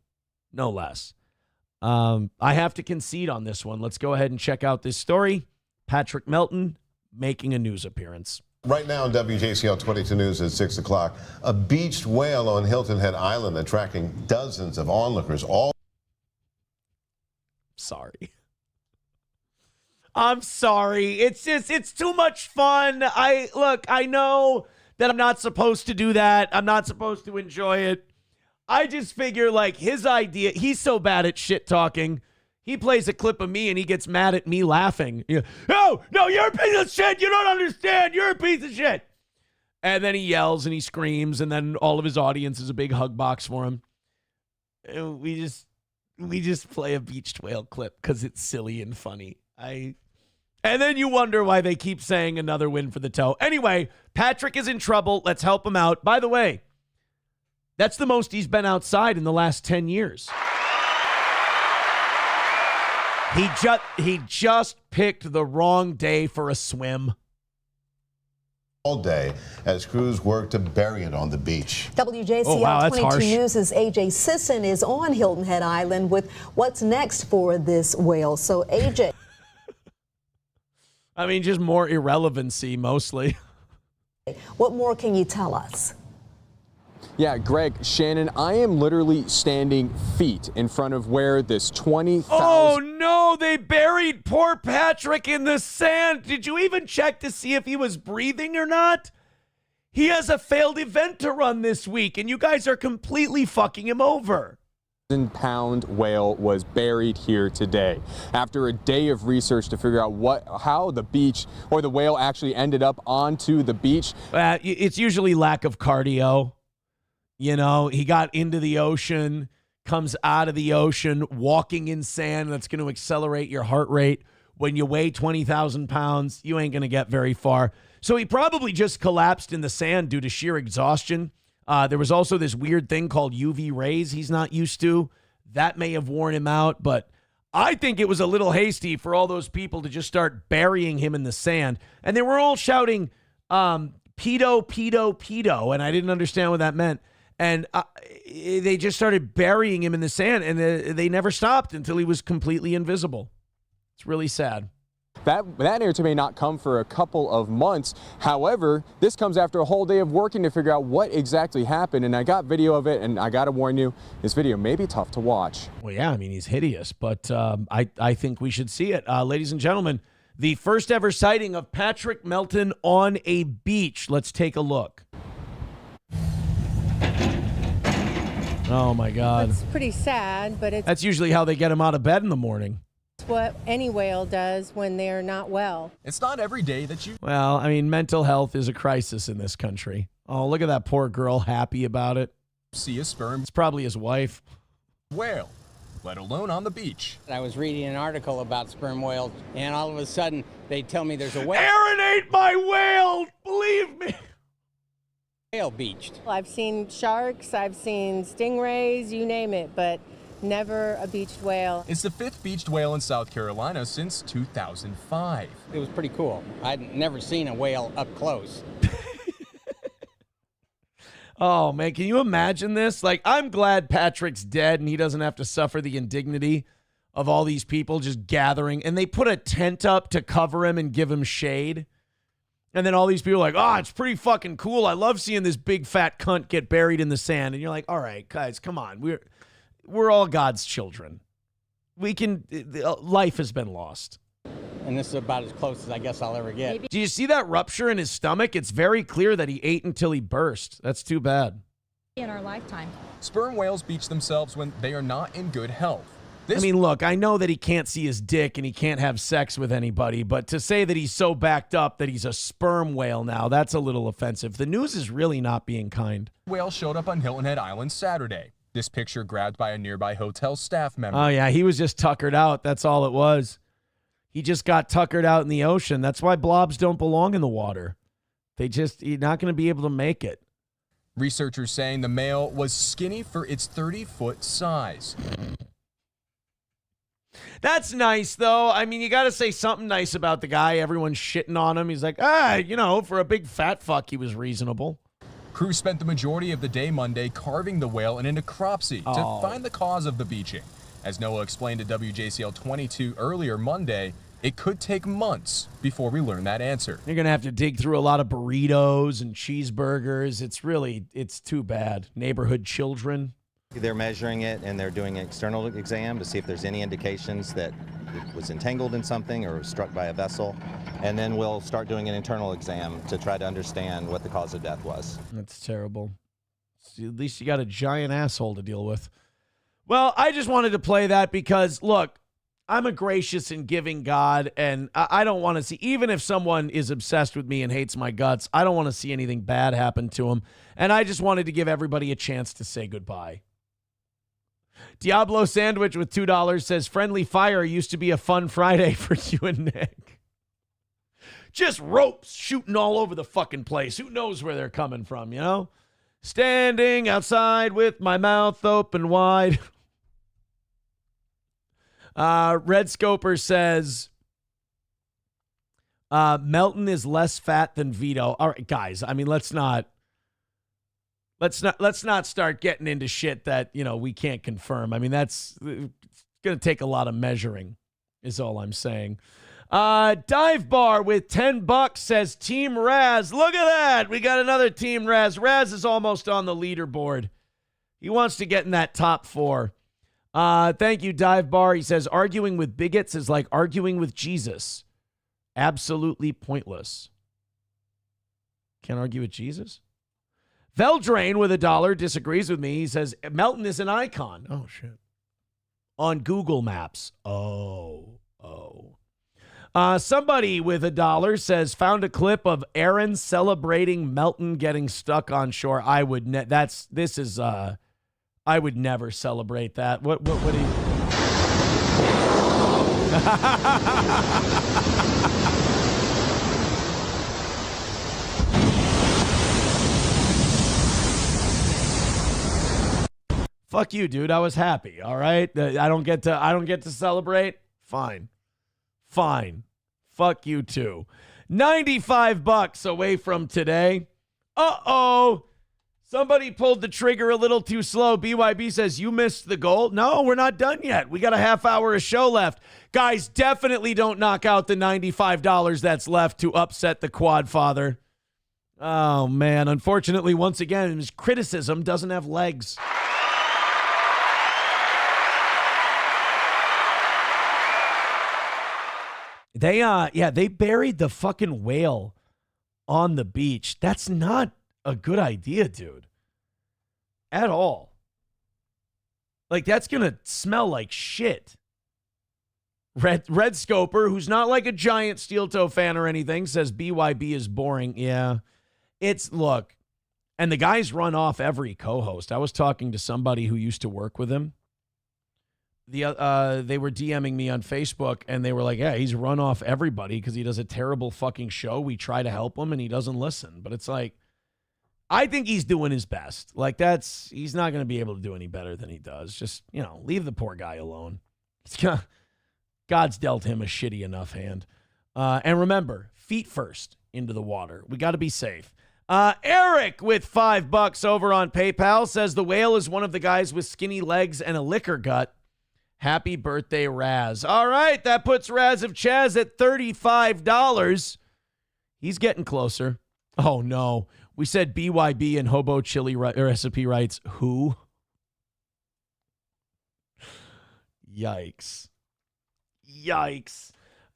no less. I have to concede on this one. Let's go ahead and check out this story. Patrick Melton making a news appearance. Right now on WJCL 22 News at 6 o'clock, a beached whale on Hilton Head Island attracting dozens of onlookers. Sorry. I'm sorry. It's too much fun. I know that I'm not supposed to do that. I'm not supposed to enjoy it. I just figure, like, his idea, he's so bad at shit talking. He plays a clip of me and he gets mad at me laughing. No, you're a piece of shit. You don't understand. You're a piece of shit. And then he yells and he screams, and then all of his audience is a big hug box for him. And we just play a beached whale clip because it's silly and funny. And then you wonder why they keep saying another win for the toe. Anyway, Patrick is in trouble. Let's help him out. By the way, that's the most he's been outside in the last 10 years. He just picked the wrong day for a swim. All day as crews work to bury it on the beach. WJCL 22 News' AJ Sisson is on Hilton Head Island with what's next for this whale. So, AJ. I mean, just more irrelevancy mostly. What more can you tell us? Yeah, Greg, Shannon, I am literally standing feet in front of where this 20,000... Oh, no, they buried poor Patrick in the sand. Did you even check to see if he was breathing or not? He has a failed event to run this week, and you guys are completely fucking him over. 1,000-pound whale was buried here today. After a day of research to figure out how the beach or the whale actually ended up onto the beach. It's usually lack of cardio. You know, he got into the ocean, comes out of the ocean walking in sand that's going to accelerate your heart rate. When you weigh 20,000 pounds, you ain't going to get very far. So he probably just collapsed in the sand due to sheer exhaustion. There was also this weird thing called UV rays he's not used to. That may have worn him out, but I think it was a little hasty for all those people to just start burying him in the sand. And they were all shouting, pedo, pedo, pedo, and I didn't understand what that meant. And they just started burying him in the sand, and they never stopped until he was completely invisible. It's really sad. That answer may not come for a couple of months. However, this comes after a whole day of working to figure out what exactly happened. And I got video of it, and I got to warn you, this video may be tough to watch. Well, yeah, I mean, he's hideous, but I think we should see it. Ladies and gentlemen, the first ever sighting of Patrick Melton on a beach. Let's take a look. Oh, my God. It's pretty sad, but That's usually how they get him out of bed in the morning. what any whale does when they're not well. It's not every day that you... Well, I mean, mental health is a crisis in this country. Oh, look at that poor girl happy about it. see a sperm It's probably his wife. whale, let alone on the beach. I was reading an article about sperm whales, and all of a sudden, they tell me there's a whale. Aaron ate my whale! Believe me! Whale beached. I've seen sharks, I've seen stingrays, you name it, but never a beached whale. It's the 5th beached whale in South Carolina since 2005. It was pretty cool. I'd never seen a whale up close. Oh, man, can you imagine this? Like, I'm glad Patrick's dead and he doesn't have to suffer the indignity of all these people just gathering. And they put a tent up to cover him and give him shade. And then all these people are like, oh, it's pretty fucking cool. I love seeing this big fat cunt get buried in the sand. And you're like, all right, guys, come on. We're all God's children. Life has been lost. And this is about as close as I guess I'll ever get. Do you see that rupture in his stomach? It's very clear that he ate until he burst. That's too bad. In our lifetime. Sperm whales beach themselves when they are not in good health. I mean, look, I know that he can't see his dick and he can't have sex with anybody, but to say that he's so backed up that he's a sperm whale now, that's a little offensive. The news is really not being kind. Whale showed up on Hilton Head Island Saturday. This picture grabbed by a nearby hotel staff member. Oh, yeah, he was just tuckered out. That's all it was. He just got tuckered out in the ocean. That's why blobs don't belong in the water. You're not going to be able to make it. Researchers saying the male was skinny for its 30-foot size. That's nice, though. I mean, you got to say something nice about the guy. Everyone's shitting on him. He's like, for a big fat fuck, he was reasonable. Crews spent the majority of the day Monday carving the whale in a necropsy to find the cause of the beaching. As Noah explained to WJCL 22 earlier Monday, it could take months before we learn that answer. You're going to have to dig through a lot of burritos and cheeseburgers. It's too bad. Neighborhood children. They're measuring it and they're doing an external exam to see if there's any indications that it was entangled in something or struck by a vessel. And then we'll start doing an internal exam to try to understand what the cause of death was. That's terrible. At least you got a giant asshole to deal with. Well, I just wanted to play that because, look, I'm a gracious and giving God, and I don't want to see, even if someone is obsessed with me and hates my guts, I don't want to see anything bad happen to him. And I just wanted to give everybody a chance to say goodbye. Diablo Sandwich with $2 says, friendly fire used to be a fun Friday for you and Nick. Just ropes shooting all over the fucking place. Who knows where they're coming from, you know? Standing outside with my mouth open wide. Red Scoper says, Melton is less fat than Vito. All right, guys, I mean, let's not start getting into shit that, we can't confirm. I mean, it's going to take a lot of measuring is all I'm saying. Dive Bar with $10 says Team Raz. Look at that. We got another Team Raz. Raz is almost on the leaderboard. He wants to get in that top 4. Thank you, Dive Bar. He says, arguing with bigots is like arguing with Jesus. Absolutely pointless. Can't argue with Jesus? Veldrain with $1 disagrees with me. He says, Melton is an icon. Oh, shit. On Google Maps. Oh. Somebody with $1 says, found a clip of Aaron celebrating Melton getting stuck on shore. I I would never celebrate that. What do you... Fuck you, dude. I was happy. All right. I don't get to celebrate. Fine. Fuck you too. $95 away from today. Uh-oh. Somebody pulled the trigger a little too slow. BYB says, you missed the goal. No, we're not done yet. We got a half hour of show left. Guys, definitely don't knock out the $95 that's left to upset the quad father. Oh, man. Unfortunately, once again, his criticism doesn't have legs. They buried the fucking whale on the beach. That's not a good idea, dude. At all. Like, that's going to smell like shit. Red Scoper, who's not like a giant steel toe fan or anything, says BYB is boring. Yeah. Look, and the guy's run off every co-host. I was talking to somebody who used to work with him. They were DMing me on Facebook, and they were like, yeah, he's run off everybody because he does a terrible fucking show. We try to help him, and he doesn't listen. But it's like, I think he's doing his best. Like, he's not going to be able to do any better than he does. Just, leave the poor guy alone. God's dealt him a shitty enough hand. And remember, feet first into the water. We got to be safe. Eric with $5 over on PayPal says the whale is one of the guys with skinny legs and a liquor gut. Happy birthday, Raz. All right, that puts Raz of Chaz at $35. He's getting closer. Oh, no. We said BYB and Hobo Chili Recipe writes, who? Yikes.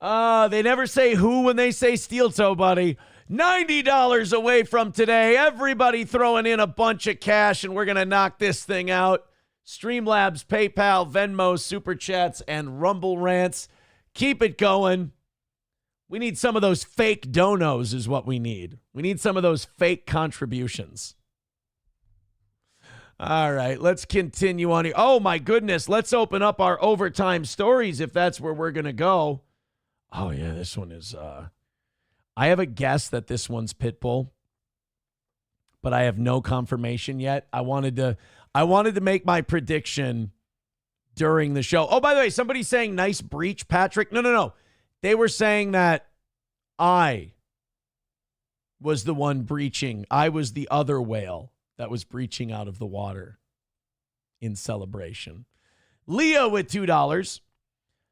They never say who when they say steel toe, buddy. $90 away from today. Everybody throwing in a bunch of cash, and we're going to knock this thing out. Streamlabs, PayPal, Venmo, Super Chats, and Rumble Rants. Keep it going. We need some of those fake donos is what we need. We need some of those fake contributions. All right, let's continue on here. Oh, my goodness. Let's open up our overtime stories if that's where we're going to go. Oh, yeah, this one is... I have a guess that this one's Pitbull, but I have no confirmation yet. I wanted to make my prediction during the show. Oh, by the way, somebody's saying nice breach, Patrick. No. They were saying that I was the one breaching. I was the other whale that was breaching out of the water in celebration. Leo with $2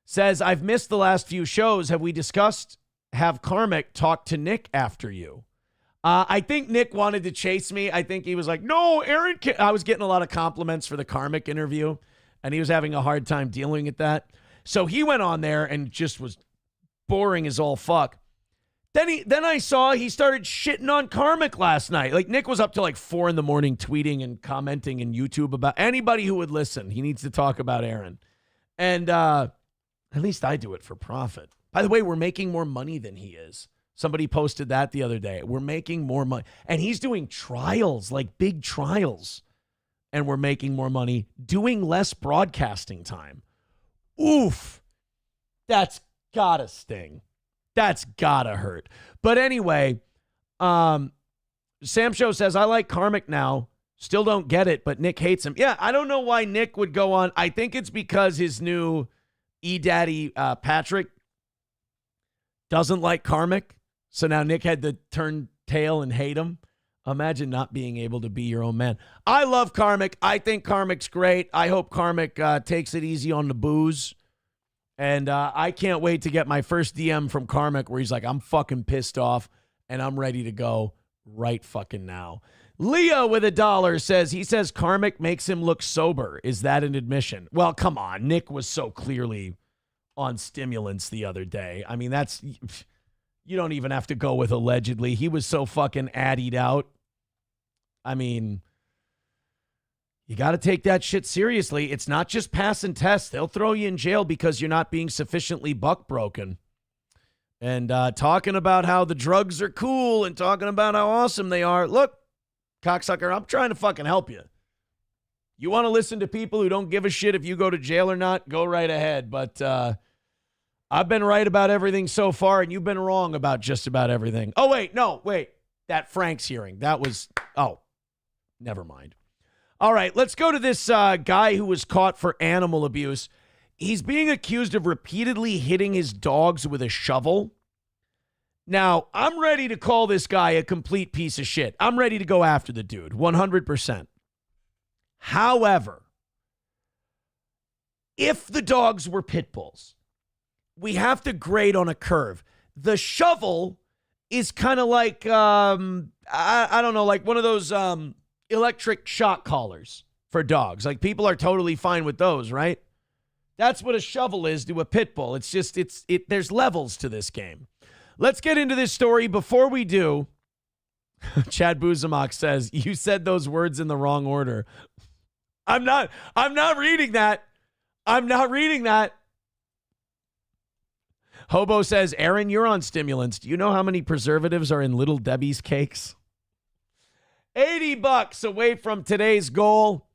says, I've missed the last few shows. Have we discussed have Karmic talk to Nick after you? I think Nick wanted to chase me. I think he was like, no, Aaron I was getting a lot of compliments for the Karmic interview, and he was having a hard time dealing with that. So he went on there and just was boring as all fuck. Then I saw he started shitting on Karmic last night. Like, Nick was up to like 4 a.m. tweeting and commenting in YouTube about anybody who would listen. He needs to talk about Aaron. And at least I do it for profit. By the way, we're making more money than he is. Somebody posted that the other day. We're making more money. And he's doing trials, like big trials. And we're making more money, doing less broadcasting time. Oof. That's gotta sting. That's gotta hurt. But anyway, Sam Show says, I like Karmic now. Still don't get it, but Nick hates him. Yeah, I don't know why Nick would go on. I think it's because his new E-Daddy Patrick doesn't like Karmic. So now Nick had to turn tail and hate him. Imagine not being able to be your own man. I love Karmic. I think Karmic's great. I hope Karmic takes it easy on the booze. And I can't wait to get my first DM from Karmic where he's like, I'm fucking pissed off and I'm ready to go right fucking now. Leo with $1 says, he says Karmic makes him look sober. Is that an admission? Well, come on. Nick was so clearly on stimulants the other day. I mean, that's... You don't even have to go with allegedly. He was so fucking addied out. I mean, you got to take that shit seriously. It's not just passing tests. They'll throw you in jail because you're not being sufficiently buck broken. And talking about how the drugs are cool and talking about how awesome they are. Look, cocksucker, I'm trying to fucking help you. You want to listen to people who don't give a shit if you go to jail or not? Go right ahead. But I've been right about everything so far, and you've been wrong about just about everything. Oh, wait. That Frank's hearing. That was, never mind. All right, let's go to this guy who was caught for animal abuse. He's being accused of repeatedly hitting his dogs with a shovel. Now, I'm ready to call this guy a complete piece of shit. I'm ready to go after the dude, 100%. However, if the dogs were pit bulls, we have to grade on a curve. The shovel is kind of like, I don't know, like one of those electric shock collars for dogs. Like, people are totally fine with those, right? That's what a shovel is to a pit bull. It's just, there's levels to this game. Let's get into this story. Before we do, Chad Buzamok says, you said those words in the wrong order. I'm not reading that. I'm not reading that. Hobo says, Aaron, you're on stimulants. Do you know how many preservatives are in Little Debbie's cakes? $80 away from today's goal.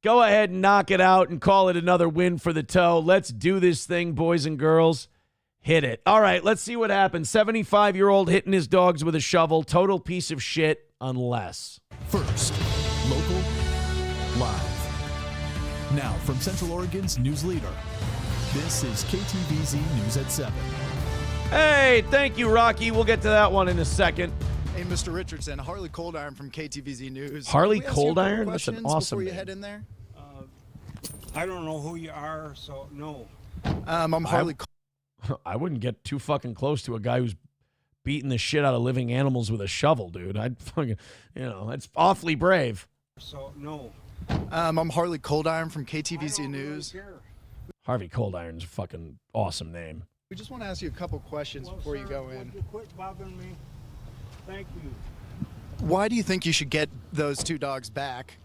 Go ahead and knock it out and call it another win for the toe. Let's do this thing, boys and girls. Hit it. All right, let's see what happens. 75-year-old hitting his dogs with a shovel. Total piece of shit, unless. First, local, live. Now, from Central Oregon's news leader, this is KTVZ News at 7. Hey, thank you, Rocky. We'll get to that one in a second. Hey, Mr. Richardson, Harley Cold Iron from KTVZ News. Harley Cold Iron? That's an awesome before you name. head in there? I don't know who you are, so no. I'm Harley. I wouldn't get too fucking close to a guy who's beating the shit out of living animals with a shovel, dude. I'd fucking, it's awfully brave. So no. I'm Harley Cold Iron from KTVZ News. Harvey Cold Iron's a fucking awesome name. We just want to ask you a couple questions before you go in. Would you quit bothering me? Thank you. Why do you think you should get those two dogs back?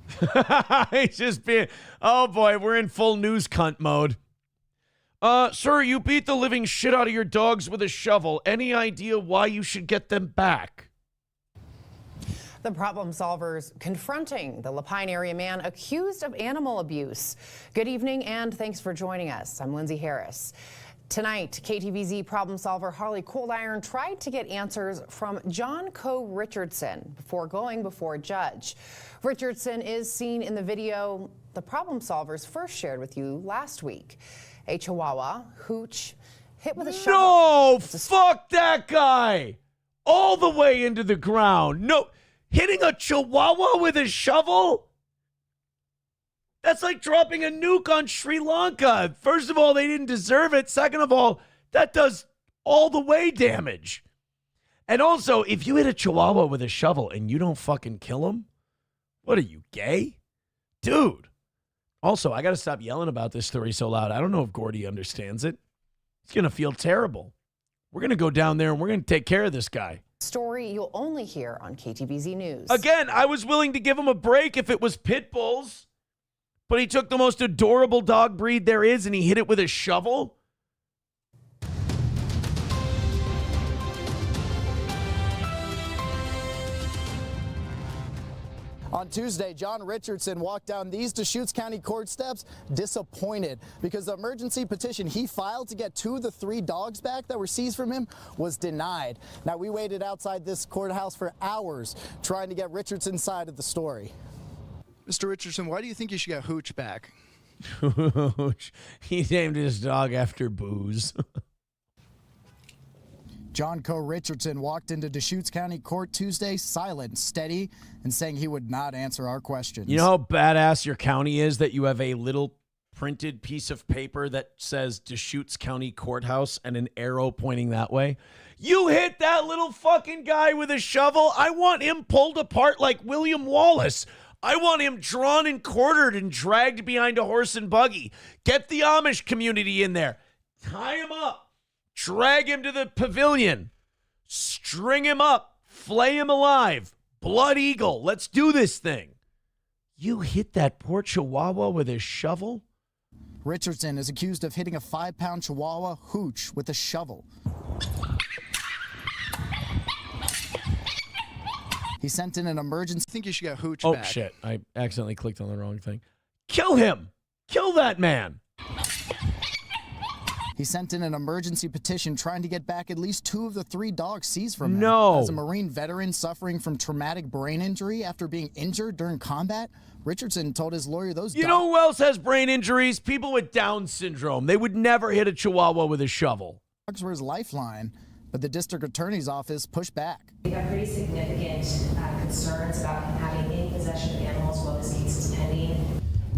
He's just being, oh boy, we're in full news cunt mode. Sir, you beat the living shit out of your dogs with a shovel. Any idea why you should get them back? The problem solvers confronting the Lapine area man accused of animal abuse. Good evening and thanks for joining us. I'm Lindsay Harris. Tonight, KTVZ problem solver Harley Cold Iron tried to get answers from John Coe Richardson before going before a judge. Richardson is seen in the video the problem solvers first shared with you last week. A Chihuahua, Hooch, hit with a shovel. No, fuck that guy. All the way into the ground. No, hitting a Chihuahua with a shovel? That's like dropping a nuke on Sri Lanka. First of all, they didn't deserve it. Second of all, that does all the way damage. And also, if you hit a Chihuahua with a shovel and you don't fucking kill him, what are you, gay? Dude. Also, I got to stop yelling about this story so loud. I don't know if Gordy understands it. He's going to feel terrible. We're going to go down there and we're going to take care of this guy. Story you'll only hear on KTVZ News. Again, I was willing to give him a break if it was pit bulls. But he took the most adorable dog breed there is and he hit it with a shovel? On Tuesday, John Richardson walked down these Deschutes County court steps disappointed because the emergency petition he filed to get 2 of the 3 dogs back that were seized from him was denied. Now, we waited outside this courthouse for hours trying to get Richardson's side of the story. Mr. Richardson, why do you think you should get Hooch back? Hooch. He named his dog after booze. John Coe Richardson walked into Deschutes County Court Tuesday silent, steady, and saying he would not answer our questions. You know how badass your county is that you have a little printed piece of paper that says Deschutes County Courthouse and an arrow pointing that way? You hit that little fucking guy with a shovel. I want him pulled apart like William Wallace. I want him drawn and quartered and dragged behind a horse and buggy. Get the Amish community in there. Tie him up. Drag him to the pavilion. String him up. Flay him alive. Blood eagle. Let's do this thing. You hit that poor Chihuahua with a shovel? Richardson is accused of hitting a 5-pound Chihuahua, Hooch, with a shovel. He sent in an emergency. I think you should get Hooch back. Oh, shit. I accidentally clicked on the wrong thing. Kill him. Kill that man. He sent in an emergency petition trying to get back at least 2 of the 3 dogs seized from him. No. As a Marine veteran suffering from traumatic brain injury after being injured during combat, Richardson told his lawyer those You know who else has brain injuries? People with Down syndrome. They would never hit a chihuahua with a shovel. dogs were his lifeline, but the district attorney's office pushed back. We have pretty significant concerns about him having any possession of animals while this case is pending.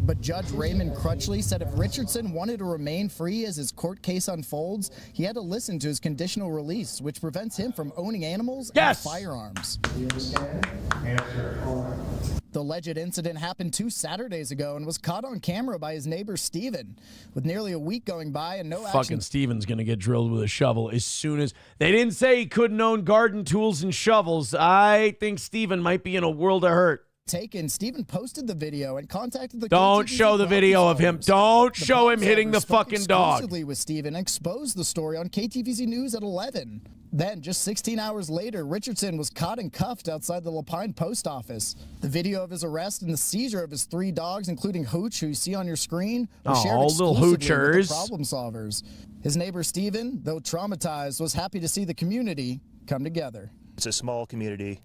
But Judge Raymond Crutchley said if Richardson wanted to remain free as his court case unfolds, he had to listen to his conditional release, which prevents him from owning animals and firearms. Do you understand? Answer. The alleged incident happened 2 Saturdays ago and was caught on camera by his neighbor Steven. With nearly a week going by and no action. Fucking Steven's going to get drilled with a shovel as soon as... They didn't say he couldn't own garden tools and shovels. I think Steven might be in a world of hurt. Taken, Steven posted the video and contacted the Don't KTVZ show the video of him. Don't The show him problem hitting the solver spoke fucking dog. exclusively with Steven and exposed the story on KTVZ News at 11. Then, just 16 hours later, Richardson was caught and cuffed outside the Lapine post office. The video of his arrest and the seizure of his 3 dogs, including Hooch, who you see on your screen, was shared little exclusively with hoochers. the problem solvers. His neighbor Steven, though traumatized, was happy to see the community come together. It's a small community.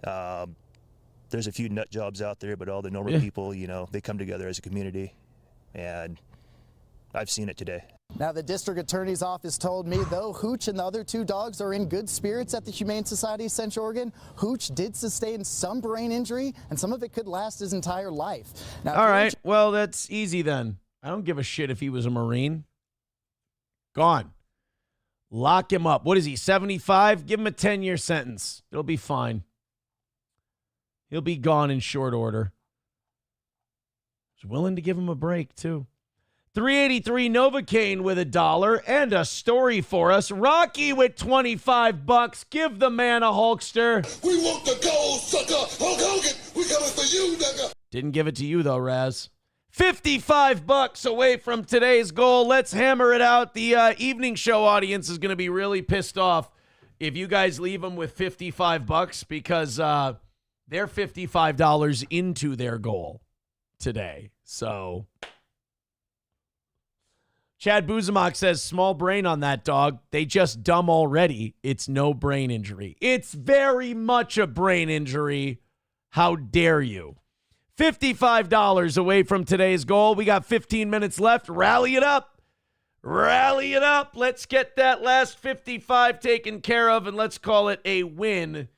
There's a few nut jobs out there, but all the normal people, you know, they come together as a community, and I've seen it today. Now, the district attorney's office told me, though Hooch and the other 2 dogs are in good spirits at the Humane Society of Central Oregon, Hooch did sustain some brain injury, and some of it could last his entire life. Now, All right, well, that's easy then. I don't give a shit if he was a Marine. Gone. Lock him up. What is he, 75? Give him a 10-year sentence. It'll be fine. He'll be gone in short order. I was willing to give him a break, too. 383 Novocaine with $1 and a story for us. Rocky with $25. Give the man a Hulkster. We want the gold, sucker. Hulk Hogan, we coming for you, nigga. Didn't give it to you, though, Raz. $55 away from today's goal. Let's hammer it out. The evening show audience is going to be really pissed off if you guys leave them with $55 because they're $55 into their goal today. So... Chad Buzamok says, small brain on that dog. They just dumb already. It's no brain injury. It's very much a brain injury. How dare you? $55 away from today's goal. We got 15 minutes left. Rally it up. Rally it up. Let's get that last 55 taken care of, and let's call it a win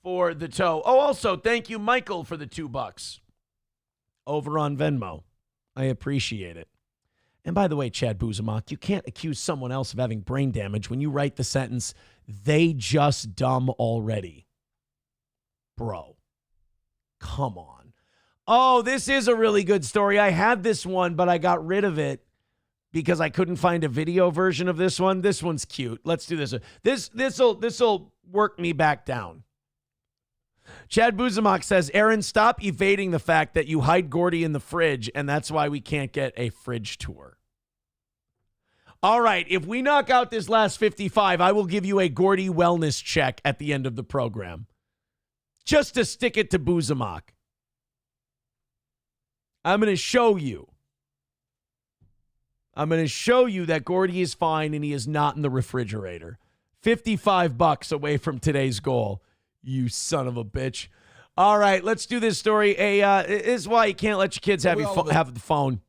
for the toe. Oh, also, thank you, Michael, for the $2 over on Venmo. I appreciate it. And by the way, Chad Buzamok, you can't accuse someone else of having brain damage when you write the sentence, they just dumb already. Bro, come on. Oh, this is a really good story. I had this one, but I got rid of it because I couldn't find a video version of this one. This one's cute. Let's do this. This'll work me back down. Chad Buzamok says, Aaron, stop evading the fact that you hide Gordy in the fridge, and that's why we can't get a fridge tour. All right, if we knock out this last 55, I will give you a Gordy wellness check at the end of the program. Just to stick it to Buzamok. I'm going to show you. I'm going to show you that Gordy is fine and he is not in the refrigerator. $55 away from today's goal. You son of a bitch. All right, let's do this story. This is why you can't let your kids have the phone.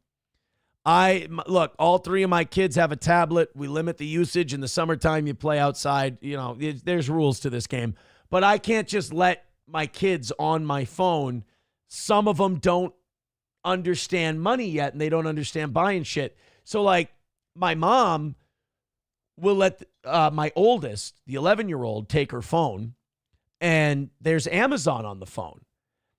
Look, all 3 of my kids have a tablet. We limit the usage. In the summertime, you play outside. You know, there's rules to this game. But I can't just let my kids on my phone. Some of them don't understand money yet, and they don't understand buying shit. So, like, my mom will let my oldest, the 11-year-old, take her phone. And there's Amazon on the phone.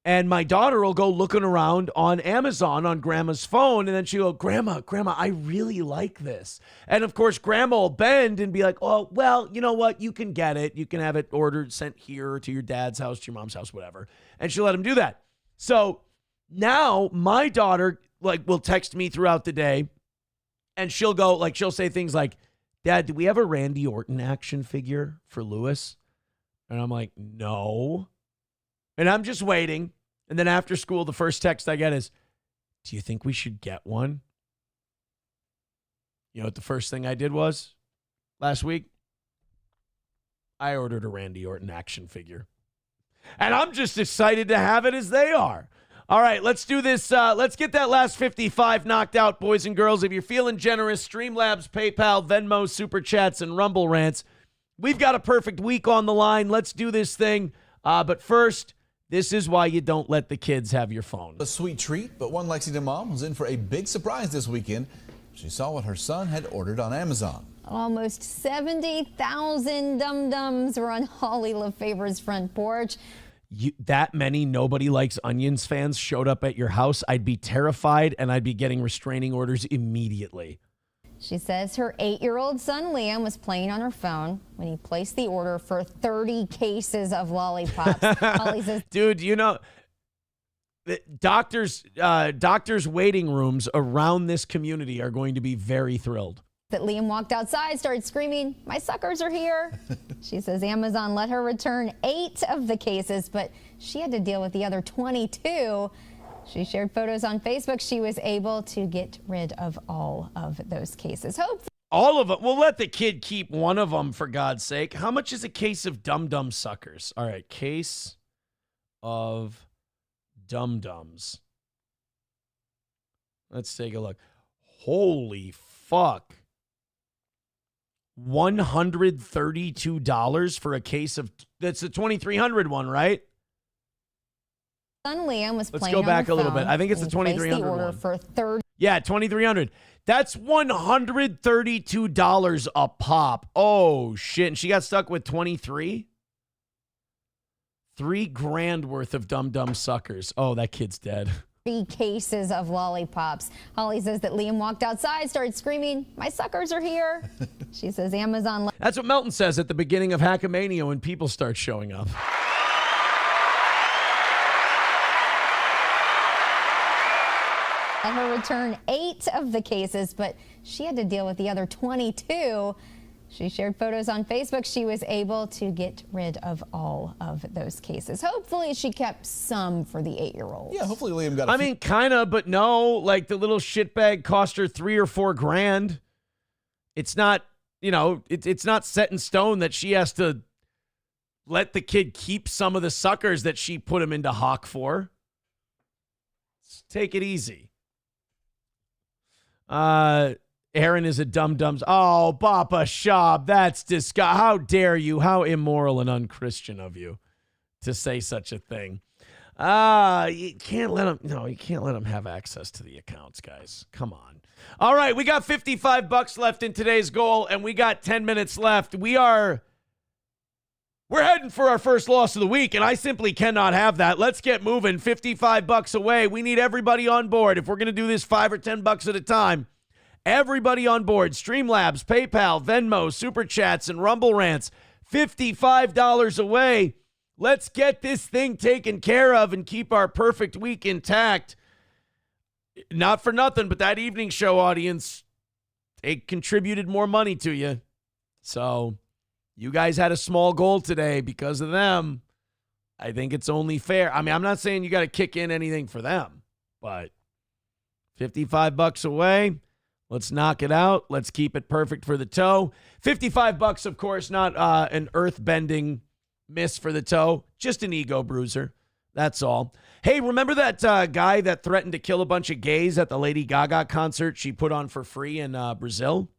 And my daughter will go looking around on Amazon on Grandma's phone. And then she'll go, Grandma, I really like this. And, of course, Grandma will bend and be like, oh, well, you know what? You can get it. You can have it ordered, sent here to your dad's house, to your mom's house, whatever. And she'll let him do that. So now my daughter, like, will text me throughout the day. And she'll go, like, she'll say things like, Dad, do we have a Randy Orton action figure for Lewis? And I'm like, no. And I'm just waiting. And then after school, the first text I get is, Do you think we should get one? You know what the first thing I did was last week? I ordered a Randy Orton action figure. And I'm just excited to have it as they are. All right, let's do this. Let's get that last 55 knocked out, boys and girls. If you're feeling generous, Streamlabs, PayPal, Venmo, Super Chats, and Rumble Rants. We've got a perfect week on the line. Let's do this thing. But first, this is why you don't let the kids have your phone. A sweet treat, but one Lexington mom was in for a big surprise this weekend. She saw what her son had ordered on Amazon. Almost 70,000 dum-dums were on Holly LeFevor's front porch. That many Nobody Likes Onions fans showed up at your house, I'd be terrified and I'd be getting restraining orders immediately. She says her 8-year-old son Liam was playing on her phone when he placed the order for 30 cases of lollipops. Holly says, dude, you know, doctors' waiting rooms around this community are going to be very thrilled. That Liam walked outside, started screaming, "My suckers are here." She says Amazon let her return 8 of the cases, but she had to deal with the other 22. She shared photos on Facebook. She was able to get rid of all of those cases. All of them? We'll let the kid keep one of them, for God's sake. How much is a case of Dum-Dum suckers? All right, case of Dum-Dums. Let's take a look. Holy fuck. $132 for a case of, that's the 2300 one, right? Son Liam was Let's playing go back on the a little bit. phone I think it's the when he placed 2300 order one. for 30. Yeah, 2300. That's $132 a pop. Oh shit. And she got stuck with 23? $3,000 worth of Dum-Dum suckers. Oh, that kid's dead. 3 cases of lollipops. Holly says that Liam walked outside, started screaming, "My suckers are here." She says Amazon. That's what Melton says at the beginning of Hackamania when people start showing up. Let her return 8 of the cases, but she had to deal with the other 22. She shared photos on Facebook. She was able to get rid of all of those cases. Hopefully she kept some for the 8-year-old. Yeah, hopefully Liam got I mean, kind of, but no. Like, the little shitbag cost her $3,000 or $4,000. It's not, you know, it's not set in stone that she has to let the kid keep some of the suckers that she put him into hock for. Let's take it easy. Aaron is a dum-dums. Oh, Papa Shab, that's disgusting. How dare you? How immoral and unchristian of you to say such a thing. You can't let them, no, you can't let them have access to the accounts, guys. Come on. All right, we got $55 left in today's goal, and we got 10 minutes left. We're heading for our first loss of the week, and I simply cannot have that. Let's get moving. $55 away. We need everybody on board. If we're going to do this $5 or $10 at a time, everybody on board. Streamlabs, PayPal, Venmo, Super Chats, and Rumble Rants. $55 away. Let's get this thing taken care of and keep our perfect week intact. Not for nothing, but that evening show audience, they contributed more money to you. So you guys had a small goal today because of them. I think it's only fair. I mean, I'm not saying you got to kick in anything for them, but $55 away. Let's knock it out. Let's keep it perfect for the toe. $55, of course, not an earth-bending miss for the toe, just an ego bruiser. That's all. Hey, remember that guy that threatened to kill a bunch of gays at the Lady Gaga concert she put on for free in Brazil?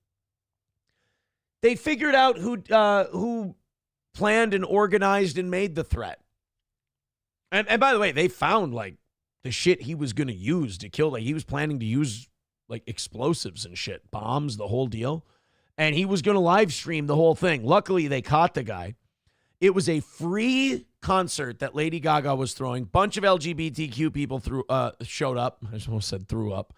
They figured out who planned and organized and made the threat. And by the way, they found like the shit he was going to use to kill. Like he was planning to use like explosives and shit, bombs, the whole deal. And he was going to live stream the whole thing. Luckily, they caught the guy. It was a free concert that Lady Gaga was throwing. Bunch of LGBTQ people showed up. I almost said threw up.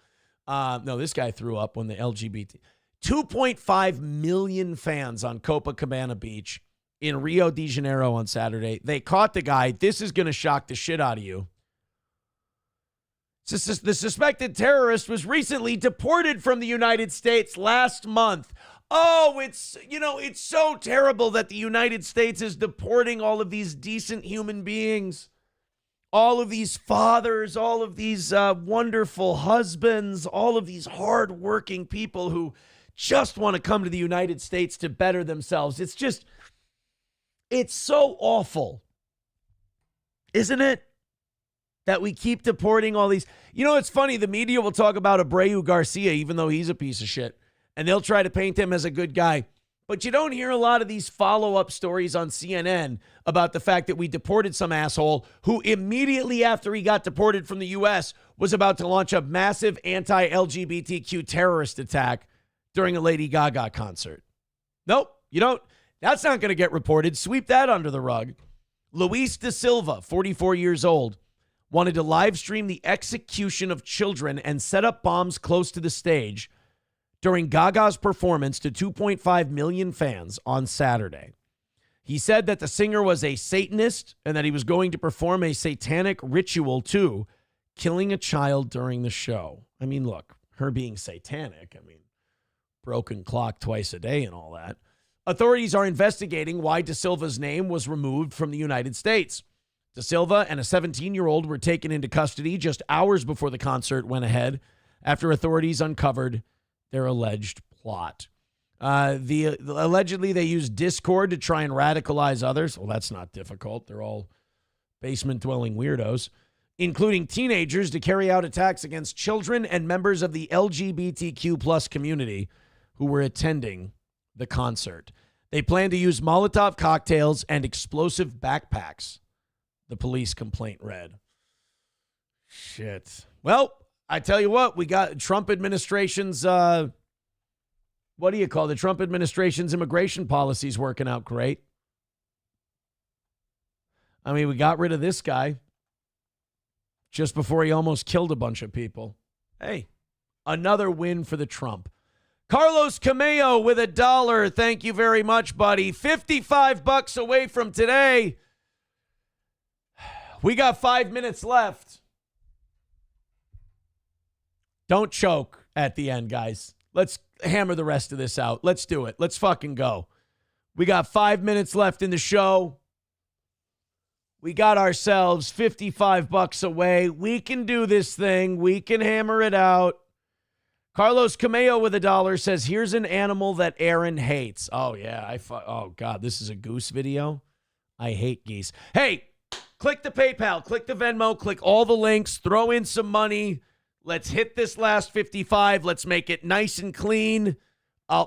No, this guy threw up when the LGBT. 2.5 million fans on Copacabana Beach in Rio de Janeiro on Saturday. They caught the guy. This is going to shock the shit out of you. The suspected terrorist was recently deported from the United States last month. Oh, it's so terrible that the United States is deporting all of these decent human beings. all of these fathers, all of these wonderful husbands, all of these hardworking people who just want to come to the United States to better themselves. It's so awful, isn't it? That we keep deporting all these. You know, it's funny. The media will talk about Abreu Garcia, even though he's a piece of shit, and they'll try to paint him as a good guy. But you don't hear a lot of these follow-up stories on CNN about the fact that we deported some asshole who immediately after he got deported from the U.S. was about to launch a massive anti-LGBTQ terrorist attack during a Lady Gaga concert. Nope, you don't. That's not going to get reported. Sweep that under the rug. Luis da Silva, 44 years old, wanted to live stream the execution of children and set up bombs close to the stage during Gaga's performance to 2.5 million fans on Saturday. He said that the singer was a Satanist and that he was going to perform a satanic ritual too, killing a child during the show. I mean, look, her being satanic, broken clock twice a day and all that. Authorities are investigating why Da Silva's name was removed from the United States. Da Silva and a 17-year-old were taken into custody just hours before the concert went ahead after authorities uncovered their alleged plot. Allegedly, they used Discord to try and radicalize others. Well, that's not difficult. They're all basement-dwelling weirdos, including teenagers, to carry out attacks against children and members of the LGBTQ plus community who were attending the concert. They plan to use Molotov cocktails and explosive backpacks, the police complaint read. Shit. Well, I tell you what, we got Trump administration's, the Trump administration's immigration policies working out great. We got rid of this guy just before he almost killed a bunch of people. Hey, another win for the Trump. Carlos Cameo with $1. Thank you very much, buddy. $55 away from today. We got 5 minutes left. Don't choke at the end, guys. Let's hammer the rest of this out. Let's do it. Let's fucking go. We got 5 minutes left in the show. We got ourselves $55 away. We can do this thing. We can hammer it out. Carlos Cameo with $1 says, here's an animal that Aaron hates. Oh, yeah. Oh, God, this is a goose video. I hate geese. Hey, click the PayPal, click the Venmo, click all the links, throw in some money. Let's hit this last 55. Let's make it nice and clean.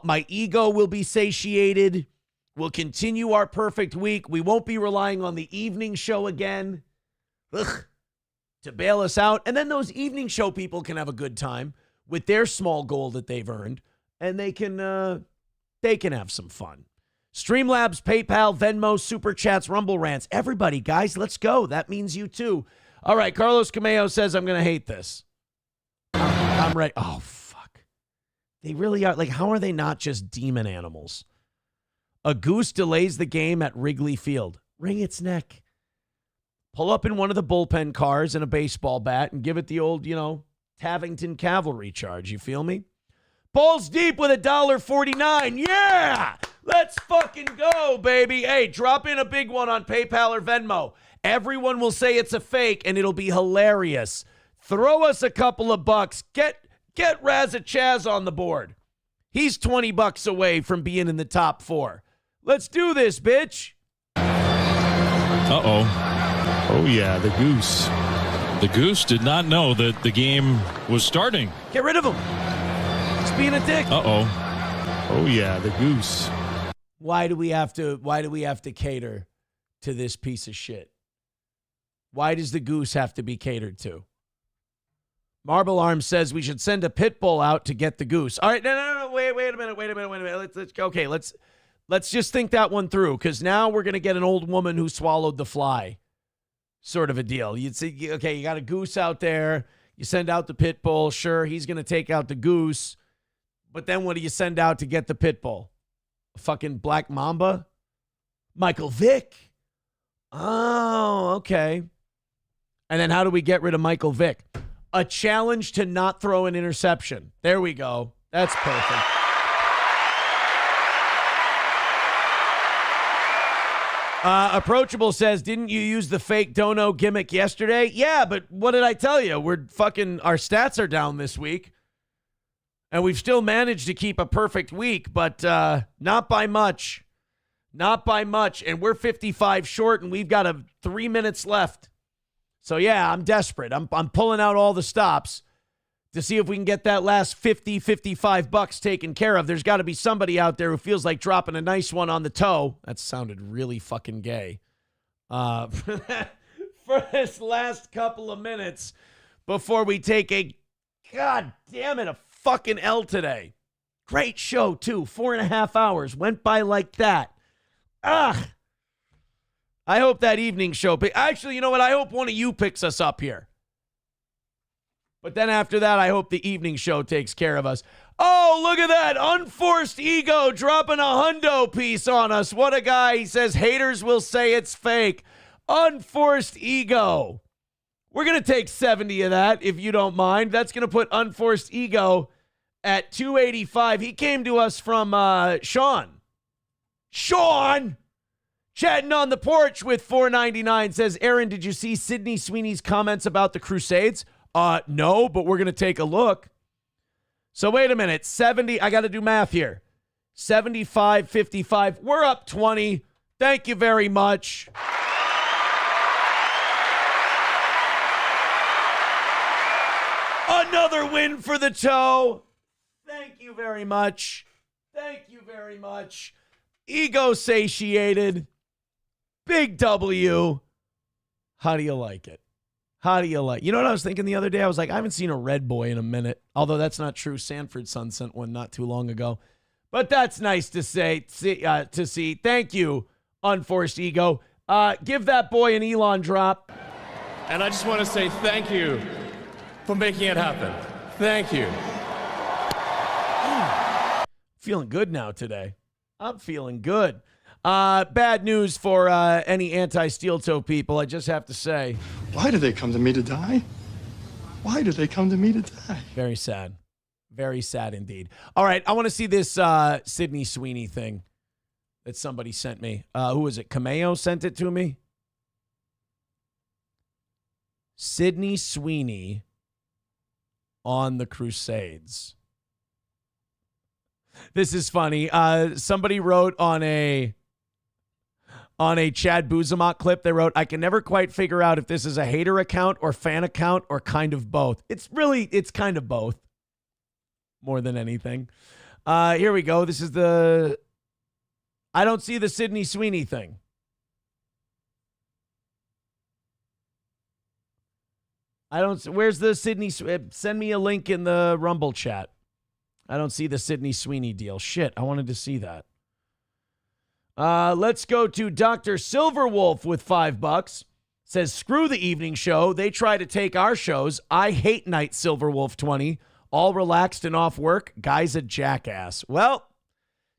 My ego will be satiated. We'll continue our perfect week. We won't be relying on the evening show again to bail us out. And then those evening show people can have a good time with their small goal that they've earned, and they can have some fun. Streamlabs, PayPal, Venmo, Super Chats, Rumble Rants. Everybody, guys, let's go. That means you too. All right, Carlos Cameo says, I'm going to hate this. I'm ready. Oh, fuck. They really are. Like, how are they not just demon animals? A goose delays the game at Wrigley Field. Wring its neck. Pull up in one of the bullpen cars and a baseball bat and give it the old, Tavington cavalry charge. You feel me? Balls deep with $1.49. Yeah! Let's fucking go, baby. Hey, drop in a big one on PayPal or Venmo. Everyone will say it's a fake, and it'll be hilarious. Throw us a couple of bucks. Get Razza Chaz on the board. He's $20 away from being in the top 4. Let's do this, bitch. Uh-oh. Oh, yeah, the goose. The goose did not know that the game was starting. Get rid of him. He's being a dick. Uh-oh. Oh, yeah, the goose. Why do we have to cater to this piece of shit? Why does the goose have to be catered to? Marble Arm says we should send a pit bull out to get the goose. All right, no, wait a minute. Let's just think that one through, because now we're going to get an old woman who swallowed the fly sort of a deal. You'd say, okay, you got a goose out there. You send out the pit bull. Sure, he's going to take out the goose. But then what do you send out to get the pit bull? A fucking black mamba? Michael Vick? Oh, okay. And then how do we get rid of Michael Vick? A challenge to not throw an interception. There we go. That's perfect. Approachable says, didn't you use the fake dono gimmick yesterday? Yeah, but what did I tell you? Our stats are down this week. And we've still managed to keep a perfect week, but not by much. Not by much. And we're 55 short, and we've got 3 minutes left. So, yeah, I'm desperate. I'm pulling out all the stops to see if we can get that last 50, 55 bucks taken care of. There's got to be somebody out there who feels like dropping a nice one on the toe. That sounded really fucking gay. For this last couple of minutes before we take a, god damn it, a fucking L today. Great show, too. 4.5 hours. Went by like that. I hope that evening show. Actually, you know what? I hope one of you picks us up here. But then after that, I hope the evening show takes care of us. Oh, look at that. Unforced ego dropping a hundo piece on us. What a guy. He says haters will say it's fake. Unforced ego. We're going to take 70 of that, if you don't mind. That's going to put unforced ego at 285. He came to us from Sean. Sean! Chatting on the porch with $4.99 says, Aaron, did you see Sydney Sweeney's comments about the Crusades? No, but we're going to take a look. So wait a minute. 70, I got to do math here. 75, 55. We're up 20. Thank you very much. Another win for the toe. Thank you very much. Thank you very much. Ego satiated. Big W. How do you like it? How do you like? You know what I was thinking the other day? I was like, I haven't seen a red boy in a minute. Although that's not true. Sanford's son sent one not too long ago. But that's nice to see. Thank you, Unforced Ego. Give that boy an Elon drop. And I just want to say thank you for making it happen. Thank you. Feeling good now today. I'm feeling good. Bad news for any anti-steel toe people, I just have to say. Why do they come to me to die? Why do they come to me to die? Very sad. Very sad indeed. All right, I want to see this Sydney Sweeney thing that somebody sent me. Who was it? Cameo sent it to me? Sydney Sweeney on the Crusades. This is funny. Somebody wrote on a Chad Buzemont clip, they wrote, I can never quite figure out if this is a hater account or fan account or kind of both. It's kind of both more than anything. Here we go. This is I don't see the Sydney Sweeney thing. Where's the Sydney? Send me a link in the Rumble chat. I don't see the Sydney Sweeney deal. Shit, I wanted to see that. Let's go to Dr. Silverwolf with $5. Says, screw the evening show. They try to take our shows. I hate night Silverwolf 20. All relaxed and off work. Guy's a jackass. Well,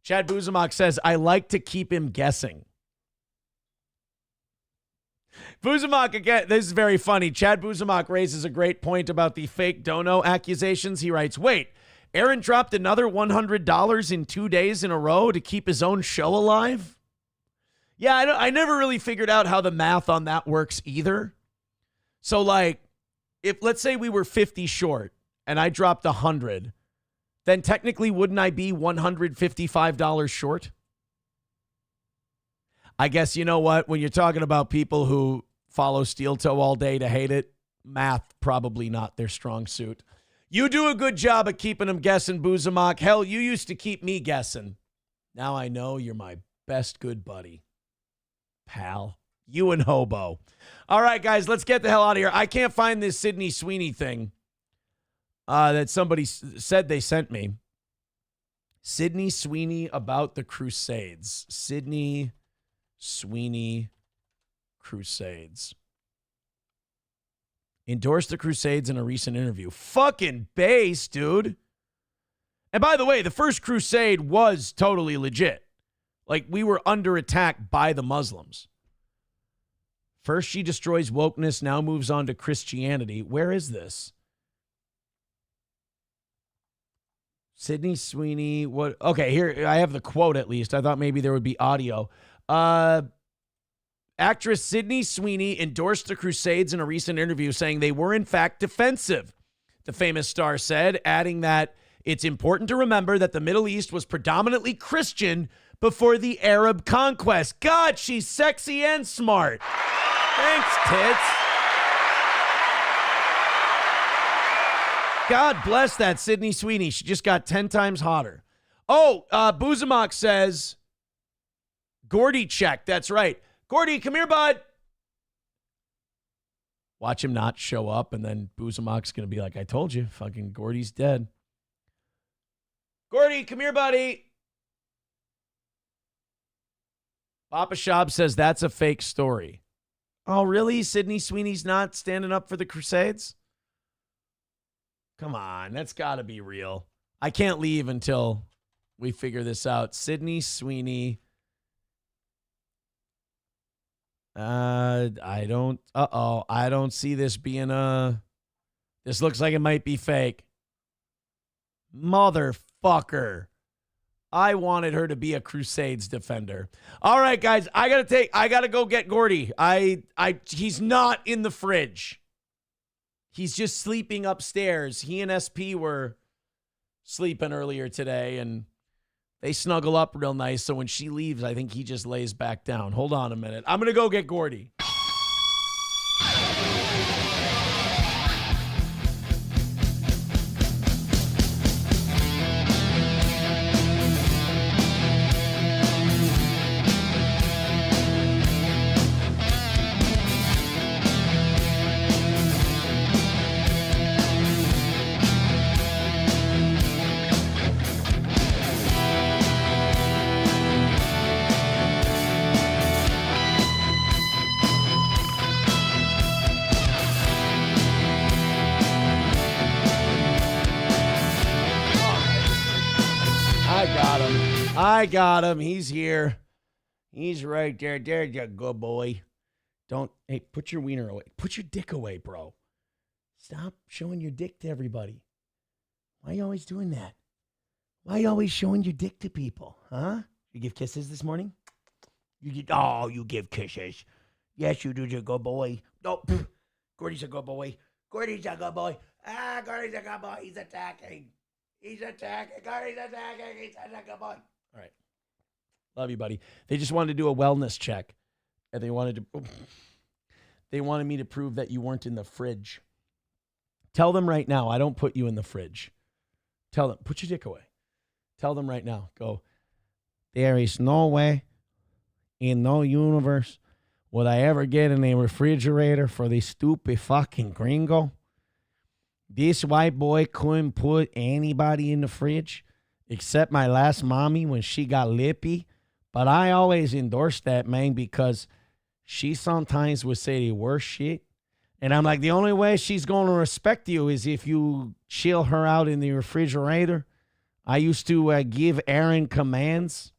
Chad Buzemont says, I like to keep him guessing. Buzemont, again, this is very funny. Chad Buzemont raises a great point about the fake dono accusations. He writes, wait, Aaron dropped another $100 in 2 days in a row to keep his own show alive? Yeah, I never really figured out how the math on that works either. So, like, if let's say we were 50 short and I dropped 100, then technically wouldn't I be $155 short? I guess you know what? When you're talking about people who follow Steel Toe all day to hate it, math probably not their strong suit. You do a good job of keeping them guessing, Buzemont. Hell, you used to keep me guessing. Now I know you're my best good buddy. Pal. You and Hobo. All right, guys, let's get the hell out of here. I can't find this Sydney Sweeney thing that somebody said they sent me. Sydney Sweeney about the Crusades. Sydney Sweeney Crusades. Endorsed the Crusades in a recent interview. Fucking base, dude. And by the way, the first crusade was totally legit. Like, we were under attack by the Muslims. First, she destroys wokeness, now moves on to Christianity. Where is this? Sydney Sweeney. What? Okay, here, I have the quote at least. I thought maybe there would be audio. Actress Sydney Sweeney endorsed the Crusades in a recent interview, saying they were in fact defensive. The famous star said, adding that it's important to remember that the Middle East was predominantly Christian before the Arab conquest. God, she's sexy and smart. Thanks, tits. God bless that Sydney Sweeney. She just got 10 times hotter. Oh, Buzamok says, Gordy check. That's right. Gordy, come here, bud. Watch him not show up, and then Buzamok's going to be like, I told you, fucking Gordy's dead. Gordy, come here, buddy. Papa Shab says that's a fake story. Oh, really? Sydney Sweeney's not standing up for the Crusades? Come on, that's got to be real. I can't leave until we figure this out. Sydney Sweeney. I don't see this being this looks like it might be fake. Motherfucker. I wanted her to be a Crusades defender. All right, guys, I gotta go get Gordy. He's not in the fridge. He's just sleeping upstairs. He and SP were sleeping earlier today, and they snuggle up real nice. So when she leaves, I think he just lays back down. Hold on a minute. I'm going to go get Gordy. I got him. He's here. He's right there. There you go, boy. Hey, put your wiener away. Put your dick away, bro. Stop showing your dick to everybody. Why are you always doing that? Why are you always showing your dick to people? Huh? You give kisses this morning? You give kisses. Yes, you do. You're a good boy. No, Gordy's a good boy. Gordy's a good boy. Gordy's a good boy. He's attacking. He's attacking. Gordy's attacking. He's a good boy. All right. Love you, buddy. They just wanted to do a wellness check. And they wanted me to prove that you weren't in the fridge. Tell them right now, I don't put you in the fridge. Tell them, put your dick away. Tell them right now. Go, there is no way in no universe would I ever get in a refrigerator for this stupid fucking gringo. This white boy couldn't put anybody in the fridge except my last mommy when she got lippy. But I always endorse that, man, because she sometimes would say the worst shit. And I'm like, the only way she's going to respect you is if you chill her out in the refrigerator. I used to give Aaron commands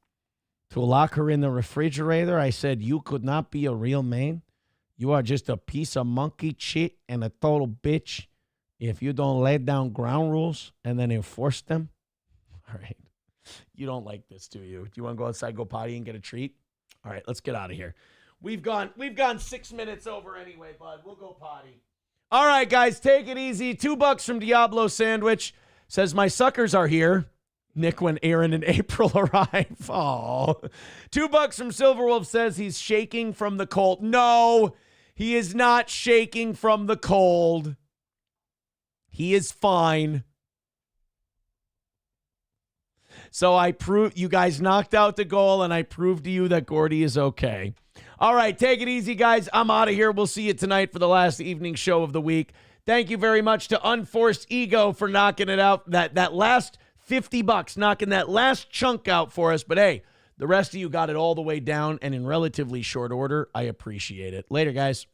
to lock her in the refrigerator. I said, you could not be a real man. You are just a piece of monkey shit and a total bitch if you don't lay down ground rules and then enforce them. All right. You don't like this, do you? Do you want to go outside, go potty, and get a treat? All right, let's get out of here. We've gone 6 minutes over anyway, bud. We'll go potty. All right, guys, take it easy. $2 from Diablo Sandwich. Says, my suckers are here. Nick, when Aaron and April arrive. Oh. $2 from Silverwolf says he's shaking from the cold. No, he is not shaking from the cold. He is fine. So I proved, you guys knocked out the goal, and I proved to you that Gordy is okay. All right, take it easy, guys. I'm out of here. We'll see you tonight for the last evening show of the week. Thank you very much to Unforced Ego for knocking it out. That last $50, knocking that last chunk out for us. But hey, the rest of you got it all the way down and in relatively short order. I appreciate it. Later, guys.